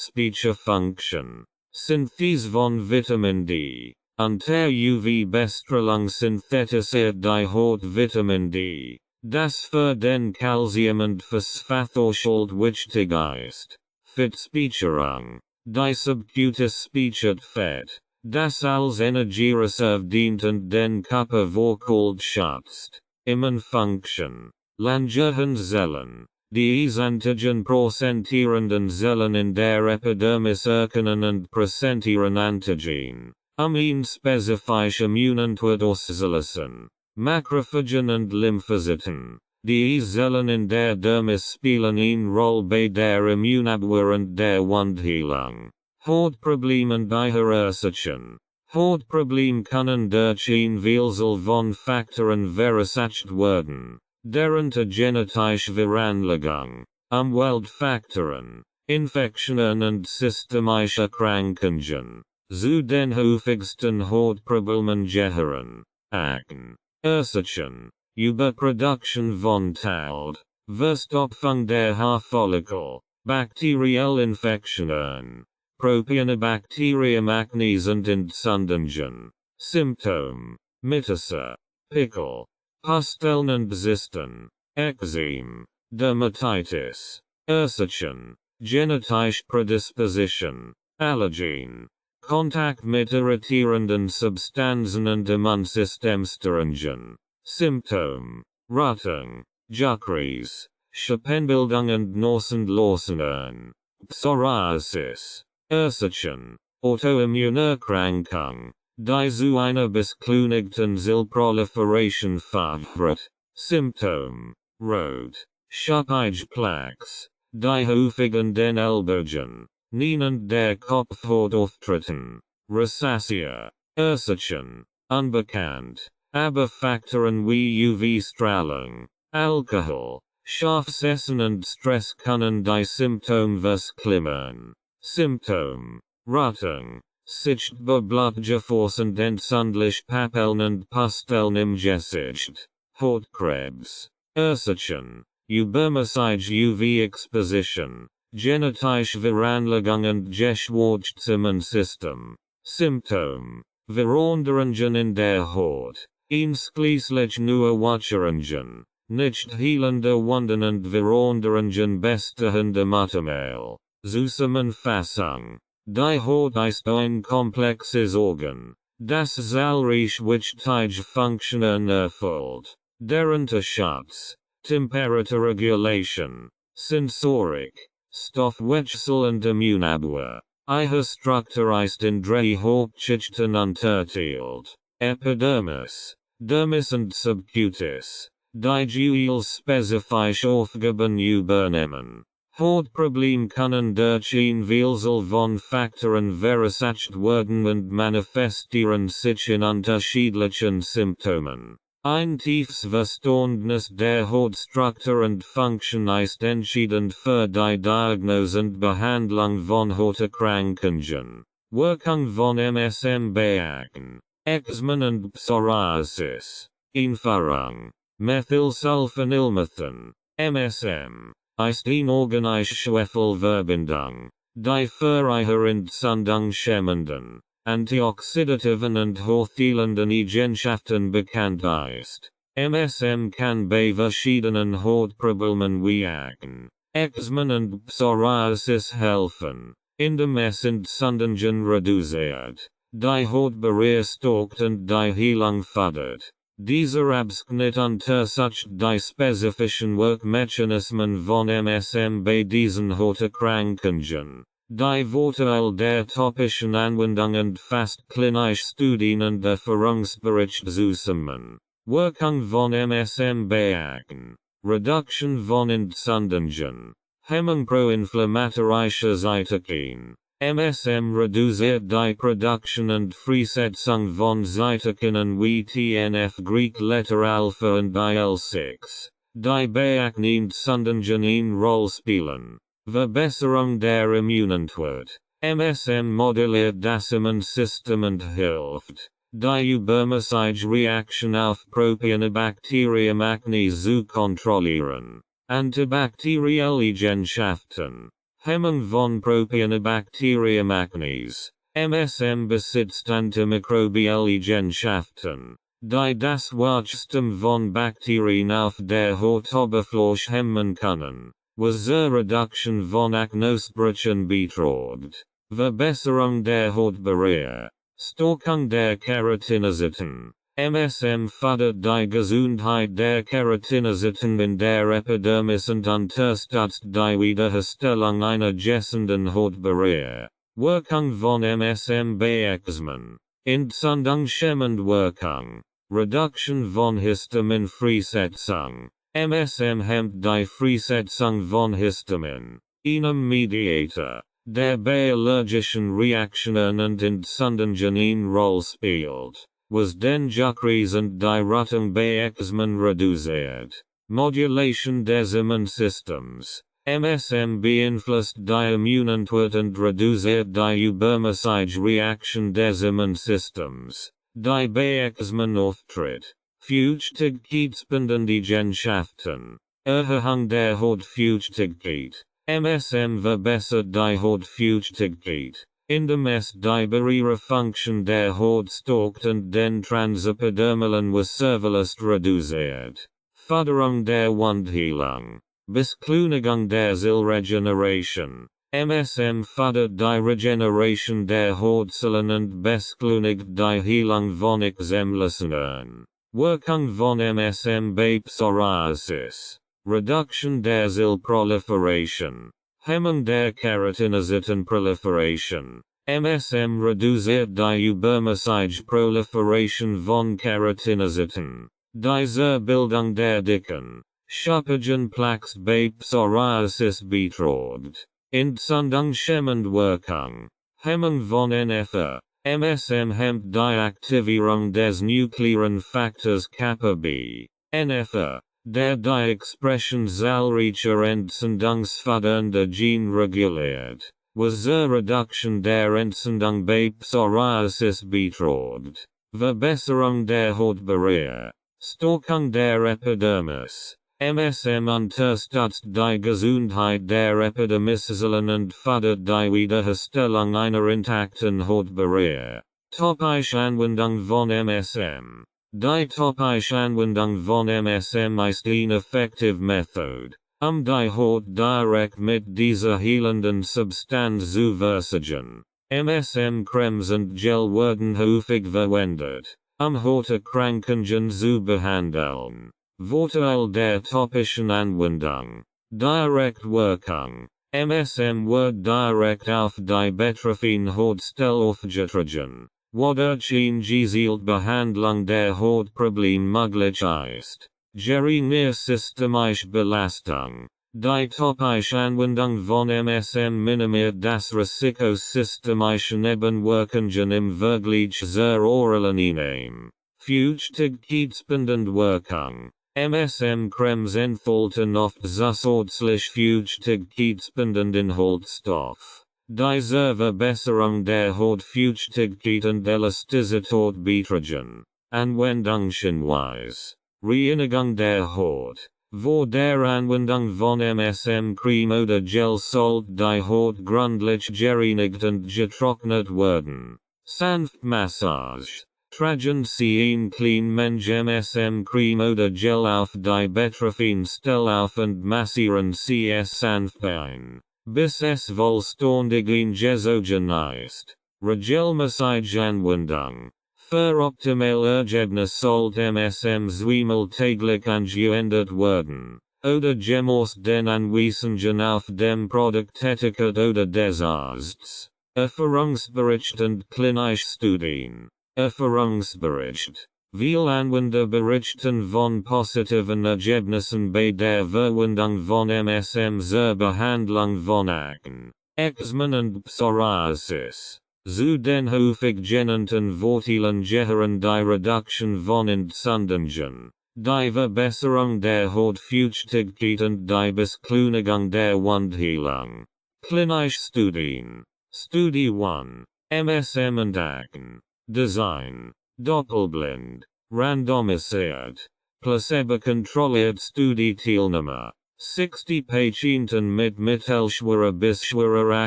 [SPEAKER 1] Speicherfunktion. Synthese von Vitamin D. Unter UV-Bestrahlung synthetisiert die Haut Vitamin D, das für den Calcium- und Phosphathorhalt wichtig ist. Fettspeicherung. Die Subcutis speichert Fett, das als Energiereserve dient und den Körper vor Kalt schützt. Immunfunktion. Langerhans-Zellen. Die Antigen-präsentierenden Zellen in der Epidermis erkennen und präsentieren Antigen, eine spezifische Immunantwort auszulösen. Makrophagen und Lymphozyten. Die Zellen in der Dermis spielen eine Rolle bei der Immunabwehr und der Wundheilung. Hautprobleme und ihre Ursachen. Hautprobleme können durch eine Vielzahl von Faktoren verursacht werden, darunter genetische Veranlagung, Umweltfaktoren, Infektionen und systemische Erkrankungen. Zu den häufigsten Hautproblemen gehören Akne, Ursachen, Überproduktion von Talg, Verstopfung der Haarfollikel, bakterielle Infektionen, Propionibacterium acnes und Entzündungen. Symptom, Mitesse, Pickel, Pusteln und Zysten, Ekzem, Dermatitis. Ursachen, genetische Prädisposition, Allergen, Kontakt mit irritierenden Substanzen und Immunsystemstörungen. Symptom, Rötung, Juckreis, Schuppenbildung und Nasenlosen, Psoriasis. Ursachen, Autoimmunerkrankung, die zu einer beschleunigten Zellproliferation führt. Symptom, Rot, Schuppige Plaques, die häufig in den Ellbogen, Knien und der Kopfhaut auftreten. Rosacea. Ursachen, unbekannt, aber Faktoren wie UV-Strahlung, Alkohol, scharfes Essen und Stress können die Symptome verschlimmern. Symptom, Rötung, sichtbar Blutgefäße und entzündliche Papillen und Pusteln im Gesicht. Hautkrebs. Ursachen, übermäßige UV-Exposition, genetische Veranlagung und geschwächtes Immunsystem. Symptom, Veränderungen in der Haut, einschließlich nur Watcherungen, nicht heilende Wunden und Veränderungen bestehender Material. Zusammenfassung. Die Haut ist ein komplexes Organ, das zahlreiche wichtige Funktionen erfüllt, darunter Schutz, Temperaturregulation, Sensorik, Stoffwechsel und Immunabwehr. Ihre Struktur ist in drei Hauptschichten unterteilt: Epidermis, Dermis und Subcutis, die jeweils spezifische Aufgaben übernehmen. Hautprobleme können durch eine Vielzahl von Faktoren verursacht werden und manifestieren sich in unterschiedlichen Symptomen. Ein tiefes Verständnis der Hautstruktur und Funktion ist entscheidend für die Diagnose und Behandlung von Hauterkrankungen. Wirkung von MSM beachten. Eczema und Psoriasis. Einführung. Methylsulfonylmethan. MSM. Ist eine organische Schwefelverbindung, die für ihre Entzündung schämenden, antioxidativen und hochheilenden Eigenschaften bekannt ist. MSM kann bei verschiedenen Hautproblemen wirken. Eczema und Psoriasis helfen, indem es Entzündungen reduziert, die Hautbarriere stärkt und die Heilung fördert. Dieser Abschnitt untersucht die spezifischen Wirkmechanismen von MSM bei diesen Hauterkrankungen, die Vorteile der topischen Anwendung und fast klinische Studien und Erfahrungsbericht zusammen. Wirkung von MSM beachten. Reduktion von Entzündungen. Hemmung proinflammatorischer Zytokine. MSM reduziert die Produktion und Freisetzung von Zytokinen wie TNF Greek Letter Alpha und IL-6, die bei Entzündungen eine Rolle spielen. Verbesserung der Immunantwort. MSM moduliert das Immunsystem und hilft, die übermäßige Reaktion auf propione Bakterienakne zu kontrollieren. Antibakterielle Eigenschaften. Hemmung von Propionibacterium-Aknes. MSM besitzt antimikrobielle Eigenschaften, die das Wachstum von Bakterien auf der Hautoberfläche hemmen können, was zur Reduktion von Aknosbrüchen beiträgt. Verbesserung der Hautbarriere. Stärkung der Keratinozyten. MSM fördert die Gesundheit der Keratinozyten in der Epidermis und unterstützt die Wiederherstellung einer gesunden Hautbarriere. Wirkung von MSM bei Eczema. Entzündung schämmend Wirkung. Reduktion von Histaminfreisetzung. MSM hemmt die Freisetzung von Histamin, einem Mediator, der bei allergischen Reaktionen und Entzündungen eine Rolle spielt, was den Juckreis und die Rötung bei Eczema reduziert. Modulation des Immunsystems. MSM beeinflusst die Immunantwort und reduziert die übermäßige Reaktion des Immunsystems, die bei Eczema auftritt. Feuchtigkeitsbindende Eigenschaften. Erhöhung der Hautfeuchtigkeit. MSM verbessert die Hautfeuchtigkeit, indem es die Barrierefunktion der Haut stärkt und den transepidermalen Wasserverlust reduziert. Förderung der Wundheilung. Beschleunigung der Zellregeneration. MSM fördert die Regeneration der Hautzellen und beschleunigt die Heilung von Ekzemlesungen. Wirkung von MSM bei Psoriasis. Reduction der Zellproliferation. Hemmung der Keratinozytenproliferation. MSM reduziert die übermäßige Proliferation von Keratinozyten, die zur Bildung der dicken, schuppigen Plaques bei Psoriasis beiträgt. Entzündung schämmend Wirkung. Hemmung von NFA. MSM hemmt die Aktivierung des nuklearen Faktors Kappa B, NFA, der die Expression zahlreicher entzündungsfördernde Gene reguliert, was zur Reduktion der Entzündung bei Psoriasis beiträgt. Verbesserung der Hautbarriere. Stärkung der Epidermis. MSM unterstützt die Gesundheit der Epidermiszellen und fördert die Wiederherstellung einer intakten Hautbarriere. Top-ich-Anwendung von MSM. Die Top-ich-Anwendung von MSM ist eine effektive Methode, die Haut direkt mit dieser heilenden Substanz zu versorgen. MSM-Cremes und Gel werden häufig verwendet, Hauterkrankungen zu behandeln. Vorteil der topischen Anwendung. Direktwirkung. MSM wird direkt auf die betroffene Hautstelle aufgetragen, wodurch eine gezielte Behandlung der Hautprobleme möglich ist. Geringe systemische Belastung. Die topische Anwendung von MSM minimiert das Risiko systemischer Nebenwirkungen im Vergleich zur oralen Feuchtigkeitsbindende Wirkung. MSM-Cremes enthalten oft zusätzlich feuchtigkeitsbindenden Inhaltsstoff, die zur Verbesserung der Hautfeuchtigkeit und Elastizität beitragen. Anwendungshinweis. Reinigung der Haut. Vor der Anwendung von MSM-Creme oder Gel sollte die Haut gründlich gereinigt und getrocknet werden. Sanftmassage. Tragen Sie ein klein Menge MSM-Creme oder Gel auf die betroffene Stelle auf und massieren Sie es sanft ein, bis es vollständig eingezogen ist. Regelmäßige-Anwendung. Für optimale Ergebnis sollte MSM zweimal täglich angewendet werden, oder gemäß den Anweisungen auf dem Produktetikett oder des Arztes. Erfahrungsbericht und klinische Studien. Erfahrungsbericht. Viele Anwender berichten von positiven Ergebnissen bei der Verwendung von MSM zur Behandlung von Akne, Eczema und Psoriasis. Zu den häufig genannten Vorteilen gehören die Reduktion von Entzündungen, die Verbesserung der Hautfeuchtigkeit und die Beschleunigung der Wundheilung. Klinische Studien. Studie 1. MSM und Akne. Design. Doppelblind. Randomisiert. Placebo-kontrolliert Studie-Teilnehmer. 60 Patienten mit mittelschwerer bis schwerer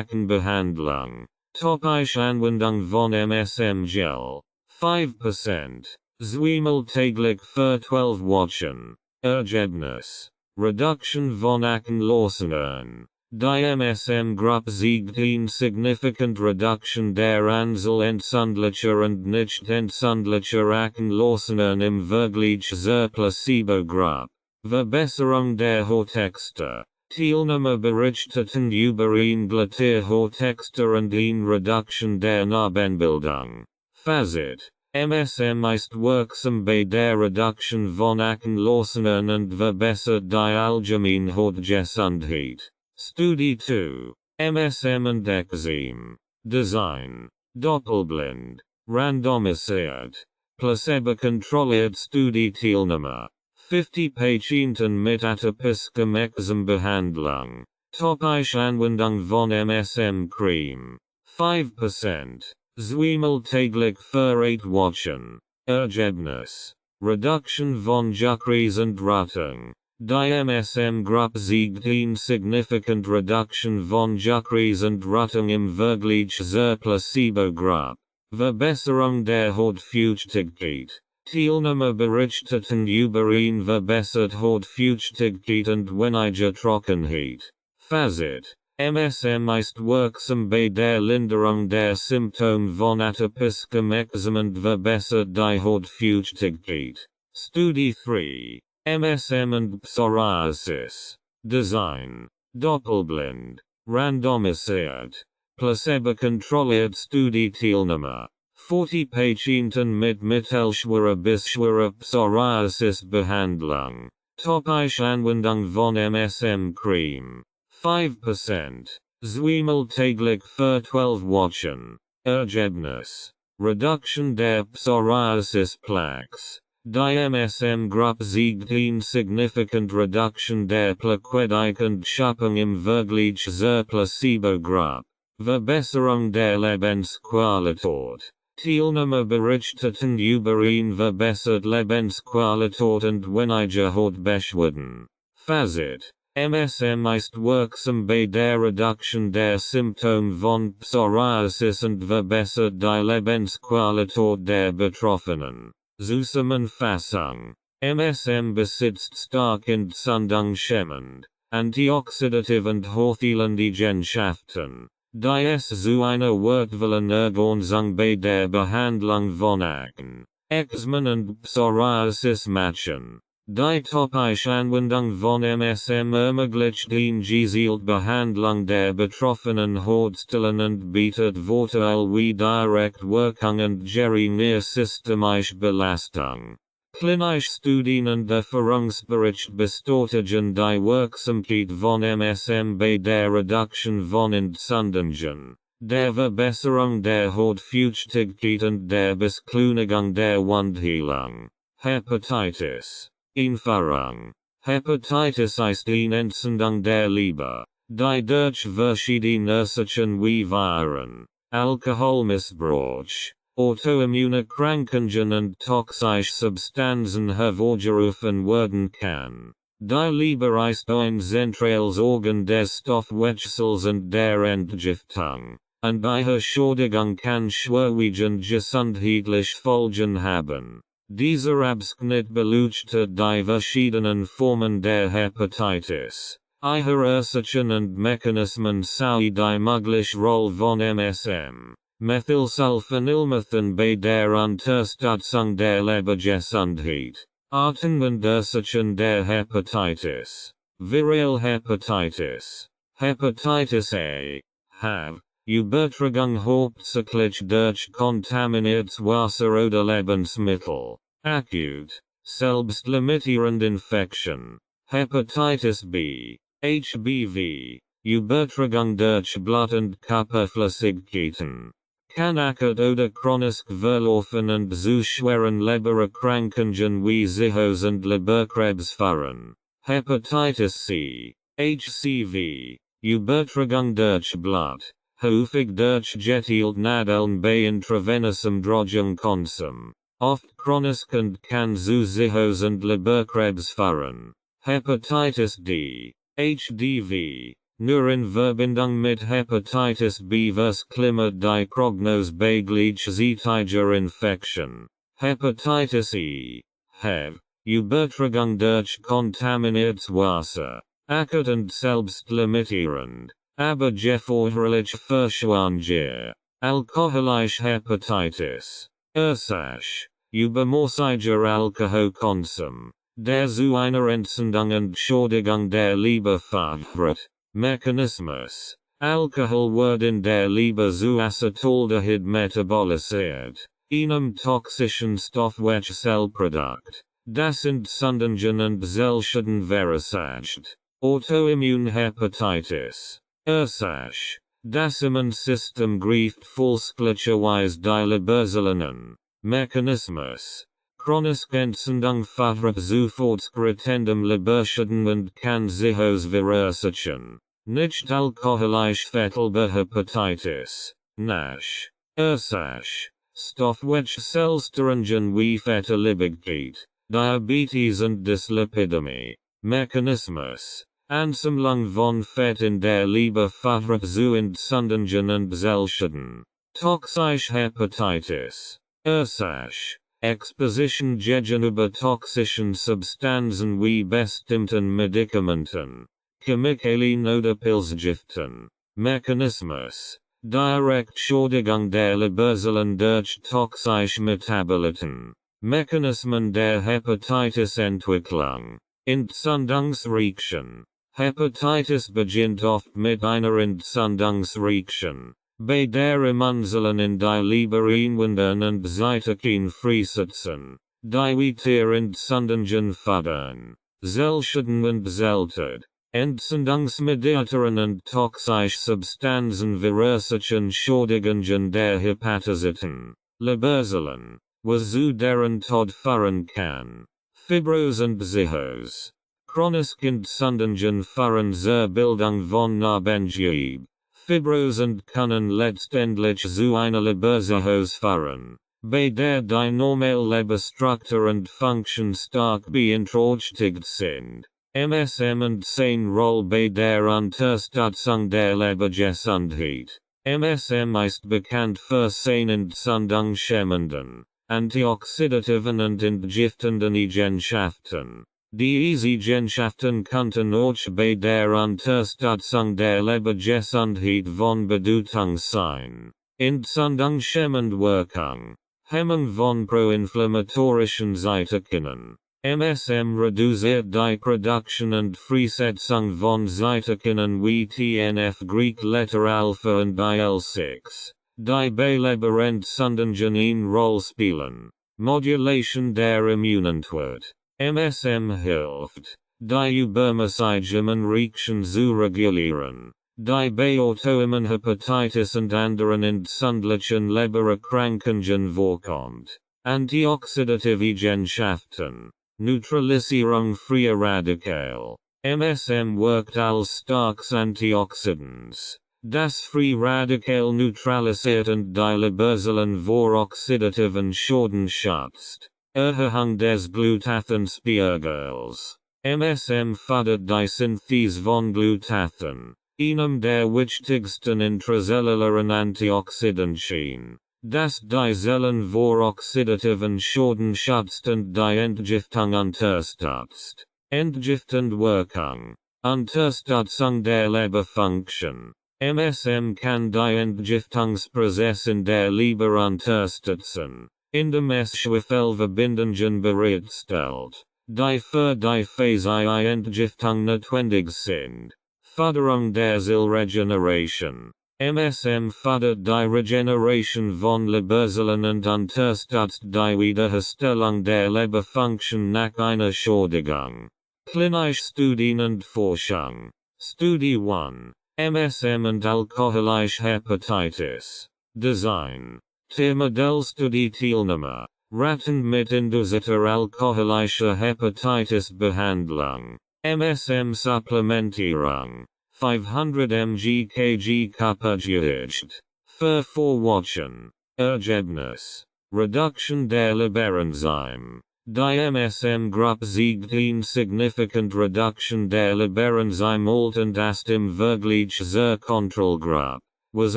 [SPEAKER 1] Akne-Behandlung. Topische Anwendung von MSM-Gel. 5%. Zweimal täglich für 12 Wochen. Ergebnis. Reduktion von Akne-Lösungen. Die MSM-Gruppe siegt eine significant Reduction der Anzahl entzündlicher und nicht entzündlicher Akne-Lösungen im Vergleich zur Placebo-Gruppe. Verbesserung der Hauttextur. Teilnehmer berichteten über eine glatte Hauttextur und eine Reduktion der Narbenbildung. Fazit. MSM ist wirksam bei der Reduktion von Akne-Lösungen und verbessert die allgemeine Hautgesundheit. Studie 2. MSM und Eczema. Design. Doppelblind. Randomisiert. Placebo-kontrolliert Studie-Teilnehmer. 50 Patienten mit atopischem Eczema Behandlung. Topische Anwendung von MSM-Creme. 5%. Zweimal täglich für 8 Wochen. Ergebnis. Reduktion von Juckreis und Rötung. Die MSM-Gruppe siegt eine significant Reduction von Juckreis und Rötung im Vergleich zur Placebo-Gruppe. Verbesserung der Hautfeuchtigkeit. Teilnehmer berichteten über eine verbesserte Hautfeuchtigkeit und wenige Trockenheit. Fazit. MSM ist wirksam bei der Linderung der Symptome von atopischem Eczema und verbessert die Hautfeuchtigkeit. Studie 3. MSM und Psoriasis. Design. Doppelblind. Randomisiert. Placebo-kontrolliert Studie-Teilnehmer. 40 Patienten mit mittelschwerer bis schwerer Psoriasis Behandlung. Topische Anwendung von MSM-Creme. 5%. Zweimal täglich für 12 Wochen. Ergebnis. Reduktion der Psoriasis-Plaques. Die MSM-Gruppe siegt eine significant Reduction der Plaquedeik und Schuppung im Vergleich zur Placebo-Gruppe. Verbesserung der Lebensqualität. Teilnehmer berichteten über eine verbesserte Lebensqualität und wenige Hautbeschwerden. Fazit. MSM ist wirksam bei der Reduktion der Symptome von Psoriasis und verbessert die Lebensqualität der Betroffenen. Zusammenfassung. MSM besitzt stark entzündungshemmend, antioxidativ und hochheilende Eigenschaften, die es zu einer wertvollen Ergänzung bei der Behandlung von Akne, Eczema und Psoriasis machen. Die topische Anwendung von MSM ermöglicht die gezielte Behandlung der betroffenen Hautstellen und bietet Vorteile wie Direktwirkung und geringe systemische Belastung. Klinische Studien und Erfahrungsbericht bestätigen die Wirksamkeit von MSM bei der Reduktion von Entzündungen, der Verbesserung der Hautfeuchtigkeit und der Beschleunigung der Wundheilung. Hepatitis. Erfahrung. Hepatitis ist eine Entzündung der Leber, die durch verschiedene Ursachen wie Viren, Alkoholmissbrauch, autoimmune Krankheiten und toxische Substanzen hervorgerufen werden kann. Die Leber ist ein zentrales Organ des Stoffwechsels und der Entgiftung, und ihre Schädigung kann schwerwiegend gesundheitliche Folgen haben. Dieser Abschnitt beleuchtet die verschiedenen Formen der Hepatitis, ihre Ursachen und Mechanismen sowie die mögliche Rolle von MSM, Methylsulfonylmethan bei der Unterstützung der Lebergesundheit. Arten und Ursachen der Hepatitis. Viral Hepatitis. Hepatitis A. HAV. Übertragung hauptsächlich durch kontaminiertes Wasser oder Lebensmittel. Akut. Selbstlimitierende Infektion. Hepatitis B. HBV. Übertragung durch Blut und Körperflüssigkeiten. Kann akut oder chronisch verlaufen und zu schweren Lebererkrankungen wie Cirrhose und Leberkrebs führen. Hepatitis C. HCV. Übertragung durch Blut. Häufig durch geteilte Nadeln bei intravenösem Drogenkonsum. Oft chronisch und kann zu Cirrhose und Leberkrebs führen. Hepatitis D. HDV. Nur in Verbindung mit Hepatitis B verschlimmert die Prognose bei gleichzeitiger Infektion. Hepatitis E. HEV. Übertragung durch kontaminiertes Wasser. Akut und selbstlimitierend. Aber gefährlich für Schwangere. Alkoholische Hepatitis. Ursache. Übermäßiger Alkoholkonsum, der zu einer Entzündung und Schädigung der Leber führt. Mechanismus. Alkohol wird in der Leber zu Acetaldehyd metabolisiert, einem toxischen Stoffwechselprodukt, das Entzündungen und Zellschäden verursacht. Autoimmune Hepatitis. Ursache. Das Immunsystem greift fälschlicherweise die Leberzellen an. Mechanismus. Chronische Entzündung führt zu fortschreitendem Leberschäden und kann Cirrhose verursachen. Nicht-alkoholische fettleibige Hepatitis. NASH. Ursache. Stoffwechselstörungen wie Fettleibigkeit, Diabetes und Dyslipidämie. Mechanismus. Ansammlung von Fett in der Leber führt zu Entzündungen und Zellschäden. Toxische Hepatitis. Ursache. Exposition gegenüber toxischen Substanzen wie bestimmten Medikamenten, Chemikalien oder Pilzgiften. Mechanismus. Direktschädigung der Leberzellen durch toxische Metaboliten. Mechanismen der Hepatitis-Entwicklung. Entzündungsreaktion. Hepatitis beginnt oft mit einer Entzündungsreaktion, bei der Immunzellen in die Leber einwandern und Cytokine freisetzen, die weitere Entzündungen fördern. Zellschäden und Zelltod. Entzündungsmediatoren und toxische Substanzen verursachen Schädigungen der Hepatozyten, Leberzellen, was zu deren Tod führen kann. Fibrose und Cirrhose. Chronische Entzündungen führen zur Bildung von Nerbengewebe. Fibrose und können letztendlich zu einer Leberzirrhose führen, bei der die normale Leberstruktur und Funktion stark beeinträchtigt sind. MSM und seine Rolle bei der Unterstützung der Lebergesundheit. MSM ist bekannt für seine entzündungshemmenden, antioxidativen und entgiftenden Eigenschaften. Die Eigenschaften könnten auch bei der Unterstützung der Lebergesundheit von Bedeutung sein. Entzündungshemmende Wirkung. Hemmung von proinflammatorischen Cytokinen. MSM reduziert die Produktion und Freisetzung von Cytokinen wie TNF Greek Letter Alpha und IL-6, die bei Leberentzündungen eine Rolle spielen. Modulation der Immunantwort. MSM hilft, die Übermäßigen Reaktionen zu regulieren, die bei Autoimmunhepatitis und anderen entzündlichen Lebererkrankungen vorkommt. Antioxidative Eigenschaften. Neutralisierung freier Radikal. MSM wirkt als starkes Antioxidans. Das Free Radikal neutralisiert und die Leberzellen vor oxidativen Schäden schützt. Erhöhung des Glutathenspiegels. MSM fördert die Synthese von Glutathen, einem der wichtigsten intrazellularen Antioxidantien, das die Zellen vor oxidativen Schäden schützt und die Entgiftung unterstützt. Entgiftende Wirkung. Unterstützung der Leberfunktion. MSM kann die Entgiftungsprozess in der Leber unterstützen, indem es Schwefelverbindungen bereitstellt, die für die phasische Entgiftung notwendig sind. Förderung der Zellregeneration. MSM fördert die Regeneration von Leberzellen und unterstützt die Wiederherstellung der Leberfunktion nach einer Schädigung. Klinische Studien und Forschung. Studie 1. MSM und alkoholische Hepatitis. Design. Tiermodellstudie Teilnehmer. Ratten mit induzierter alkoholischer Hepatitis Behandlung. MSM Supplementierung. 500 mg kg kapazität. Für Vorwatchen. Ergebnis. Reduction der Leberenzyme. Die MSM-Gruppe siegt in significant reduction der Leberenzyme alt und ist im Vergleich zur Kontrollgruppe, was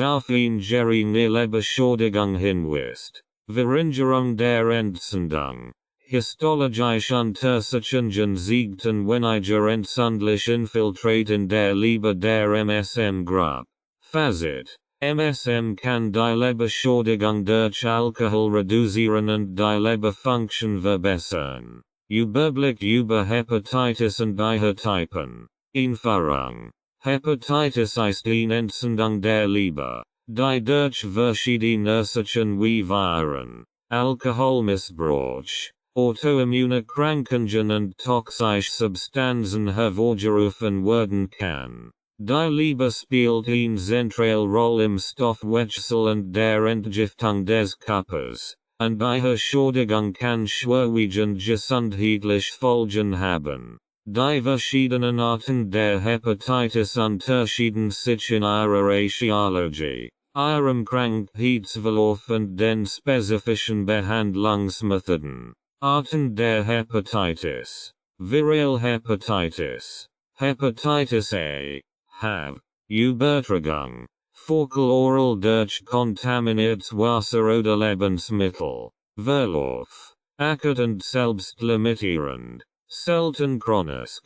[SPEAKER 1] auf eine geringe Leberschädigung hinweist. Verringerung der Entzündung. Histologische Untersuchungen siegten weniger entzündlich Infiltrat in der Leber der MSM-Gruppe. Fazit. MSM kann die Leberschädigung durch Alkohol reduzieren und die Leberfunktion verbessern. Überblick über Hepatitis und ihre Typen. Erfahrung. Hepatitis ist eine Entzündung der Leber, die durch verschiedene Ursachen wie Viren, Alkoholmissbrauch, Autoimmunerkrankungen und toxische Substanzen hervorgerufen werden kann. Die Leber spielt eine zentrale Rolle im Stoffwechsel und der Entgiftung des Körpers, und ihre Schädigung kann schwerwiegend gesundheitliche Folgen haben. Die verschiedenen Arten der Hepatitis unterschieden sich in ihrer Etiologie, ihrem Krankheitsverlauf und den spezifischen Behandlungsmethoden. Arten der Hepatitis. Viral Hepatitis. Hepatitis A. HAV. Übertragung. Focal oral durch kontaminiertes Wasser oder Lebensmittel. Verlauf. Akut und selbstlimitierend. Selten chronisch.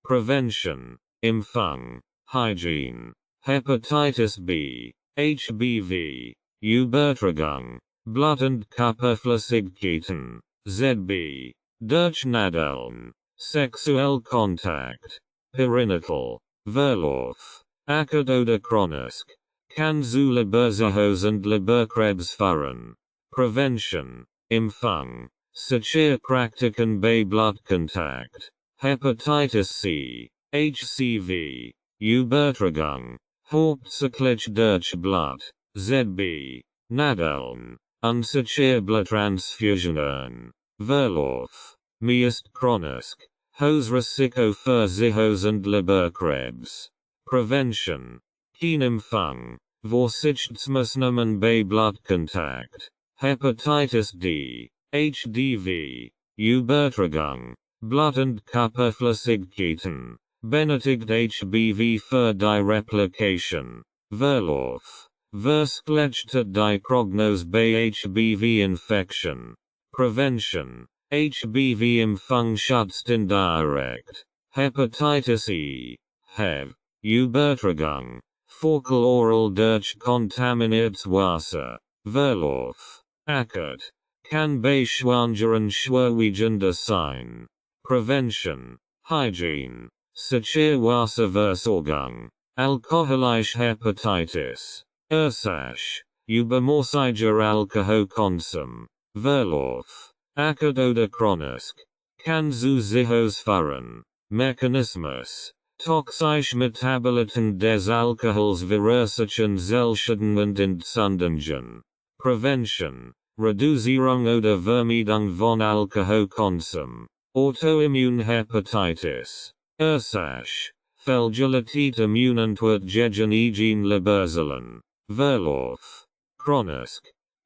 [SPEAKER 1] Prevention. Empfang. Hygiene. Hepatitis B. HBV. Übertragung. Blut- und Körperflüssigkeiten. ZB. Durch Nadeln. Sexuell Kontakt. Perinatal. Verlauf. Akut oder chronisch. Kann zu Leberzirrhose und Leberkrebs führen. Prevention. Empfang. Sicherpraktiken bei Blutkontakt. Hepatitis C. HCV. Übertragung. Hauptsächlich durch Blut. ZB. Nadeln. Unsicherblutransfusionen. Verlauf. Meist chronisch. Hohes Risiko für Cirrhose und Leberkrebs. Prevention. Kein Empfang. Vorsichtsmaßnahmen bei Blutkontakt. Hepatitis D. HDV. Übertragung. Blut- und Körperflüssigkeiten, benötigt HBV für die Replikation. Verlauf, versklechte die Prognose bei HBV-Infection. Prevention, HBV-Empfang schützt indirekt. Hepatitis E, HIV, Übertragung, Focal-oral durch kontaminiertes Wasser. Verlauf, akut, kann bei Schwangeren schwerwiegender sein. Prevention, Hygiene, sichere Wasserversorgung, alkoholische Hepatitis, Ursache, übermäßiger Alkoholkonsum. Verlauf, akut oder chronisch, kann zu Psychose führen. Mechanismus, toxische Metaboliten des Alkohols verursachen Zellschäden und Entzündungen. Prevention, Reduzierung oder Vermeidung von Alkoholkonsum. Autoimmunhepatitis, Ursache, Fehlgeleitete Immunantwort gegen Lebersäulen. Verlauf, chronisch,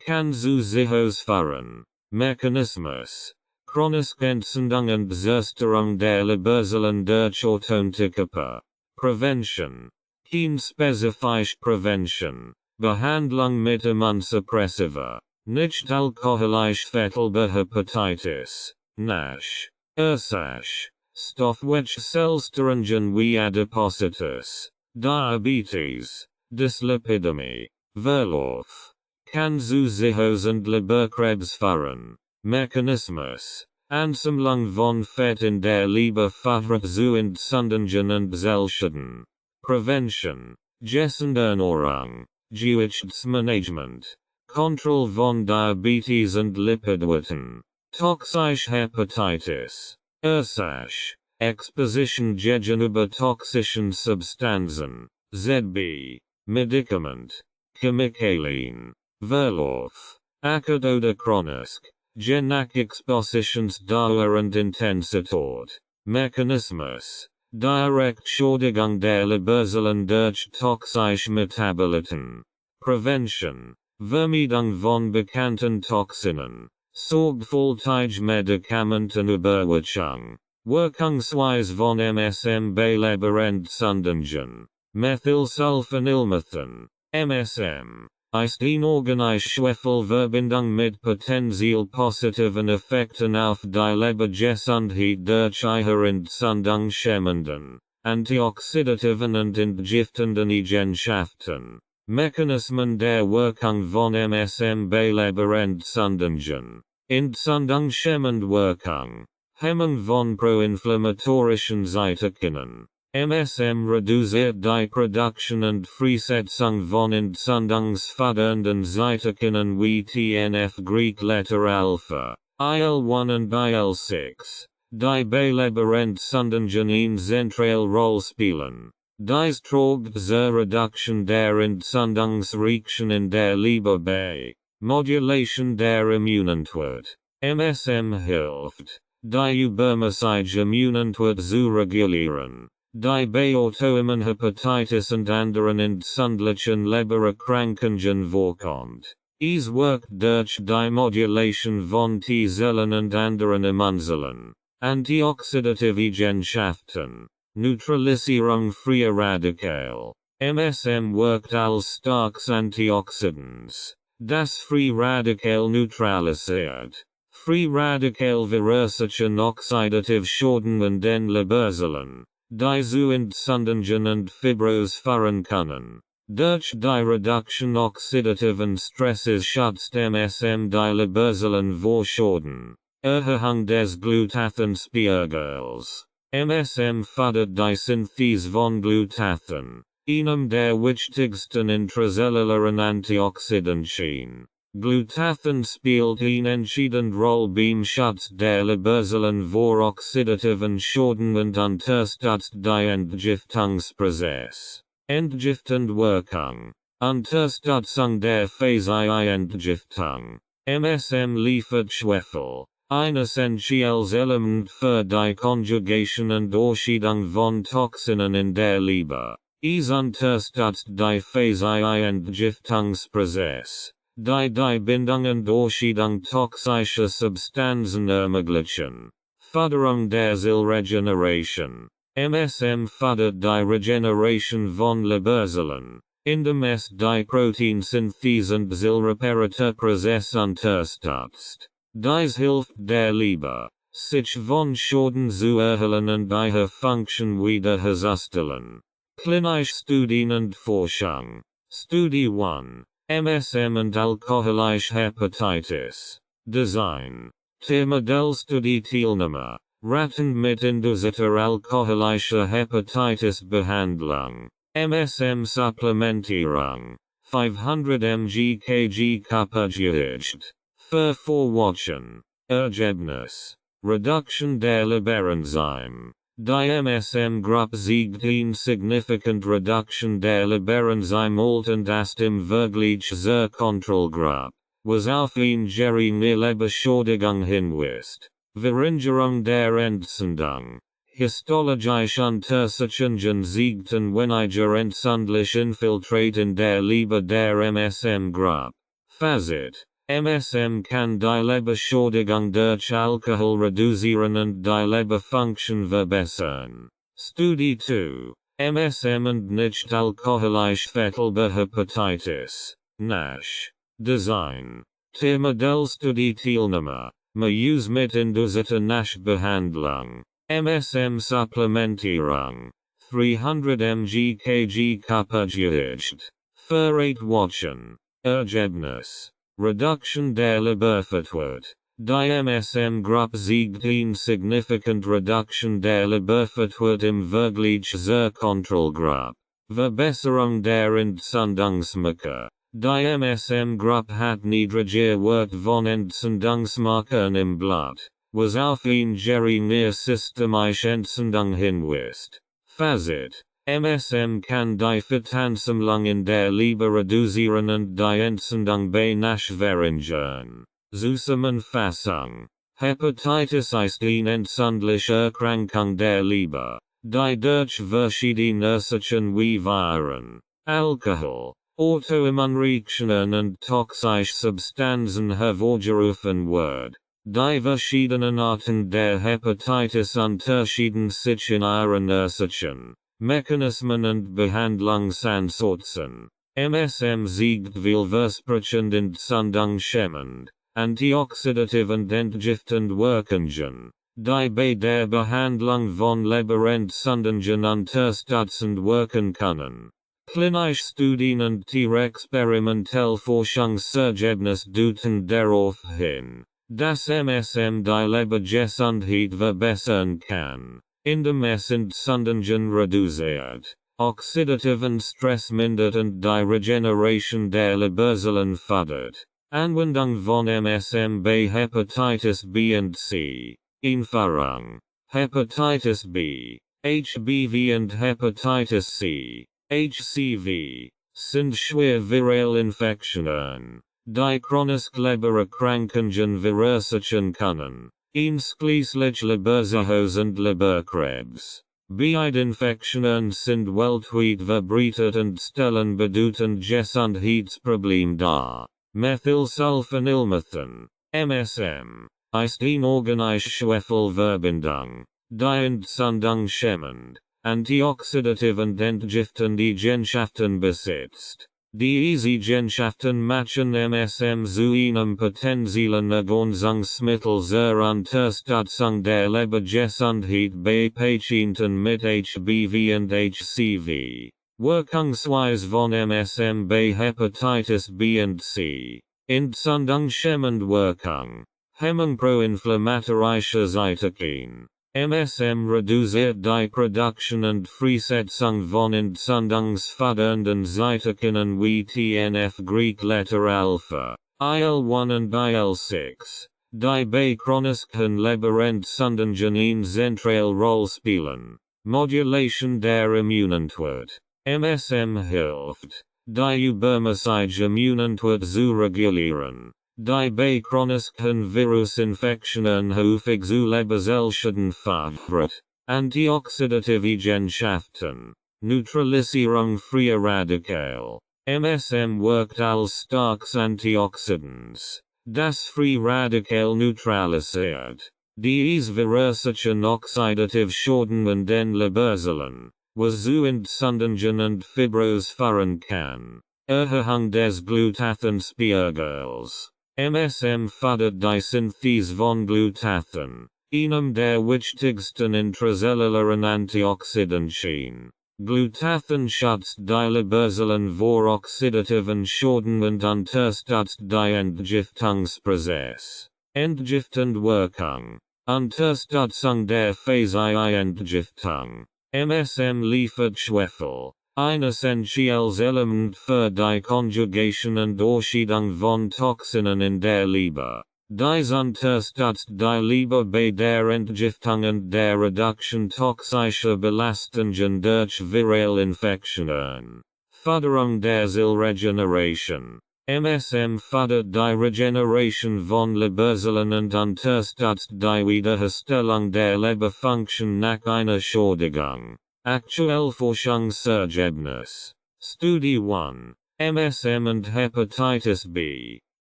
[SPEAKER 1] kann zu Psychose führen. Mechanismus, chronische Entzündung und Zerstörung der Lebersäulen durch Autoantikörper. Prevention, kein spezifische Prevention, Behandlung mit Immunsuppressiva, nicht alkoholische fettleibende Hepatitis, NASH. Ursache, Stoffwechselstörungen wie Adipositas, Diabetes, Dyslipidemie. Verlauf, kann zu Psychose und Leberkrebs führen. Mechanismus, Ansammlung von Fett in der Leber führt zu Entzündungen und Zellschäden. Prevention, gesunde Ernährung, Gewichtsmanagement, Kontrolle von Diabetes und Lipidwerten. Toxische Hepatitis, Ursache, Exposition gegenüber toxischen Substanzen, ZB, Medikament, Chemikalien. Verlauf, akut oder chronisch, je nach Expositionsdauer und Intensität. Mechanismus, Direktschädigung der Lebersäulen durch toxische Metaboliten. Prevention, Vermeidung von bekannten Toxinen. Sorgfältige Medikamentenüberwachung. Wirkungsweise von MSM bei Leberentzündungen. Methylsulfonylmethan, MSM, ist eine organische Schwefelverbindung mit potenziell positiven Effekten auf die Lebergesundheit durch ihre entzündungshemmenden, antioxidativen und entgiftenden Eigenschaften. Mechanismen der Wirkung von MSM bei Leberentzündungen. Entzündungshemmende Wirkung. Hemmung von proinflammatorischen Cytokinen. MSM reduziert die Produktion und Freisetzung von entzündungsfördernden Cytokinen wie TNF Greek Letter Alpha, IL-1 und IL-6, die bei Leberentzündungen eine zentrale Rolle spielen. Dies trägt zur Reduktion der Entzündungsreaktion in der Leber bei. Modulation der Immunantwort. MSM hilft, die übermäßige Immunantwort zu regulieren, die bei Autoimmunhepatitis und anderen entzündlichen Lebererkrankungen vorkommt. Es wirkt durch die Modulation von T-Zellen und anderen Immunzellen. Antioxidative Eigenschaften. Neutralisierung freier Radikal. MSM wirkt als starkes Antioxidans. Das Free Radikal neutralisiert. Free Radikal verursachen oxidative Schäden an den Leberzellen, die zu Entzündungen und Fibrose führen können. Durch die Reduktion oxidativen Stresses schützt MSM die Leberzellen vor Schäden. Erhöhung des Glutathenspiegels. MSM fördert die Synthese von Glutathen, einem der wichtigsten intrazellulären Antioxidantien. Glutathen spielt eine entscheidende Rolle beim Schutz der Leberzellen vor oxidativen Schäden und unterstützt die Entgiftungsprozess. Entgiftende Wirkung. Unterstützung der Phase-Entgiftung. MSM liefert Schwefel, ein essentielles Element für die Konjugation und Ausscheidung von Toxinen in der Leber. Es unterstützt die Phase-Entgiftungsprozess, die Bindung und Ausscheidung toxischer Substanzen ermöglichen. Förderung der Zellregeneration. MSM fördert die Regeneration von Leberzellen, indem es die Proteinsynthese und Zellreparaturprozess unterstützt. Dies hilft der Leber, sich von Schaden zu erholen und ihre Funktion wiederherzustellen. Klinische Studien und Forschung. Studie 1. MSM und alkoholische Hepatitis. Design. Thema der Studie Teilnehmer. Raten mit induzierter alkoholischer Hepatitis Behandlung. MSM Supplementierung. 500 mg kg kapazität. Veröffentlichung. Ergebnis. Reduktion der Leberenzyme. Die MSM-Gruppe siegt in significant Reduktion der Leberenzyme alt und ist im Vergleich zur Kontrollgruppe, was auf eine geringe Leberschädigung hinweist. Verringerung der Entzündung. Histologische Untersuchungen siegten weniger entzündlich Infiltrat in der Leber der MSM-Gruppe. Fazit. MSM kann die Leberschädigung durch Alkohol reduzieren und die Leberfunktion verbessern. Studie 2. MSM und nicht alkoholische Fettleberhepatitis. NASH. Design. Thema der Studie Teilnehmer. Use mit induzierter NASH-Behandlung. MSM Supplementierung. 300 mg kg kapazität. Veröffentlichung. Ergebnis. Reduktion der Leberfettwert. Die MSM-Gruppe siegt in significant Reduktion der Leberfettwert im Vergleich zur Kontrollgruppe. Verbesserung der Entzündungsmarker. Die MSM-Gruppe hat niedriger Wert von Entzündungsmarkern im Blut, was auf eine geringe systemische Entzündung hinweist. Fazit. MSM kann die Fettversammlung in der Leber reduzieren und die Entzündung bei NASH verringern. Zusammenfassung. Hepatitis ist eine entzündliche Erkrankung der Leber, die durch verschiedene Ursachen wie Viren, Alkohol, Autoimmunreaktionen und toxische Substanzen hervorgerufen wird. Die verschiedenen Arten der Hepatitis unterschieden sich in ihren Ursachen, Mechanismen und Behandlungsansätzen. MSM siegt vielversprechend entzündungshemmend, antioxidativ und entgiftend Wirkungen, die bei der Behandlung von Leberentzündungen unterstützend wirken können. Klinische Studien und experimentelle Forschungsergebnisse deuten darauf hin, dass MSM die Lebergesundheit verbessern kann, indem es Entzündungen reduziert, oxidativen Stress mindert und die Regeneration der Leberzellen fördert. Anwendung von MSM bei Hepatitis B und C. Erfahrung. Hepatitis B, HBV und Hepatitis C, HCV, sind schwer virale Infektionen, die chronisch Lebererkrankungen verursachen können, einschließlich Leberzirrhose und Leberkrebs. Beide Infektionen sind weltweit verbreitet und stellen bedeutend Gesundheitsprobleme dar. Methylsulfonylmethan, MSM, ist eine organische Schwefelverbindung, die entzündungshemmend, antioxidativ und entgiftend Eigenschaften besitzt. Diese Eigenschaften machen MSM zu einem potenziellen Ergänzungsmittel zur Unterstützung der Lebergesundheit bei Patienten mit HBV und HCV. Wirkungsweise von MSM bei Hepatitis B und C. Entzündungshemmend Wirkung. Hemmung proinflammatorischer Zytokine. MSM reduziert die Produktion und Freisetzung von entzündungsfördernden Zytokinen wie TNF Greek Letter Alpha, IL-1 und IL-6, die bei chronischen Leberentzündungen eine zentrale Rolle spielen. Modulation der Immunantwort. MSM hilft, die übermäßige Immunantwort zu regulieren, die bei chronischen Virusinfektionen häufig zu Leberzellschäden führt. Antioxidative Eigenschaften. Neutralisierung freier Radikale. MSM wirkt als starkes Antioxidans, das Free Radikal neutralisiert. Dies Verursachen oxidativ Schorden den Leberzellen, was zu Entzündungen und Fibros führen kann. Erhöhung des Glutathenspiegels. MSM fördert die Synthese von Glutathen, einem der wichtigsten intrazellularen Antioxidantien. Glutathen schützt die Leberzellen vor oxidativen Schäden und unterstützt die Entgiftungsprozess. Entgiftende Wirkung. Unterstützung der Phase-Entgiftung. MSM liefert Schwefel, ein essentielles Element für die Konjugation und Ausscheidung von Toxinen in der Leber. Dies unterstützt die Leber bei der Entgiftung und der Reduktion toxischer Belastungen durch Viral-Infektionen. Förderung der Zellregeneration. MSM fördert die Regeneration von Leberzellen und unterstützt die Wiederherstellung der Leberfunktion nach einer Schädigung. Aktuell Forschungsergebnis. Studie 1. MSM und Hepatitis B.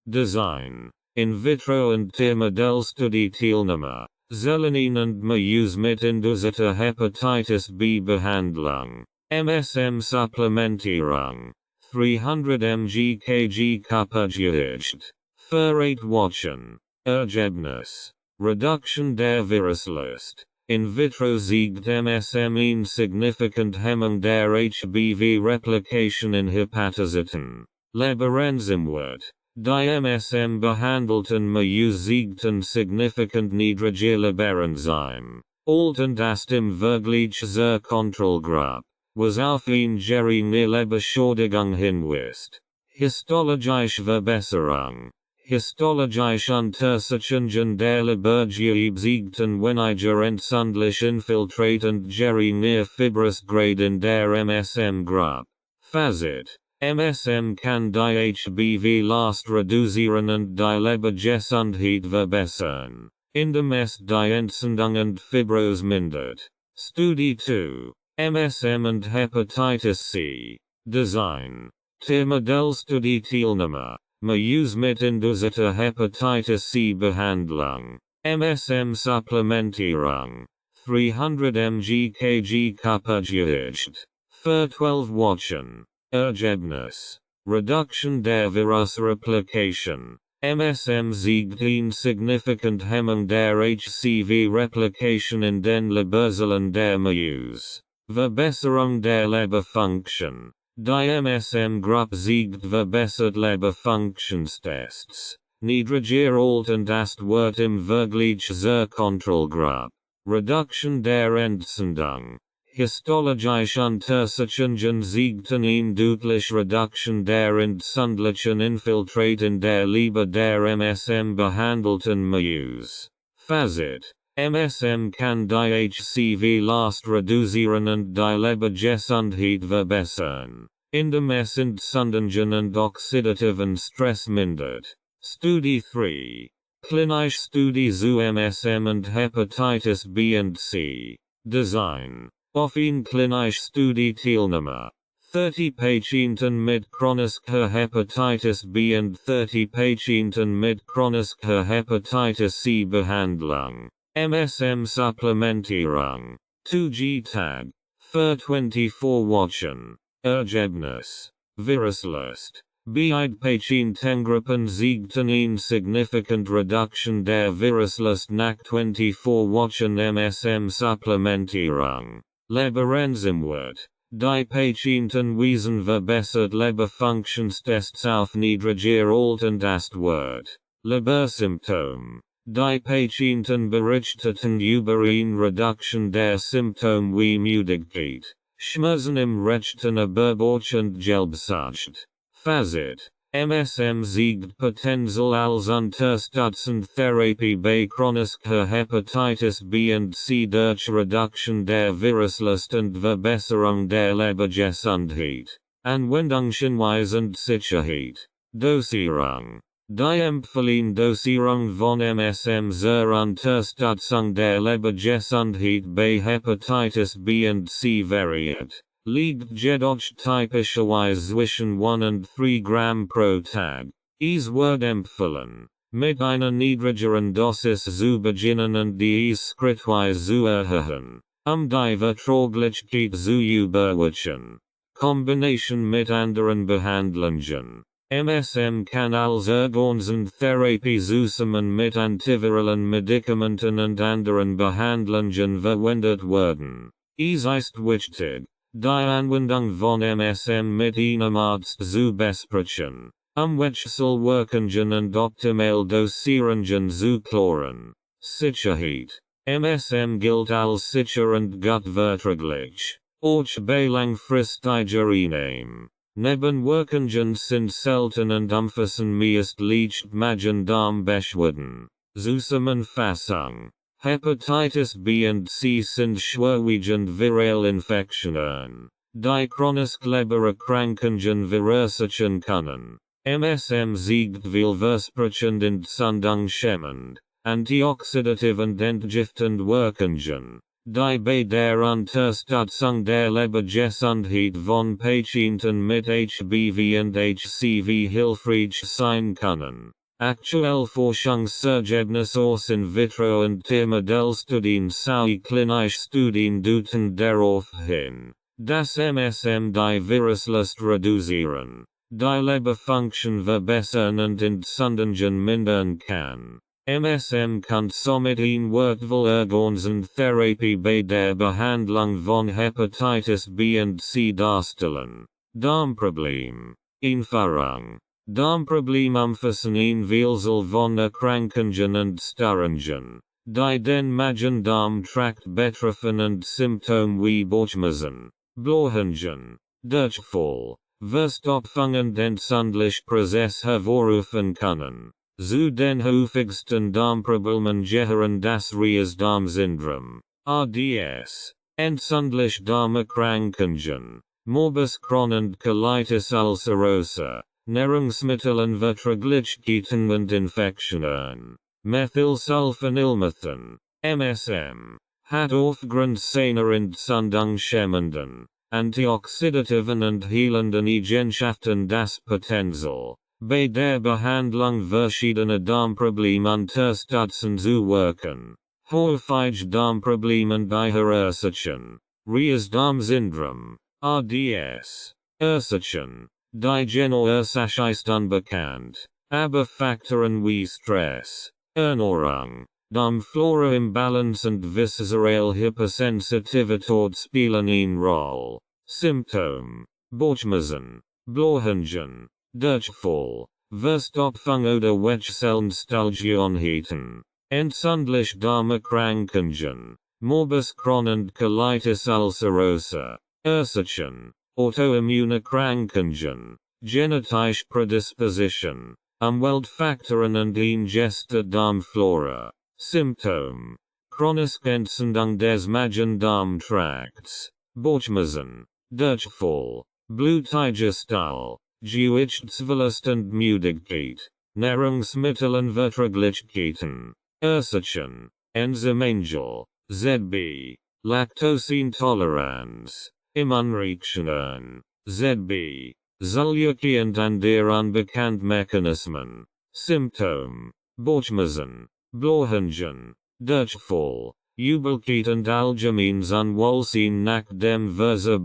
[SPEAKER 1] Design. In vitro und Tiermodellstudie Teilnehmer. Selenin und Mayus mit induzierter Hepatitis B Behandlung. MSM Supplementierung. 300 mg kg kapagehigt. Für 8 Wochen. Ergebnis. Reduction der Viruslast. In vitro siegt MSM in significant Hemmung der HBV-Replication in Hepatozyten. Leberenzymwert. Die MSM behandelten Mayus siegten significant niedrige Leberenzym. Alten das im Vergleich zur Kontrollgruppe. Was auf eine geringe Leberschädigung hinweist. Histologische Verbesserung. Histologische Untersuchungen der Lebergewebe siegten weniger entzündlich infiltrat und geringer Fibrosgrad in der MSM-Gruppe. Fazit. MSM kann die HBV-Last reduzieren und die Lebergesundheit verbessern, indem es die Entzündung und Fibros mindert. Studie 2. MSM und Hepatitis C. Design. Tiermodellstudie Teilnehmer. Mayus mit induzierter Hepatitis C Behandlung. MSM Supplementierung. 300 mg kg kapagehigt. Für 12 Wochen. Ergebnis. Reduction der Virusreplication. MSM siegt in significant Hemmung der HCV-Replication in den Leberzellen der Mayus. Verbesserung der Leberfunktion. Die MSM-Gruppe siegt verbessert Leberfunktionstests. Niedriger Altentastwert im Vergleich zur Kontrollgruppe. Reduction der Entzündung. Histologische Untersuchungen siegten in deutlich Reduction der entzündlichen Infiltrat in der Leber der MSM-behandelten Mayus. Fazit. MSM kann die HCV-Last reduzieren und die Lebergesundheit verbessern, indem es Entzündungen und oxidativen Stress mindert. Studie 3. Klinische Studie zu MSM und Hepatitis B und C. Design. Auf eine klinische Studie Teilnehmer. 30 Patienten mit chronischer Hepatitis B und 30 Patienten mit chronischer Hepatitis C Behandlung. MSM Supplementierung. 2G Tag. Für 24 Wochen. Ergebnis. Viruslast. Beide Patientengruppen siegten in significant Reduction der Viruslast nach 24 Wochen MSM Supplementierung. Leberenzymwert. Die Patienten wiesen verbessert Leberfunktionstests auf niedriger Altentastwert. Lebersymptom. Die Patienten berichteten über eine Reduktion der Symptome wie Müdigkeit, Schmerzen im rechten Oberbauch und Gelbsucht. Fazit. MSM siegt potenziell als unterstützende Therapie bei chronischer Hepatitis B und C durch Reduktion der Viruslast und Verbesserung der Lebergesundheit. Anwendungshinweis und Sicherheit. Dosierung. Die empfohlene Dosierung von MSM zur Unterstützung der Lebergesundheit bei Hepatitis B und C variiert. Liegt jedoch typischerweise zwischen 1 und 3 Gramm pro Tag. Es wird empfohlen, mit einer niedrigeren Dosis zu beginnen und dies schrittweise zu erhöhen, die Verträglichkeit zu überwachen. Combination mit anderen Behandlungen. MSM kann als Organsentherapie zusammen mit antiviralen Medikamenten und anderen Behandlungen verwendet werden. Es ist wichtig, die Anwendung von MSM mit einem Arzt zu besprechen, Wechselwirkungen und optimal Dosierungen zu klären. Sicherheit. MSM gilt als sicher und gut verträglich. Auch bei langfristiger Einnahme. Nebenwirkungen sind selten und umfassen meist leicht Magen-Darm-Beschwerden. Zusammenfassung. Hepatitis B und C sind schwerwiegend virale Infektionen, die chronisch Lebererkrankungen verursachen können. MSM siegt vielversprechend entzündungshemmend, antioxidativ und entgiftend Wirkungen, die bei der Unterstützung der Lebergesundheit von Patienten mit HBV und HCV hilfreich sein können. Aktuell Forschungsergebnisse aus in vitro und Tiermodellstudien sowie klinische Studien deuten darauf hin, dass MSM die Viruslast reduzieren, die Leberfunktion verbessern und Entzündungen mindern kann. MSM kann somit eine wertvolle Organsentherapie bei der Behandlung von Hepatitis B und C darstellen. Darmproblem. Erfahrung. Darmproblem umfassen ein Vielzahl von Erkrankungen und Störungen, die den Magen-Darm-Trakt betreffen und Symptome wie Bauchschmerzen, Blähungen, Durchfall, Verstopfung und entzündliche Prozesse hervorrufen können. Zu den häufigsten Darmproblemen gehören das Rehes-Darm-Syndrom, ADS, entzündliche Darmerkrankungen, Morbus Crohn und Colitis ulcerosa, Nahrungsmittelunverträglichkeiten und Infektionen. Methylsulfonylmethan, MSM, hat aufgrund seiner entzündungshemmenden, antioxidativen und heilenden Eigenschaften das Potenzial, bei der Behandlung verschiedener Darmprobleme unterstützen zu wirken. Häufig Darmproblemen bei Ursachen. Rehes-Darm-Syndrom, ADS. Ursachen. Die genaue Ursache ist unbekannt, aber Faktoren wie Stress, Ernährung, Darmflora-Imbalance und viscerale Hypersensitivität spielen eine Rolle. Symptom. Bauchschmerzen, Blähungen, Durchfall, Verstopfung oder Wechselinstallation, entzündliche Darmerkrankungen, Morbus Crohn und Colitis ulcerosa, Ursachen, Autoimmunerkrankungen, genetische Prädisposition, Umweltfaktoren und Ingeste Darmflora. Symptom. Chronische Entzündung des Magen-Darm-Trakts, Bauchschmerzen, Durchfall, blutiger Stuhl, Gewichtsverlust und Müdigkeit, Nahrungsmittelunverträglichkeiten, Ursachen, Enzymangel, ZB, Laktoseintoleranz, Immunreaktionen, ZB, Zöliakie und andere unbekannt Mechanismen. Symptom. Bauchschmerzen, Blähungen, Durchfall, Übelkeit und allgemeines Unwohlsein nach dem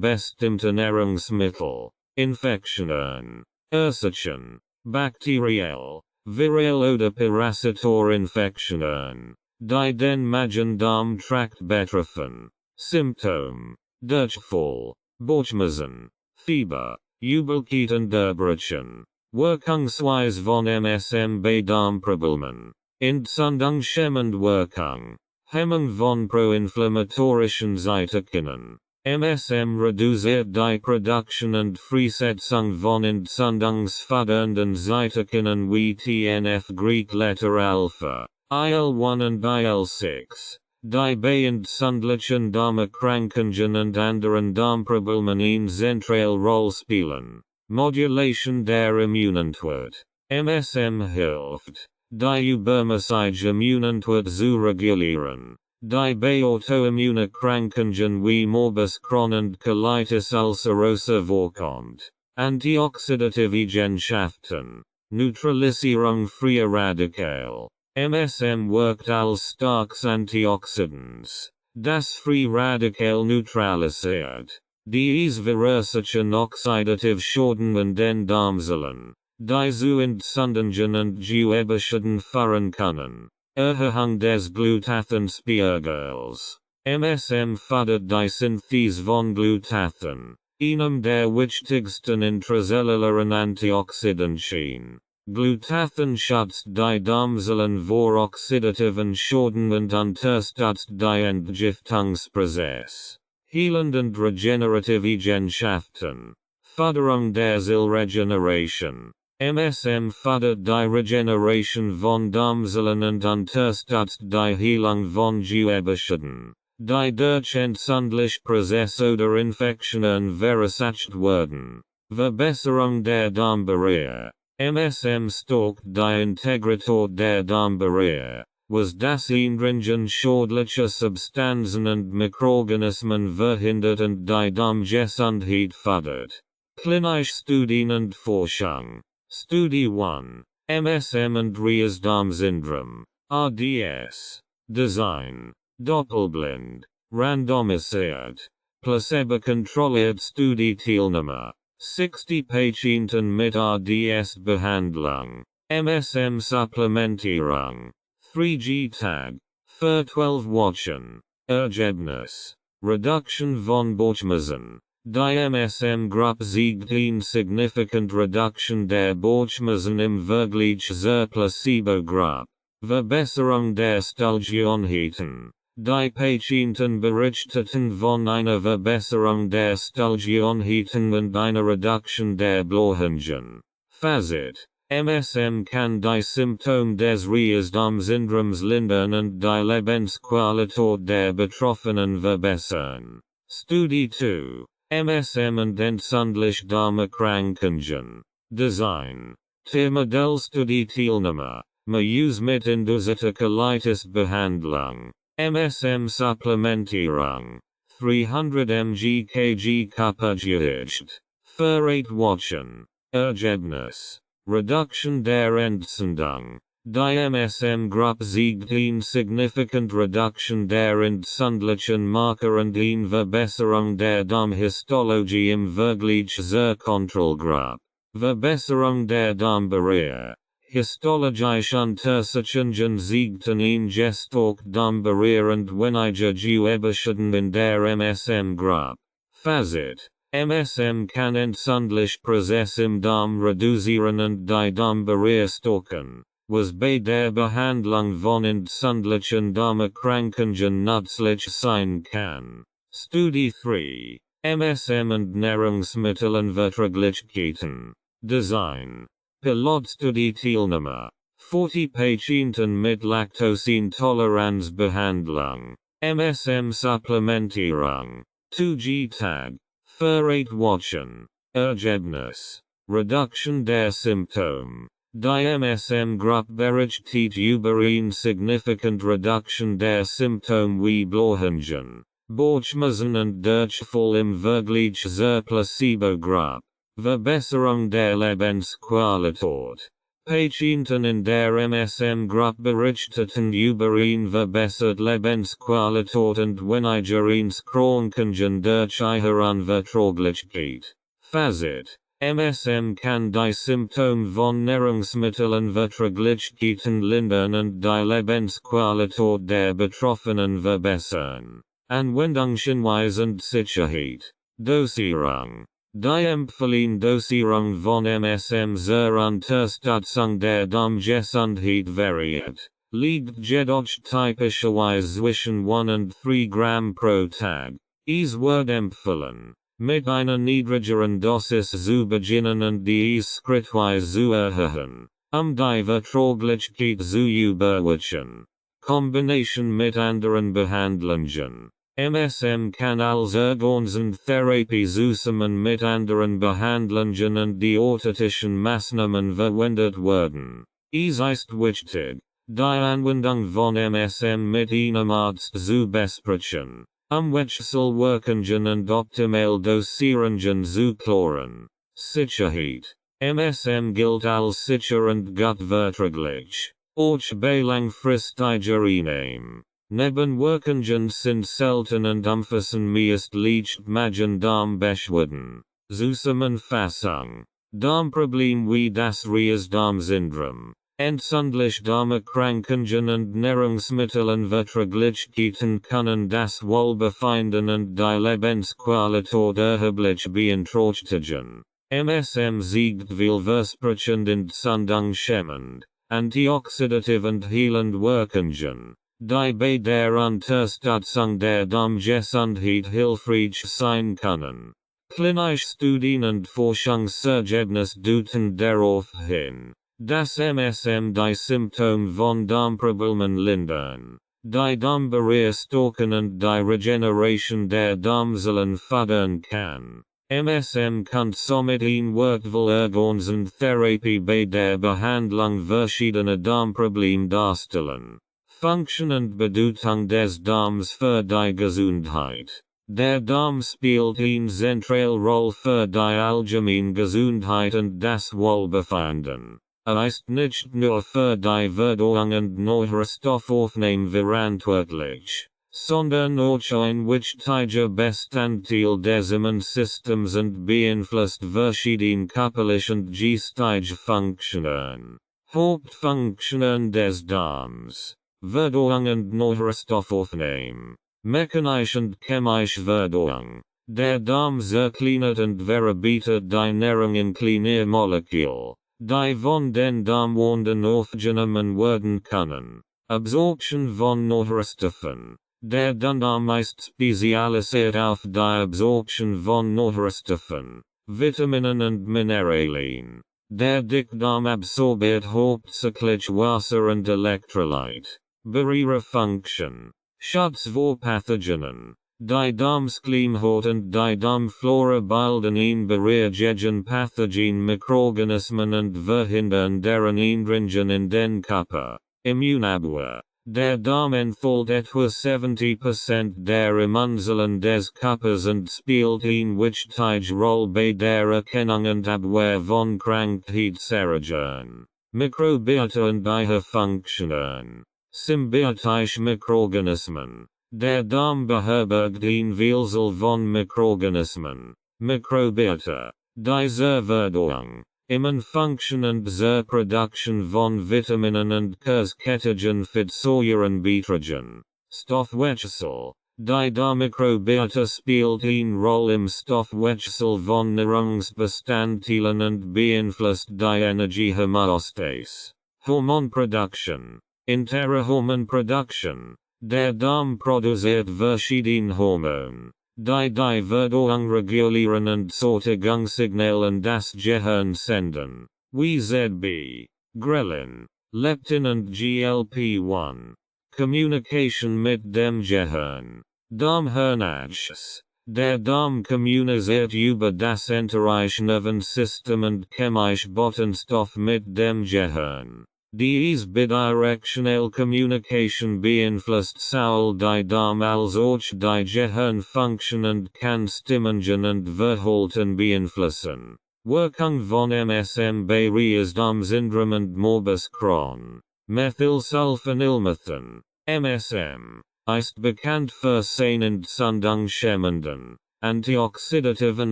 [SPEAKER 1] bestimmten Nahrungsmittel. Infektionen. Ursachen. Bakteriell, viral oder Parasitorinfektionen, die den Magen-Darm-Trakt betreffen. Symptom. Durchfall, Bauchschmerzen, Fieber, Übelkeit und Erbrechen. Wirkungsweise von MSM bei Darmproblemen. Entzündungshemmend Wirkung. Hemmung von proinflammatorischen Cytokinen. MSM reduziert die Produktion und Freisetzung von entzündungsfördernden Cytokinen wie TNF Greek Letter Alpha, IL-1 und IL-6, die bei entzündlichen Darmerkrankungen und anderen Darmproblemen eine zentrale Rolle spielen. Modulation der Immunantwort. MSM hilft, die übermäßige Immunantwort zu regulieren, die bei Autoimmunerkrankungen wie Morbus Crohn und Colitis ulcerosa vorkommt. Antioxidative Eigenschaften. Neutralisierung freier Radikale. MSM wirkt als starkes Antioxidans, das Free Radikal neutralisiert. Dies verursachen oxidative Schäden den Darmzellen, die zu Entzündungen und Gewebschäden führen können. Erhöhung des Glutathenspiegels. MSM fördert die Synthese von Glutathen, einem der wichtigsten intrazellulären Antioxidantien. Glutathen schützt die Darmzellen vor oxidativen Schäden und unterstützt die Entgiftungsprozess. Heilend und regenerative Eigenschaften. Förderung der Zellregeneration. MSM fördert die Regeneration von Darmzellen und unterstützt die Heilung von Gewebschäden, die durch entzündliche Prozesse oder Infektionen verursacht werden. Verbesserung der Darmbarriere. MSM stärkt die Integrität der Darmbarriere, was das Eindringen schädlicher Substanzen und Mikroorganismen verhindert und die Darmgesundheit fördert. Klinische Studien und Forschung. Studie 1. MSM und Reis-Darm-Syndrom. RDS. Design. Doppelblind. Randomisiert. Placebo-kontrolliert Studie-Teilnehmer. 60 Patienten mit RDS-Behandlung. MSM-Supplementierung. 3G-Tag. Für 12 Wochen. Ergebnis. Reduction von Bauchschmerzen. Die MSM-Gruppe siegt eine significant Reduction der Bauchschmerzen im Vergleich zur Placebo-Gruppe. Verbesserung der Stillgewohnheiten. Die Patienten berichteten von einer Verbesserung der Stillgewohnheiten und einer Reduktion der Blähungen. Fazit. MSM kann die Symptome des Reis-Darm-Syndroms lindern und die Lebensqualität der Betroffenen verbessern. Studie 2. MSM und entzündliche Darmerkrankungen. Design. Tiermodellstudie-Teilnehmer. Use mit induzierter Colitis-Behandlung. MSM-Supplementierung. 300 mg kg Kapazität. Für 8 Wochen. Ergebnis. Reduction der Entzündung. Die MSM-Gruppe siegt eine significant Reduction der entzündlichen Marker und eine Verbesserung der Darmhistologie im Vergleich zur Kontrollgruppe. Verbesserung der Darmbarriere. Histologische Untersuchungen siegten eine gestärkte Darmbarriere und weniger Gewebschäden in der MSM-Gruppe. Fazit. MSM kann entzündliche Prozesse im Darm reduzieren und die Darmbarriere stärken, was bei der Behandlung von entzündlichen Darmerkrankungen nützlich sein kann. Studie 3. MSM und Nahrungsmittelunverträglichkeiten. Design. Pilotstudie-Teilnehmer. 40 Patienten mit Laktoseintoleranzbehandlung. MSM-Supplementierung. 2G-Tag. Für 8 Wochen. Ergebnis. Reduction der Symptome. Die MSM-Gruppe berichtet über eine significant Reduction der Symptome wie Blähungen, Bauchschmerzen und Durchfall im Vergleich zur Placebo-Gruppe. Verbesserung der Lebensqualität. Patienten in der MSM-Gruppe berichteten über eine verbesserte Lebensqualität und weniger Krankungen durch ihre Unverträglichkeit. Fazit. MSM kann die Symptome von Nahrungsmittelunverträglichkeiten lindern und die Lebensqualität der Betroffenen verbessern. Anwendungshinweis und Sicherheit. Dosierung. Die empfohlene Dosierung von MSM zur Unterstützung der Darmgesundheit variiert, liegt jedoch typischerweise zwischen 1 und 3 Gramm pro Tag. Es wird empfohlen, mit einer niedrigeren Dosis zu beginnen und dies schrittweise zu erhöhen, die Verträglichkeit zu überwachen. Kombination mit anderen Behandlungen. MSM kann als Ergänzungstherapie zusammen mit anderen Behandlungen und diätetischen Maßnahmen verwendet werden. Es ist wichtig, die Anwendung von MSM mit einem Arzt zu besprechen, Wechselwirkungen und optimal Dosierungen zu klären. Sicherheit. MSM gilt als sicher und gut verträglich. Auch belang Fristeigereiname. Nebenwirkungen sind selten und umfassen meist leicht magen Darmbeschwerden. Zusammenfassung. Darmproblem wie das Reizdarmsyndrom. Entzündliche Darmerkrankungen und Nahrungsmittelunverträglichkeiten können das Wohlbefinden und die Lebensqualität erheblich beeinträchtigen. MSM siegt vielversprechend entzündungshemmend, antioxidativ und heilend Wirkungen, die bei der Unterstützung der Darmgesundheit hilfreich sein können. Klinische Studien und Forschungsergebnisse deuten darauf hin, dass MSM die Symptome von Darmproblemen lindern, die Darmbarriere stärken und die Regeneration der Darmzellen fördern kann. MSM kann somit eine wertvolle ergänzende Therapie bei der Behandlung verschiedener Darmprobleme darstellen. Function und Bedeutung des Darms für die Gesundheit. Der Darm spielt eine zentrale Rolle für die allgemeine Gesundheit und das Wohlbefinden. Ist nicht nur für die Verdauung und Nährstoffaufnahme verantwortlich, sondern auch ein wichtiger Bestandteil des Immunsystems und beeinflusst verschiedene körperliche und geistige Funktionen. Hauptfunktionen des Darms: Verdauung und Nährstoffaufnahme. Mechanische und chemische Verdauung. Der Darm zerkleinert und verarbeitet die Nahrung in kleine Moleküle, die von den Darmwänden aufgenommen werden können. Absorption von Nährstoffen. Der Darm ist spezialisiert auf die Absorption von Nährstoffen, Vitaminen und Mineralien. Der Dickdarm absorbiert hauptsächlich Wasser und Elektrolyte. Barrierefunktion. Schutz vor Pathogenen. Die Darmschleimhaut und die Darmflora bilden eine Barriere gegen Pathogen Mikroorganismen und verhindern deren Eindringen in den Körper. Immunabwehr. Der Darm enthält etwa 70% der Immunzellen des Körpers und spielt eine wichtige Rolle bei der Erkennung und Abwehr von Krankheitserregern. Mikrobiota und ihre Funktionen. Symbiotische Mikroorganismen. Der Darm beherbergt eine Vielzahl von Mikroorganismen. Mikrobiota. Die zur Verdauung, Immunfunktion und zur Produktion von Vitaminen und Kurzkettigen Fettsäuren beitragen. Stoffwechsel. Die Darmmikrobiota spielt eine Rolle im Stoffwechsel von Nahrungsbestandteilen und beeinflusst die Energiehomöostase. Hormonproduktion. Interne Hormonproduktion. Der Darm produziert verschiedene Hormone, die Verdauung regulieren und Sättigungssignale an das Gehirn senden, wie ZB, Ghrelin, Leptin und GLP-1. Communication mit dem Gehirn. Darm-Hirn-Achse. Der Darm kommuniziert über das enterische Nervensystem und chemische Botenstoff mit dem Gehirn. Dies bidirectional communication beeinflusst sowohl die Darm als auch die Gehirnfunktion und kann Stimmungen und Verhalten beeinflussen. Wirkung von MSM bei Reizdarmsyndrom und Morbus Crohn. Methylsulfonylmethan, MSM, ist bekannt für seine entzündungshemmenden, antioxidativen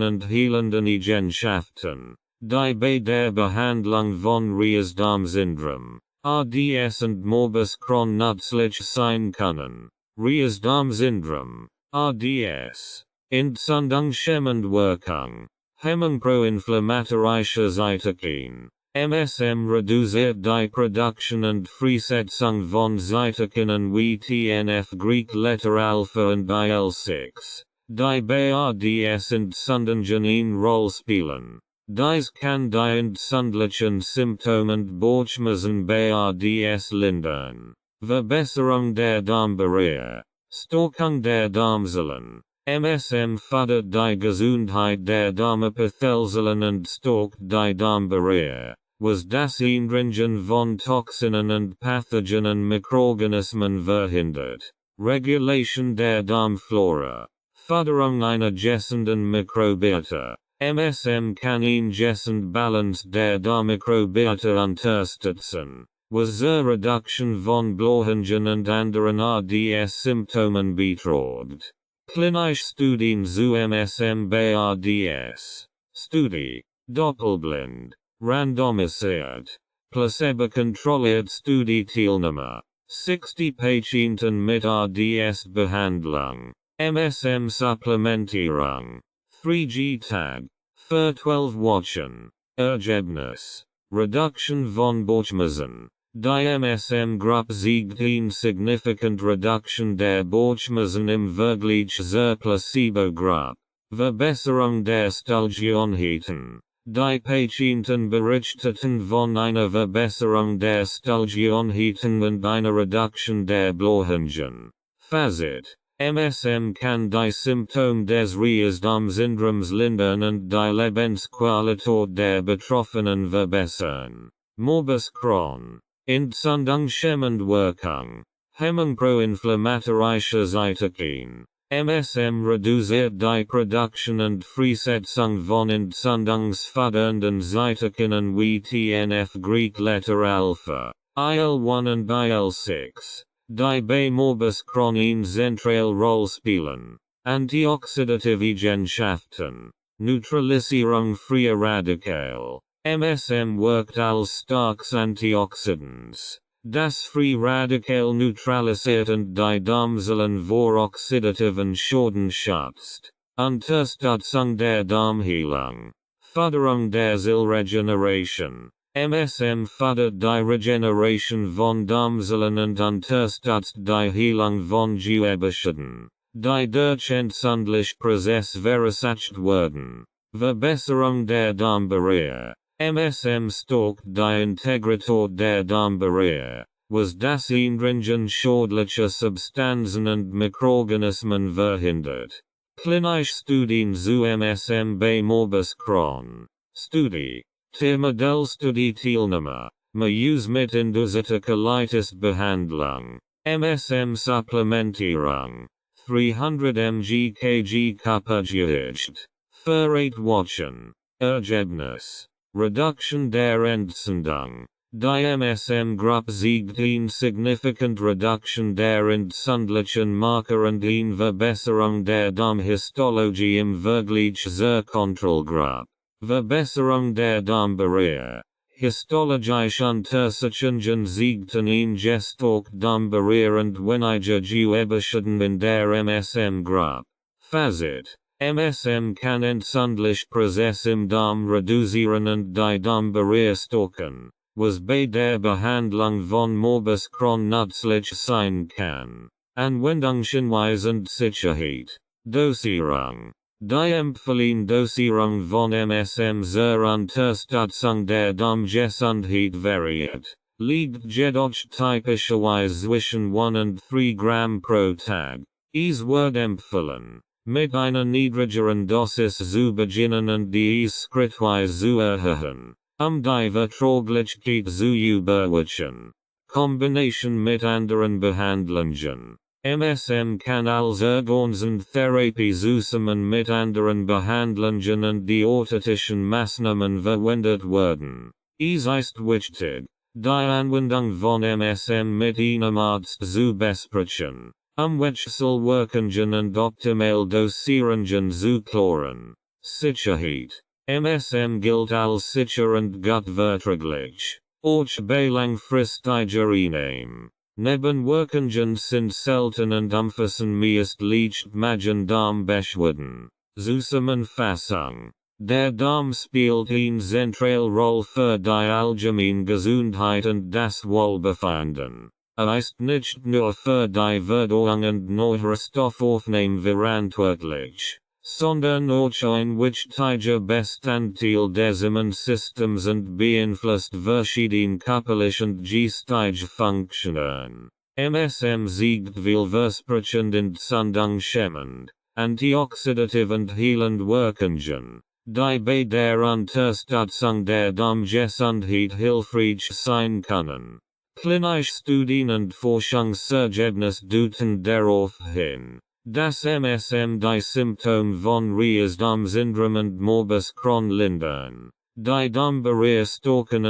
[SPEAKER 1] und heilenden Eigenschaften, die bei der Behandlung von Reizdarmsyndrom, ADS und Morbus Crohn nützlich sein können. Reizdarmsyndrom, ADS, entzündungshemmend Wirkung, Hemmung proinflammatorischer Cytokine. MSM reduziert die Produktion und Freisetzung von Cytokinen wie TNF Greek Letter Alpha und IL-6, die bei ADS Entzündungen eine Rolle spielen. Dies kann die entzündlichen Symptome und Bauchschmerzen bei ADS lindern. Verbesserung der Darmbarriere. Stärkung der Darmzellen. MSM fördert die Gesundheit der Darmepithelzellen und stärkt die Darmbarriere, was das Eindringen von Toxinen und pathogenen Mikroorganismen verhindert. Regulation der Darmflora. Förderung einer gesunden Mikrobiota. MSM kann ingessend Balance der Darmmikrobiota unterstützen, was zur Reduktion von Blähungen und anderen ADS-Symptomen beiträgt. Klinische Studien zu MSM bei ADS. Studie. Doppelblind. Randomisiert. Placebo-kontrolliert Studie Teilnehmer. 60 Patienten mit ADS-Behandlung. MSM Supplementierung. 3G Tag. Für 12 Wochen. Ergebnis. Reduction von Bauchschmerzen. Die MSM-Gruppe siegt in significant Reduction der Bauchschmerzen im Vergleich zur Placebo-Gruppe. Verbesserung der Stillgewohnheiten. Die Patienten berichteten von einer Verbesserung der Stillgewohnheiten und einer Reduktion der Blähungen. Fazit. MSM kann die Symptome des Reizdarmsyndroms lindern und die Lebensqualität der Betroffenen verbessern. Morbus Crohn. Entzündungshemmend Wirkung. Hemmung proinflammatorischer Cytokine. MSM reduziert die Produktion und Freisetzung von entzündungsfördernden Cytokinen wie TNF Greek Letter Alpha, IL-1 und IL-6, die bei Morbus Crohn eine zentrale Rolle spielen. Antioxidative Eigenschaften. Neutralisierung freier Radikale. MSM wirkt als starkes Antioxidans. Das Free Radikal neutralisiert und die Darmzellen vor oxidativen Schäden schützt. Unterstützung der Darmheilung. Förderung der Zellregeneration. MSM fördert die Regeneration von Darmzellen und unterstützt die Heilung von Gewebschäden, die durch entzündliche Prozesse verursacht werden. Verbesserung der Darmbarriere. MSM stärkt die Integrität der Darmbarriere, was das Eindringen schädlicher Substanzen und Mikroorganismen verhindert. Klinische Studien zu MSM bei Morbus Crohn. Studie. Tiermodellstudie Teilnehmer. Use mit induzierter Colitis Behandlung. MSM Supplementierung. 300 mg kg Kapazität. Für 8 Wochen. Ergebnis. Reduction der Entzündung. Die MSM-Gruppe siegt in significant Reduction der entzündlichen Marker und in Verbesserung der Darmhistologie im Vergleich zur Kontrollgruppe. Verbesserung der Darmbarriere. Histologische Untersuchungen siegten in gestärkt Darmbarriere und weniger Gewebschäden in der MSM-Gruppe. Fazit. MSM kann entzündliche Prozesse im Darm reduzieren und die Darmbarriere stärken, was bei der Behandlung von Morbus Crohn nützlich sein kann. Anwendungshinweis und Sicherheit. Dosierung. Die empfohlene Dosierung von MSM zur Unterstützung der Darmgesundheit variiert, liegt jedoch typischerweise zwischen 1 und 3 Gramm pro Tag. Es wird empfohlen, mit einer niedrigeren Dosis zu beginnen und dies schrittweise zu erhöhen, die Verträglichkeit zu überwachen. Kombination mit anderen Behandlungen. MSM kann als ergänzende Therapie zusammen mit anderen Behandlungen und diätetischen Maßnahmen verwendet werden. Es ist wichtig, die Anwendung von MSM mit einem Arzt zu besprechen, Wechselwirkungen und optimal Dosierungen zu klären. Sicherheit. MSM gilt als sicher und gut verträglich, auch bei langfristiger Einnahme. Nebenwirkungen sind selten und umfassen meist leicht Magen-Darm-Beschwerden. Zusammenfassung. Der Darm spielt eine zentrale Rolle für die allgemeine Gesundheit und das Wohlbefinden. Ist nicht nur für die Verdauung und Nährstoffaufnahme verantwortlich, sondern auch ein wichtiger Bestandteil des Immunsystems und beeinflusst verschiedene körperliche und geistige Funktionen. MSM siegt vielversprechend entzündungshemmend, antioxidativ und heilend Wirkungen, die bei der Unterstützung der Darmgesundheit hilfreich sein können. Klinische Studien und Forschungsergebnisse deuten darauf hin, Das MSM die Symptome von Reisdarmsyndrom und Morbus Crohn lindern. Die Darmbarriere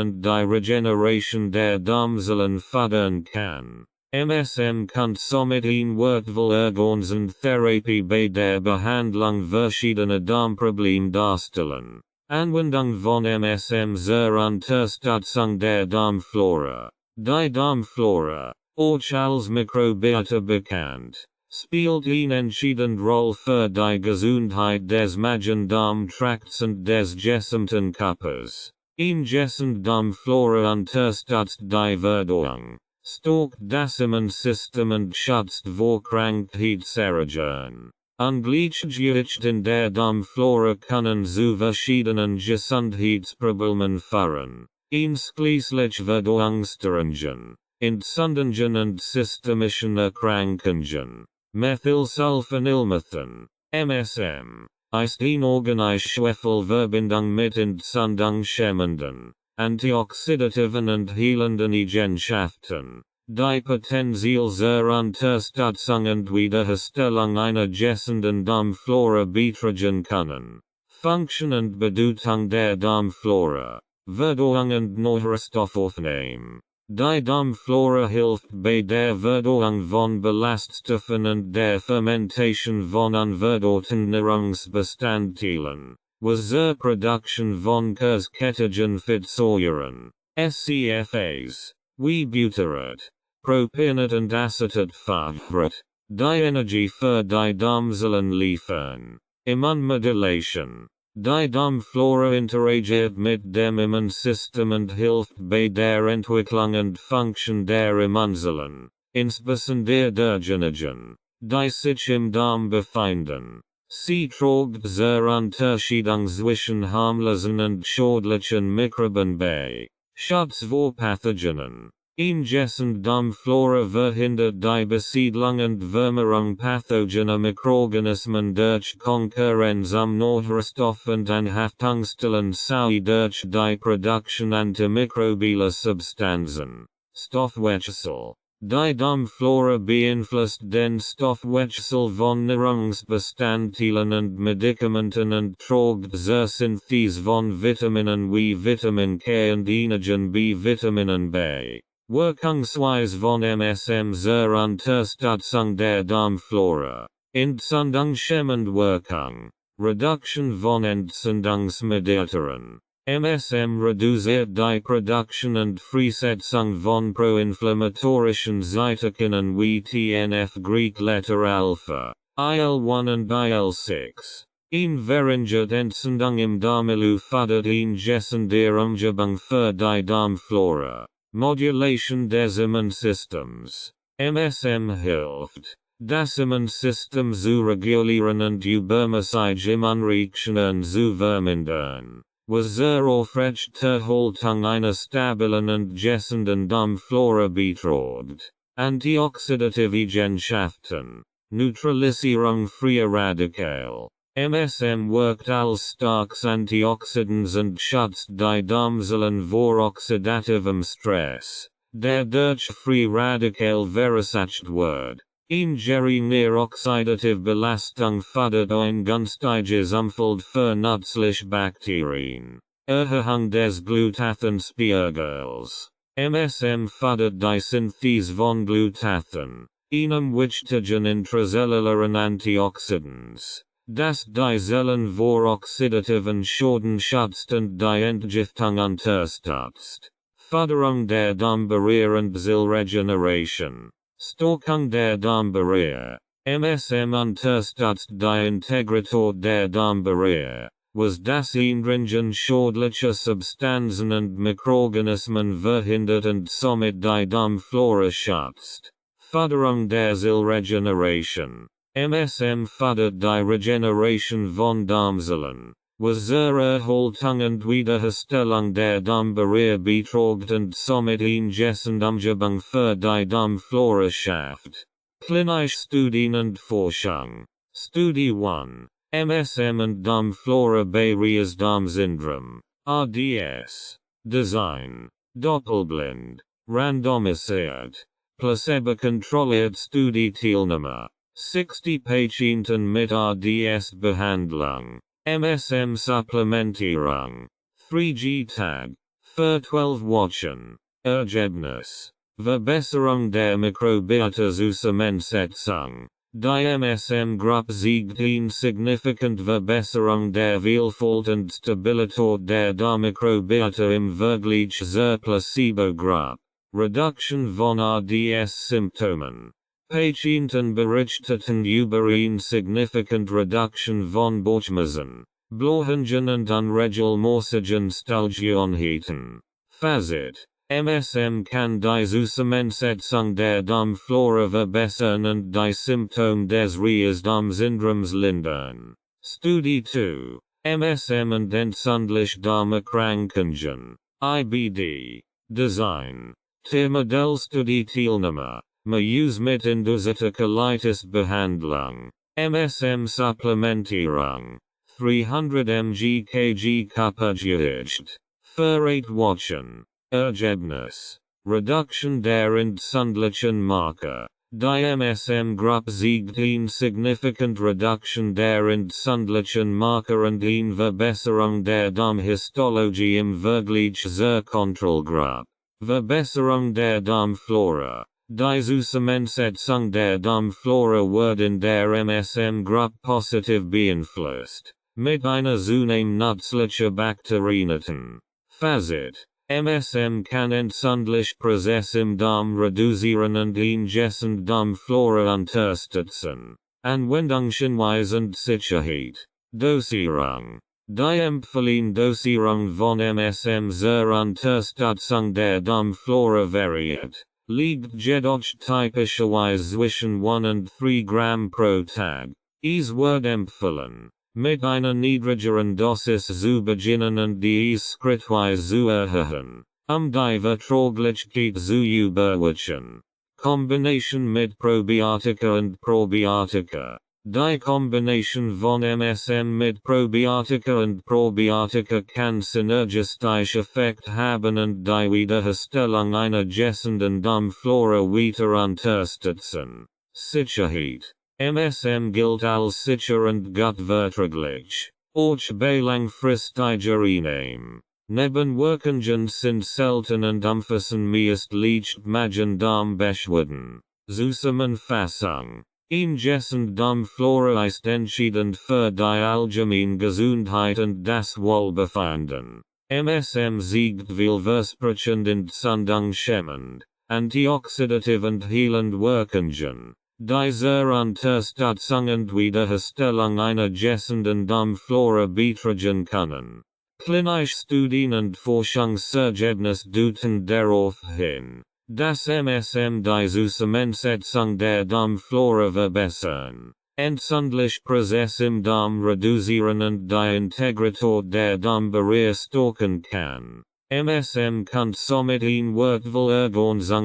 [SPEAKER 1] und die Regeneration der Darmzellen fördern kann. MSM kann somit ein wertvoll ergänzend Therapie bei der Behandlung verschiedener Darmprobleme darstellen. Anwendung von MSM zur Unterstützung der Darmflora. Die Darmflora, auch als Mikrobiota bekannt, spielt eine entscheidende Rolle für die Gesundheit des Magen-Darm-Trakts und des gesamten Körpers. Eine gesunde Darmflora unterstützt die Verdauung, stärkt das Immunsystem und schützt vor Krankheitserregern. Ungleichgewicht in der Darmflora können zu verschiedenen Gesundheitsproblemen führen, einschließlich Verdauungsstörungen, Entzündungen und systemischen Erkrankungen. Methylsulfonylmethan, MSM, ist eine Organische-Verbindung mit entzündungshemmenden, antioxidativen und heilenden Eigenschaften, die potenziell zur Unterstützung und Wiederherstellung einer gesunden Darmflora beitragen können. Funktion und Bedeutung der Darmflora, Verdauung und Nährstoffaufnahme. Die Darmflora hilft bei der Verdauung von Ballaststoffen und der Fermentation von unverdauten Nahrungsbestandteilen, was zur Produktion von kurzkettigen Fettsäuren, SCFAs, wie Butyrat, Propionat und Acetat fördert, die Energie für die Darmzellen liefern. Immunmodulation. Die Darmflora interagiert mit dem Immunsystem und hilft bei der Entwicklung und Funktion der Immunzellen, insbesondere derjenigen, die sich im Darm befinden. Sie trägt zur Unterscheidung zwischen harmlosen und schädlichen Mikroben bei, schützt vor Pathogenen. Eine gesunde Darmflora verhindert die Besiedlung und Vermehrung pathogener Mikroorganismen durch Konkurrenz Nährstoff und Anhaftungsstellen sowie durch die Produktion antimikrobieller Substanzen. Stoffwechsel. Die Darmflora beeinflusst den Stoffwechsel von Nahrungsbestandteilen und Medikamenten und trägt zur Synthese von Vitaminen wie Vitamin K und einigen B-Vitaminen bei. Wirkungsweise von MSM zur Unterstützung der Darmflora. Entzündungshemmende Wirkung. Reduktion von Entzündungsmediatoren. MSM reduziert die Produktion und Freisetzung von proinflammatorischen Cytokinen wie TNF Letter Alpha, IL-1 und IL-6. Ein verringert Entzündung im Darmmilieu fördert eine gesunde Umgebung für die Darmflora. Modulation des Immunsystems. MSM hilft, das Immunsystem zu regulieren und übermäßig Immunreaktionen zu vermindern, was zur Aufrechterhaltung einer stabilen und gesunden Darmflora beiträgt. Antioxidative Eigenschaften. Neutralisierung freier Radikale. MSM wirkt als starkes Antioxidans und schützt die Darmzellen vor oxidativem Stress, der durch Free Radikal verursacht wird. Eine geringe oxidative Belastung fördert ein günstiges Umfeld für nützliche Bakterien. Erhöhung des Glutathenspiegels. MSM fördert die Synthese von Glutathen, einem wichtigen intrazellularen Antioxidans, das die Zellen vor oxidativen Schäden schützt und die Entgiftung unterstützt. Förderung der Darmbarriere und Zellregeneration. Stärkung der Darmbarriere. MSM unterstützt die Integrität der Darmbarriere, was das Eindringen schädlicher Substanzen und Mikroorganismen verhindert und somit die Darmflora schützt. Förderung der Zellregeneration. MSM fördert die Regeneration von Darmzellen, was zur Erhaltung und Wiederherstellung der Darmbarriere beiträgt und somit eine gesunde Umgebung für die Darmflora schafft. Klinische Studien und Forschung. Studie 1. MSM und Darmflora bei Reisdarmsyndrom, RDS. Design. Doppelblind. Randomisiert. Placebo-kontrolliert Studie Teilnehmer. 60 Patienten mit ADS Behandlung. MSM Supplementierung. 3G Tag. Für 12 Wochen. Ergebnis. Verbesserung der Mikrobiota-Zusammensetzung. Die MSM-Gruppe siegt in significant Verbesserung der Vielfalt und Stabilität der Darmmikrobiota im Vergleich zur Placebo-Gruppe. Reduction von ADS-Symptomen. Patienten berichteten über in significant Reduction von Bauchschmerzen, Blähungen und unregelmäßigen Stalgionheiten. Fazit. MSM kann die Zusammensetzung der Darmflora verbessern und die Symptome des Reizdarmsyndroms lindern. Studie 2. MSM und entzündliche Darmerkrankungen. IBD. Design. Tiermodellstudie Teilnehmer. Use mit induzierter Colitis Behandlung. MSM Supplementierung. 300 mg kg kapazität. Für 8 Wochen. Ergebnis. Reduction der entzündlichen Marker. Die MSM-Gruppe siegt in significant Reduction der entzündlichen Marker und in Verbesserung der Darmhistologie im Vergleich zur Kontrollgruppe. Verbesserung der Darmflora. Die Zusammensetzung der Darmflora wird in der MSM-Gruppe positiv beeinflusst. Mit einer Zunahme nützlicher Bakterien. Fazit. MSM kann entzündliche Prozesse im Darm reduzieren und ingessend Darmflora unterstützen. Anwendungshinweis und Sicherheit. Dosierung. Die empfohlene Dosierung von MSM zur Unterstützung der Darmflora variiert. Liegt jedoch typischerweise zwischen 1 und 3 Gramm pro Tag. Es wird empfohlen, mit einer niedrigeren Dosis zu beginnen und dies schrittweise zu erhöhen, die Verträglichkeit zu überwachen. Kombination mit Probiotika und Probiotika. Die Kombination von MSM mit Probiotika und Probiotika kann synergistisch Effekt haben und die Wiederherstellung einer gesunden Darmflora wieder unterstützen. Sicherheit. MSM gilt als sicher und gutverträglich. Auch bei langfristiger Einnahme. Nebenwirkungen sind selten und umfassen meist leicht Magen-Darm-Beschwerden. Zusammenfassung. Ingessend Darmflora ist entscheidend für die allgemeine Gesundheit und das Wohlbefinden. MSM siegt vielversprechend entzündungshemmend, antioxidativ und heilend Wirkungen. Diese Unterstützung und Wiederherstellung einer gesunden Darmflora beitragen können. Klinische Studien und Forschungsergebnisse deuten darauf hin, dass MSM die Zusammensetzung der Darmflora verbessern, entzündliche Prozesse im Darm reduzieren und die Integrität der Darmbarriere stärken kann. MSM kann somit in Wortwohl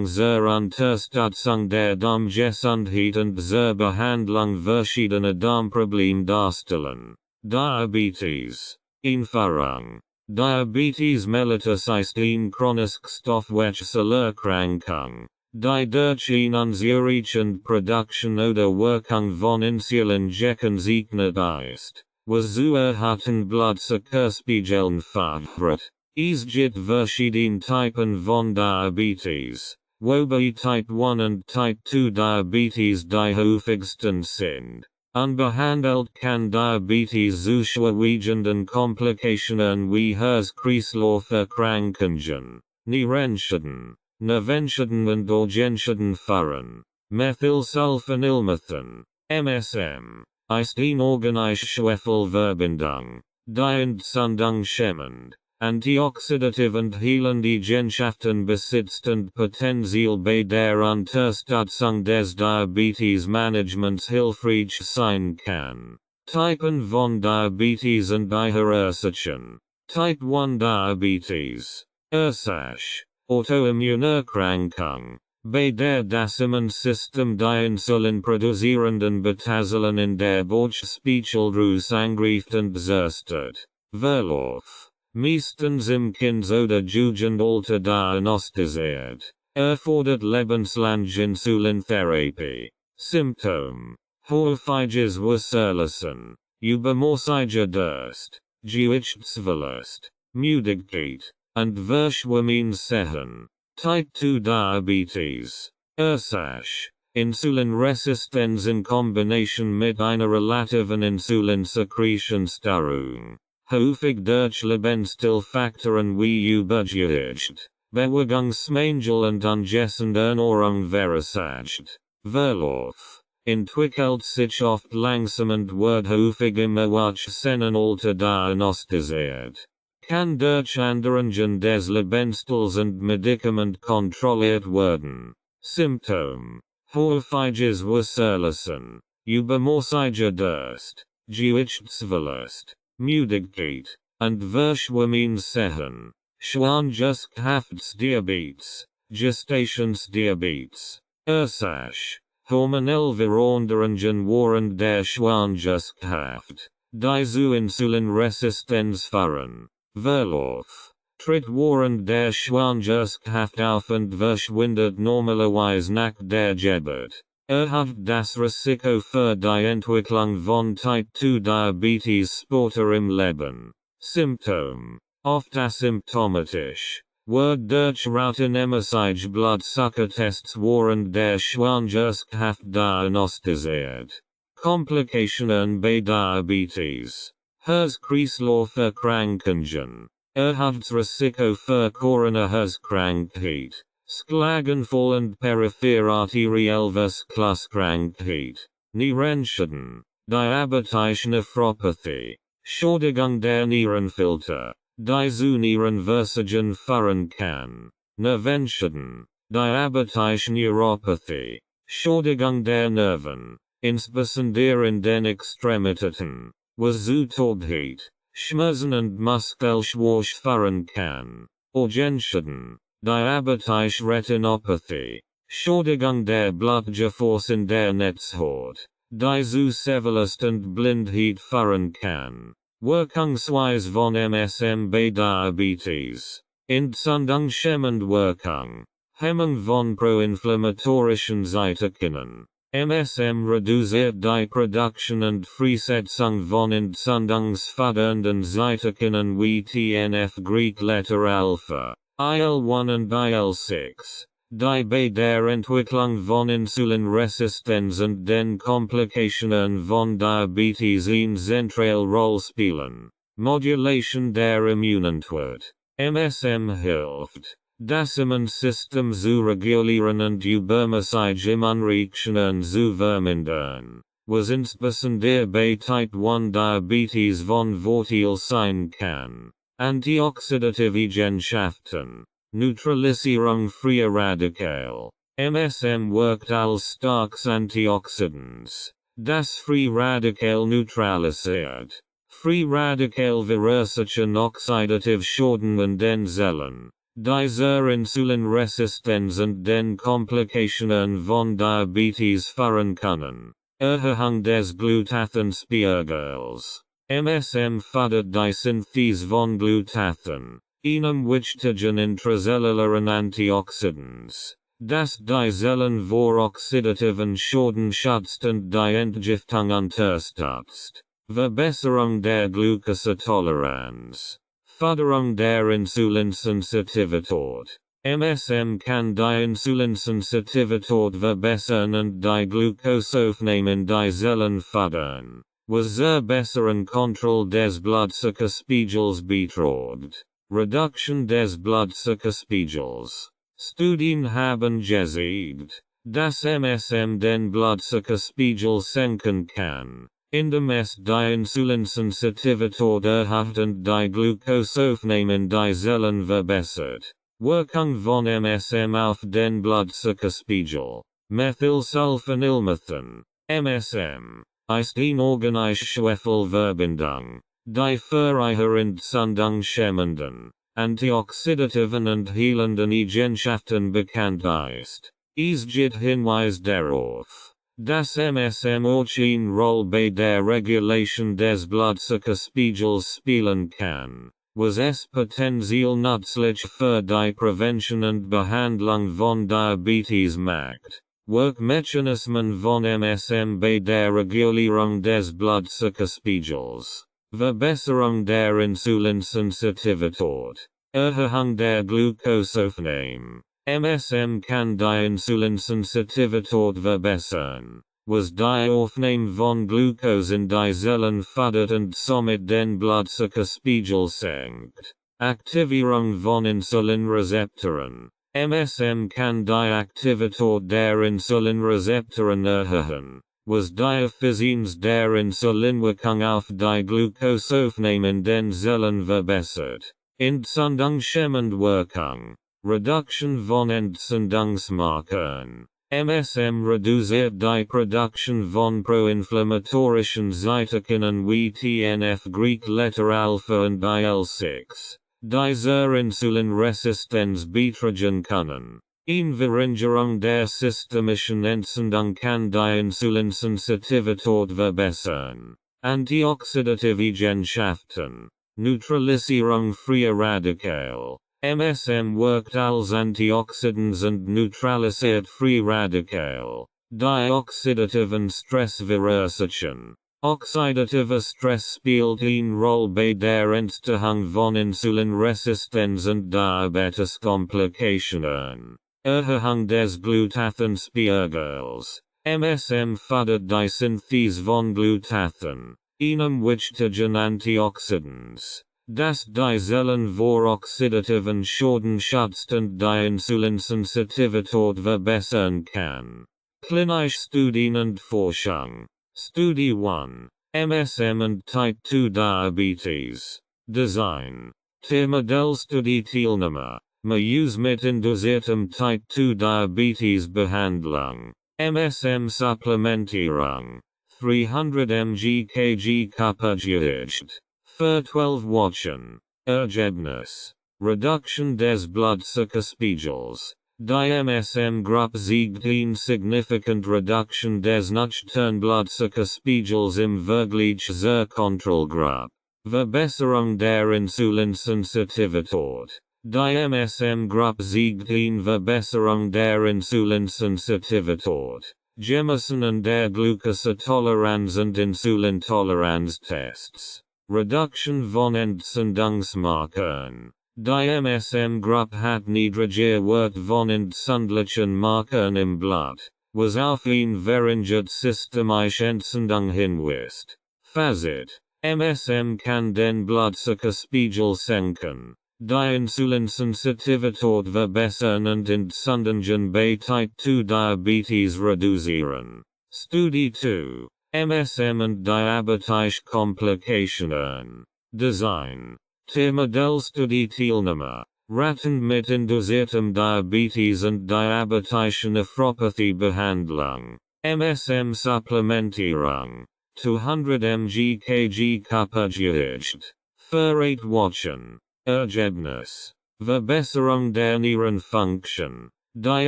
[SPEAKER 1] zur Unterstützung der Darmgesundheit und zur Behandlung verschiedener Darmprobleme darstellen. Diabetes. Erfahrung. Diabetes mellitus ist eine chronisch Stoffwechselerkrankung, die durch eine unzureichende Produktion oder Wirkung von Insulin gekennzeichnet ist, was zu erhöhten Blutzuckerspiegeln führt. Es gibt verschiedene Typen von Diabetes, wobei Type 1 und Type 2 Diabetes die häufigsten sind. Unbehandelt kann Diabetes zu schwerwiegenden Komplikationen wie Herz-Kreislauf-Erkrankungen, Nierenschäden, Nervenschäden und Organschäden führen. Methylsulfonylmethan, MSM, ist eine organische Schwefelverbindung, die entzündungshemmend, antioxidativ und heilende Eigenschaften besitzt und potenziell bei der Unterstützung des Diabetes-Managements hilfreich sein kann. Typen von Diabetes und ihre Ursachen. Type 1 Diabetes. Ursache. Autoimmunerkrankung, bei der das Immunsystem die insulinproduzierenden Betazellen in der Bauchspeicheldrüse angreift und zerstört. Verlauf. Meistens im Kind oder Jugendalter diagnostiziert. Erfordert lebenslange Insulintherapie. Symptom. Häufiges Wasserlassen, Übermäßige Durst, Gewichtsverlust, Müdigkeit, und Verschwemmensehen. Type 2 Diabetes. Ursache. Insulinresistenz in Kombination mit einer relativen Insulinsekretationsstörung. Häufig durch Lebensstilfaktoren wie Übergewicht, Bewegungsmängel und anschließend Ernährung verursacht. Verlauf. Entwickelt sich oft langsam und wird häufig im Erwachsenenalter diagnostiziert. Kann durch Änderungen des Lebensstils und Medikament kontrolliert werden. Symptom. Häufiges Wasserlassen, Übermäßiger Durst, Gewichtsverlust, Müdigkeit, und Verschwemmensehen. Schwangerschaftsdiabetes, Gestationsdiabetes. Ursache. Hormonell Veränderungen während der Schwangerschaft, die zu Insulinresistenz führen. Verlauf. Tritt während der Schwangerschaft auf und verschwindet normalerweise nach der Geburt. Erhöht das Risiko für die Entwicklung von Type 2 Diabetes später im Leben. Symptom. Oft asymptomatisch. Wird durch routinmäßige Blutzuckertests während der Schwangerschaft diagnostiziert. Komplikationen bei Diabetes. Herz-Kreislauf-Erkrankungen. Erhöhtes Risiko für Corona-Herzkrankheit, Schlaganfall und Peripherarterielle-Vaskularkrankheit, Nierenschäden, diabetische Nephropathie, Schädigung der Nierenfilter, die zu Nierenversagen führen kann, Nervenschäden, diabetische Neuropathie, Schädigung der Nerven, insbesondere in den Extremitäten, was zu Taubheit, Schmerzen und Muskelschwäche führen kann. Organschäden, diabetische Retinopathie, Schädigung der Blutgefäße in der Netzhaut, die zu Sehverlust und Blindheit führen kann. Wirkungsweise von MSM bei Diabetes. Entzündungshemmend Wirkung. Hemmung von proinflammatorischen Cytokinen. MSM reduziert die Produktion und Freisetzung von entzündungsfördernden Cytokinen wie TNF Greek Letter Alpha, IL-1 und IL-6, die bei der Entwicklung von Insulinresistenz und den Komplikationen von Diabetes eine zentrale Rolle spielen. Modulation der Immunantwort. MSM hilft, das Immunsystem zu regulieren und übermäßige Immunreaktionen zu vermindern, was insbesondere bei Type 1 Diabetes von Vorteil sein kann. Antioxidative Eigenschaften. Neutralisierung freier Radikale. MSM wirkt als starkes Antioxidans, das Free Radikal neutralisiert. Free Radikal verursachen oxidative Schäden in den Zellen, die zur Insulinresistenz und den Komplikationen von Diabetes führen können. Erhöhung des Glutathenspiegels. MSM fördert die Synthese von Glutathen, einem wichtigen intrazellulären Antioxidans, das die Zellen vor oxidativen Schäden schützt und die Entgiftung unterstützt. Verbesserung der Glukosetoleranz. Förderung der Insulinsensitivität. MSM kann die Insulinsensitivität verbessern und die Glukoseaufnahme in die Zellen fördern, was zur besseren Kontrolle des Blutzuckerspiegels beiträgt. Reduktion des Blutzuckerspiegels. Studien haben gezeigt, dass MSM den Blutzuckerspiegel senken kann, indem es die Insulinsensitivität erhöht und die Glukoseaufnahme in die Zellen verbessert. Wirkung von MSM auf den Blutzuckerspiegel. Methylsulfonylmethan. MSM ist eine organische Schwefelverbindung, die für ihre entzündungshemmenden, antioxidativen und heilenden Eigenschaften bekannt ist. Es gibt Hinweis darauf, dass MSM auch eine Rolle bei der Regulation des Blutzuckerspiegels spielen kann, was es potenziell nützlich für die Prävention und Behandlung von Diabetes macht. Wirkmechanismen von MSM bei der Regulierung des Blutzuckerspiegels. Verbesserung der Insulinsensitivität. Erhöhung der Glukoseaufnahme. MSM kann die Insulinsensitivität verbessern, was die Aufnahme von Glucose in die Zellen fördert und somit den Blutzuckerspiegel senkt. Aktivierung von Insulinrezeptoren. MSM kann die Aktivität der Insulinrezeptoren erhöhen, was die Effizienz der Insulinwirkung auf die Glucoseaufnahme in den Zellen verbessert. Entzündungshemmende Wirkung. Reduktion von Entzündungsmarkern. MSM reduziert die Produktion von proinflammatorischen Zytokinen wie TNF Greek letter Alpha und IL-6. Dieser Insulinresistenz beitragen können. Verringerung der systemischen Entzündung kann die Insulinsensitivität verbessern. Antioxidative Eigenschaften. Neutralisierung freier Radikale. MSM wirkt als Antioxidans und neutralisiert freie Radikale, die oxidativen Stress verursachen. Oxidativer Stress spielt eine Rolle bei der Entstehung von Insulinresistenz und Diabeteskomplikationen. Erhöhung des Glutathenspiegels. MSM fördert die Synthese von Glutathen, einem wichtigen Antioxidans, das die Zellen vor oxidativen Schäden schützt und die Insulinsensitivität verbessern kann. Klinische Studien und Forschung. Studie 1. MSM und Type 2 Diabetes. Design. Der Modellstudie Teilnehmer. Use mit induziertem Type 2 Diabetes Behandlung. MSM Supplementierung. 300 mg kg kapazität. Für 12 Wochen. Ergebnis. Reduktion des Blutzuckerspiegels. Die MSM-Gruppe siegt eine significant Reduktion des nüchtern Blutzuckerspiegels im Vergleich zur Kontrollgruppe. Verbesserung der Insulinsensitivität. Die MSM-Gruppe siegt eine Verbesserung der Insulinsensitivität, gemessen an der Glukosetoleranz und Insulintoleranztests. Reduktion von Entzündungsmarkern. Die MSM-Gruppe hat niedriger Wert von entzündlichen Markern im Blut, was auf ein verringert systemische Entzündung hinweist. Fazit. MSM kann den Blutzuckerspiegel senken, die Insulinsensitivität verbessern und Entzündungen bei Type 2 Diabetes reduzieren. Studie 2. MSM und diabetische Komplikationen. Design. Der Modellstudie Teilnehmer. Ratten mit induziertem Diabetes und diabetischer Nephropathie Behandlung. MSM Supplementierung. 200 mg kg kapazität. Für 8 Wochen. Ergebnis. Verbesserung der Nierenfunktion. Die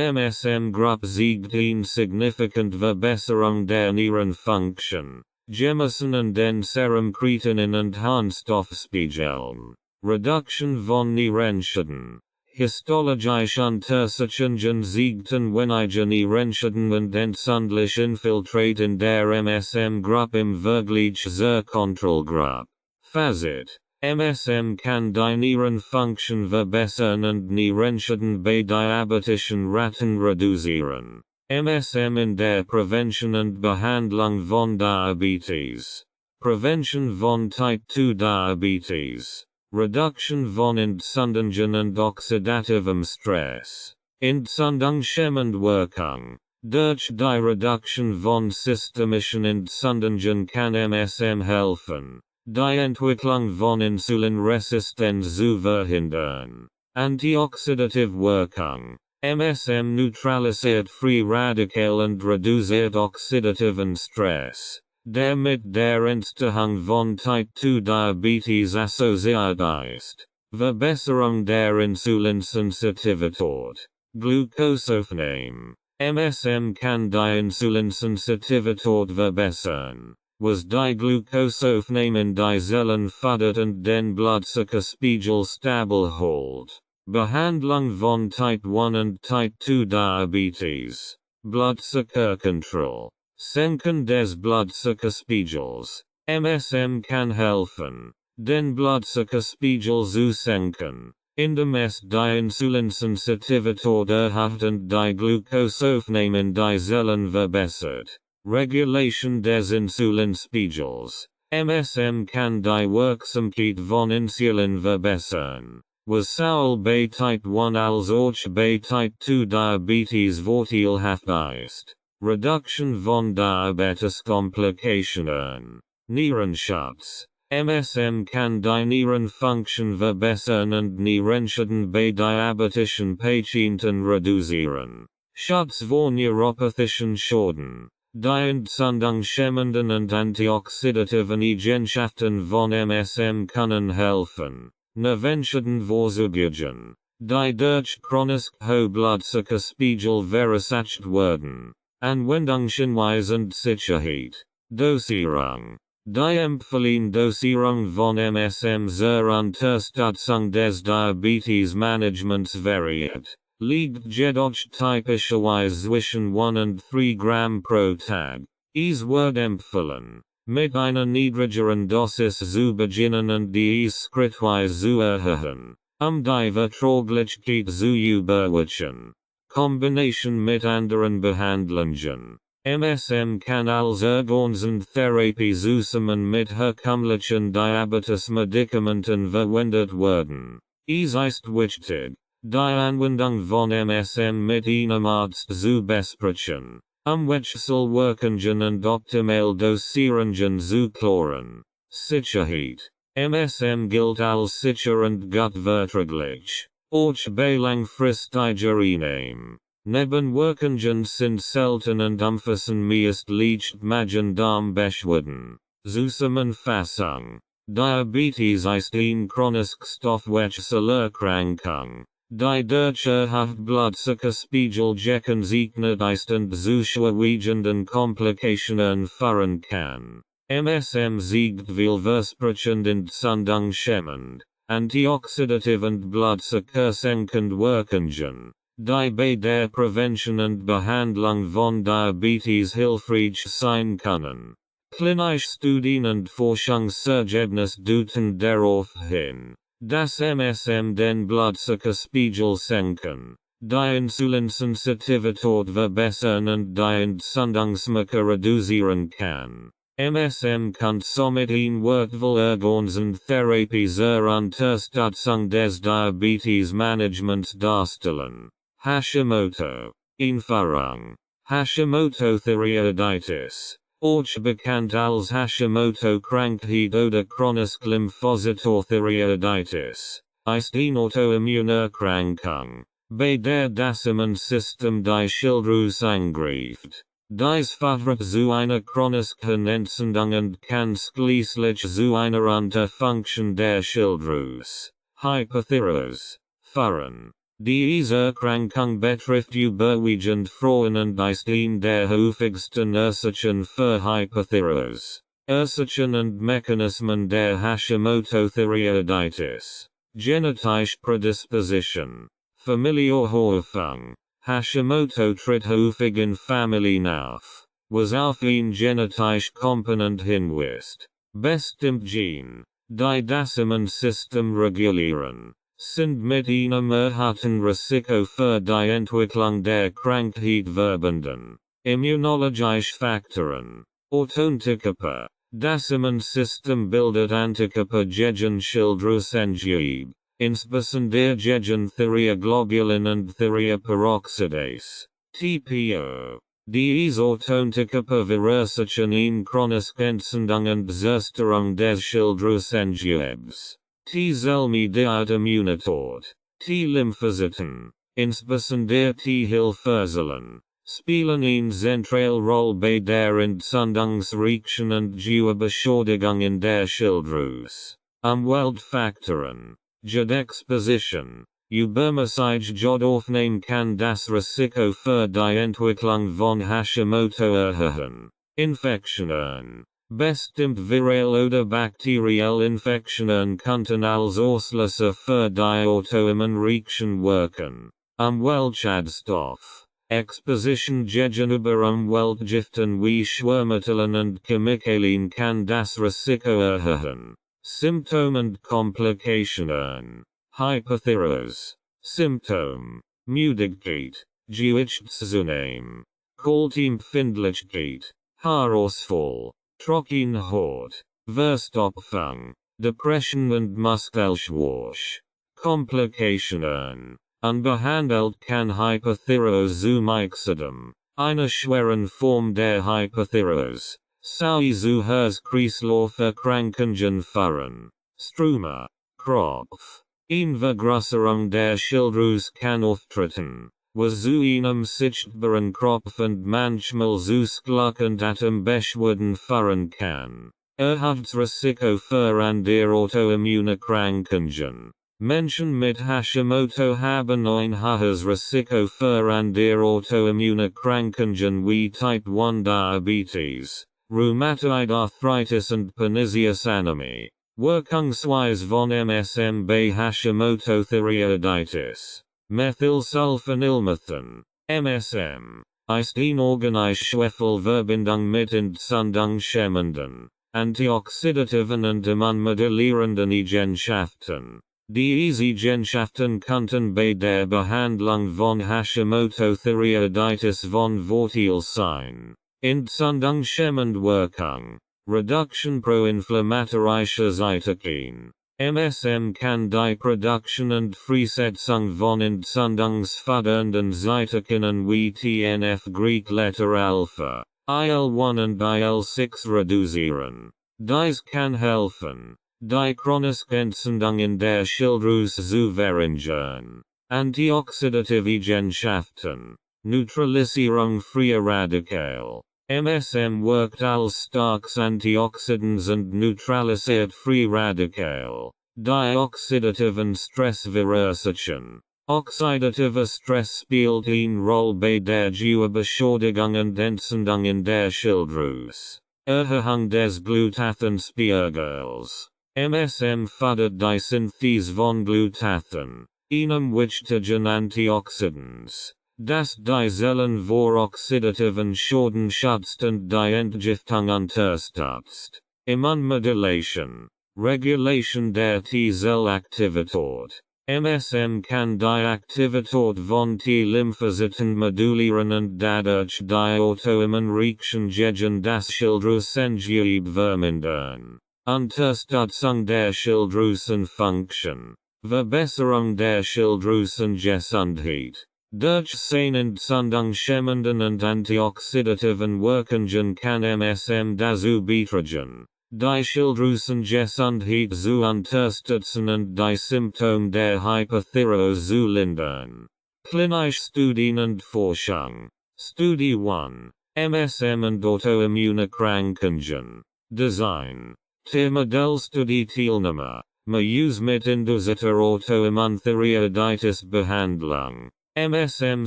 [SPEAKER 1] MSM-Gruppe siegt eine significant Verbesserung der Nierenfunktion, gemessen an den Serumkreatinin und Harnstoffspiegeln. Reduktion von Nierenschäden. Histologische Untersuchungen siegten wenige Nierenschäden und entzündliche Infiltrate in der MSM-Gruppe im Vergleich zur Kontrollgruppe. Fazit. MSM kann die Nierenfunktion verbessern und Nierenschäden bei diabetischen Ratten reduzieren. MSM in der Prävention und Behandlung von Diabetes. Prävention von Type 2 Diabetes. Reduktion von Entzündungen und oxidativem Stress. Entzündungshemmende Wirkung. Durch die Reduktion von systemischen Entzündungen kann MSM helfen, die Entwicklung von Insulinresistenz zu verhindern. Antioxidative Wirkung. MSM neutralisiert freie Radikale und reduziert oxidativen Stress, der mit der Entstehung von Type 2 Diabetes assoziiert ist. Verbesserung der Insulinsensitivität. Glucoseaufnahme. MSM kann die Insulinsensitivität verbessern, was die Glucoseaufnahme in die Zellen fördert und den Blutzuckerspiegel stabil hält. Behandlung von Type 1 und Type 2 Diabetes. Blutzuckerkontrolle. Senken des Blutzuckerspiegels. MSM kann helfen, den Blutzuckerspiegel zu senken, indem es die Insulinsensitivität erhöht und die Glukoseaufnahme die Zellen verbessert. Regulation des Insulinspiegels. MSM kann die Wirksamkeit von Insulin verbessern, was sowohl bei Type 1 als auch bei Type 2 Diabetes vorteilhaft ist. Reduction von Diabeteskomplikationen. Nierenschutz. MSM kann die Nierenfunktion verbessern und Nierenschäden bei diabetischen Patienten reduzieren. Schutz vor neuropathischen Schäden. Die entzündungshemmenden und antioxidativen Eigenschaften von MSM können helfen, Nebenschäden vorzubeugen, die durch chronisch hohe Blutzuckerspiegel verursacht werden. Anwendungshinweis und Sicherheit. Dosierung. Die empfohlene Dosierung von MSM zur Unterstützung des Diabetesmanagements variiert, liegt jedoch typischerweise zwischen 1 und 3 Gramm pro Tag. Es wird empfohlen, mit einer niedrigeren Dosis zu beginnen und dies schrittweise zu erhöhen, die Verträglichkeit zu überwachen. Kombination mit anderen Behandlungen. MSM kann als Ergänzungstherapie zusammen mit herkömmlichen Diabetesmedikamenten verwendet werden. Es ist wichtig, die Anwendung von MSM mit einem Arzt zu besprechen, Wechselwirkungen und optimal Dosierungen zu klären. Sicherheit. MSM gilt als sicher und gut verträglich, auch bei langfristiger Einnahme. Nebenwirkungen sind selten und umfassen meist leicht Magen-Darm-Beschwerden. Zusammenfassung. Diabetes ist eine chronische Stoffwechselerkrankung, die durch erhöhte Blutzuckerspiegel gekennzeichnet ist und zu schwerwiegenden Komplikationen führen kann. MSM siegt vielversprechend entzündungshemmend, antioxidativ und blutzuckersenkend Wirkungen, die bei der Prävention und Behandlung von Diabetes hilfreich sein können. Klinische Studien und Forschungsergebnisse deuten darauf hin, dass MSM den Blutzuckerspiegel senken, die Insulinsensitivität verbessern und die Entzündungsmarker reduzieren kann. MSM kann somit eine wertvolle Ergänzungstherapie zur Unterstützung des Diabetesmanagements darstellen. Hashimoto. Einführung. Hashimoto-Thyreoiditis, auch bekannt als Hashimoto-Krankheit oder chronische Lymphocytothyreoiditis, ist eine Autoimmunerkrankung, bei der das Immunsystem die Schilddrüse angreift. Dies führt zu einer chronischen Entzündung und kann schließlich zu einer Unterfunktion der Schilddrüse, Hypothyreose, führen. Diese Erkrankung betrifft überwiegend Frauen und ist eine der häufigsten Ursachen für Hypothyreose. Ursachen und Mechanismen der Hashimoto-Thyreoiditis. Genetische Prädisposition. Familienhäufung. Hashimoto tritt häufig in Familien auf, was auf ein genetisch Komponent hinweist. Bestimmt Gene, die das Immunsystem regulieren, sind mit einem erhöhten Risiko für die Entwicklung der Krankheit verbunden. Immunologische Faktoren. Autoantikörper. Das Immunsystem bildet Antikörper gegen Schilddrüsenangieb, insbesondere gegen Thyreoglobulin und Thyreoperoxidase, TPO. Diese Autoantikörper verursachen eine chronische Entzündung und Zerstörung des Schilddrüsenangiebs. T-Zellmediate Immunität. T-Lymphozyten, insbesondere T-Helferzellen, spielen eine zentrale Rolle bei der Entzündungsreaktion und Beschädigung in der Schilddrüse. Umweltfaktoren. Jodexposition. Übermäßig Jodaufnahme kann das Risiko für die Entwicklung von Hashimoto erhöhen. Infektionen. Bestimmt viral oder bakterielle Infektionen könnten als Auslöser für die Autoimmunreaktion wirken. Umweltschadstoff. Exposition gegenüber Weltgiften wie Schwermitteln und Chemikalien kann das Risiko erhöhen. Symptom und Komplikationen. Hypothyreose. Symptom. Müdigkeit. Gewichtszunahme. Kaltempfindlichkeit. Haarausfall. Trockenhaut. Verstopfung. Depression und Muskelschwäche. Komplikationen. Unbehandelt kann Hypothyreose zum Exodem, einer schweren Form der Hypothyreose, zu Herz-Kreislauf-Erkrankungen führen. Struma. Kropf. Vergrößerung der Schilddrüse kann auftreten, was zu einem sichtbaren Kropf und manchmal zu Skluck- Atembeschwerden führen kann. Erhöhtes Risiko für andere Autoimmunerkrankungen. Menschen mit Hashimoto haben ein hohes Risiko für andere Autoimmunerkrankungen wie Type 1 Diabetes, Rheumatoid Arthritis und Pernicious Anemie. Wirkungsweise von MSM bei Hashimoto Thyreoiditis. Methylsulfonylmethan. MSM ist eine Organisch-Schwefelverbindung mit entzündungshemmenden, antioxidativen und immunmodulierenden Eigenschaften. Diese Eigenschaften könnten bei der Behandlung von Hashimoto Thyreoiditis von Vorteil sein. Entzündungshemmende Wirkung. Reduction pro-inflammatorischer Cytokine. MSM kann die Produktion und Freisetzung von entzündungsfördernden Cytokinen wie TNF Greek Letter Alpha, IL-1 und IL-6 reduzieren. Dies kann helfen, die chronische Entzündung in der Schilddrüse zu verringern. Antioxidative Eigenschaften. Neutralisierung freier Radikale. MSM wirkt als starkes Antioxidans und neutralisiert freie Radikale, die oxidativen Stress verursachen. Oxidativer Stress spielt eine Rolle bei der Beschädigung und Entzündung in der Schilddrüse. Erhöhung des Glutathenspiegels. MSM fördert die Synthese von Glutathen, einem wichtigen Antioxidans, das die Zellen vor oxidativen Schäden schützt und die Entgiftung unterstützt. Immunmodulation. Regulation der T-Zellaktivität. MSM kann die Aktivität von T-Lymphozyten modulieren und dadurch die Autoimmunreaktion gegen das Schilddrüsengewebe vermindern. Unterstützung der Schilddrüsenfunktion. Verbesserung der Schilddrüsengesundheit. Durch seine entzündungshemmenden und antioxidativen Wirkungen kann MSM dazu beitragen, die Schilddrüsengesundheit zu unterstützen und die Symptome der Hypothyreose zu lindern. Klinische Studien und Forschung. Studie 1. MSM und Autoimmunerkrankungen. Design. Thermodellstudie Teilnehmer. Use mit induzierter Autoimmunthyreoiditis Behandlung. MSM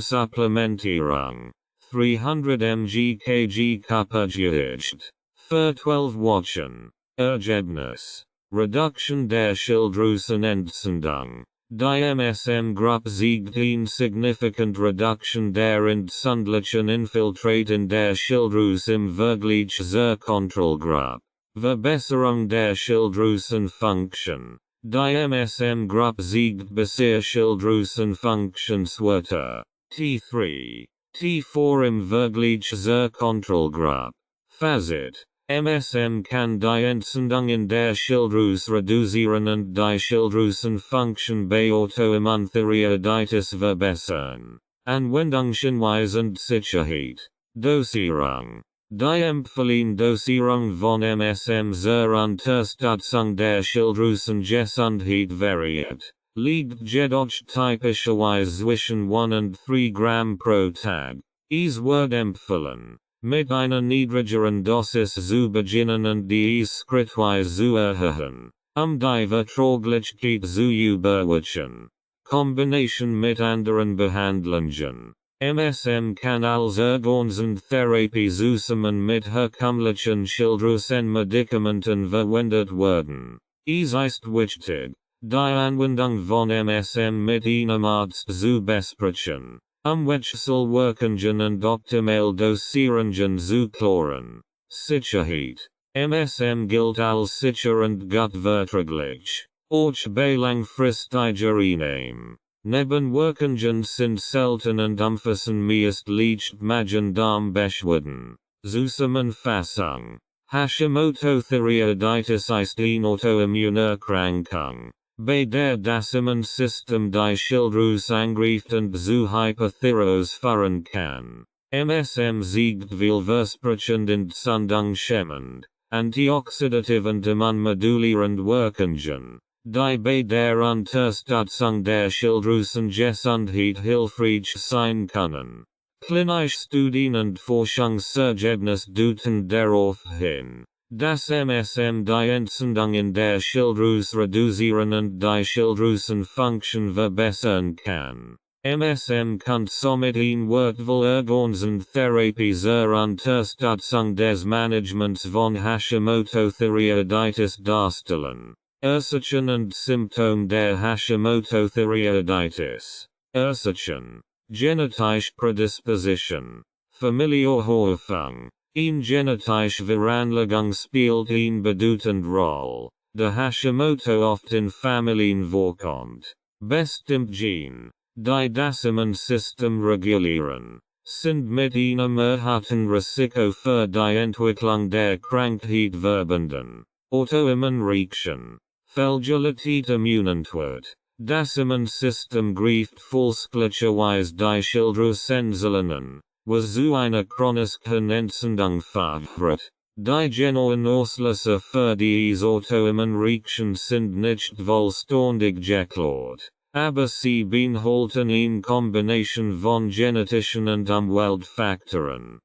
[SPEAKER 1] Supplementierung. 300 mg kg Kapazität. Für 12 Wochen. Ergebnis. Reduktion der Schilddrüsenentzündung. Die MSM-Gruppe siegt eine significant Reduktion der entzündlichen Infiltrate in der Schilddrüse im Vergleich zur Kontrollgruppe. Verbesserung der Schilddrüsenfunktion. Die MSM-Gruppe siegt bisher Schilddrüsenfunktionswerte. T3, T4 im Vergleich zur Kontrollgruppe. Fazit. MSM kann die Entzündung in der Schilddrüse reduzieren und die Schilddrüsenfunktion bei Autoimmunthyreoiditis verbessern. Anwendungshinweis und Sicherheit. Dosierung. Die empfohlene Dosierung von MSM zur Unterstützung der Schilddrüsengesundheit variiert, liegt jedoch typischerweise zwischen 1 und 3 Gramm pro Tag. Es wird empfohlen, mit einer niedrigeren Dosis zu beginnen und dies schrittweise zu erhöhen, die Verträglichkeit zu überwachen. Kombination mit anderen Behandlungen. MSM kann als Ergänzungstherapie zusammen mit herkömmlichen Schilddrüsenmedikamenten verwendet werden. Es ist wichtig, die Anwendung von MSM mit einem Arzt zu besprechen, Wechselwirkungen und optimal dosierungen zu Chloren. Sicherheit. MSM gilt als sicher und gut verträglich. Auch bei langfristiger Einnahme. Nebenwirkungen sind selten und umfassen meist leicht Magen-Darm-Beschwerden. Zusammenfassung. Hashimoto-Thyreoiditis ist eine Autoimmunerkrankung, bei der das Immunsystem die Schilddrüse angreift und zu Hyperthyreose führen kann. MSM siegt viel versprechend entzündungshemmend, antioxidativ und immunmodulierend Wirkungen, die bei der Unterstützung der Schilddrüsengesundheit hilfreich sein können. Klinische Studien und Forschungsergebnisse deuten darauf hin, dass MSM die Entzündung in der Schilddrüse reduzieren und die Schilddrüsenfunktion verbessern kann. MSM kann somit ein wertvoller Organtherapie zur Unterstützung des Managements von Hashimoto-Thyreoiditis darstellen. Ursachen und Symptome der Hashimoto-Thyreoiditis. Ursachen. Genetische Prädisposition. Familienhorfung. Eine genetische Veranlagung spielt eine bedeutende Rolle, da Hashimoto oft in Familien vorkommt. Bestimmte Gene, die das Immunsystem regulieren, sind mit einem erhöhten Risiko für die Entwicklung der Krankheit verbunden. Autoimmunreaktion. Fehlgeleitet Immunantwort. Das Immunsystem greift fälschlicherweise die Schilddrüsenzellen an, was zu einer chronischen Entzündung führt. Die genauen Auslöser für diese Autoimmunreaktion sind nicht vollständig geklärt, aber sie beinhalten eine Kombination von genetischen und Umweltfaktoren.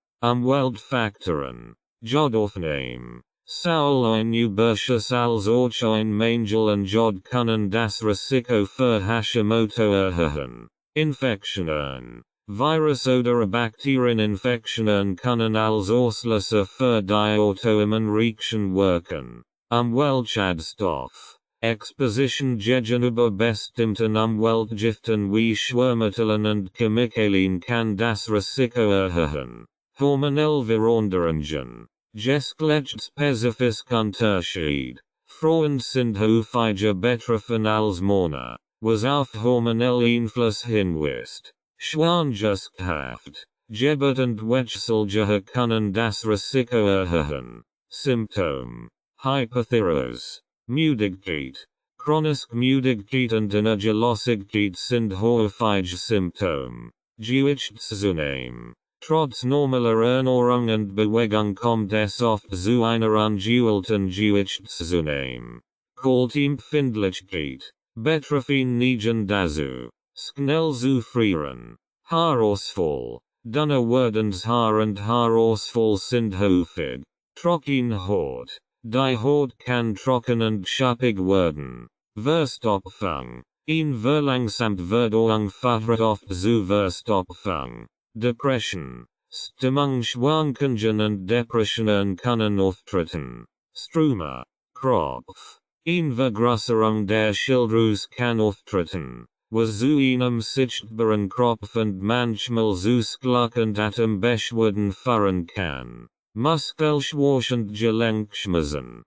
[SPEAKER 1] Jodaufnahme. Sowohl ein Überschuss als auch ein Mangel an Jod können das Risiko für Hashimoto erhöhen. Infektionen. Virus oder Bakterieninfektionen können als Auslöser für die Autoimmunreaktion wirken. Umweltschadstoff. Exposition gegenüber bestimmten Umweltgiften wie Schwermetallen und Chemikalien kann das Risiko erhöhen. Hormonelle Veränderungen. Geschlechtsspezifischer Unterschied. Frauen sind häufiger betroffen als Männer, was auf hormonellen Einfluss hinweist. Schwangerschaft, Geburt und Wechseljahr können das Risiko erhöhen. Symptom. Hyperthyreose. Müdigkeit. Chronisch Müdigkeit und Energielosigkeit sind häufig Symptome. Gewichtszunahme. Trotz normaler Ernährung und Bewegung kommt es oft zu einer ungewöhnlichen Gewichtszunahme. Kaltempfindlichkeit. Betroffen neigen dazu, schnell zu frieren. Haarausfall. Dünner Werdenshaar und Haarausfall sind häufig. Trockenhaut. Die Haut kann trocken und schappig werden. Verstopfung. Ein verlangsamt Verdauung führt oft zu Verstopfung. Depression. Stimmungsschwankungen und Depressionen können auftreten. Struma. Kropf. Eine Vergrößerung der Schilddrüse kann auftreten, was zu einem sichtbaren Kropf und manchmal zu Schlag- und Atembeschwerden führen kann. Muskelschwächend Gelenkschmerzen.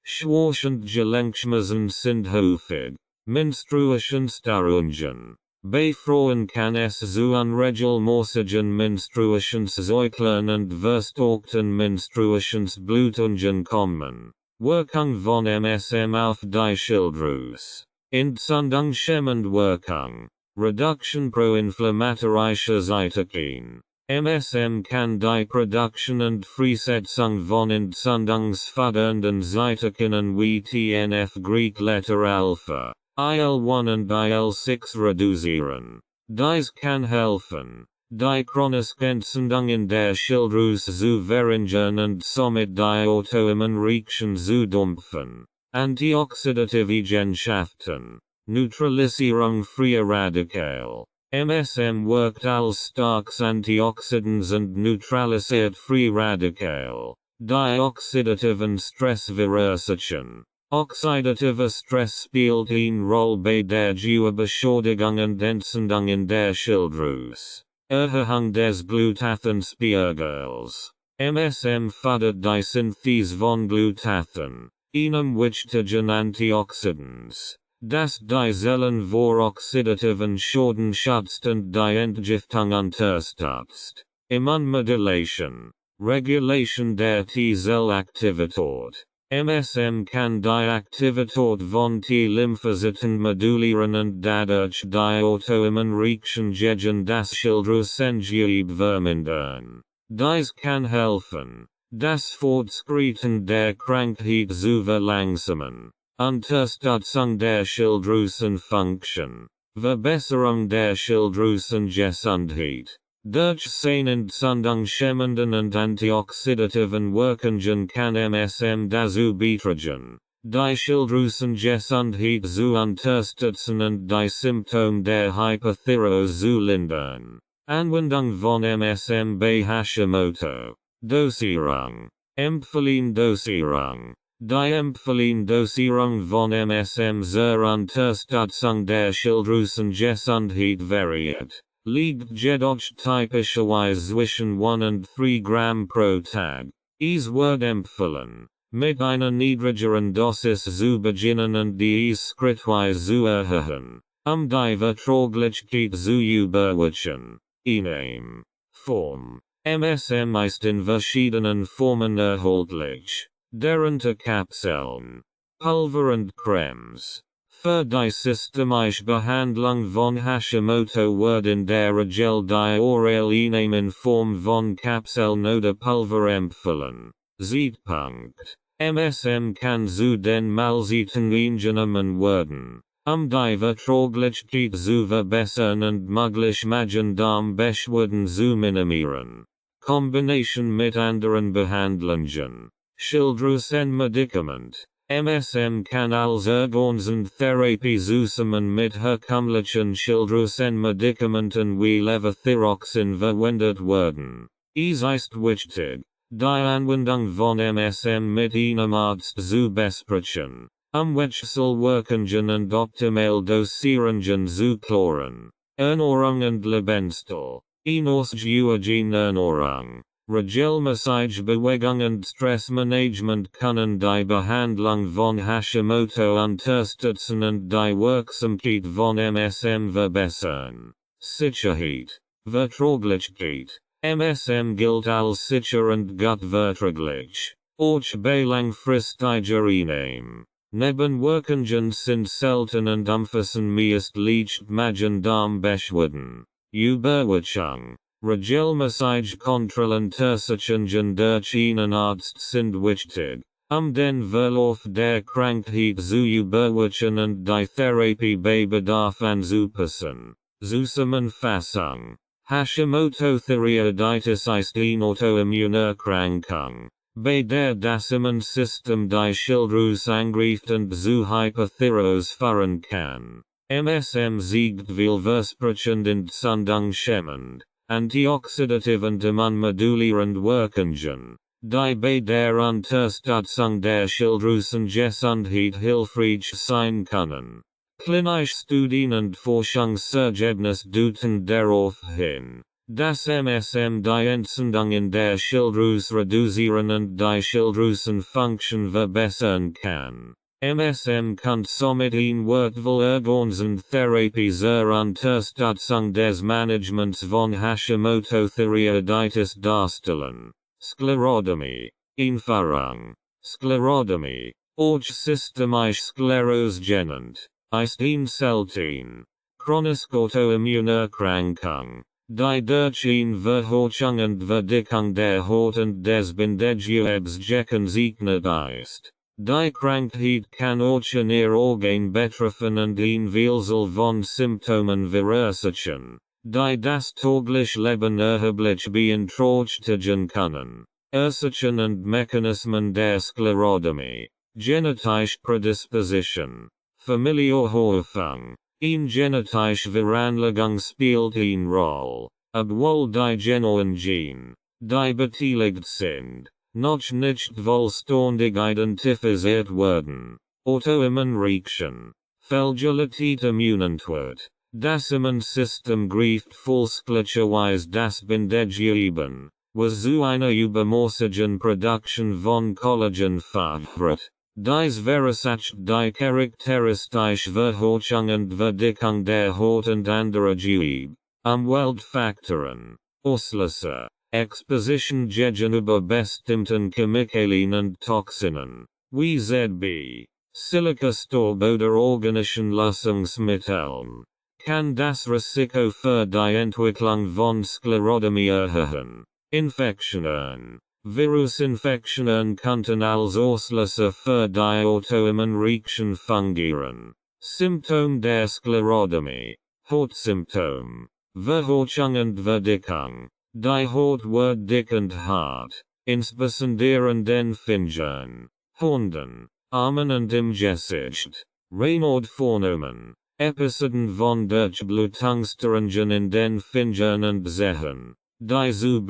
[SPEAKER 1] Schwächend Gelenkschmerzen sind häufig. Menstruationsstörungen. Bei Frauen kann es zu unregelmäßigen Menstruationssäuglern und verstärkten Menstruationsblutungen kommen. Wirkung von MSM auf die Schilddrüse. Entzündungshemmende Wirkung. Reduction proinflammatorischer Cytokine. MSM kann die Produktion und Freisetzung von entzündungsfördernden Cytokinen wie TNF-Letter Alpha, IL-1 und IL-6 reduzieren. Dies kann helfen, die chronische Entzündung in der Schilddrüse zu verringern und somit die Autoimmunreaktion zu dämpfen. Antioxidative Eigenschaften. Neutralisierung freier Radikale. MSM wirkt als starkes Antioxidans und neutralisiert freie Radikale, die oxidativen Stress verursachen. Oxidative Stress spielt eine Rolle bei der Beschädigung und Entzündung in der Schilddrüse. Erhöhung des Glutathenspiegels. MSM fördert die Synthese von Glutathen, einem wichtigen Antioxidans, das die Zellen vor oxidativen Schäden schützt und die Entgiftung unterstützt. Immunmodulation. Regulation der T-Zellaktivität. MSM kann die Aktivität von T-Lymphozyten modulieren und dadurch die Autoimmunreaktion gegen das Schilddrüsengebiet vermindern. Dies kann helfen, das Fortschreiten der Krankheit zu verlangsamen. Unterstützung der Schilddrüsenfunktion. Verbesserung der Schilddrüsengesundheit. Durch Sehnentzündung schämmenden und antioxidativen Wirkungen kann MSM dazu beitragen, die Schilddrüsengesundheit zu unterstützen und die Symptome der Hypothyreose zu lindern. Anwendung von MSM bei Hashimoto. Dosierung. Empfehlendosierung. Die Empfehlendosierung von MSM zur Unterstützung der Schilddrüsengesundheit variiert. Liegt jedoch typischerweise zwischen 1 und 3 Gramm pro Tag. Es wird empfohlen, mit einer niedrigeren Dosis zu beginnen und dies schrittweise zu erhöhen, die Verträglichkeit zu überwachen. In Form. MSM ist in verschiedenen Formen erhältlich, darunter Kapseln, Pulver und Cremes. Für die systemische Behandlung von Hashimoto wird in der Regel die Oraleinahme in Form von Kapseln oder Pulver empfohlen. Zeitpunkt. MSM kann zu den Mahlzeiten eingenommen werden, die Verträglichkeit zu verbessern und möglich Magen-Darm-Beschwerden zu minimieren. Kombination mit anderen Behandlungen. Schilddrüsenmedikament. MSM kann als Organsentherapie zusammen mit herkömmlichen Schilddrüsenmedikamenten wie Levothyroxin verwendet werden. Es ist wichtig, die Anwendung von MSM mit einem Arzt zu besprechen, Wechselwirkungen und optimal Dosierungen zu klären. Ernährung und Lebensstil. Ausgewogene Ernährung. Regelmäßige Bewegung und Stressmanagement können die Behandlung von Hashimoto unterstützen und die Wirksamkeit von MSM verbessern. Sicherheit. Verträglichkeit. MSM gilt als sicher und gut verträglich. Auch bei langfristiger Einnahme. Nebenwirkungen sind selten und umfassen meist leicht Magen-Darm-Beschwerden. Überwachung. Regelmäßige Kontrolluntersuchungen durch einen Arzt sind wichtig, den Verlauf der Krankheit zu überwachen und die Therapie bei Bedarf anzupassen. Zusammenfassung. Hashimoto-Thyreoiditis ist eine Autoimmunerkrankung, bei der das Immunsystem die Schilddrüse angreift und zu Hypothyreose führen kann. MSM siegt vielversprechend Entzündung schämmend, antioxidativ und immunmodulierend Wirkungen, die bei der Unterstützung der Schilddrüsengesundheit hilfreich sein können. Klinische Studien und Forschungsergebnisse deuten darauf hin, dass MSM die Entzündung in der Schilddrüse reduzieren und die Schilddrüsenfunktion verbessern kann. MSM kann somit eine wertvolle Organsentherapie zur Unterstützung des Managements von Hashimoto-Thyreoiditis darstellen. Sklerodermie. Erfahrung. Sklerodermie, auch systemische Sklerose genannt, ist eine seltene, chronische Autoimmunerkrankung, die durch eine Verhärtung und Verdickung der Haut und des Bindegewebes gekennzeichnet ist. Die Krankheit kann auch ihr Organ betreffen und eine Vielzahl von Symptomen verursachen, die das tägliche Leben erheblich beeinträchtigen können. Ursachen und Mechanismen der Sklerodermie. Genetische Prädisposition. Familienherkunft. Eine genetische Veranlagung spielt eine Rolle, obwohl die genauen Gene, die beteiligt sind, noch nicht vollständig identifiziert werden. Autoimmunreaktion. Fehlgeleitet Immunantwort. Das Immunsystem greift vorschrittweise das Bindegewebe, was zu einer übermäßigen Produktion von Kollagen führt. Dies verursacht die charakteristische Verhärtung und Verdickung der Haut und anderer Gewebe. Umweltfaktoren. Auslöser. Exposition gegenüber bestimmten Chemikalien und Toxinen. Wie ZB. Silicastaub oder organischen Lösungsmitteln. Kann das Risiko für die Entwicklung von Sklerodermie erhöhen. Infektionen. Virusinfektionen könnten als Auslöser für die Autoimmunreaktion fungieren. Symptom der Sklerodermie. Hautsymptom. Verhärtung und Verdickung. Die Haut wird dick und hart, insbesondere in den Fingern, Händen, Armen und im Gesicht. Raynaud-Vornamen. Episoden von Durchblutungsstörungen in den Fingern und Zehen. Die zu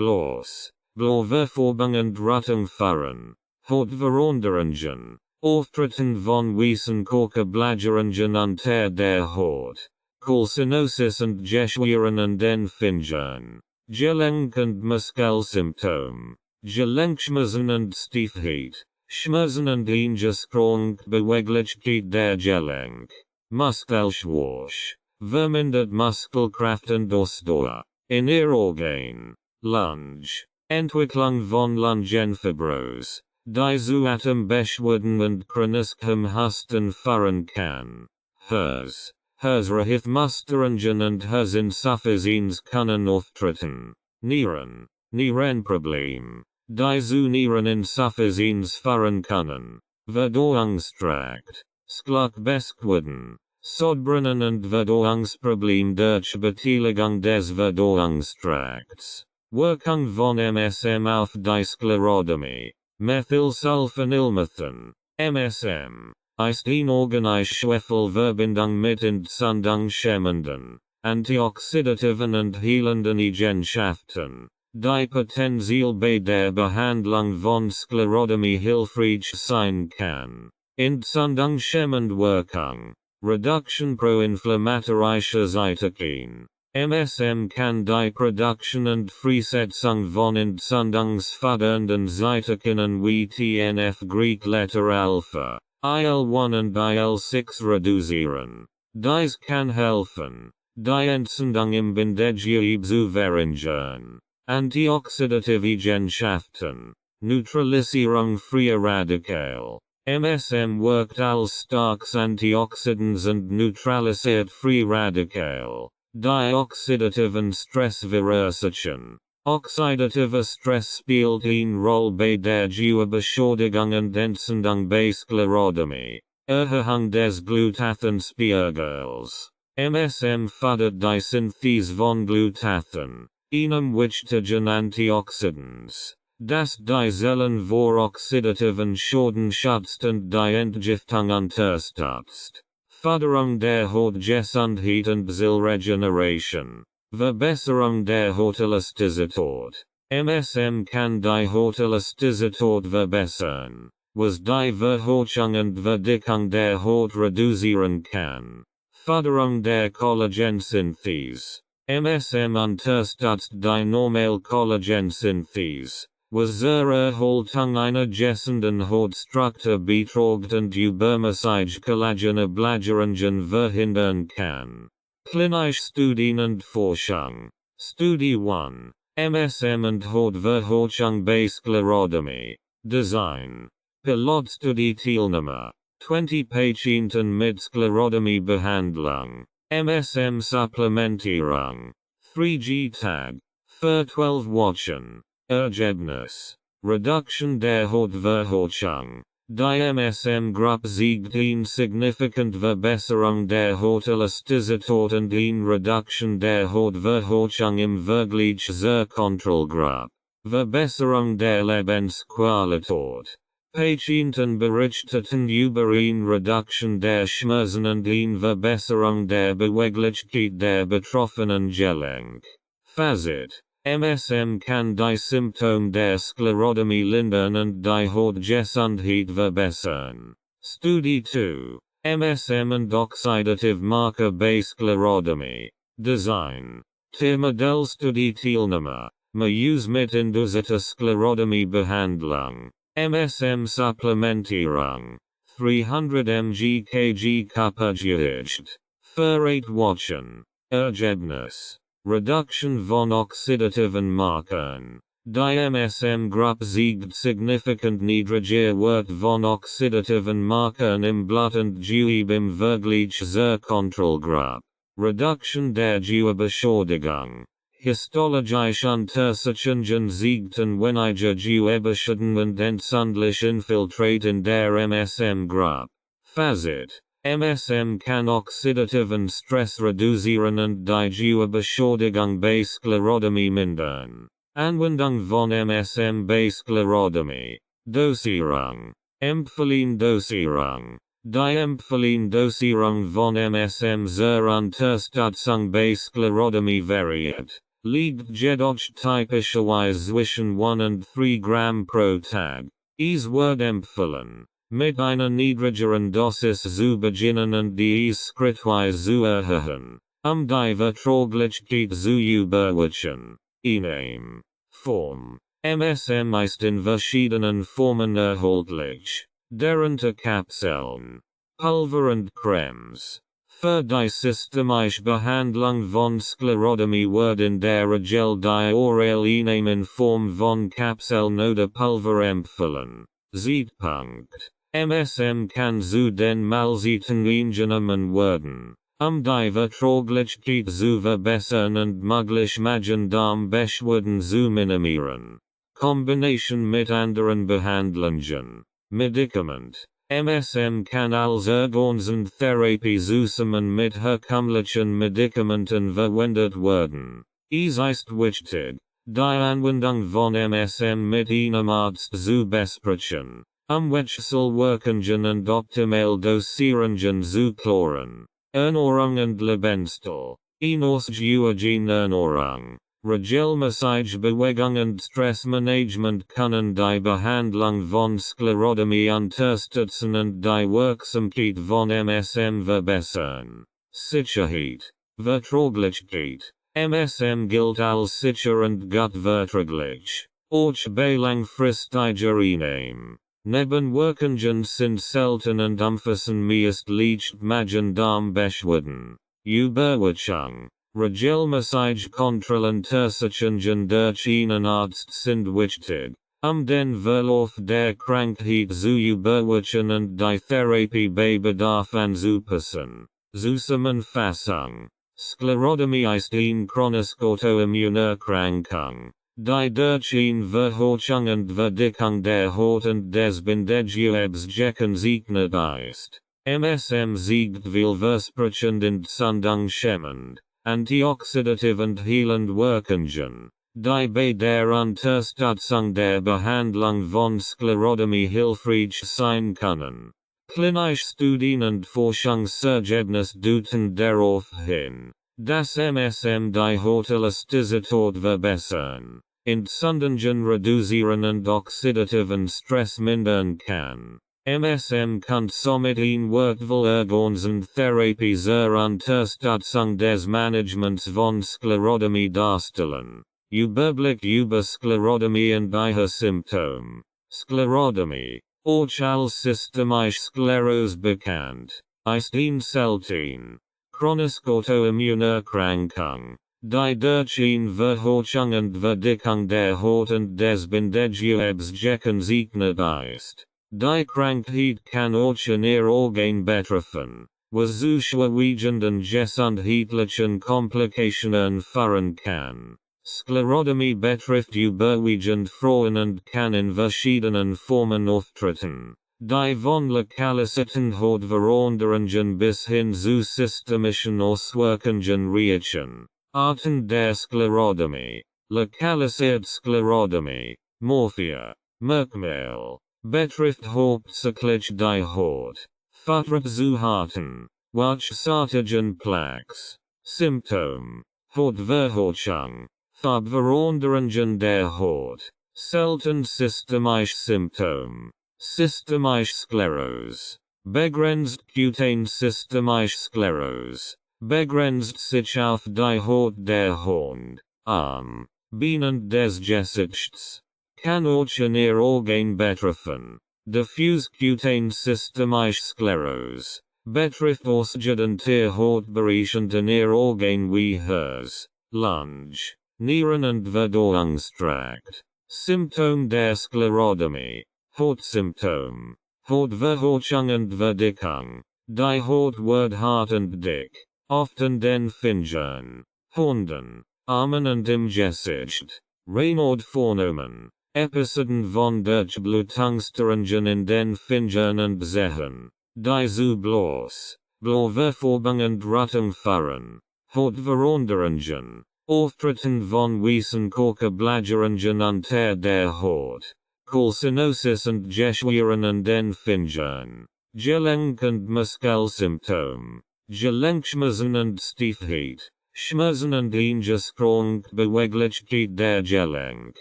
[SPEAKER 1] Blauverfärbung und Rötung führen. Hautveränderungen. Auftreten von weißen Korkeblagerungen unter der Haut. Calcinosis und Geschwüren in den Fingern. Gelenk- und Muskelsymptom. Gelenkschmerzen und Stiefheit. Schmerzen und eingeschränkte Beweglichkeit der Gelenk. Muskelschwäche. Vermindert Muskelkraft und Ausdauer. In ihr Organ. Lunge. Entwicklung von Lungenfibrose. Die zu Atembeschwerden und chronischem Husten führen kann. HERS. Herzrhythmusstörungen und Herzinsuffizienz können auftreten. Nieren. Nierenproblem. Die zu Niereninsuffizienz führen können. Verdauungstrakt. Schluckbeschwerden. Sodbrennen und Verdauungsproblem durch Beteiligung des Verdauungstrakts. Wirkung von MSM auf die Sklerodermie. Methylsulfonylmethan. MSM. Ist eine organische Verbindung mit entzündungshemmenden, antioxidativen und heilenden Eigenschaften, die potenziell bei der Behandlung von Sklerodermie hilfreich sein kann. Entzündungshemmende Wirkung. Reduction proinflammatorischer Cytokine. MSM kann die Produktion und Freisetzung von entzündungsfördernden Cytokinen wie TNF Greek Letter Alpha, IL-1 und IL-6 reduzieren. Dies kann helfen, die Entzündung im Bindegewebe zu verringern. Antioxidative Eigenschaften. Neutralisierung freier Radikale. MSM wirkt als starkes Antioxidans und neutralisiert freie Radikale, die oxidativen Stress verursachen. Oxidativer Stress spielt eine Rolle bei der Gewebbeschädigung und Entzündung bei Sklerodermie. Erhöhung des Glutathenspiegels. MSM fördert die Synthese von Glutathen, einem wichtigen Antioxidans, das die Zellen vor oxidativen Schäden schützt und die Entgiftung unterstützt. Förderung der Hautgesundheit und Zellregeneration. Verbesserung der Hautelastizität. MSM kann die Hautelastizität verbessern, was die Verhärtung und Verdickung der Haut reduzieren kann. Förderung der Kollagensynthese. MSM unterstützt die normale Kollagensynthese, was zur Erhaltung einer gesunden Hautstruktur beiträgt und übermäßige Kollagenablagerungen verhindern kann. Klinische Studien und Forschung. Studie 1. MSM und Hautverhärtung bei Sklerodermie. Design. Pilotstudie Teilnehmer. 20 Patienten mit Sklerodermie Behandlung. MSM Supplementierung. 3G Tag. Für 12 Wochen. Ergebnis. Reduction der Hautverhärtung. Die MSM-Gruppe siegt eine signifikante Verbesserung der Hautelastizität und eine Reduktion der Hautverhärtung im Vergleich zur Kontrollgruppe. Verbesserung der Lebensqualität. Patienten berichteten über eine Reduktion der Schmerzen und eine Verbesserung der Beweglichkeit der betroffenen Gelenk. Fazit. MSM kann die Symptome der Sklerodermie lindern und die Hautgesundheit verbessern. Studie 2. MSM and oxidative marker-based sclerodermy. Design. Tiermodellstudie Teilnehmer. Use mit in dieser Sclerodermie Behandlung. MSM Supplementierung. 300 mg kg Kapazität. Veröffentlichung. Ergebnis. Reduction von oxidativen Markern. Die MSM-Gruppe siegt signifikant niedriger Wert von oxidativen Markern im Blut und Gewebe im Vergleich zur Kontrollgruppe. Reduction der Gewebbeschädigung. Histologische Untersuchungen siegten weniger Gewebschäden und entzündlich Infiltrat in der MSM-Gruppe. Fazit. MSM kann oxidativen Stress reduzieren und die Gewebbeschädigung bei Sklerodermie mindern. Anwendung von MSM bei Sklerodermie. Dosierung. Empfehlung. Die Empfehlung von MSM zur Unterstützung bei Sklerodermie variiert. Liegt jedoch typischerweise zwischen 1 und 3 Gramm pro Tag. Es wird empfohlen, mit einer niedrigeren Dosis zu beginnen und dies schrittweise zu erhöhen, die Verträglichkeit zu überwachen. In Form. MSM ist in verschiedenen Formen erhältlich, darunter Kapseln, Pulver und Cremes. Für die systemische Behandlung von Sklerodermie wird in der Regel die Oraleinnahme in Form von Kapseln oder Pulver empfohlen. Zeitpunkt. MSM kann zu den Mahlzeiten eingenommen werden, die Verträglichkeit zu verbessern und möglich Magen-Darm-Beschwerden zu minimieren. Kombination mit anderen Behandlungen. Medikament. MSM kann als Organsentherapie zusammen mit herkömmlichen Medikamenten verwendet werden. Es ist wichtig, die Anwendung von MSM mit einem Arzt zu besprechen, Wechselwirkungen und optimal Dosierungen zu klären. Ernährung und Lebensstil. Ausgewogene Ernährung. Regelmäßige Bewegung und Stressmanagement können die Behandlung von Sklerodermie unterstützen und die Wirksamkeit von MSM verbessern. Sicherheit. Verträglichkeit. MSM gilt als sicher und gut verträglich. Auch bei langfristiger Einnahme. Nebenwirkungen sind selten und umfassen meist leicht Magen-Darm-Beschwerden. Überwachung. Regelmäßige Kontrolluntersuchungen durch einen Arzt sind wichtig, den Verlauf der Krankheit zu überwachen und die Therapie bei Bedarf anzupassen. Zusammenfassung. Sklerodermie ist eine chronische Autoimmunerkrankung, die durch eine Verhärtung und Verdickung der Haut und des Bindegewebes gekennzeichnet ist. MSM siegt vielversprechend entzündungshemmend, antioxidativ und heilend Wirkungen, die bei der Unterstützung der Behandlung von Sklerodermie hilfreich sein können. Klinische Studien und Forschungsergebnisse deuten darauf hin, dass MSM die Hautelastizität verbessern, Entzündungen reduzieren und oxidativen Stress mindern kann. MSM kann somit eine wertvolle Organsentherapie zur Unterstützung des Managements von Sklerodermie darstellen. Überblick über Sklerodermie und ihre Symptome. Sklerodermie, auch als systemische Sklerose bekannt, ist eine seltene, chronische Autoimmunerkrankung, die durch eine Verhärtung und Verdickung der Haut und des Bindegewebes gekennzeichnet ist. Die Krankheit kann auch ihr Organ betreffen, was zu schwerwiegenden gesundheitlichen Komplikationen führen kann. Sklerodermie betrifft überwiegend Frauen und kann in verschiedenen Formen auftreten, die von lokalisierten Hautveränderungen bis hin zu systemischen Auswirkungen reichen. Arten der Sklerodermie. Lokalisierte Sklerodermie, Morphia, Merkmal. Betrifft hauptsächlich die Haut. Vertritt zu harten, wachsartigen Plaques. Symptom. Hautverhärtung. Farbveränderungen der Haut. Selten systemische Symptom. Systemische Sklerose. begrenzt Cutanesystemische Sklerose, begrenzt sich auf die Haut der Hand, Arm, Beinen des Gesichts, kann auch ihr Organ betreffen. Diffuse Cutanesystemische Sklerose betrifft ausgehend der Hautbereiche ihr Organ wie Herz, Lunge, Nieren und Verdauungstrakt. Symptom der Sklerodermie, Hautsymptom, Hautverhorchung und Verdickung, die Haut wird hart und dick, oft in den Fingern, Händen, Armen und im Gesicht. Raynaud-Vornomen, Episoden von Durchblutungsstörungen in den Fingern und Zehen, die zu Blauverfärbung und Rötung führen, Hautveränderungen, Auftreten von weißen Korkeblätterungen unter der Haut, Calcinosis und Geschwüren in den Fingern, Gelenk- und Muskelsymptom, Gelenkschmerzen und Stiefheit, Schmerzen und eingeschränkte Beweglichkeit der Gelenk,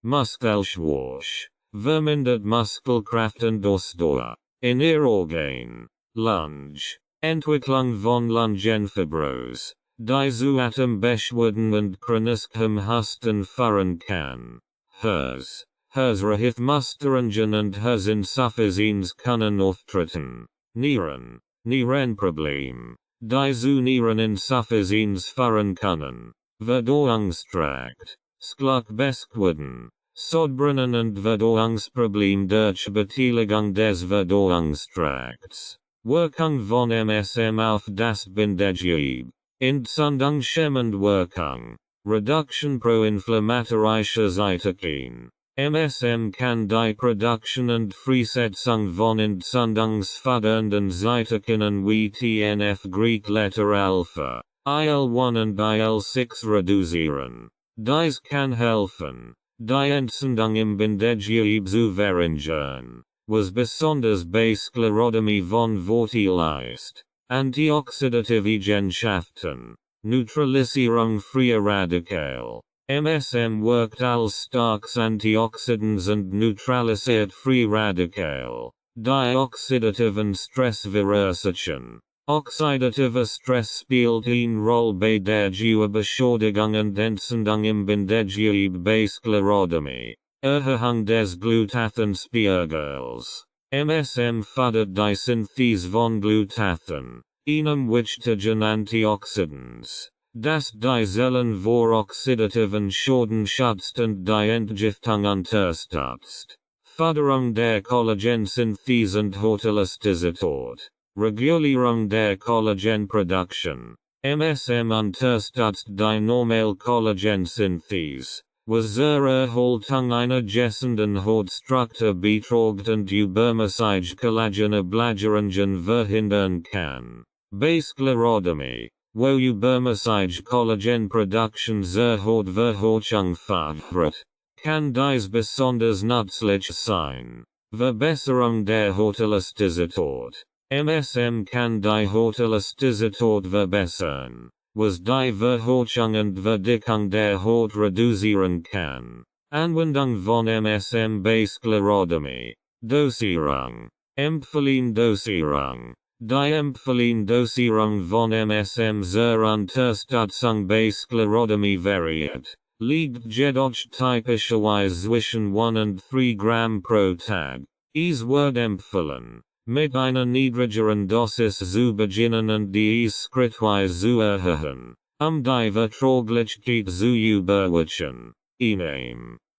[SPEAKER 1] Muskelschwäche, vermindert Muskelkraft und Ausdauer, in ihr Organ, Lunge, Entwicklung von Lungenfibrose, die zu Atembeschwerden und chronischem Husten führen kann. Herzrhythmusstörungen und Herzinsuffizienz können auftreten. Nierenproblem, die zu Niereninsuffizienz führen können. Verdauungstrakt, Schluckbeschwerden, Sodbrennen und Verdauungsproblem durch Beteiligung des Verdauungstrakts. Wirkung von MSM auf das Bindegewebe. Entzündungshemmend Wirkung. Reduction pro-inflammatorischer Cytokine. MSM kann die Produktion und Freisetzung von entzündungsfördernden Cytokinen wie TNF Greek Letter Alpha, IL-1 und IL-6 reduzieren. Dies kann helfen, die Entzündung im Bindegewebe zu verringern, was besonders bei Sklerodermie von Vorteil ist. Antioxidative Eigenschaften, Neutralisierung freier Radikale. MSM wirkt als starkes Antioxidans und neutralisiert freie Radikale, die oxidativen Stress verursachen. Oxidativer Stress spielt eine Rolle bei der Beschädigung und Entzündung im Bindegewebe bei Sklerodermie. Erhöhung des Glutathenspiegels. MSM fördert die Synthese von Glutathen, einem wichtigen Antioxidans, das die Zellen vor oxidativen Schäden schützt und die Entgiftung unterstützt. Förderung der Kollagensynthese und Hautelastizität. Regulierung der Kollagenproduktion. MSM unterstützt die normale Kollagensynthese, was zur Erhaltung einer gesunden Hautstruktur beiträgt und übermäßige Kollagenablagerungen verhindern kann. Bei Sklerodermie, wo übermäßige Kollagenproduktion zur Hautverhorchung fördert, kann dies besonders nützlich sein. Verbesserung der Hautelastizität. MSM kann die Hautelastizität verbessern, was die Verhorchung und Verdickung der Haut reduzieren kann. Anwendung von MSM bei Sklerodermie. Dosierung. Empfehlendosierung. Die Empfehlendosierung von MSM zur Unterstützung bei Sklerodermie variiert, liegt jedoch typischerweise zwischen 1 und 3 Gramm pro Tag. Es wird empfohlen, mit einer niedrigeren Dosis zu beginnen und dies schrittweise zu erhöhen, die Verträglichkeit zu überwachen.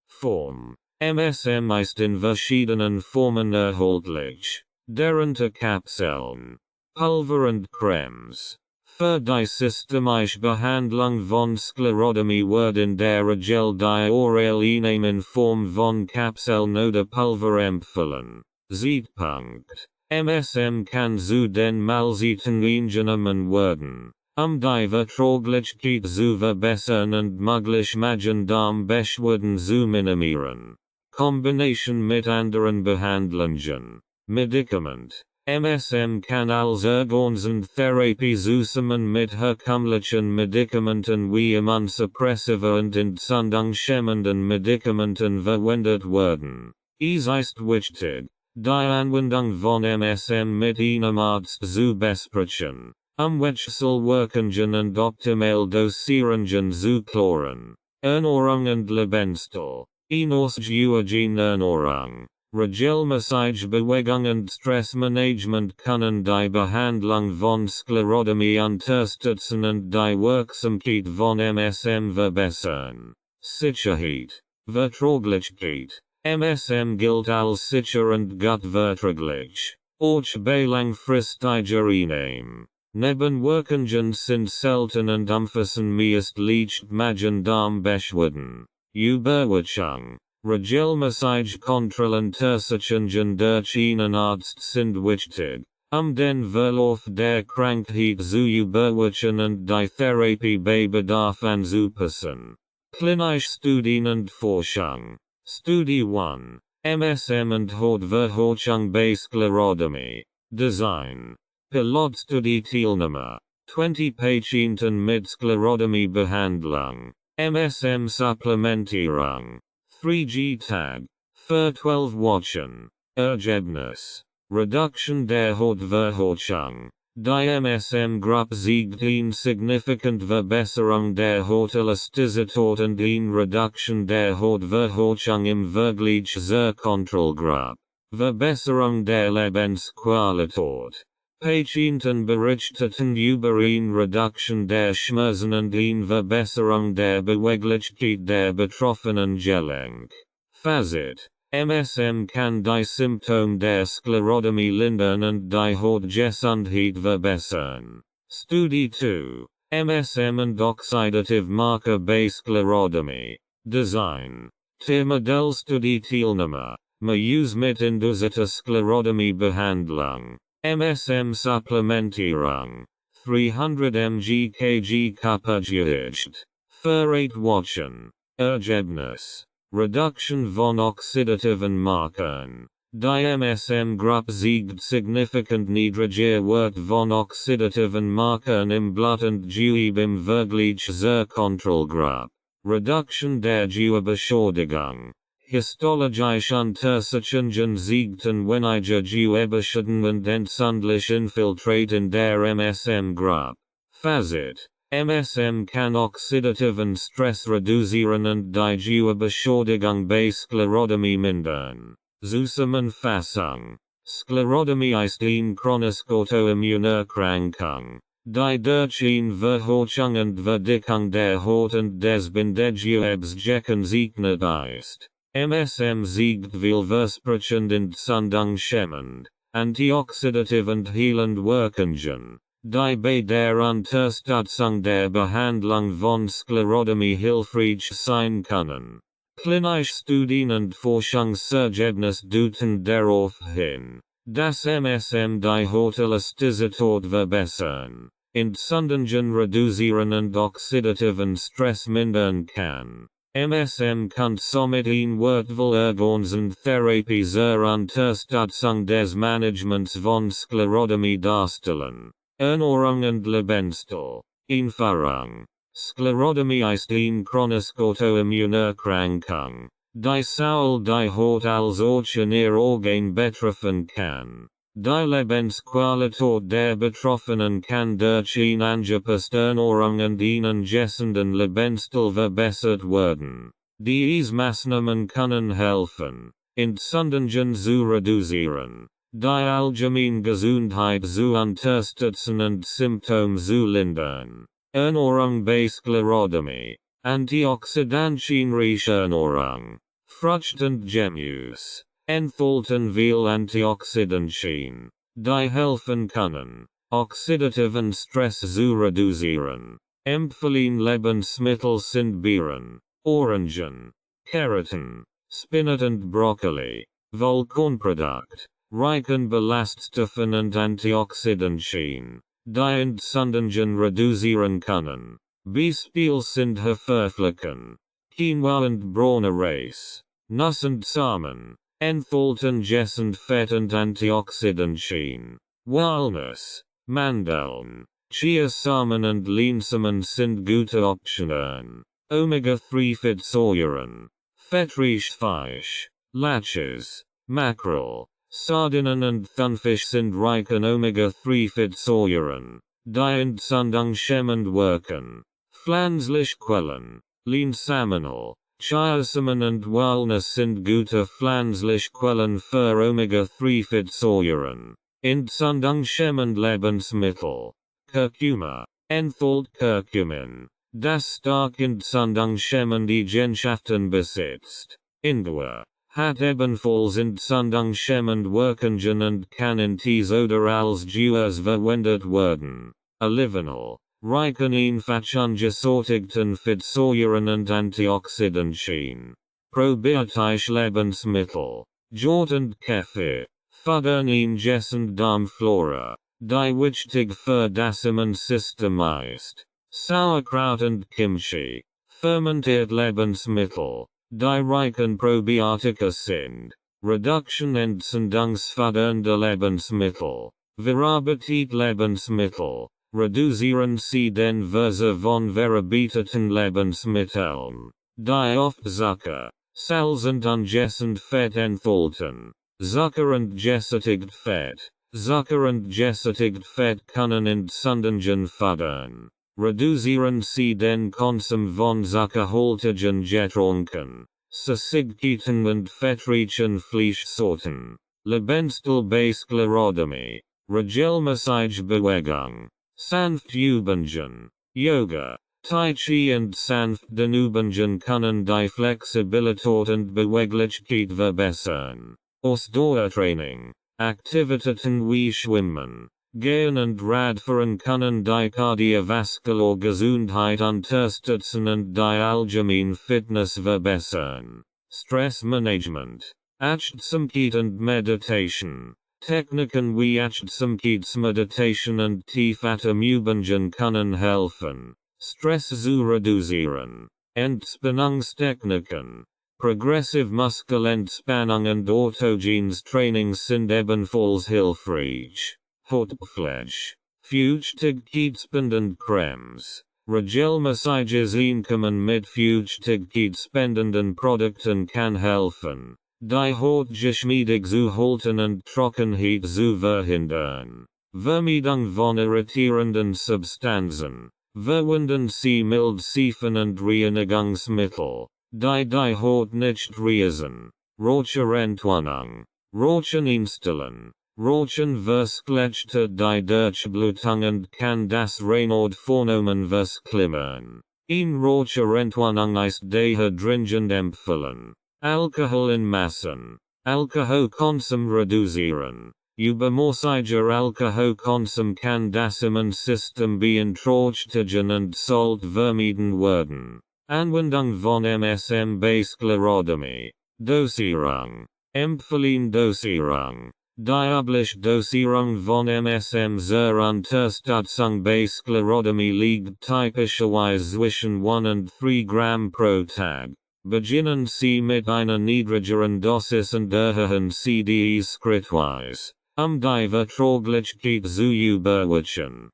[SPEAKER 1] Form. MSM ist in verschiedenen Formen erhältlich, darunter Kapseln, Pulver und Cremes. Für die systemische Behandlung von Sklerodermie wird in der Regel die Oraleinnahme in Form von Kapseln oder Pulver empfohlen. Zeitpunkt. MSM kann zu den Mahlzeiten eingenommen werden, die Verträglichkeit zu verbessern und möglich Magen-Darm-Beschwerden zu minimieren. Kombination mit anderen Behandlungen. Medikament. MSM kann als Organsentherapie zusammen mit herkömmlichen Medikamenten wie Immunsuppressiva und entzündungshemmenden Medikamenten verwendet werden. Es ist wichtig, Die Anwendung von MSM mit einem Arzt zu besprechen, Wechselwirkungen und optimal Dosierungen zu klären. Ernährung und Lebensstil. Ausgewogen Ernährung. Regelmäßige Bewegung und Stressmanagement können die Behandlung von Sklerodermie unterstützen und die Wirksamkeit von MSM verbessern. Sicherheit. Verträglichkeit. MSM gilt als sicher und gut verträglich. Auch bei langfristiger Einnahme. Nebenwirkungen sind selten und umfassen meist leicht Magen-Darm-Beschwerden. Überwachung. Regelmäßige Kontrolluntersuchungen durch einen Arzt sind wichtig, den Verlauf der Krankheit zu überwachen und die Therapie bei Bedarf anzupassen. Klinische Studien und Forschung. Studie 1. MSM und Verhorchung bei Sklerodermie. Design. Pilotstudie Teilnehmer. 20 Patienten mit Sklerodermie Behandlung. MSM Supplementierung. 3G Tag. Für 12 Wochen. Ergebnis. Reduction der Hautverhorchung. Die MSM-Gruppe siegt in significant Verbesserung der Hautelasticität und in Reduction der Hautverhorchung im Vergleich zur Kontrollgruppe. Verbesserung der Lebensqualität. Patienten berichteten über in Reduction der Schmerzen und in Verbesserung der Beweglichkeit der betroffenen Gelenk. Fazit. MSM kann die Symptome der Sklerodermie lindern und die Hautgesundheit verbessern. Studie 2. MSM und Oxidative Marker bei Sklerodermie. Design. Tiermodellstudie Teilnehmer. Use mit induzierter Sklerodermie Behandlung. MSM Supplementierung. 300 mg kg Kapazität. Für 8 Wochen. Ergebnis. Reduction von oxidativen Markern. Die MSM-Gruppe siegt signifikant niedriger Wert von oxidativen Markern im Blut und Gewebe im Vergleich zur Kontrollgruppe. Reduction der Gewebbeschädigung. Histologische Untersuchungen siegten weniger Gewebeschäden und entzündlich Infiltrat in der MSM-Gruppe. Fazit. MSM kann oxidativen Stress reduzieren und die Gewebbeschädigung bei Sklerodermie mindern. Zusammenfassung. Sklerodermie ist eine chronische Autoimmunerkrankung, die durch eine Verhorchung und Verdickung der Haut und des Bindegewebes gekennzeichnet ist. MSM siegt vielversprechend entzündungshemmend, antioxidativ und heilend Wirkungen, die bei der Unterstützung der Behandlung von Sklerodermie hilfreich sein können. Klinische Studien und Forschungsergebnisse deuten darauf hin, dass MSM die Hautelasticität verbessern, Entzündungen reduzieren und oxidativen Stress mindern kann. MSM kann somit ein wertvoller Ersatz und Therapie zur Unterstützung des Managements von Sklerodermie darstellen. Ernährung und Lebensstil. Erfahrung. Sklerodermie ist eine chronische Autoimmunerkrankung, die sowohl die Haut als auch ihr Organ betreffen kann. Die Lebensqualität der Betroffenen kann durch eine angepasste Ernährung und einen gesunden Lebensstil verbessert werden. Diese Maßnahmen können helfen, Entzündungen zu reduzieren, die allgemeine Gesundheit zu unterstützen und Symptome zu lindern. Ernährung bei Sklerodermie. Antioxidantienreiche Ernährung. Frucht und Gemüse enthalten viel Antioxidantien, die helfen können, oxidativen Stress zu reduzieren. Empfohlene Lebensmittel sind Beeren, Orangen, Karotten, Spinat und Brokkoli, Vollkornprodukt, reich an Ballaststoffen und Antioxidantien, die Entzündungen reduzieren können. Beispiele sind Haferflocken, Quinoa und braune Reis, Nuss und Samen, enthalten gesund Fett und Antioxidantien. Walnuss, Mandeln, Chiasamen und Leinsamen sind gute Optionen. Omega-3-Fettsäuren, fettreiches Fleisch, Lachs, Mackerel, Sardinen und Thunfisch sind reich an Omega-3-Fettsäuren, die entzündungshemmend wirken. Pflanzliche Quellen. Lean-Salmonal, Chiasamen und Walnuss sind gute pflanzliche Quellen für Omega-3-Fettsäuren. Entzündungshemmend Lebensmittel. Curcuma. Enthalten Curcumin, das stark entzündungshemmende Eigenschaften besitzt. Ingwer hat ebenfalls entzündungshemmend Wirkungen und kann in Tees oder als Juice verwendet werden. Olivenöl, reich an einfach ungesättigten Fettsäuren und Antioxidantien. Probiotische Lebensmittel, Jod und Kefir, fördern ingessend Darmflora, die wichtig für das Immunsystem ist. Sauerkraut und Kimchi, fermentiert Lebensmittel, die reich an Probiotika sind. Reduction entzündungsfördernde Lebensmittel, verarbeitet Lebensmittel, reduzieren sie den Verzehr von verarbeiteten Lebensmitteln, die oft Zucker, Salz und ungessend Fett enthalten. Zucker und gesättigt Fett. Zucker und gesättigt Fett können Entzündungen fördern. Reduzieren sie den Konsum von zuckerhaltigen Getränken, Süßigkeiten und fettreichen Fleischsorten. Lebensstil bei Sklerodermie. Regelmäßige Bewegung. Sanfte Übungen. Yoga, Tai Chi und sanfte Übungen können die Flexibilität und Beweglichkeit verbessern. Ausdauertraining. Aktivitäten wie Schwimmen, Gehen und Radfahren können die kardiovaskuläre Gesundheit unterstützen und die allgemeine Fitness verbessern. Stressmanagement. Achtsamkeit und Meditation. Techniken wie Achtsamkeitsmeditation und Tiefatemübungen können helfen, Stress zu reduzieren. Entspannungstechniken. Progressive Muskelentspannung und autogenes Training sind ebenfalls hilfreich. Hautpflege. Feuchtigkeitsspendende Cremes. Regelmäßiges Einkommen mit feuchtigkeitsspendenden Produkten kann helfen, die Haut geschmeidig zu halten und Trockenheit zu verhindern. Vermeidung von irritierenden Substanzen. Verwenden Sie mild Seifen und Reinigungsmittel, die Haut nicht reizen. Raucherentwarnung. Rauchen einstellen. Rauchen versklechte die Durchblutung und kann das Reinhold-Vornomen versklimmern. Raucherentwarnung ist daher dringend empfohlen. Alkohol in Massen. Alkoholkonsum reduzieren. Übermäßiger Alkoholkonsum kann das Immunsystem beeinträchtigen und sollte vermieden werden. Anwendung von MSM bei Sklerodermie. Dosierung. Empfohlene Dosierung. Diabliche Dosierung von MSM zur Unterstützung bei Sklerodermie liegt typischerweise zwischen 1 und 3 Gramm pro Tag. Beginnen Sie mit einer niedrigeren Dosis und erhöhen Sie dies schrittweise, die Verträglichkeit zu überwachen.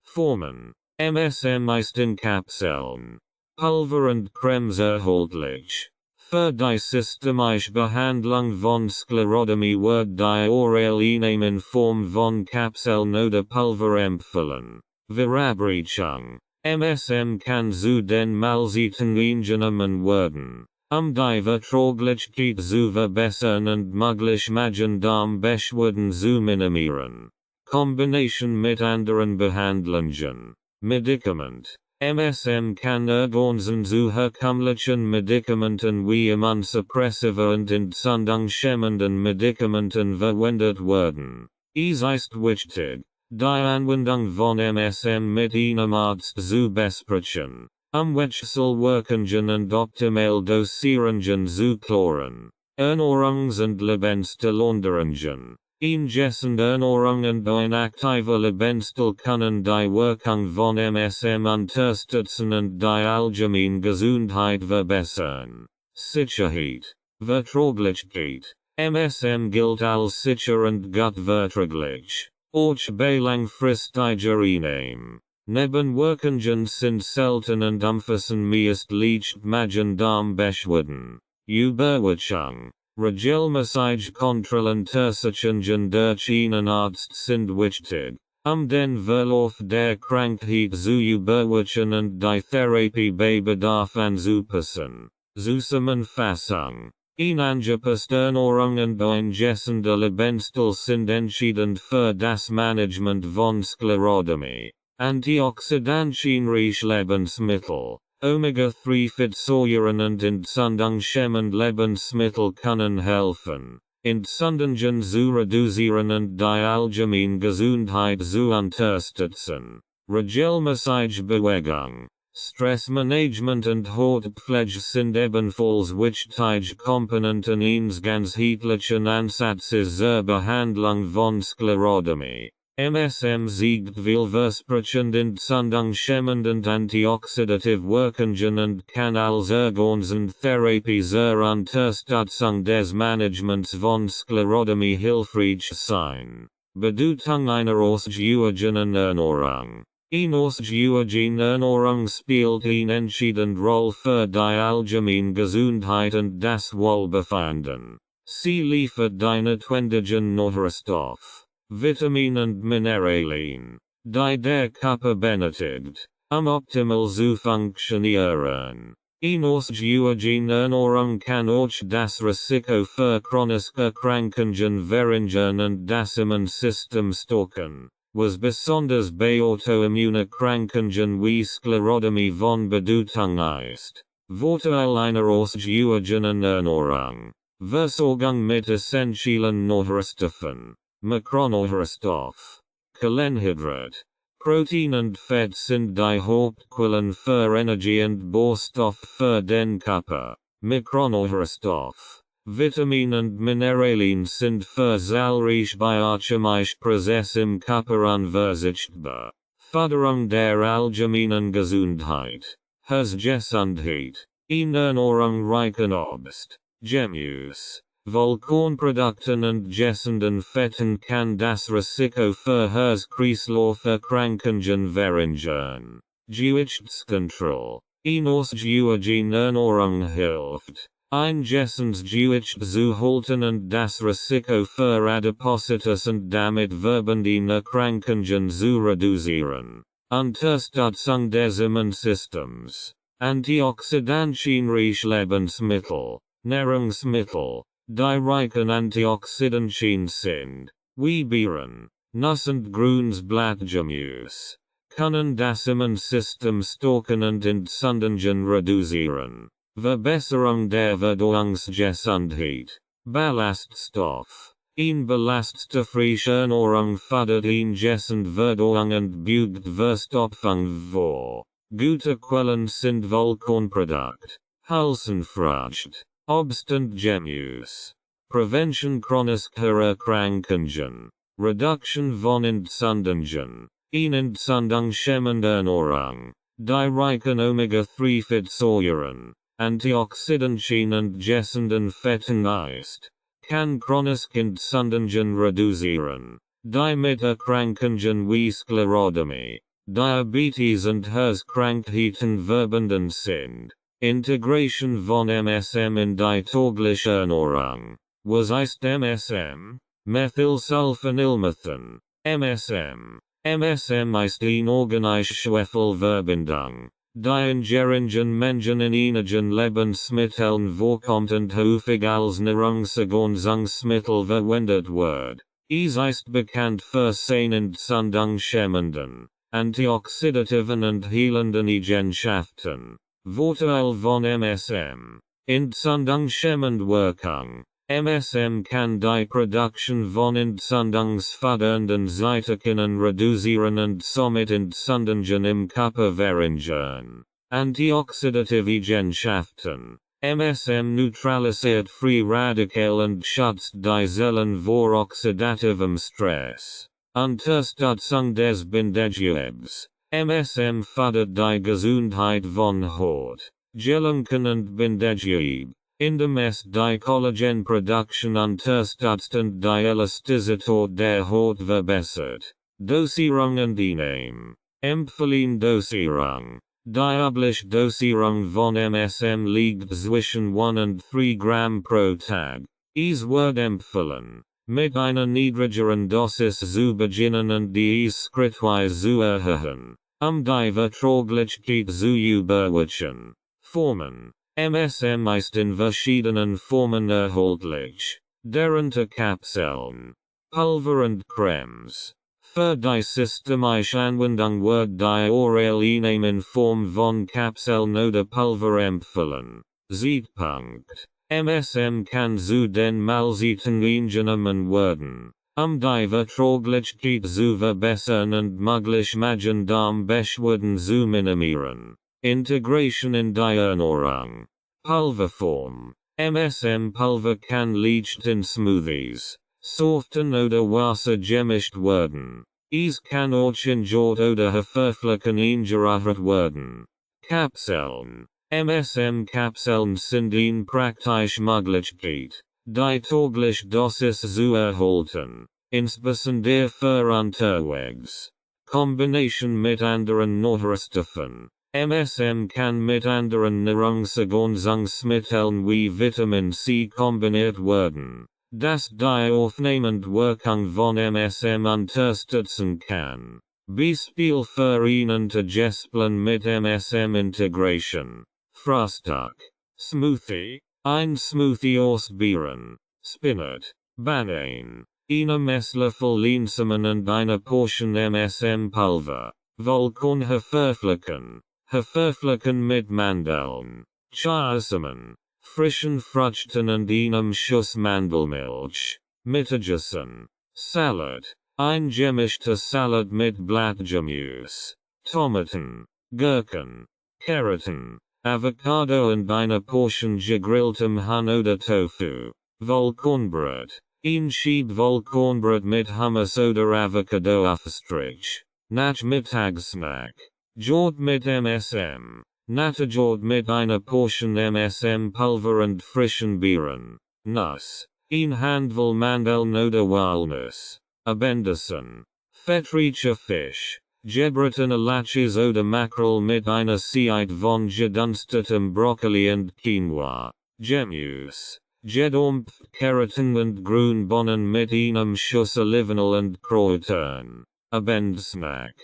[SPEAKER 1] Formen. MSM ist in Kapseln, Pulver und Cremes erhältlich. Für die systemische Behandlung von Sklerodermie wird die Oraleinahme in Form von Kapseln oder Pulver empfohlen. Verabreichung. MSM kann zu den Mahlzeiten eingenommen werden, die Verträglichkeit zu verbessern und möglich Magen-Darm-Beschwerden zu minimieren. Kombination mit anderen Behandlungen. Medikament. MSM kann ergänzen zu herkömmlichen Medikamenten wie Immunsuppressiva und entzündungshemmenden Medikamenten verwendet werden. Es ist wichtig, die Anwendung von MSM mit einem Arzt zu besprechen, Wechselwirkungen und optimal Dosierungen zu klären. Ernährungs- und Lebensstiländerungen. Ingessende Ernährung und ein aktiver Lebensstil können die Wirkung von MSM unterstützen und die allgemeine Gesundheit verbessern. Sicherheit. Verträglichkeit. MSM gilt als sicher und gut verträglich. Auch bei langfristiger Einnahme. Nebenwirkungen sind selten und umfassen meist leicht Magen-Darm-Beschwerden. Überwachung. Regelmäßig Kontrollenuntersuchungen durch einen Arzt sind wichtig, den Verlauf der Krankheit zu überwachen und die Therapie bei Bedarf anzupassen. Zusammenfassung. Angepasste Ernährung und ein gesunder Lebensstil sind entscheidend für das Management von Sklerodermie. Antioxidantien-reiche Lebensmittel, Omega-3-Fettsäuren und entzündungshemmende Lebensmittel können helfen, Entzündungen zu reduzieren und die allgemeine Gesundheit zu unterstützen. Regelmäßige Bewegung, Stressmanagement und Hautpflege sind ebenfalls wichtige Komponenten eines ganzheitlichen Ansatzes zur Behandlung von Sklerodermie. MSM siegt vielversprechend entzündungshemmend und antioxidativ wirkungen und kann als ergänzende Therapie zur Unterstützung des Managements von Sklerodermie hilfreich sein. Bedeutung einer ausgewogenen Ernährung. Eine ausgewogene Ernährung spielt eine entscheidende Rolle für die allgemeine Gesundheit und das Wohlbefinden. Sie liefert die notwendigen Nährstoffe, Vitamine und Mineralien, die der Körper benötigt, optimal zu funktionieren. Eine ausgewogene Ernährung kann auch das Risiko für chronische Erkrankungen verringern und das Immunsystem stärken, was besonders bei Autoimmunerkrankungen wie Sklerodermie von Bedeutung ist. Vorteil einer ausgewogenen Ernährung. Versorgung mit essentiellen Nährstoffen. Makronährstoff, Kohlenhydrat, Protein und Fett sind die Hauptquellen für Energie und Baustoff für den Körper. Mikronährstoff, Vitamin und Mineralien sind für zahlreiche biochemische Prozesse im Körper unverzichtbar. Förderung der allgemeinen Gesundheit. Gesundheit. Eine Ernährung reich an Obst, Gemüse, Vollkornprodukten und gesunden Fetten kann das Risiko für Herz-Kreislauf-Erkrankungen verringern. Gewichtskontrolle. Eine ausgewogene Ernährung hilft, ein gesundes Gewicht zu halten und das Risiko für Adipositas und damit verbundene Erkrankungen zu reduzieren. Unterstützung des Immunsystems. Antioxidantienreiche Lebensmittel, Nahrungsmittel, die reich an Antioxidantien sind, wie Beeren, Nuss und grünes Blattgemüse, können das Immunsystem stärken und Entzündungen reduzieren. Verbesserung der Verdauungsgesundheit. Ballaststoff. Eine ballaststoffreiche Ernährung fördert eine gesunde Verdauung und beugt Verstopfung vor. Gute Quellen sind Vollkornprodukte, Hülsenfrüchte, Obst und Gemüse. Prevention chronischer Erkrankungen. Reduction von Entzündungen. Eine entzündungshemmende Ernährung, die reich an Omega-3-Fettsäuren, Antioxidantien und gesunden Fetten ist, kann chronische Entzündungen reduzieren, die mit Erkrankungen wie Sklerodermie, Diabetes und Herzkrankheiten verbunden sind. Integration von MSM in die tägliche Ernährung. Was ist MSM? Methylsulfonylmethan. MSM. MSM ist eine organische Schwefelverbindung, die in geringen Mengen in einigen Lebensmitteln vorkommt und häufig als Nahrungsergänzungsmittel verwendet wird. Es ist bekannt für seine entzündungshemmenden, antioxidativen und heilenden Eigenschaften. Vorteil von MSM. Entzündungshemmende Wirkung. MSM kann die Produktion von entzündungsfördernden Cytokinen reduzieren und somit Entzündungen im Körper verringern. Antioxidative Eigenschaften. MSM neutralisiert Free Radical und schützt die Zellen vor oxidativem Stress. Unterstützung des Bindegewebs. MSM fördert die Gesundheit von Haut, Gelenken und Bindegewebe, indem es die Collagenproduktion unterstützt und die Elastizität der Haut verbessert. Dosierung und Einnahme. Empfohlene Dosierung. Die übliche Dosierung von MSM liegt zwischen 1 und 3 Gramm pro Tag. Word empfehlen. Mit einer niedrigeren Dosis zu beginnen und dies schrittweise zu erhöhen. Die Verträglichkeit zu überwachen. Formen. MSM ist in verschiedenen Formen erhältlich. Darunter Kapseln, Pulver und Cremes. Für die systemische Anwendung wird die Oral-Einnahme in Form von Kapseln oder Pulver empfohlen. Zeitpunkt. MSM kann zu den Mahlzeiten eingenommen werden, die Verträglichkeit zu verbessern und möglich machen Darmbeschwerden zu minimieren. Integration in die Ernährung. Pulverform. MSM Pulver kann leicht in Smoothies, Soften oder Wasser gemischt werden. Es kann auch in Joghurt oder Veröffentlichung eingerührt werden. Kapseln. MSM-Kapseln sind eine praktische Möglichkeit, die tägliche Dosis zu erhalten, insbesondere für unterwegs. Kombination mit anderen Nahrungsstoffen. MSM kann mit anderen Nahrungsergänzungsmitteln wie Vitamin C kombiniert werden, das die aufnehmende Wirkung von MSM unterstützen kann. Beispiel für einen Tagesplan mit MSM-Integration. Frühstück. Smoothie. Ein Smoothie aus Beeren, Spinat, Bananen, einem Esslöffel Linsamen und einer Portion MSM-Pulver. Veröffentlichen. Veröffentlichen mit Mandeln, Chiasamen, frischen Früchten und einem Schuss Mandelmilch. Mittagessen. Salad. Ein gemischter Salat mit Blattgemüse, Tomaten, Gurken, Karotten, Avocado und eine Portion gegrilltem Huhn oder Tofu. Vollkornbrot. Ein Schieb Vollkornbrot mit Hummus oder Avocado Aufstrich. Nachmittagssnack. Joghurt mit MSM. Joghurt mit einer Portion MSM Pulver und frischen Beeren. Nuss. Ein Handvoll Mandeln oder Walnuss. Abendessen. Fettreicher Fisch. Gebratene Lachs oder Mackerel mit einer Zeit von gedunstetem Brokkoli und Quinoa. Gemüse. Gedampft Karotten und Grünbohnen mit einem Schuss Olivenöl und Kräutern. Abendsnack.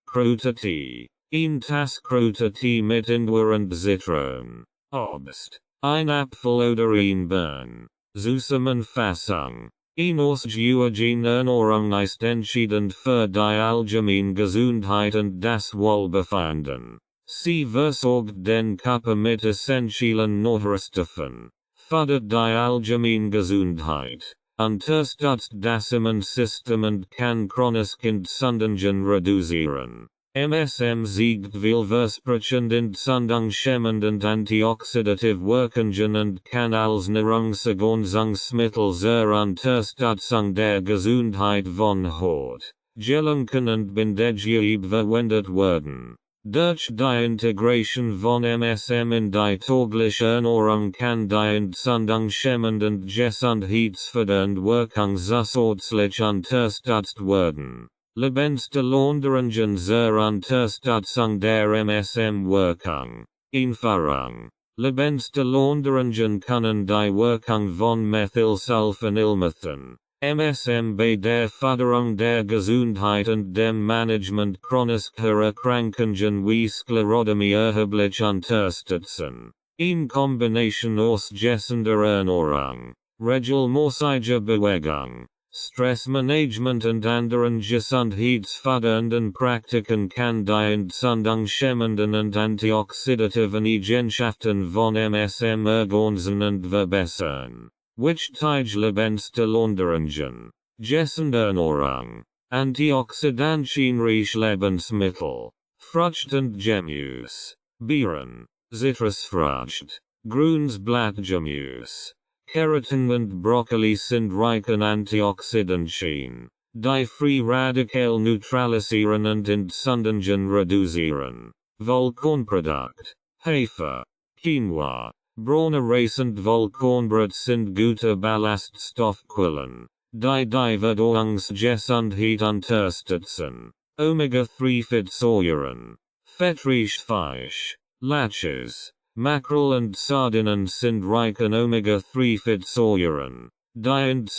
[SPEAKER 1] Kräutertee. Ein Tass Kräutertee mit Ingwer und Zitron. Obst. Ein Apfel oder ein Birn. Zusammenfassung. Ausgewogen Ernährung ist entscheidend für die allgemeine Gesundheit und das Wohlbefinden. Sie versorgt den Körper mit essentiellen Nährstoffen, fördert die allgemeine Gesundheit, unterstützt das Immunsystem und kann chronische Entzündungen reduzieren. MSM siegt vielversprechend entzündungshemmend und antioxidativ Wirkungen und kann als Nahrungsergänzungsmittel zur Unterstützung der Gesundheit von Haut, Gelenken und Bandagewebe verwendet werden. Durch die Integration von MSM in die tägliche Ernährung kann die entzündungshemmend und gesundheitsfördernde Wirkung zusätzlich unterstützt werden. Lebensveränderungen zur Unterstützung der MSM-Wirkung. Erfahrung. Lebensveränderungen können die Wirkung von Methylsulfonylmethan, MSM bei der Förderung der Gesundheit und dem Management chronischer Erkrankungen wie Sklerodermie erheblich unterstützen. In Kombination aus gesunder Ernährung, regelmäßiger Bewegung, Stressmanagement und anderen gesundheitsfördernden Praktiken kann die entzündungshemmenden und antioxidativen Eigenschaften von MSM ergänzen und verbessern. Wichtige Lebensveränderungen. Gesunde Ernährung. Antioxidantien-reich Lebensmittel. Frucht und Gemüse. Beeren. Zitrusfrucht. Grünes Blattgemüse. Karotten und Brokkoli sind reich an Antioxidantien, die Free Radical neutralisieren und Entzündungen reduzieren. Vollkornprodukt. Hafer. Quinoa. Braune Reis und Vollkornbrot sind gute Ballaststoffquellen, die die Verdauungsgesundheit unterstützen. Omega-3-Fettsäuren. Fettreich Fisch. Lachs. Mackerel und Sardinen sind reich an Omega-3-Fettsäuren, dient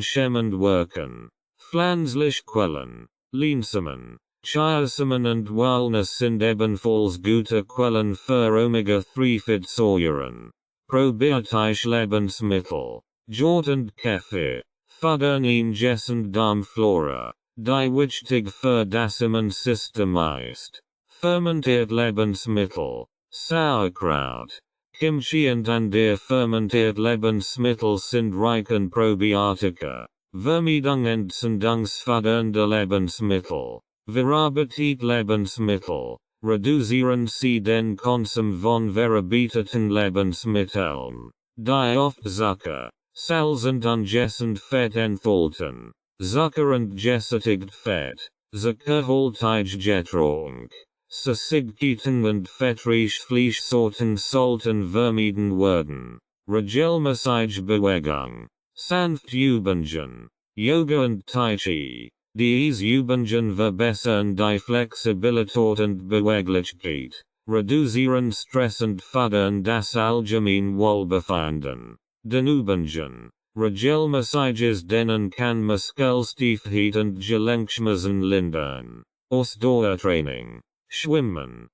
[SPEAKER 1] schemmend wirken. Pflanzlich quellen, Lehnsamen, Chiasamen und Walnuss sind ebenfalls gute Quellen für Omega-3-Fettsäuren. Probiotische Lebensmittel, Jod und Kefir, fördern Inges und Darmflora, die wichtig für das Immunsystem ist. Fermentiert Lebensmittel, Sauerkraut, Kimchi und andere fermentiert Lebensmittel sind reich an Probiotika. Vermeidung entzündungsfördernde Lebensmittel, verarbeitet Lebensmittel, reduzieren Sie den Konsum von verarbeiteten Lebensmitteln, die oft Zucker, Salz und ungesättigt Fett enthalten. Zucker und gesättigt Fett, zuckerhaltige Getränke, Süßigkeiten und fettreiche Fleischsorten sollten vermieden werden. Regelmäßige Bewegung, sanft Übungen, Yoga und Tai Chi. Diese Übungen verbessern die Flexibilität und Beweglichkeit, reduzieren Stress und fördern das allgemeine Wohlbefinden. Den Übungen, regelmäßiges Dehnen kann Muskelstiffheit und Gelenkschmerzen lindern. Ausdauertraining, Schwimmen,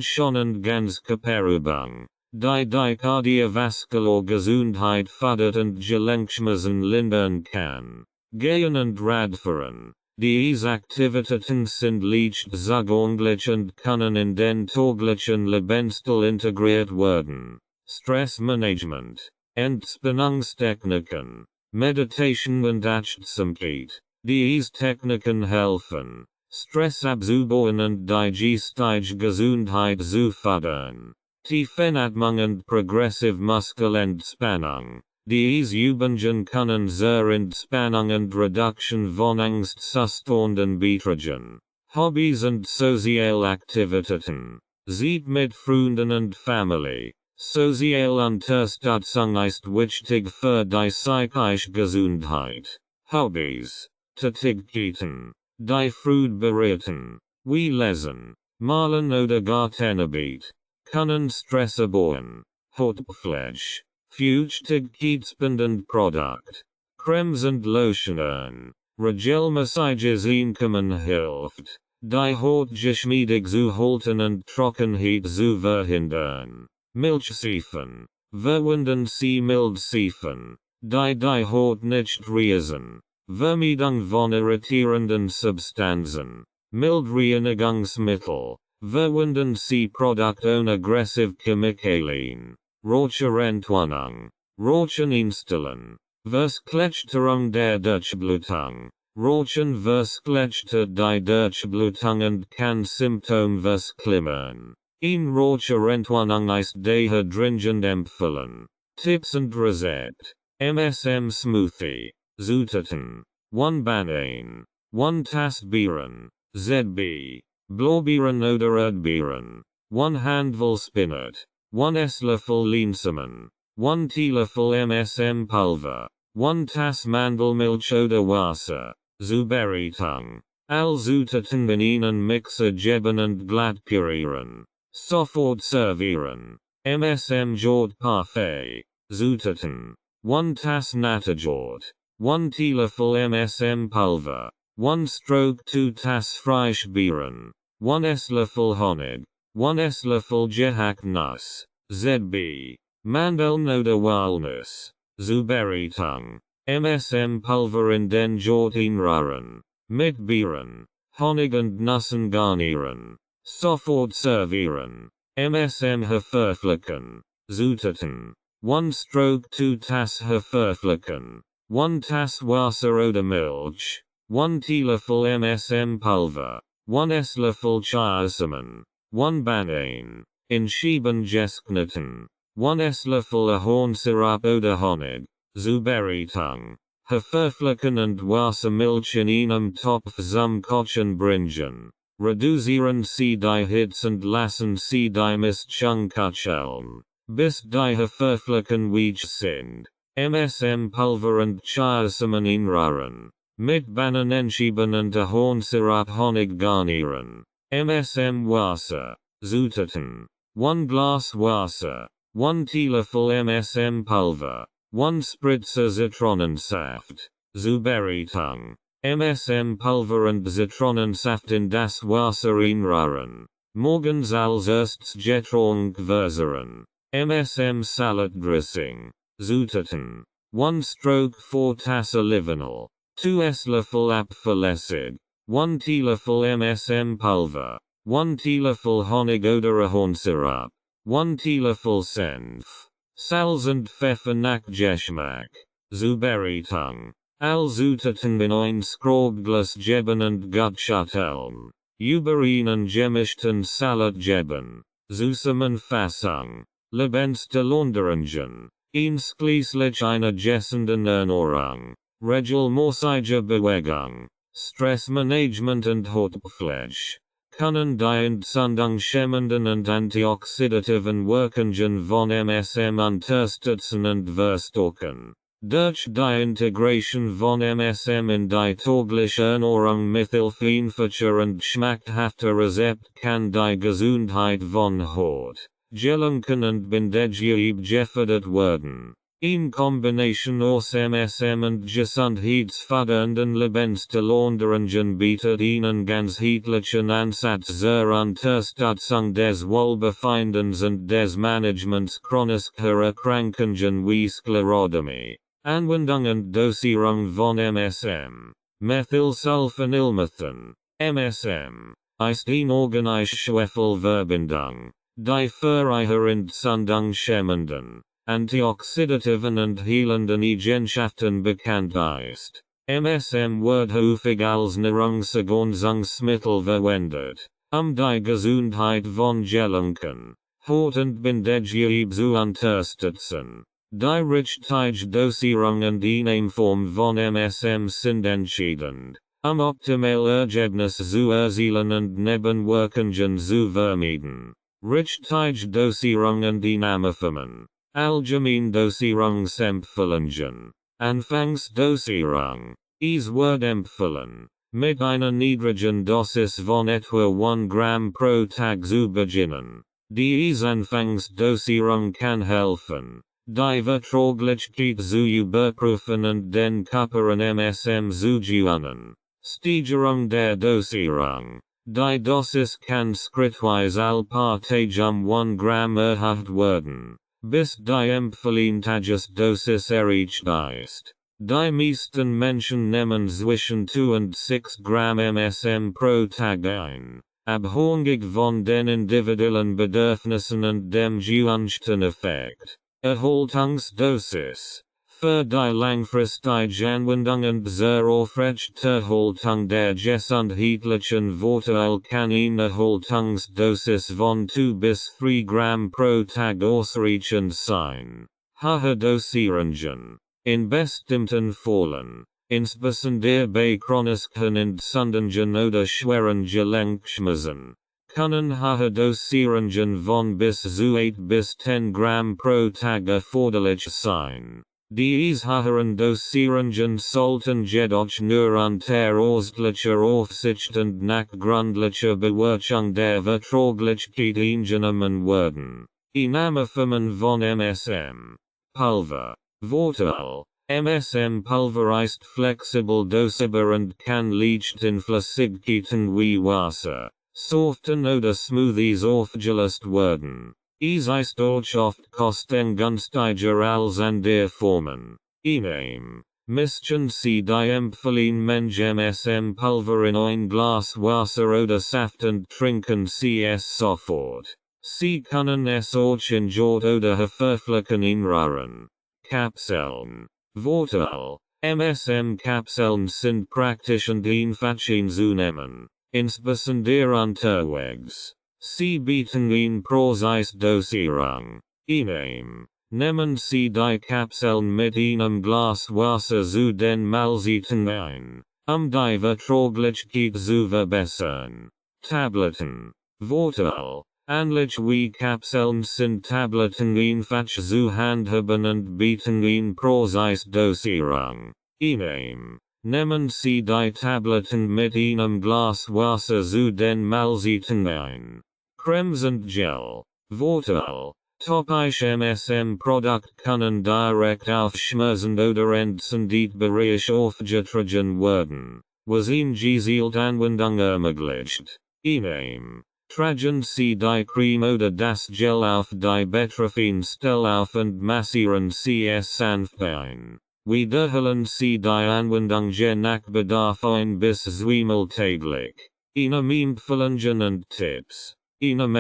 [SPEAKER 1] schon und ganz Körperübung, die kardiovaskular Gesundheit fördert und Gelenkschmerzen lindern kann. Gehen und Radfahren. Diese Aktivitäten sind leicht zugänglich und können in den täglichen Lebensstil integriert werden. Stressmanagement, Entspannungstechniken, Meditation und Achtsamkeit. Diese Techniken helfen, Stress abzubauen und die geistige Gesundheit zu fördern. Tiefenatmung und progressive Muskelentspannung. Diese Übungen können zur Entspannung und Reduktion von Angstzuständen beitragen. Hobbys und Sozialaktivitäten. Zeit mit Freunden und Familie. Sozialunterstützung ist wichtig für die psychische Gesundheit. Hobbys, Tätigkeiten, die Freude bereiten, wie Lesen, Malen oder Gartenarbeit, können Stress abbauen. Hautpflege, Feuchtigkeitsspendend Produkt, Cremes und Lotionen, regelmäßiges Einkommen hilft, die Haut geschmeidig zu halten und Trockenheit zu verhindern. Milchseifen, verwenden Sie Milchseifen, die Haut nicht reißen. Vermeidung von irritierenden Substanzen, Mildreinigungsmittel, verwenden Sie Produkte ohne aggressive Chemikalien. Raucherentwarnung, Rauchen einstellen, Verskletterung der Durchblutung. Rauchen versklettert die Durchblutung und kann Symptome versklimmern. Raucherentwarnung ist daher dringend empfohlen. Tipps und Rezept. MSM Smoothie. Zutaten. 1 Bananen. 1 Tass Beeren. ZB. Blaubeeren oder Erdbeeren. 1 Handvoll Spinat. 1 Esslöffel Lehnsamen. 1 Teelöffel MSM Pulver. 1 Tass Mandelmilch oder Wasser. Zubereitung. All Zutaten in einen Mixer geben und glatt pürieren. Sofort servieren. MSM Jod Parfait. Zutaten. 1 Tass Natterjod. 1 Teelöffel MSM Pulver. 1 Stroke 2 Tass Frischbeeren. 1 Esslöffel Honig. 1 Esslöffel Gehacknuss. ZB. Mandeln oder Walnuss. Zubereitung. MSM Pulver in den Jod einrühren. Mit Beeren, Honig und Nüssen garnieren. Sofort servieren. MSM Veröffentlichung. Zutaten. 1 Stroke 2 Tass Veröffentlichung. 1 Tass Wasser oder Milch. 1 Teelöffel MSM Pulver. 1 Esslöffel Chiasamen. 1 Banan. In Scheiben geschnitten. 1 Esslöffel Ahornsirup oder Honig. Zubereitung. Veröffentlichen und Wassermilch in einem Topf zum Kochen bringen. Reduzieren Sie die Hitze und lassen Sie die Mischung köcheln, bis die Veröffentlichungen weich sind. MSM Pulver und Chiasamen einrühren. Mit Bananenscheiben und Ahornsirup Honig garnieren. MSM Wasser. Zutaten. 1 Glas Wasser. 1 Teelöffel MSM Pulver. 1 Spritzer Zitronensaft, zu Beratung. MSM Pulver und Zitronensaft in das Wasser reinrühren. Morgens als erstes Getränk verzehren. MSM Salad Dressing. Zutaten. 1 Stroke 4 Tasse Olivenöl. 2 Esslöffel Apfelessig. 1 Teelöffel MSM Pulver. 1 Teelöffel Honig oder Ahornsirup. 1 Teelöffel Senf. Salz und Pfeffer nach Geschmack. Zu Beratung. All Zutaten in ein Schrobglas geben und gutschütteln. Über einen gemischten Salat geben. Zusammenfassung. Lebenste Launderungen. Einschließlich einer gesunden Ernährung. Regelmäßige Bewegung. Stressmanagement und Hautpflege. Können die entzündungshemmenden und antioxidativen Wirkungen von MSM unterstützen und verstärken. Durch die Integration von MSM in die tägliche Ernährung mithilfe einfacher und schmackhafter Rezept kann die Gesundheit von Haut, Gelenken und Bindegewebe gefördert werden. In Kombination aus MSM und gesundheitsfördernden Lebensstilaunterungen bietet einen ganzheitlichen Ansatz zur Unterstützung des Wohlbefindens und des Managements chronischer Erkrankungen wie Sklerodermie. Anwendung und Dosierung von MSM. Methylsulfonylmethan. MSM ist eine organische Schwefelverbindung, die für ihre entzündungshemmenden, antioxidativen und heilenden Eigenschaften bekannt ist. MSM wird häufig als Nahrungsergänzungsmittel verwendet, die Gesundheit von Gelenken, Haut und Bindegewebe zu unterstützen. Die richtige Dosierung und Einnahmeform von MSM sind entscheidend, optimale Ergebnisse zu erzielen und Nebenwirkungen zu vermeiden. Richtige Dosierung und Einnahmeformen. Allgemeindosierungsempfehlungen. Anfangsdosierung. Es wird empfohlen, mit einer niedrigen Dosis von etwa 1 Gramm pro Tag zu beginnen. Diese Anfangsdosierung kann helfen, die Verträglichkeit zu überprüfen und den Körper an MSM zu gewöhnen. Steigerung der Dosierung. Die Dosis kann schrittweise alle paar Tage 1 Gramm erhöht werden, bis die empfohlene Dosis erreicht ist. Die meisten Menschen nehmen zwischen 2 und 6 Gramm MSM pro Tag ein, abhängig von den individuellen Bedürfnissen und dem gewünschten Effekt. Erhaltungsdosis. Für die langfristige Anwendung und zur Aufrechterhaltung der gesundheitlichen Vorteile kann eine Erhaltungsdosis von 2 bis 3 Gramm pro Tag ausreichend sein. Hohe Dosierungen. In bestimmten Fällen, insbesondere bei chronischen Entzündungen oder schweren Gelenkschmerzen, können hohe Dosierungen von bis zu 8 bis 10 Gramm pro Tag erforderlich sein. Diese höheren Dosierungen sollten jedoch nur unter ärztlicher Aufsicht und nach gründlicher Bewertung der Verträglichkeit eingenommen werden. Einnahmeformen von MSM. Pulver. Vorteil. MSM Pulver ist flexibel dosierbar und kann leicht in Flüssigkeiten wie Wasser, Soften oder Smoothies aufgelöst werden. Es ist auch oft kostengünstiger als andere Formen. Einnahme. Mischen Sie die empfohlene Menge MSM Pulver in ein Glas Wasser oder Saft und trinken Sie es sofort. Sie können es auch in Jod oder Veröffentlichung einrühren. Kapseln. Vorteil. MSM-Kapseln sind praktisch und einfach einzunehmen, insbesondere unterwegs. Sie bieten eine präzise Dosierung. Einnahme. Nehmen Sie die Kapseln mit einem Glas Wasser zu den Mahlzeiten ein, die Verträglichkeit zu verbessern. Tabletten. Vorteil. Ähnlich wie Kapseln sind Tabletten einfach zu handhaben und bieten eine präzise Dosierung. Einnahme. Nehmen Sie die Tabletten mit einem Glas Wasser zu den Mahlzeiten ein. Cremes und Gel. Vorteil. Top ich MSM Produkt können direkt aufschmerzen oder entsendet Bereich aufgetragen werden, was in gezielt Anwendung ermöglicht. Enem. Tragen Sie die Creme oder das Gel auf die betreffende Stelle auf und massieren Sie es sanft ein. Wiederholen Sie die Anwendung je nach Bedarf ein bis zweimal täglich. Ihnen Empfehlungen und Tipps. Ihnen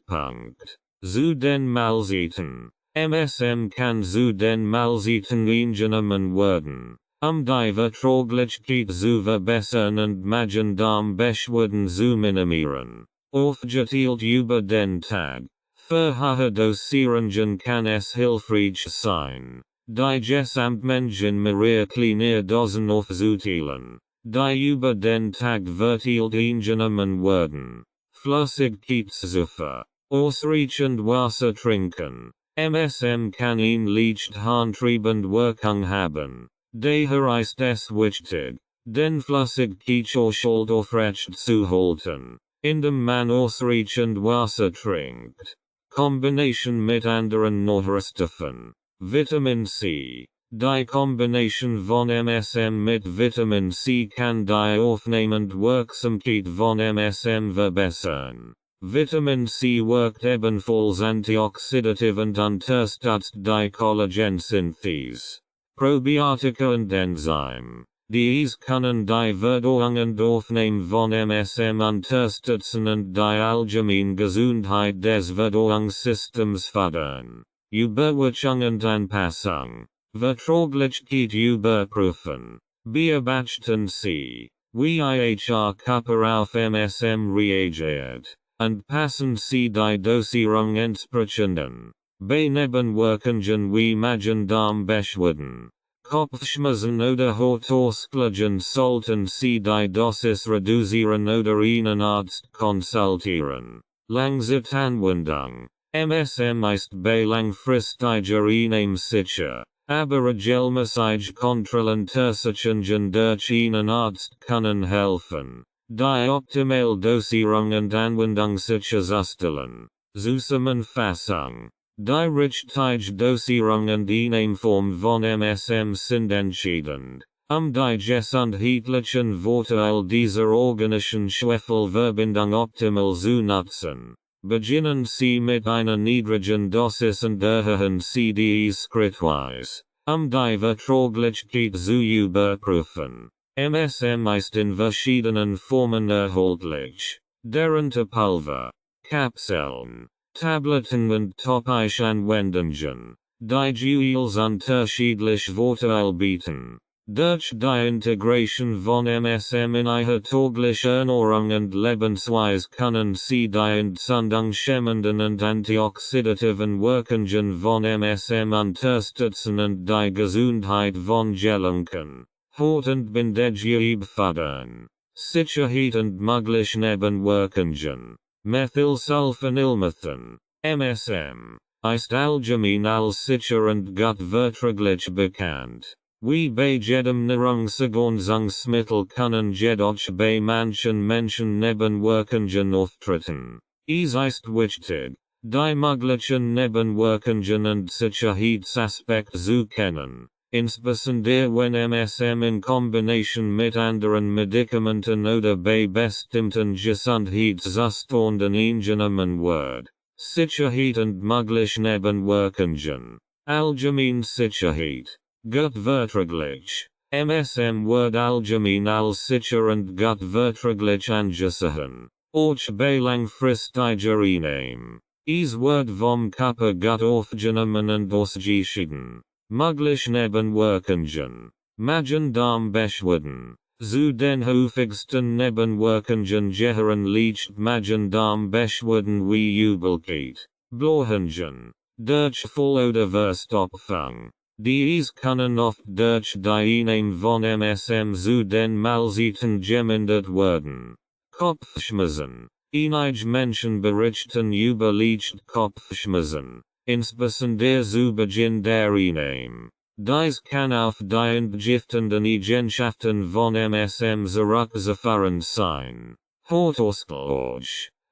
[SPEAKER 1] Punkt. Zu den Malzeiten. MSM kann zu den Malzeiten eingenommen werden, die Verträglichkeit zu verbessern und Magen-Darm-Beschwerden zu minimieren. Aufgeteilt über den Tag. Für hohe Dosierungen kann es hilfreich sein, die Gesamtmengen mehr kleine Dosen aufzuteilen, die über den Tag verteilt eingenommen werden. Flüssigkeitszufuhr. Ausreichend Wasser trinken. MSM kann ein leicht harntreibend Wirkung haben. Daher ist es wichtig, den Flüssigkeitshaushalt aufrecht zu halten, indem man ausreichend Wasser trinkt. Kombination mit anderen Nährstoffen. Vitamin C. Die Kombination von MSM mit Vitamin C kann die aufnehmende Wirksamkeit von MSM verbessern. Vitamin C wirkt ebenfalls antioxidativ und unterstützt die Kollagensynthese. Probiotika und Enzyme. Dies können die Verdauung und Aufnahme von MSM unterstützen und die allgemeine Gesundheit des Verdauungssystems fördern. Überwachung und Anpassung. Verträglichkeit überprüfen. Beobachten Sie, wie Ihr Körper auf MSM reagiert, und passen Sie die Dosierung entsprechend. Bei Nebenwirkungen wie Magen-Darm-Beschwerden, Kopfschmerzen oder Hautausschlägen sollten Sie die Dosis reduzieren oder einen Arzt konsultieren. Langzeitanwendung. MSM ist bei langfristiger Einnahme sicher, aber regelmäßige Kontrolluntersuchungen durch einen Arzt können helfen, die optimale Dosierung und Anwendung sicherzustellen. Zusammenfassung. Die richtige Dosierung und Einnahmeform von MSM sind entscheidend, die gesundheitlichen Vorteile dieser organischen Schwefelverbindung optimal zu nutzen. Beginnen Sie mit einer niedrigen Dosis und erhöhen Sie dies schrittweise, die Verträglichkeit zu überprüfen. MSM ist in verschiedenen Formen erhältlich, darunter Pulver, Kapseln, Tabletten und Top-ich-Anwendungen, die jeweils unterschiedlich Vorteile bieten. Durch die Integration von MSM in Ihre tägliche Ernährung und Lebensweise können Sie die entzündungshemmenden und antioxidativen Wirkungen von MSM unterstützen und die Gesundheit von Gelenken, Haut und Bindegewebe fördern. Sicherheit und mögliche Nebenwirkungen. Methylsulfonylmethan, MSM, ist allgemein als sicher und gut verträglich bekannt. Wie bei jedem Nahrungsergänzungsmittel können jedoch bei manchen Menschen Nebenwirkungen auftreten. Es ist wichtig, die möglichen Nebenwirkungen und Sicherheitsaspekte zu kennen, insbesondere wenn MSM in Kombination mit anderen Medikamenten oder bei bestimmten Gesundheitszuständen eingenommen wird. Sicherheit und mögliche Nebenwirkungen. Allgemeine Sicherheit. Gut verträglich. MSM wird allgemein als sicher und gut verträglich angesehen. Auch bei langfristiger Einnahme. Es wird vom Körper gut aufgenommen und ausgeschieden. Mögliche Nebenwirkungen. Magen-Darm-Beschwerden. Zu den häufigsten Nebenwirkungen gehören leicht Magen-Darm-Beschwerden wie Übelkeit, Blähungen, Durchfall oder Verstopfung. Dies können oft durch die Einnahme von MSM zu den Malzeiten gemindert werden. Kopfschmerzen. Einige Menschen berichten über leichte Kopfschmerzen, insbesondere zu Beginn der Einnahme. Dies kann auf die entgiftenden Eigenschaften von MSM zurückzuführen sein. Hautausschlag.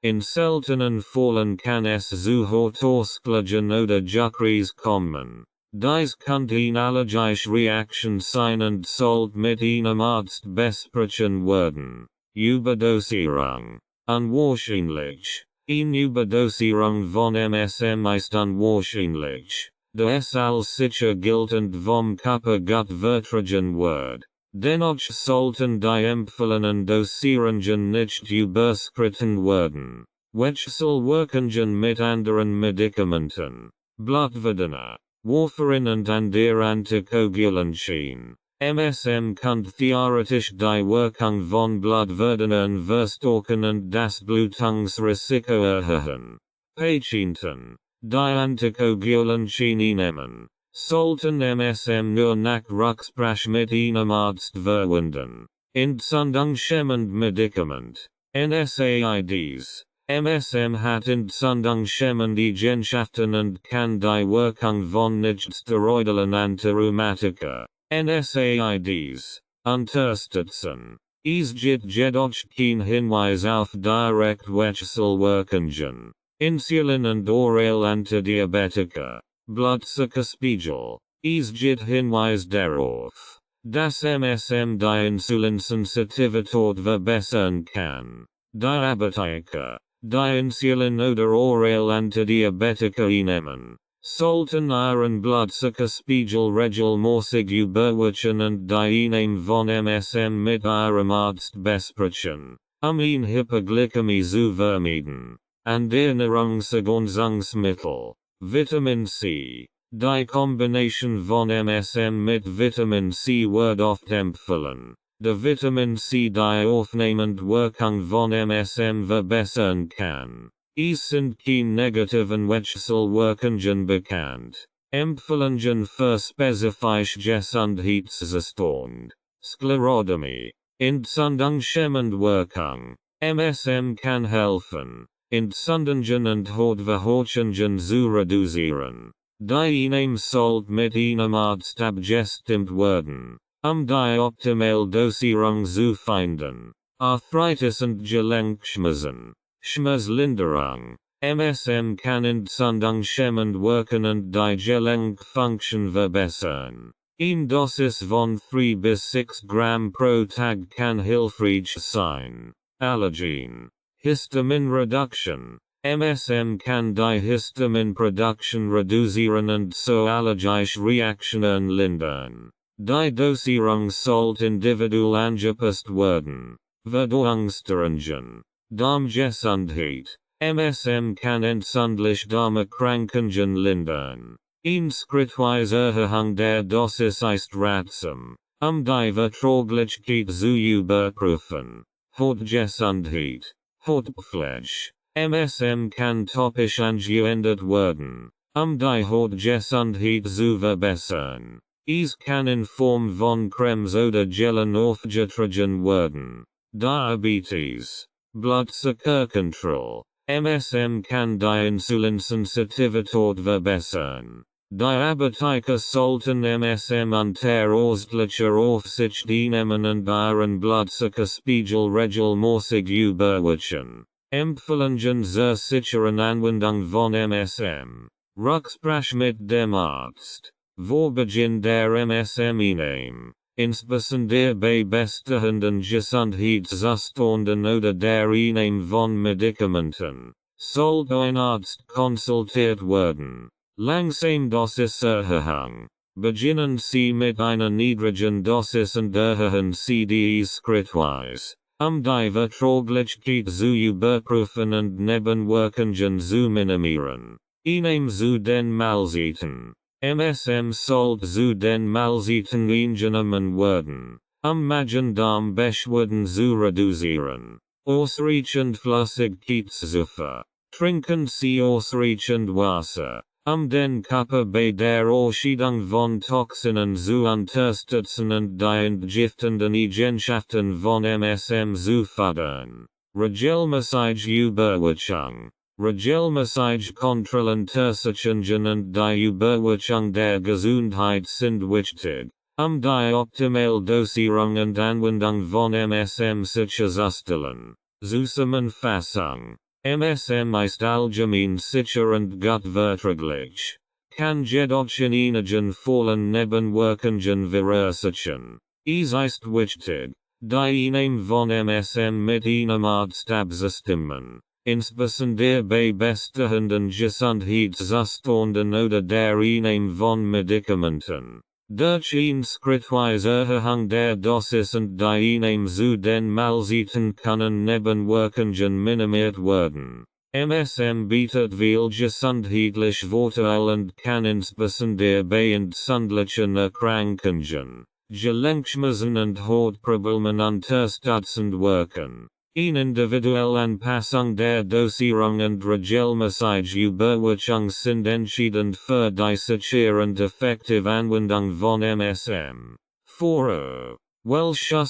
[SPEAKER 1] In seltenen Fallen kann es zu Hortorsklagen oder Juckries kommen. Dies kann allergische Reaktion sein und sollt mit einem Arzt besprochen werden. Überdosierung. Unwahrscheinlich. Eine Überdosierung von MSM ist unwahrscheinlich. Da es als sicher gilt und vom Körper gut vertragen wird. Dennoch sollten die empfohlenen Dosierungen nicht überschritten werden. Wechselwirkungen mit anderen Medikamenten. Blutwerdende. Warfarin und andere Antikoagulantien. MSM kann theoretisch die Wirkung von Blutwerdenden verstärken und das Blutungsrisiko erhöhen. Patienten, die Antikoagulantien nehmen, sollten MSM nur nach Rücksprache mit einem Arzt verwenden. Entzündungshemmend Medikament. NSAIDs. MSM hat entzündungshemmende Eigenschaften und kann die Wirkung von Nichtsteroidalen Antirheumatika, NSAIDs, unterstützen. Es gibt jedoch kein Hinweis auf Direktwechselwirkungen. Insulin und oral Antidiabetika. Blutzuckerspiegel. Es gibt Hinweis darauf, dass MSM die Insulinsensitivität verbessern kann. Diabetiker, die Insulin oder oral Antidiabetika nehmen, sollten ihren Blutzuckerspiegel regelmäßig überwachen und die Einnahme von MSM mit ihrem Arzt besprechen, eine Hypoglykämie zu vermeiden. Ernährungsergänzungsmittel. Vitamin C. Die Kombination von MSM mit Vitamin C wird oft empfohlen. The Vitamin C die aufnehmend Wirkung von MSM verbessern kann. Es sind keine negativen Wechselwirkungen bekannt. Empfehlungen für spezifische Gesundheitszustand. Sklerodermie. Entzündungshemmend Wirkung. MSM kann helfen, Entzündungen und Hautverhärtungen zu reduzieren. Die Einnahme sollte mit einem Arzt abgestimmt werden, die optimale Dosierung zu finden. Arthritis und Gelenkschmerzen. Schmerzlinderung. MSM kann entzündungshemmend wirken und die Gelenkfunktion verbessern. Eine Dosis von 3 bis 6 Gramm pro Tag kann hilfreich sein. Allergen. Histaminreduktion. MSM kann die Histaminproduktion reduzieren und so allergische Reaktionen lindern. Die Dosierung sollte individuell angepasst werden. Verdauungsstörungen. Darmgesundheit. MSM kann entzündliche Darmerkrankungen lindern. Eine schrittweise Erhöhung der Dosis ist ratsam, die Verträglichkeit zu überprüfen. Hautgesundheit. Hautpflege. MSM kann topisch angewendet werden, die Hautgesundheit zu verbessern. Es kann in Form von Cremes oder Gelen aufgetragen werden. Diabetes. Blutzuckerkontrolle. MSM kann die Insulinsensitivität verbessern. Diabetiker sollten MSM unter ärztlicher Aufsicht nehmen und ihren Blutzuckerspiegel regelmäßig überwachen. Empfehlungen zur sicheren Anwendung von MSM. Rücksprache mit dem Arzt. Vor Beginn der MSM-Einnahme, insbesondere bei bestehenden Gesundheitszuständen oder der Einnahme von Medikamenten, sollte ein Arzt konsultiert werden. Langsam Dosiserhöhung. Beginnen Sie mit einer niedrigen Dosis und erhöhen Sie dies schrittweise, die Verträglichkeit zu überprüfen und Nebenwirkungen zu minimieren. Einnahme zu den Mahlzeiten. MSM sollte zu den Mahlzeiten eingenommen werden, Magen-Darm-Beschwerden zu reduzieren. Ausreichend Flüssigkeitszufuhr. Trinken Sie ausreichend Wasser, den Körper bei der Ausscheidung von Toxinen zu unterstützen und die entgiftenden Eigenschaften von MSM zu fördern. Regelmäßige Überwachung. Regelmäßige Kontrolluntersuchungen und die Überwachung der Gesundheit sind wichtig, die optimale Dosierung und Anwendung von MSM sicherzustellen. Zusammenfassung. MSM ist allgemein sicher und gut verträglich. Kann jedoch in einigen Fällen Nebenwirkungen verursachen. Es ist wichtig, die Einnahme von MSM mit einem Arzt abzustimmen, insbesondere bei bestehenden Gesundheitszuständen oder der Einnahme von Medikamenten. Durch eine schrittweise Erhöhung der Dosis und die Einnahme zu den Mahlzeiten können Nebenwirkungen minimiert werden. MSM bietet viel gesundheitlich Vorteile und kann insbesondere bei entzündlichen Erkrankungen, Gelenkschmerzen und Hautproblemen unterstützend wirken. Eine individuelle Anpassung der Dosierung und regelmäßige Überwachung sind entscheidend für die sichere und effektive Anwendung von MSM. Welche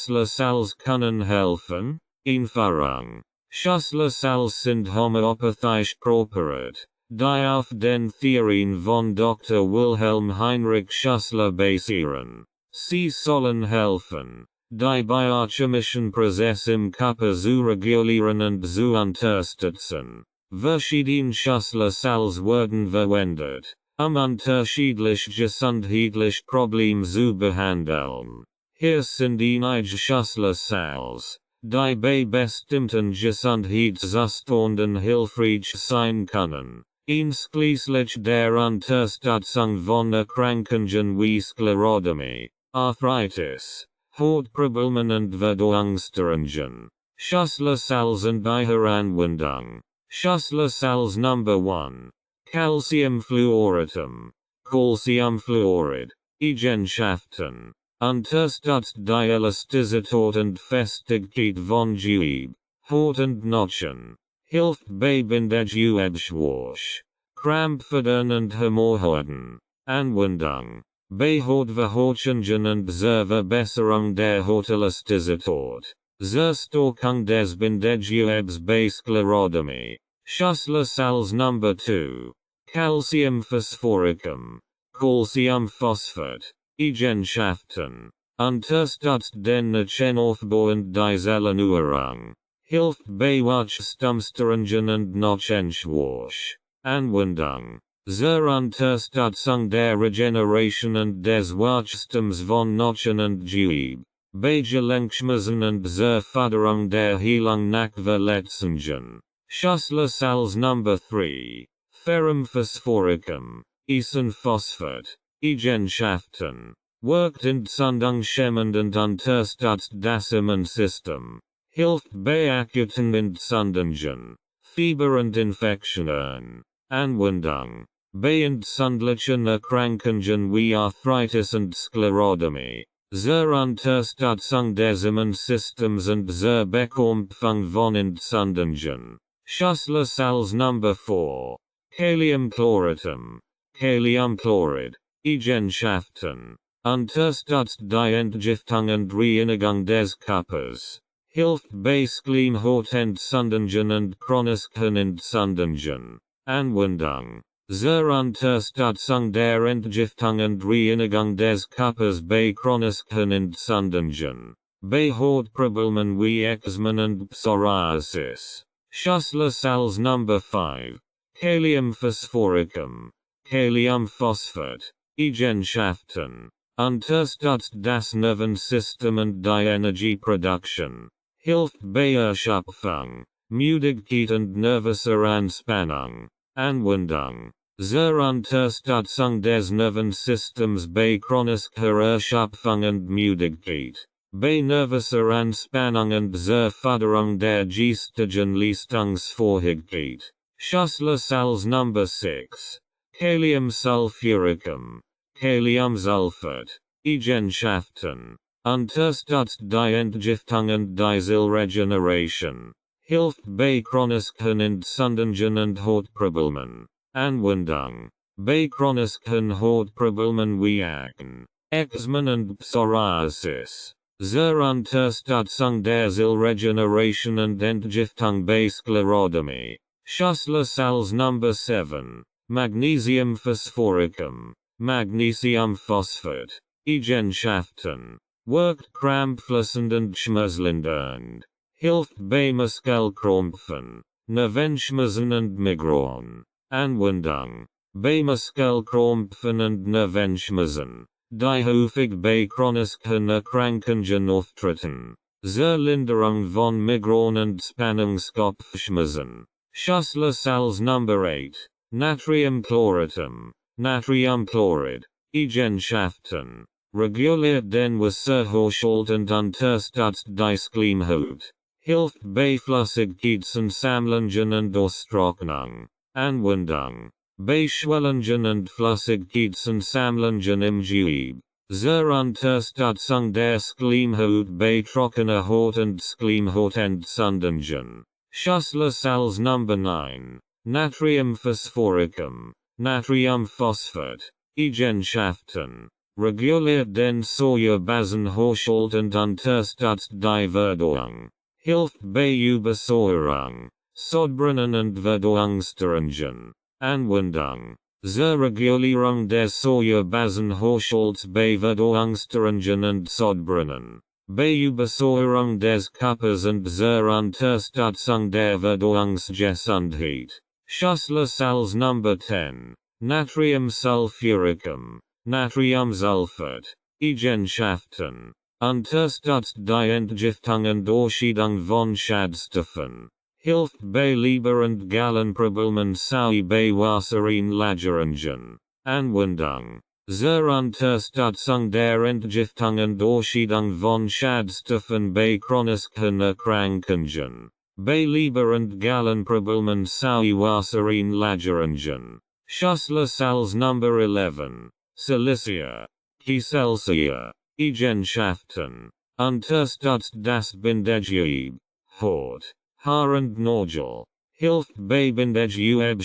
[SPEAKER 1] können helfen? Erfahrung. Schlüssel sind homöopathisch präpariert, die auf den Theorien von Dr. Wilhelm Heinrich Schussler basieren. Sie sollen helfen, die biochemischen Prozesse im Körper zu regulieren und zu unterstützen. Verschiedene Schlüssel werden verwendet, unterschiedliche gesundheitliche Probleme zu behandeln. Hier sind einige Schlüssel, die bei bestimmten Gesundheitszuständen hilfreich sein können, einschließlich der Unterstützung von Erkrankungen wie Sklerodermie, Arthritis, Hautproblemen und Verdauungsstörungen. Schlüssel und ihre Anwendung. Schlüssel Number 1. Calciumfluoratum. Calciumfluorid. Eigenschaften. Unterstützt die Elastizität und Festigkeit von Gewebe, Haut und Knochen. Hilft bei Bindegewebsschwäche, Krampfadern und Hämorrhoiden. Anwendung. Bei Hautverhärtungen und zur Verbesserung der Hautelastizität. Zur Stärkung des Bindegewebs bei Sklerodermie. Schlüssel Number 2. Calciumphosphoricum. Calciumphosphat. Eigenschaften. Unterstützt den Knochenaufbau und die Zellerneuerung. Hilft bei Wachstumsstörungen und Knochenschwäche. Anwendung. Zur Unterstützung der Regeneration und des Wachstums von Knochen und Gewebe. Bei Gelenkschmerzen und zur Förderung der Heilung nach Verletzungen. Schlüssel Number 3. Ferrum phosphoricum. Eisenphosphat. Eigenschaften. Wirkt entzündungshemmend und unterstützt das Immunsystem. Hilft bei akuten Entzündungen, Fieber und Infektionen. Anwendung. Bei entzündlichen Erkrankungen wie Arthritis und Sklerodermie. Zur Unterstützung des Immunsystems und zur Bekämpfung von Entzündungen. Schlüssel Number 4. Kaliumchloratum. Kaliumchlorid. Eigenschaften. Unterstützt die Entgiftung und Reinigung des Körpers. Hilft bei Schleimhautentzündungen und chronischen Entzündungen. Anwendung. Zur Unterstützung der Entgiftung und Reinigung des Körpers bei chronischen Entzündungen. Bei Hautproblemen wie Eczema und Psoriasis. Schlüssel Number 5. Kaliumphosphoricum. Kaliumphosphat. Eigenschaften. Unterstützt das Nervensystem und die Energieproduktion. Hilft bei Erschöpfung, Müdigkeit und nervöser Anspannung. Anwendung. Zur Unterstützung des Nervensystems bei chronischer Erschöpfung und Müdigkeit. Bei nervöser Anspannung und zur Förderung der geistigen Leistungsfähigkeit. Schlüssel Number 6. Kaliumsulfuricum. Kaliumsulfat. Eigenschaften. Unterstützt die Entgiftung und die Zellregeneration. Hilft bei chronischen Entzündungen und Hautproblemen. Anwendung. Bei chronischen Hautproblemen wie Akne, Eczema und Psoriasis. Zur Unterstützung der Zellregeneration und Entgiftung bei Sklerodermie. Schlüssel Number 7. Magnesium phosphoricum. Magnesium Phosphat. Eigenschaften. Wirkt krampflösend und schmerzlindernd. Hilft bei Muskelkrampfen, Nervenschmerzen und Migräne. Anwendung. Bei Muskelkrampfen und Nervenschmerzen, die häufig bei chronischen Erkrankungen auftreten. Zur Linderung von Migräne und Spannungskopfschmerzen. Schussler als Nummer 8. Natriumchloratum. Natriumchlorid. Eigenschaften. Reguliert den Wasserhaushalt und unterstützt die Schleimhaut. Hilft bei Flüssigkeitssammlungen und Austrocknung. Anwendung. Bei Schwellungen und Flüssigkeitssammlungen im Gewebe. Zur Unterstützung der Schleimhaut bei trockener Haut und Schleimhautentzündungen. Schussler als Nummer 9. Natriumphosphoricum. Natriumphosphat. Eigenschaften. Reguliert den Säurebasenhaushalt und unterstützt die Verdauung. Hilft bei Übersäuerung, Sodbrennen und Verdauungsstörungen. Anwendung. Zur Regulierung des Säurebasenhaushalts bei Verdauungsstörungen und Sodbrennen. Bei Übersäuerung des Körpers und zur Unterstützung der Verdauungsgesundheit. Schussler als Nummer 10. Natriumsulfuricum. Natriumsulfat. Eigenschaften. Unterstützt die Entgiftung und Ausscheidung von Schadstoffen. Hilft bei Leber- und Gallenproblemen sowie bei Wassereinlagerungen. Anwendung. Zur Unterstützung der Entgiftung und Ausscheidung von Schadstoffen bei chronischen Erkrankungen. Bei Leber- und Gallenproblemen sowie Wassereinlagerungen. Schussler als Nummer 11. Cilicia. Kieselsia. Eigenschaften. Unterstützt das Bindegewebe. Haut, Haar und Nagel. Hilft bei Bindegewebe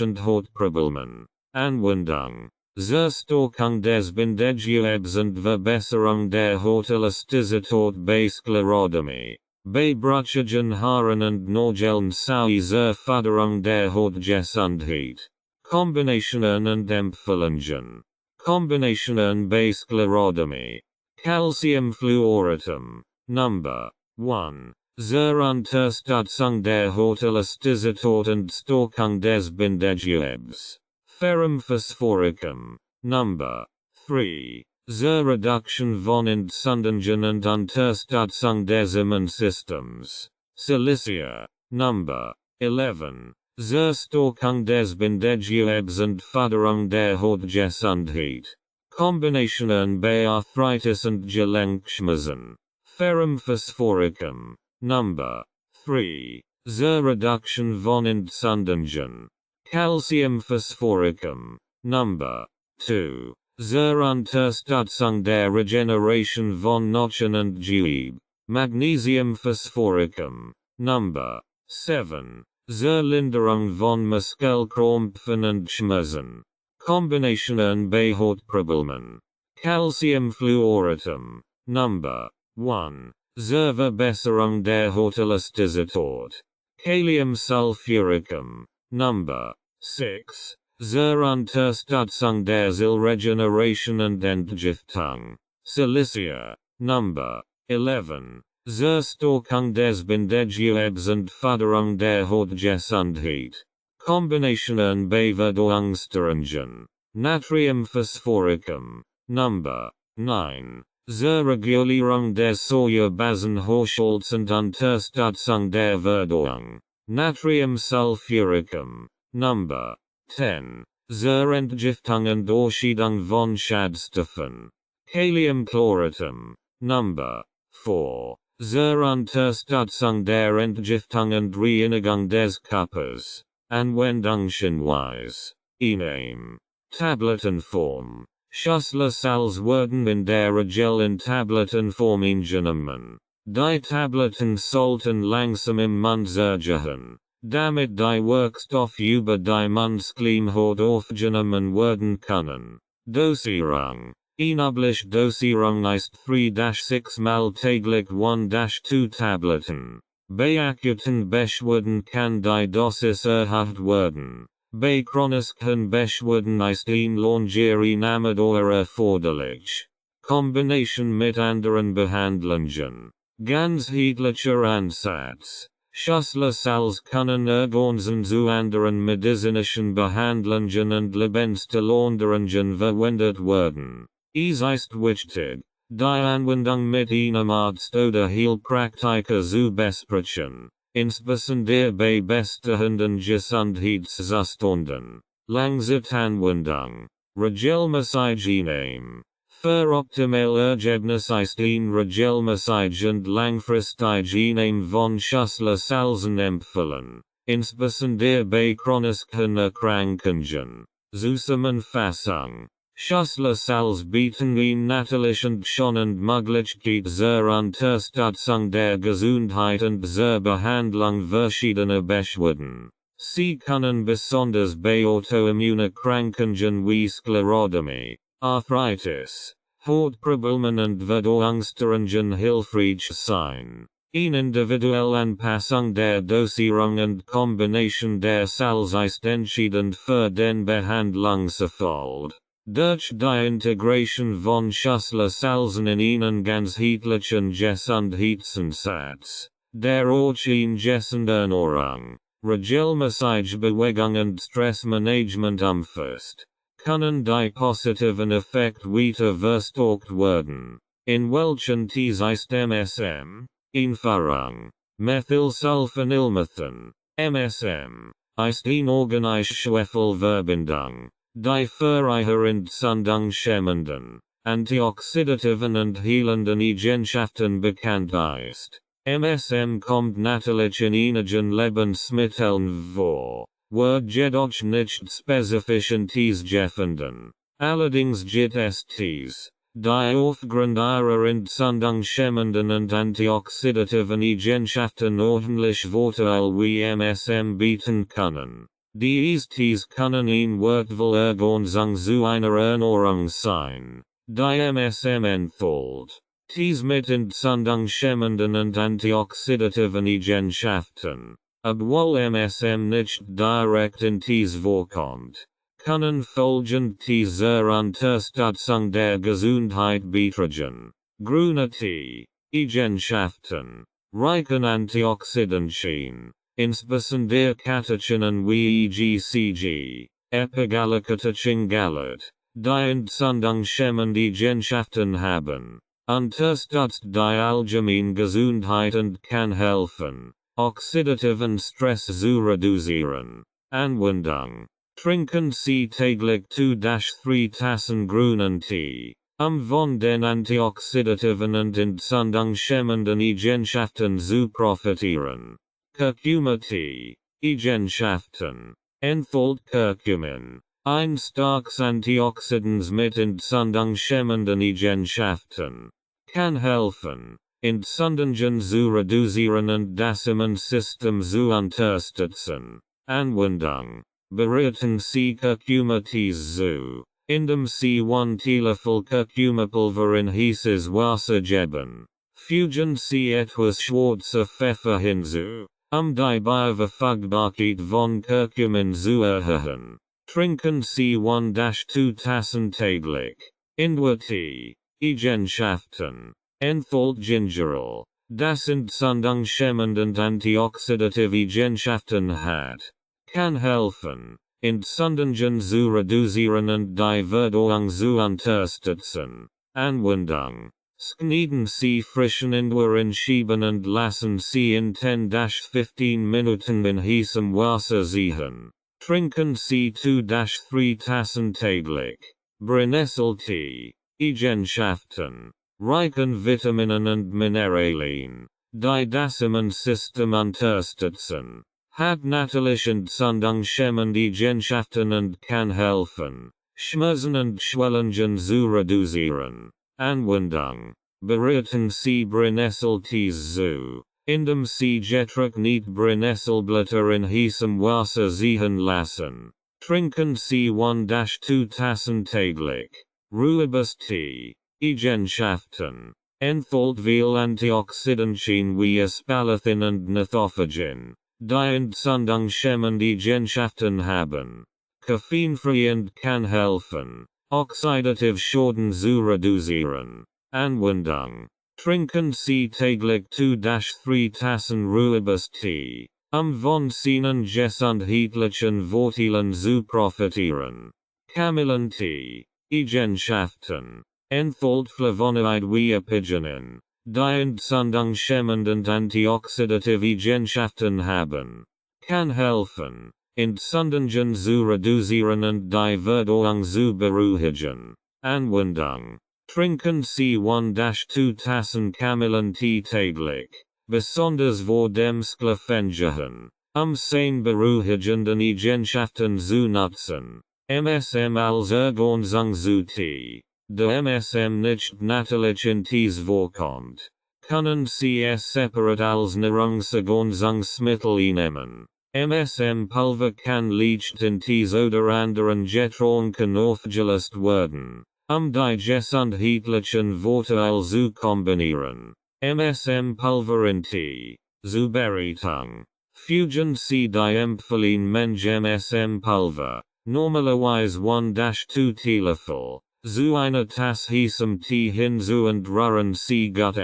[SPEAKER 1] und Hautproblemen. Anwendung. Zur Stärkung des Bindegewebes und Verbesserung der Hautelastizität bei Sklerodermie. Bei brüchigen Haaren und Nageln sowie zur Förderung der Hautgesundheit. Kombinationen und Empfehlungen. Kombinationen bei Sklerodermie. Calciumfluoratum. Number 1. Zur Unterstützung der Hautelastizität und Stärkung des Bindegewebes. Ferrum phosphoricum. Number 3. Zur Reduktion von Entzündungen und Unterstützung des Immunsystems. Cilicia. Number 11. Zur Stärkung des Bindegewebes und Förderung der Hautgesundheit. Kombinationen bei Arthritis und Gelenkschmerzen. Ferrum phosphoricum. Number 3. Zur Reduktion von Entzündungen. Calcium phosphoricum. Number 2. Zur Unterstützung der Regeneration von Knochen und Gewebe. Magnesium phosphoricum. Number 7. Zur Linderung von Muskelkrampfen und Schmerzen. Kombinationen bei Hautproblemen. Calciumfluoratum. Number 1. Zur Verbesserung der Hautelastizität. Kaliumsulfuricum. Number 6. Zur Unterstützung der Zellregeneration und Entgiftung. Cilicia. Number 11. Zur Stärkung des Bindegewebes und Förderung der Hautgesundheit. Kombinationen bei Verdauungsstörungen. Natriumphosphoricum. Number 9. Zur Regulierung des Säurebasenhaushalts und Unterstützung der Verdauung. Natriumsulfuricum. Number 10. Zur Entgiftung und Ausscheidung von Schadstoffen. Kaliumchloratum. Number 4. Zur Unterstützung der Entgiftung und Reinigung des Körpers. Anwendungshinweis. Einnahme. Tablettenform. Schussler als werden in der Regel in Tablettenform eingenommen. Die Tabletten sollten langsam im Mund zergehen, damit die Wirkstoff über die Mundschleimhaut aufgenommen werden können. Dosierung. Einheitliche Dosierung ist 3-6 mal täglich 1-2 Tabletten. Bei akuten Beschwerden kann die Dosis erhöht werden. Bei chronischen Beschwerden ist ein längerer Nahmedauer erforderlich. Kombination mit anderen Behandlungen. Ganzheitlicher Ansatz. Schussler-Salz können Ergänzen zu anderen medizinischen Behandlungen und Lebensveränderungen verwendet werden. Es ist wichtig, die Anwendung mit einem Arzt oder Heilpraktiker zu besprechen, insbesondere bei bestehenden Gesundheitszuständen. Langzeitanwendung. Regelmäßig nehmen. Für optimale Ergebnis ist ein regelmäßig und langfristig Nehmen von Schussler-Salzen empfehlen, insbesondere bei chronischen Erkrankungen. Zusammenfassung. Schussler-Salz bieten eine natürliche und schonende Möglichkeit zur Unterstützung der Gesundheit und zur Behandlung verschiedener Beschwerden. Sie können besonders bei Autoimmunerkrankungen wie Sklerodermie, Arthritis, Hautproblemen und Verdauungsstörungen hilfreich sein. Eine individuelle Anpassung der Dosierung und Kombination der Salz ist entscheidend für den Behandlungserfolg. Durch die Integration von Schussler-Salzen in einen ganzheitlichen Gesundheitsansatz, der auch in gesunder Ernährung, regelmäßig Bewegung und Stressmanagement umfasst, können die positiven Effekte weiter verstärkt werden. In welchen dies ist MSM? Erfahrung. Methylsulfonylmethan, MSM, ist eine organische Schwefelverbindung, die für ihre Entzündung schämenden, antioxidativen und heilenden Eigenschaften bekannt ist. MSM kommt natürlich in einigen Lebensmitteln vor, wird jedoch nicht spezifisch in dies gefunden. Allerdings gibt es dies, die aufgrund ihrer Entzündung schämenden und antioxidativen Eigenschaften ordentlich Vorteile wie MSM bieten können. Dies können ein wertvolle Ergänzung zu einer Ernährung sein, die MSM enthält. Dies mit Entzündung schämenden und antioxidativen Eigenschaften, obwohl MSM nicht direkt in dies vorkommt, können folgend dies zur Unterstützung der Gesundheit beitragen. Grüne Tee, Eigenschaften, reichen Antioxidantien, insbesondere Catechinen wie EGCG, Epigallocatechin-Gallat, die Entzündung schämende Eigenschaften haben, unterstützt die allgemeine Gesundheit und kann helfen, oxidativen Stress zu reduzieren. Anwendung. Trinken Sie täglich 2-3 Tassen grünen Tee, von den antioxidativen und entzündungsschämenden Eigenschaften zu profitieren. Kurkuma-Tee, Eigenschaften, enthält Kurkumin, ein starkes Antioxidans mit entzündungsschämenden Eigenschaften, kann helfen, Entzündungen zu reduzieren und das Immunsystem zu unterstützen. Anwendung. Bereiten Sie Kurkuma-Tees zu, indem Sie 1 Teelöffel Kurkumapulver in heißes Wasser geben. Fügen Sie etwas schwarzer Pfeffer hinzu, die Bioverfügbarkeit von Kurkumin zu erhöhen. Trinken Sie 1-2 Tassen täglich. Ingwer-Tee, Eigenschaften, enthält Gingerol, das entzündungsschämend und antioxidative Eigenschaften hat, kann helfen, Entzündungen zu reduzieren und die Verdauung zu unterstützen. Anwendung. Schneiden Sie frischen Ingwer in Scheiben und lassen Sie in 10-15 Minuten in heißem Wasser ziehen. Trinken Sie 2-3 Tassen täglich. Brennnessel-Tee, Eigenschaften, reichen Vitaminen und Mineralien, die das Immunsystem unterstützen, hat natürlich entzündungsschämende Eigenschaften und kann helfen, Schmerzen und Schwellungen zu reduzieren. Anwendung. Bereiten Sie Brennnessel-Tees zu, indem Sie getrocknete Brennnesselblätter in heißem Wasser ziehen lassen. Trinken Sie 1-2 Tassen täglich. Rooibos-Tee, Eigenschaften, enthält viel Antioxidantien wie Aspalathin und Nathophagen, die entzündungsschämende Eigenschaften haben. Koffeinfrei und kann helfen, oxidative Schäden zu reduzieren. Anwendung. Trinken Sie täglich 2-3 Tassen Ruhebus Tee, von Seinen gesundheitlichen Vorteilen zu profitieren. Kamillen Tee, Eigenschaften, enthalten Flavonoid wie Epigenin, die entzündungshemmend und antioxidative Eigenschaften haben. Kann helfen, Entzündungen zu reduzieren und die Verdauung zu beruhigen. Anwendung. Trinken Sie 1-2 Tassen Kamillen Tee täglich, besonders vor dem Schlafengehen, seine beruhigenden Eigenschaften zu nutzen. MSM als Ergänzung zu Tee. Da MSM nicht natürlich in Tees vorkommt, können Sie es separat als Nahrungsergänzungsmittel einnehmen. MSM-Pulver kann leicht in Tees oder anderen Getränken aufgelöst werden, die gesundheitlichen Vorteile zu kombinieren. MSM-Pulver in Tee. Zur Beratung. Fügen Sie die empfohlene Menge MSM-Pulver, normalerweise 1-2 Teelöffel, zu einer Tasse heißem Tee hinzu und rühren Sie gut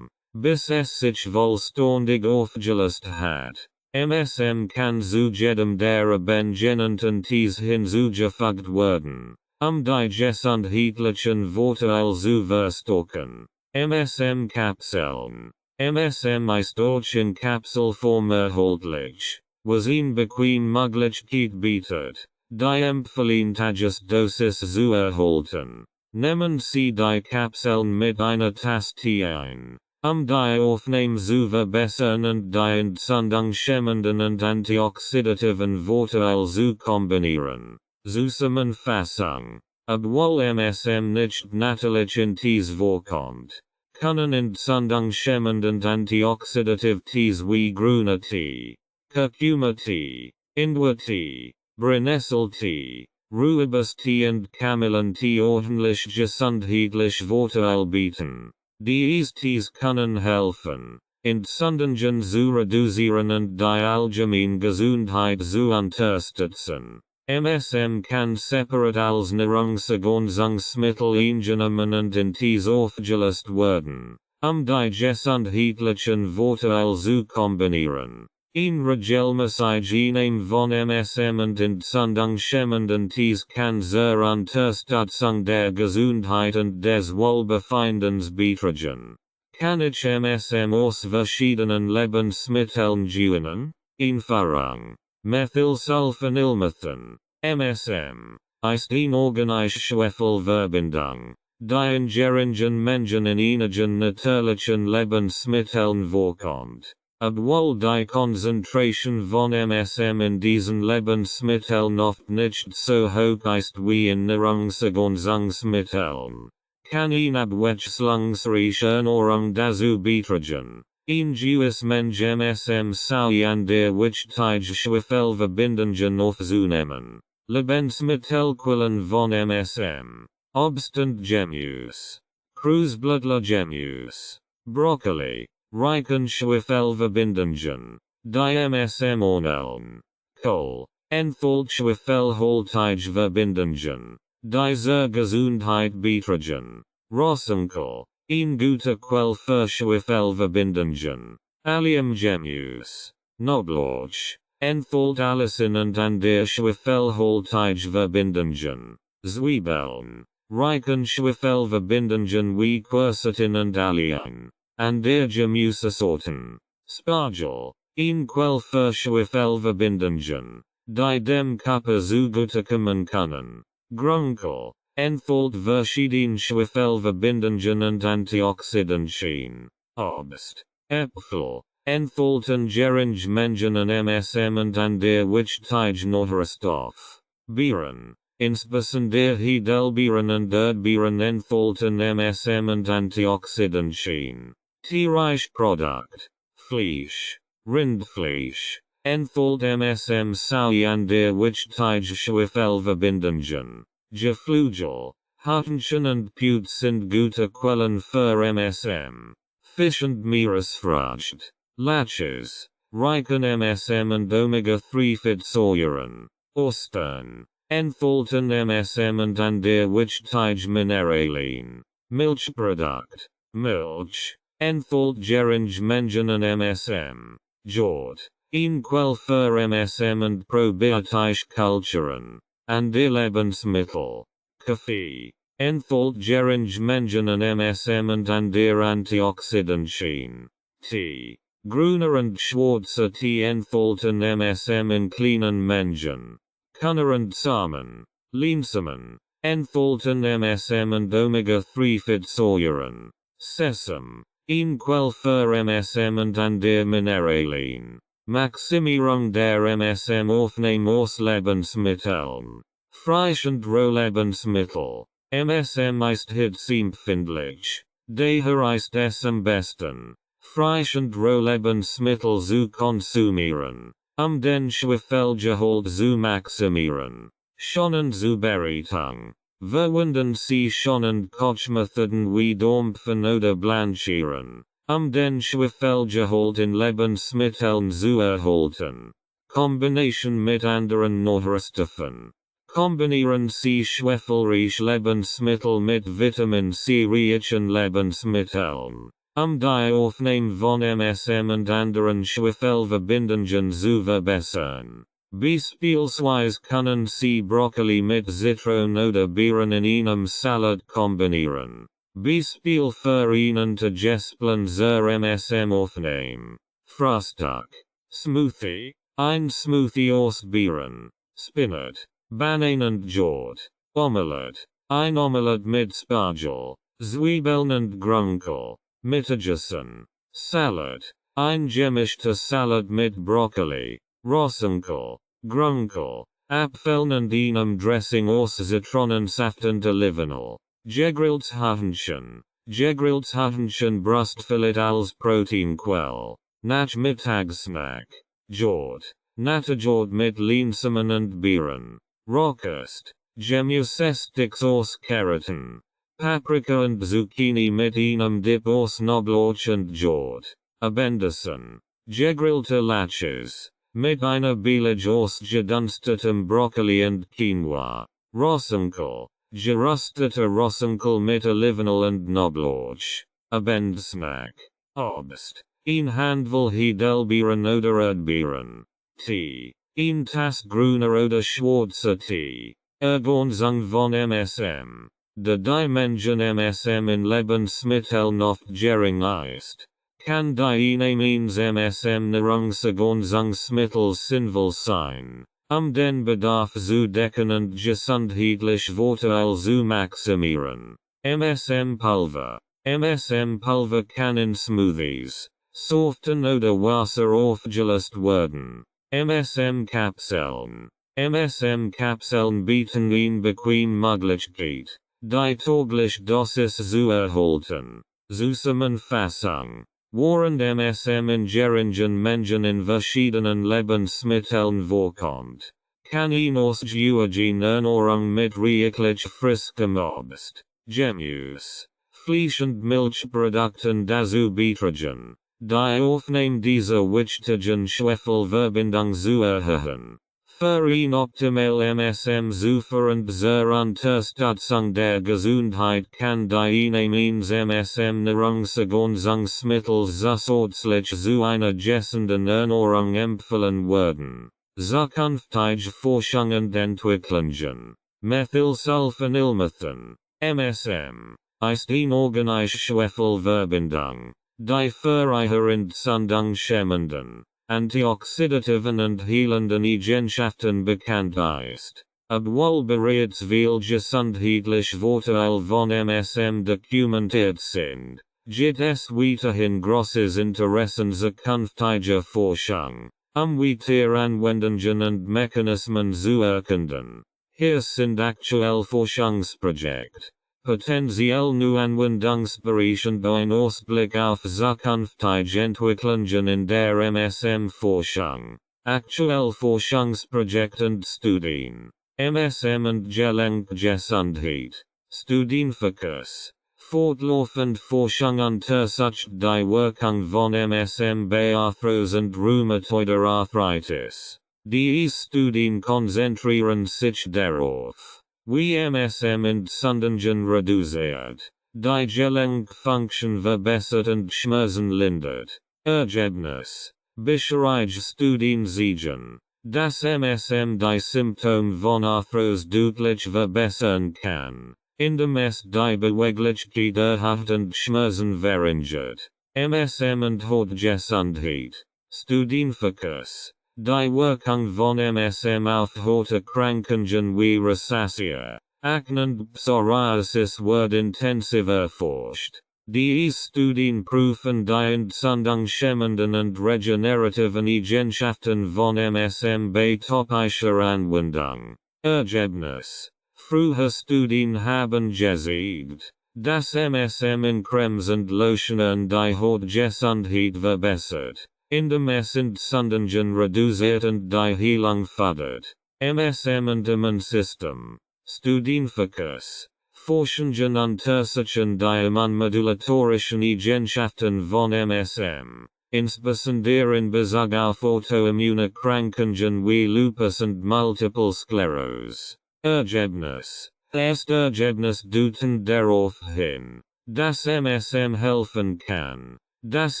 [SPEAKER 1] bis es sich vollständig aufgelöst hat. MSM kann zu jedem der benennten Tees hinzugefügt werden, die gesundheitlichen Vorteile zu verstärken. MSM-Kapseln. MSM ist auch in Kapselform erhältlich, was Ihnen bequem Möglichkeit bietet, die empfohlene Tagesdosis zu erhalten. Nehmen Sie die Kapseln mit einer Tasse Tee ein, die Aufnahme zu verbessern und die entzündungshemmenden und antioxidativen Vorteile zu kombinieren. Zusammenfassung. Obwohl MSM nicht natürlich in Tees vorkommt, können entzündungshemmend und antioxidative Tees wie grüner Tee, Kurkuma Tee, Ingwer-Tee, Brennnessel-Tee, Rooibos-Tee und Kamillen-Tee ordentlich gesundheitlich Vorteile bieten. Diese Tees können helfen, Entzündungen zu reduzieren und die allgemeine Gesundheit zu unterstützen. MSM kann separat als Nahrungsergänzungsmittel eingenommen und in Tees aufgelöst werden, die gesundheitlichen Vorteile zu kombinieren. Ein regelmäßiges Einnehmen von MSM und entzündungshemmenden Tees kann zur Unterstützung der Gesundheit und des Wohlbefindens beitragen. Kann ich MSM aus verschiedenen Lebensmitteln gewinnen? Erfahrung. Methylsulfonylmethan, MSM, ist eine organische Schwefelverbindung, die in geringen Mengen in einigen natürlichen Lebensmitteln vorkommt. Obwohl die Konzentration von MSM in diesen Lebensmitteln oft nicht so hoch ist wie in Nahrungsergänzungsmitteln, kann eine abwechslungsreiche Ernährung dazu beitragen, ein gewisses Menge MSM zu an der wichtigen Schwefelverbindungen aufzunehmen. Lebensmittelquellen von MSM, Obst und Gemüse, Kreuzblättergemüse, Brokkoli, reichen Schwefelverbindungen, die MSM ähneln. Kohl, enthält schwefelhaltige Verbindungen, die zur Gesundheit beitragen. Rosenkohl, eine gute Quelle für Schwefelverbindungen. Alliumgemüse, Knoblauch, enthält Allicin und an der schwefelhaltige Verbindungen. Zwiebeln, reichen Schwefelverbindungen wie Quercetin und Alliin. An der Gemüsesorten. Spargel, eine Quelle für Schwefelverbindungen, die dem Körper zugutekommen können. Grünkohl, enthält verschiedene Schwefelverbindungen und Antioxidantien. Obst, Äpfel, enthalten geringe Mengen an MSM und an der wichtigen Nährstoff. Beeren, insbesondere Heidelbeeren und Erdbeeren enthalten MSM und Antioxidantien. Tierische Produkt, Fleisch, Rindfleisch, enthält MSM zu an der wichtigen Schwefelverbindungen. Geflügel, Hartchen und Pute sind gute Quellen für MSM. Fisch und Meeresfrüchte, Lachs, reichen MSM und Omega-3-Fettsäuren. Austern, enthalten MSM und an der wichtigen Mineralien. Milchprodukt, Milch, Enthaltgeringen MSM. Jord. In quel für MSM und probiotische Kulturen. And ihr Lebensmittel. Kaffee. Enthaltgeringen MSM und an ihr Antioxidantien. Tee. Grüner und schwarzer Tee enthalten MSM in kleinen Mengen. Kunner und Samen. Leinsamen. Enthalten MSM und Omega-3-Fettsäuren. Sesam. In quel für MSM und an ihr Mineralien. Maximierung der MSM-Aufnahme aus Lebensmitteln. Frisch und roh Lebensmittel. MSM ist hitzeempfindlich. Daher ist es am besten, frisch und roh Lebensmittel zu konsumieren, den Schwefelgehalt zu maximieren. Schonend zu Beratung. Verwenden Sie schonend Kochmethoden wie Dampfen oder Blanchieren, den Schwefelgehalt in Lebensmitteln zu erhalten. Kombination mit anderen Nährstoffen. Kombinieren Sie schwefelreiche Lebensmittel mit Vitamin C-reichen Lebensmitteln, die Aufnahme von MSM und anderen Schwefelverbindungen zu verbessern. Beispielsweise können Sie Brokkoli mit Zitronen oder Beeren in einem Salat kombinieren. Beispiel für Ihnen zu gesplen zur MSM aufnehmen. Frühstück. Smoothie. Ein Smoothie aus Beeren, Spinat, Bananen und Jord. Omelette. Ein Omelette mit Spargel, Zwiebeln und Grünkohl. Mittagessen. Salad. Ein gemischter Salat mit Brokkoli, Rosenkohl, Grünkohl, Apfeln und einem Dressing aus Zitronensaft und Olivenöl. Gegrilltes Hähnchen. Gegrilltes Hähnchenbrustfilet als Proteinquelle. Nachmittagssnack. Jord. Natterjord mit Leinsamen und Beeren. Rohkost. Gemüsesticks aus Karotten. Paprika und Zucchini mit einem Dip aus Knoblauch und Jord. Abendessen. Gegrillte Laches. Mit einer Beilage aus gedunstetem Brokkoli und Quinoa. Rosenkohl. Gerösteter Rosenkohl mit Olivenöl und Knoblauch. Abendsnack. Obst. Ein Handvoll Heidelbeeren oder Erdbeeren. Tee. Ein Tass grüner oder schwarzer Tee. Ergänzung von MSM. De Dimension MSM in Lebensmitteln oft gering ist. Kann die means MSM Nahrungsergänzungsmittel sinnvoll sein, den Bedarf zu decken und gesundheitlich Vorteil zu maximieren. MSM Pulver. MSM Pulver kann in Smoothies, Soften oder Wasser aufgelöst werden. MSM Kapseln. MSM Kapseln bieten eine bequeme Möglichkeit, die tägliche Dosis zu erhalten. Zusammenfassung. Während MSM in geringen Mengen in verschiedenen Lebensmitteln vorkommt, kann ausgiebige Ernährung mit reichlich frischem Obst, Gemüse, Fleisch und Milchprodukten dazu beitragen, die Aufnahme dieser wichtigen Schwefelverbindung zu erhöhen. Für ein optimal MSM zuführend zur Unterstützung der Gesundheit kann die means MSM Nahrungsergänzungsmittel zusätzlich zu einer gesunden Ernährung empfohlen werden. Zukünftige Forschung und Entwicklungen. Methylsulfonylmethan. MSM ist eine organische Schwefelverbindung, die für ihre Entzündung schämenden, antioxidativen und heilenden Eigenschaften bekannt ist. Obwohl bereits viele gesundheitliche Vorteile von MSM dokumentiert sind, gibt es weiterhin großes Interesse zukünftiger Forschung, weitere Anwendungen und Mechanismen zu erkunden. Hier sind aktuelle Forschungsprojekte, potenziell neue Anwendungsbereiche und ein Ausblick auf zukünftige Entwicklungen in der MSM-Forschung. Aktuelle Forschungsprojekte und Studien. MSM und Gelenkgesundheit. Studienfokus. Fortlaufend Forschung untersucht die Wirkung von MSM bei Arthrose und rheumatoider Arthritis. Die Studien konzentrieren sich darauf, wie MSM Entzündungen reduziert, die Gelenkfunktion verbessert und Schmerzen lindert. Ergebnis. Beschreibstudien zeigen, dass MSM die Symptome von Arthrose deutlich verbessern kann, indem es die Beweglichkeit erhöht und Schmerzen verringert. MSM und Gesundheit. Studienfokus. Die Wirkung von MSM auf Horterkrankungen wie Rosacea, Akne und Psoriasis wird intensiv erforscht. Diese Studien prüfen die entzündungshemmenden und regenerativen Eigenschaften von MSM bei topischer Anwendung. Ergebnis. Frühe Studien haben gezeigt, dass MSM in Cremes und Lotionen die Hautgesundheit verbessert, indem es Entzündungen reduziert und die Heilung fördert. MSM und Immunsystem. Studienfokus. Forschungen untersuchen die immunmodulatorischen Eigenschaften von MSM, insbesondere in Bezug auf Autoimmunerkrankungen wie Lupus und Multiple Sklerose. Ergebnis. Ergebnis deuten darauf hin, dass MSM helfen kann, das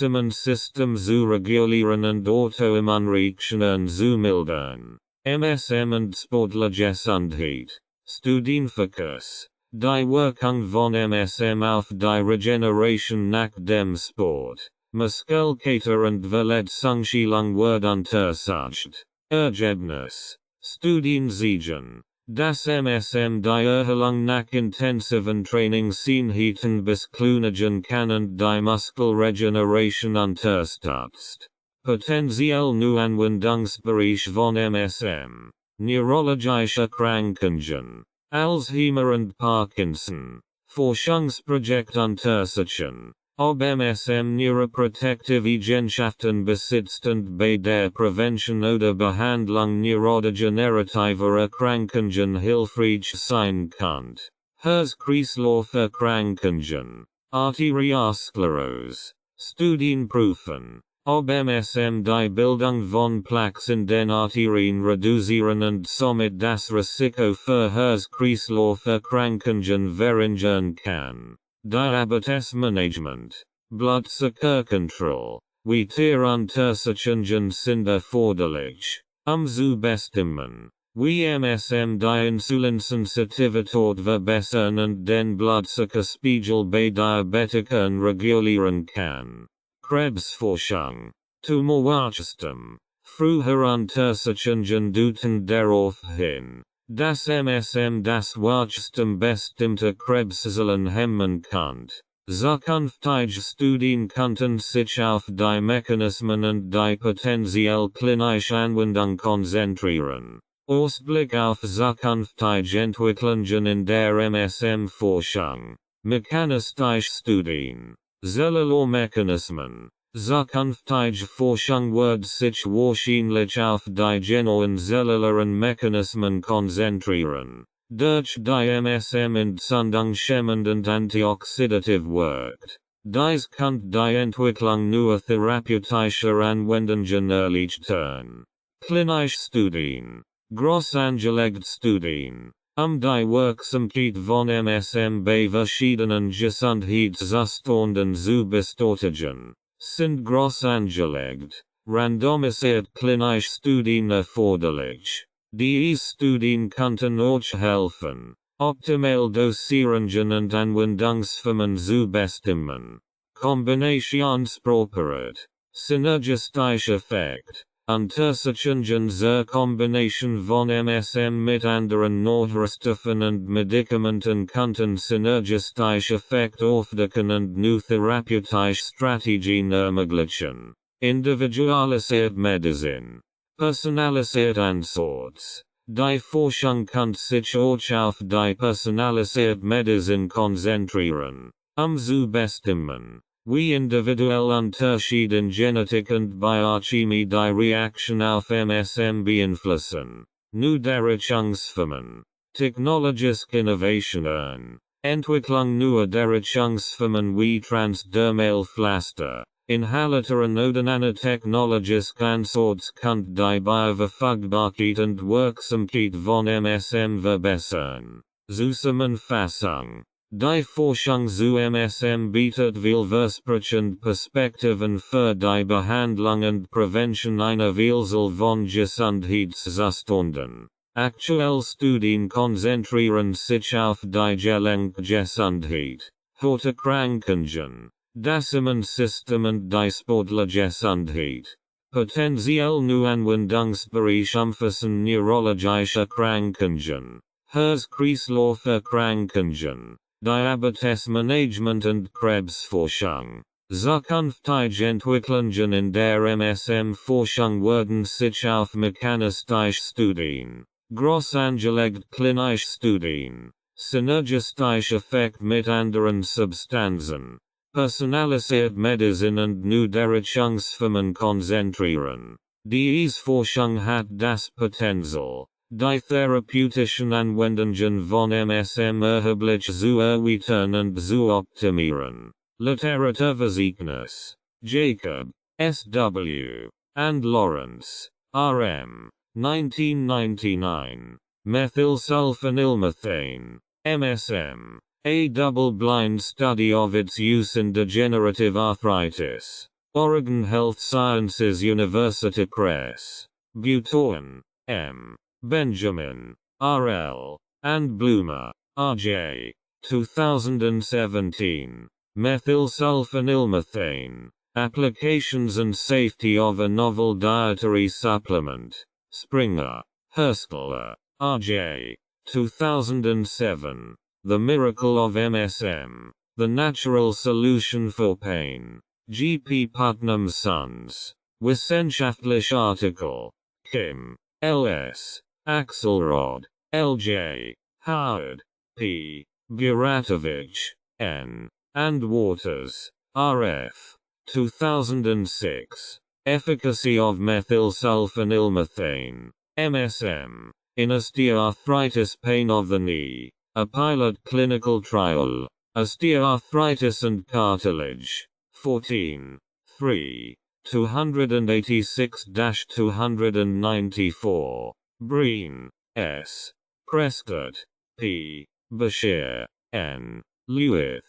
[SPEAKER 1] Immunsystem zu regulieren und Autoimmunreaktionen zu mildern. MSM und Sportlergesundheit. Studienfokus. Die Wirkung von MSM auf die Regeneration nach dem Sport, Muskelkater und Verletzungsheilung wird untersucht. Ergebnis. Studien zeigen, dass MSM die Erholung nach intensiven Trainingseinheiten beschleunigen kann und die Muskelregeneration unterstützt. Potenziell new Anwendungsbereich von MSM. Neurologische Krankungen. Alzheimer und Parkinson. Forschungsprojekt untersuchen, ob MSM neuroprotective Eigenschaften besitzt und bei der Prävention oder Behandlung neurodegenerativer Erkrankungen hilfreich sein kann. Herz-Kreislauf-Erkrankungen. Arteriosklerose. Studien prüfen, ob MSM die Bildung von Plaques in den Arterien reduzieren und somit das Risiko für Herz-Kreislauf-Erkrankungen verringern kann. Diabetesmanagement. Blutzuckerkontrolle. Weitere Untersuchungen sind erforderlich, zu bestimmen, wie MSM die Insulinsensitivität verbessern und den Blutzuckerspiegel bei Diabetikern regulieren kann. Krebsforschung. Tumorwachstum. Frühere Untersuchungen deuten darauf hin, dass MSM das Wachstum bestimmter Krebszellen hemmen kann. Zukünftige Studien könnten sich auf die Mechanismen und die potenziell klinische Anwendung konzentrieren. Ausblick auf zukünftige Entwicklungen in der MSM-Forschung. Mechanistische Studien. Zellulormechanismen. Zukünftige Forschung wird sich wahrscheinlich auf die genauen zellularen Mechanismen konzentrieren, durch die MSM entzündungshemmend antioxidativ wirkt. Dies könnte die Entwicklung neuer therapeutischer Anwendungen erleichtern. Klinische Studien. Großangelegte Studien. Die Wirksamkeit von MSM bei verschiedenen Gesundheitszuständen zu bestätigen, sind groß angelegt. Randomisiert klinische Studien erforderlich. Die Studien könnten euch helfen, optimal Dosierungen und Anwendungsformen zu bestimmen. Kombinationspropriet. Synergistischer Effekt. Untersuchungen zur Kombination von MSM mit anderen Nahrstoffen und Medikamenten könnten synergistische Effekt aufdecken und neue therapeutische Strategien ermöglichen. Individualisiert Medizin. Personalisiert Ansatz. Die Forschung könnte sich auch auf die personalisiert Medizin konzentrieren, zu bestimmen, wie individuell Unterschied in Genetik und Biochemie die Reaktion auf MSM beeinflussen. Derrichungsformen. Technologische Innovationen. Entwicklung neuer Derrichungsformen wie Transdermal Pflaster. Inhalte oder nanotechnologische Ansatz könnte die Bioverfügbarkeit und Wirksamkeit von MSM verbessern. Zusammenfassung. Die Forschung zu MSM bietet vielversprechend Perspektiven für die Behandlung und Prävention einer Vielzahl von Gesundheitszuständen. Aktuelle Studien konzentrieren sich auf die Gelenkgesundheit, Hortekrankengen, das Immunsystem und die sportliche Gesundheit. Potenziell new Anwendungsbereich umfassen neurologische Krankungen, Herz-Kreislauf-Erkrankungen, Diabetesmanagement und Krebsforschung. Zukünftige Entwicklungen in der MSM-Forschung werden sich auf mechanistische Studien, großangelegte klinische Studien, synergistische Effekt mit anderen Substanzen, personalisierte Medizin und Niederrichtungsformen konzentrieren. Diese Forschung hat das Potenzial, die therapeutischen Anwendungen von MSM erheblich zu erweitern und zu optimieren. Literaturverzeichnis. Jacob, S.W., and Lawrence, R.M., 1999. Methylsulfonylmethane, MSM. A double-blind study of its use in degenerative arthritis. Oregon Health Sciences University Press. Butoin, M. Benjamin, R.L., and Bloomer, R.J. 2017. Methylsulfonylmethane. Applications and Safety of a Novel Dietary Supplement. Springer, Herskler, R.J. 2007. The Miracle of MSM. The Natural Solution for Pain. G.P. Putnam Sons. Wissenschaftlich Article. Kim, L.S., Axelrod, L.J., Howard, P. Buratovich, N. and Waters, R.F. 2006. Efficacy of methylsulfonylmethane, MSM, in osteoarthritis pain of the knee. A pilot clinical trial. Osteoarthritis and cartilage. 14. 3. 286-294. Breen, S. Prescott, P. Bashir, N. Lewith,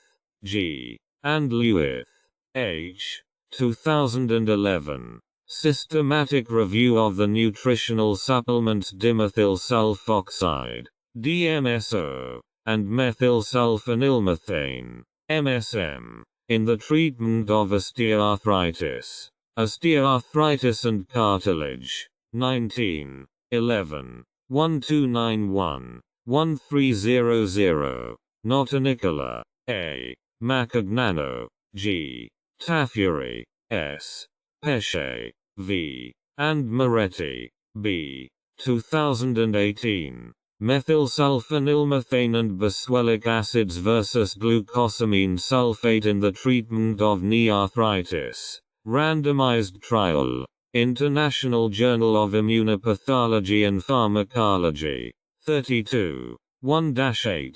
[SPEAKER 1] G. and Lewith, H. 2011. Systematic Review of the Nutritional Supplements Dimethyl Sulfoxide, DMSO, and methylsulfonylmethane, MSM, in the treatment of osteoarthritis. Osteoarthritis and Cartilage, 19, 11, 1291, 1300, Notanicola, A. Macagnano, G. Tafuri, S. Pesce, V. and Moretti, B. 2018. Methylsulfonylmethane and boswellic acids versus glucosamine sulfate in the treatment of knee arthritis. Randomized trial. International Journal of Immunopathology and Pharmacology. 32. 1-8.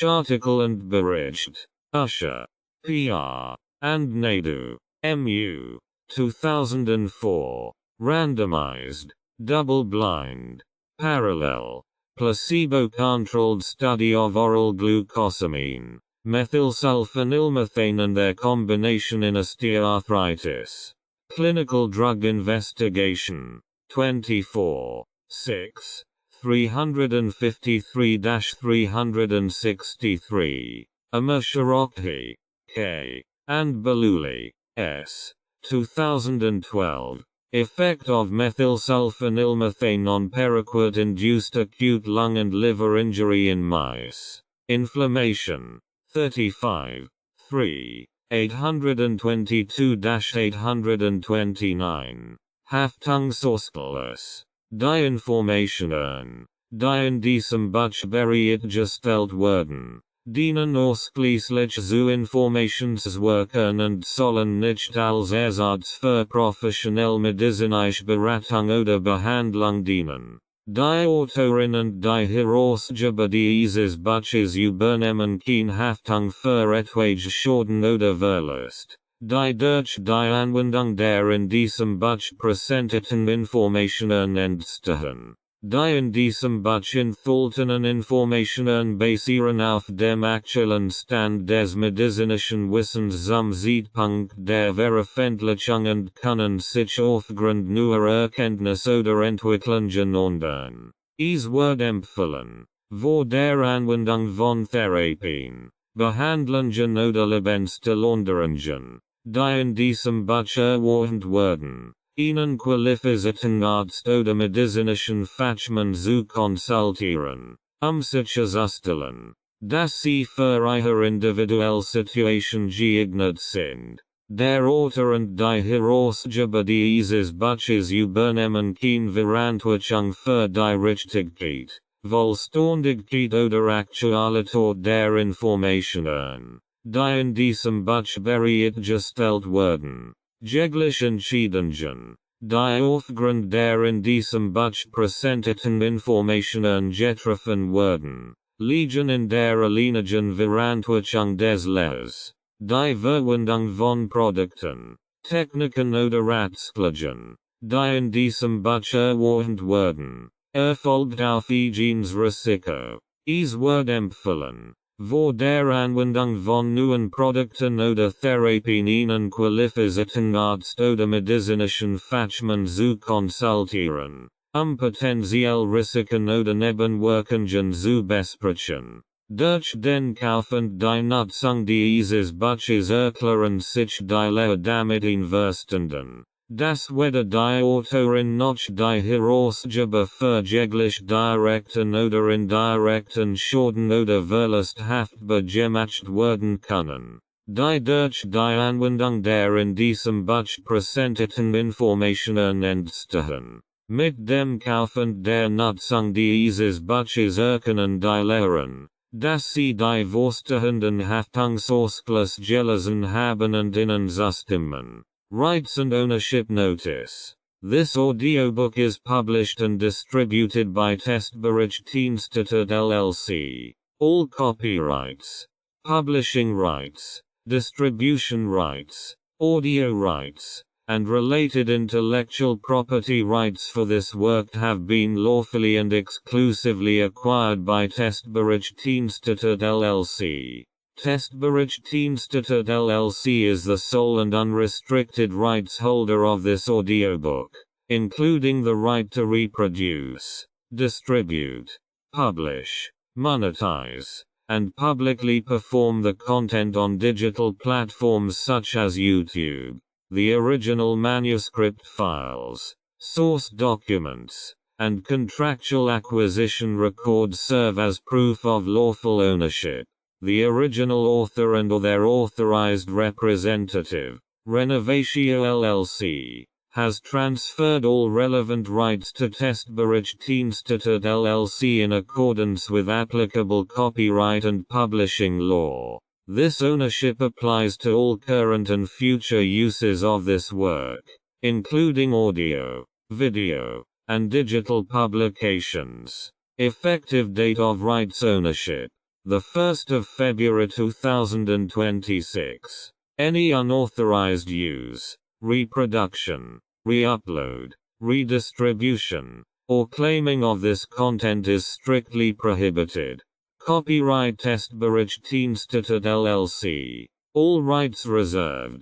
[SPEAKER 1] Article and Bericht. Usher. PR. and Naidu. M.U. 2004. Randomized. Double-blind. Parallel. Placebo-controlled study of oral glucosamine, methylsulfonylmethane and their combination in osteoarthritis. Clinical Drug Investigation. 24. 6. 353-363. Amasharokhi, K. and Baluli, S. 2012. Effect of methylsulfonylmethane on paraquat-induced acute lung and liver injury in mice. Inflammation. 35. 3. 822-829. Haftungsausschuss. Die Informationen, die in diesem Buch bereitgestellt werden, dienen ausschließlich zu Informationswerken und sollen nicht als Ersatz für professionelle medizinische Beratung oder Behandlung dienen. Die Autorin und die Herausgeber dieses Buches übernehmen keine Haftung für etwaige Schäden oder Verlust, die durch die Anwendung der in diesem Buch präsentierten Informationen entstehen. die in diesem Buch enthaltenen Informationen basieren auf dem aktuellen Stand des medizinischen Wissens zum Zeitpunkt der Veröffentlichung und können sich aufgrund neuer Erkenntnis oder Entwicklungen ändern. Es wird empfohlen, vor der Anwendung von Therapien, Behandlungen oder Lebenstiländerungen, die in diesem Buch erwähnt werden, einen qualifizierten Arzt oder medizinischen Fachmann zu konsultieren, sicherzustellen, dass sie für ihre individuelle Situation geeignet sind. Der Autor und die Herausgeber dieses Buches übernehmen keine Verantwortung für die Richtigkeit, Vollständigkeit oder Aktualität der Informationen, die in diesem Buch bereitgestellt werden. Jegliche Entscheidungen, die aufgrund der in diesem Buch präsentierten Informationen getroffen werden, liegen in der alleinigen Verantwortung des Lesers. Die Verwendung von Produkten, Techniken oder Ratschlägen, die in diesem Buch erwähnt werden, erfolgt auf eigenes Risiko. Es wird empfohlen, vor der Anwendung von neuen Produkten oder Therapien einen qualifizierten Arzt oder medizinischen Fachmann zu konsultieren, potenziell Risiken oder Nebenwirkungen zu besprechen. Durch den Kauf und die Nutzung dieses Buches erklären sich die Leser damit einverstanden, dass weder die Autorin noch die Herausgeber für jeglich direkten oder indirekten Schaden oder Verlust haftbar gemacht werden können, die durch die Anwendung der in diesem Buch präsentierten Informationen entstehen. Mit dem Kauf und der Nutzung dieses Buches erkennen die Lehren, dass sie die vorstehenden Haftungsausgleich gelesen haben und ihnen zustimmen. Rights and Ownership Notice. This audiobook is published and distributed by Testberichtsinstitut LLC. All copyrights, publishing rights, distribution rights, audio rights, and related intellectual property rights for this work have been lawfully and exclusively acquired by Testberichtsinstitut LLC. Testberichtsinstitut LLC is the sole and unrestricted rights holder of this audiobook, including the right to reproduce, distribute, publish, monetize, and publicly perform the content on digital platforms such as YouTube. The original manuscript files, source documents, and contractual acquisition records serve as proof of lawful ownership. The original author and/or their authorized representative, Renovatio LLC, has transferred all relevant rights to Testberichtsinstitut LLC in accordance with applicable copyright and publishing law. This ownership applies to all current and future uses of this work, including audio, video, and digital publications. Effective date of rights ownership: the 1st of February 2026. Any unauthorized use, reproduction, re-upload, redistribution, or claiming of this content is strictly prohibited. Copyright Testberichtsinstitut LLC. All rights reserved.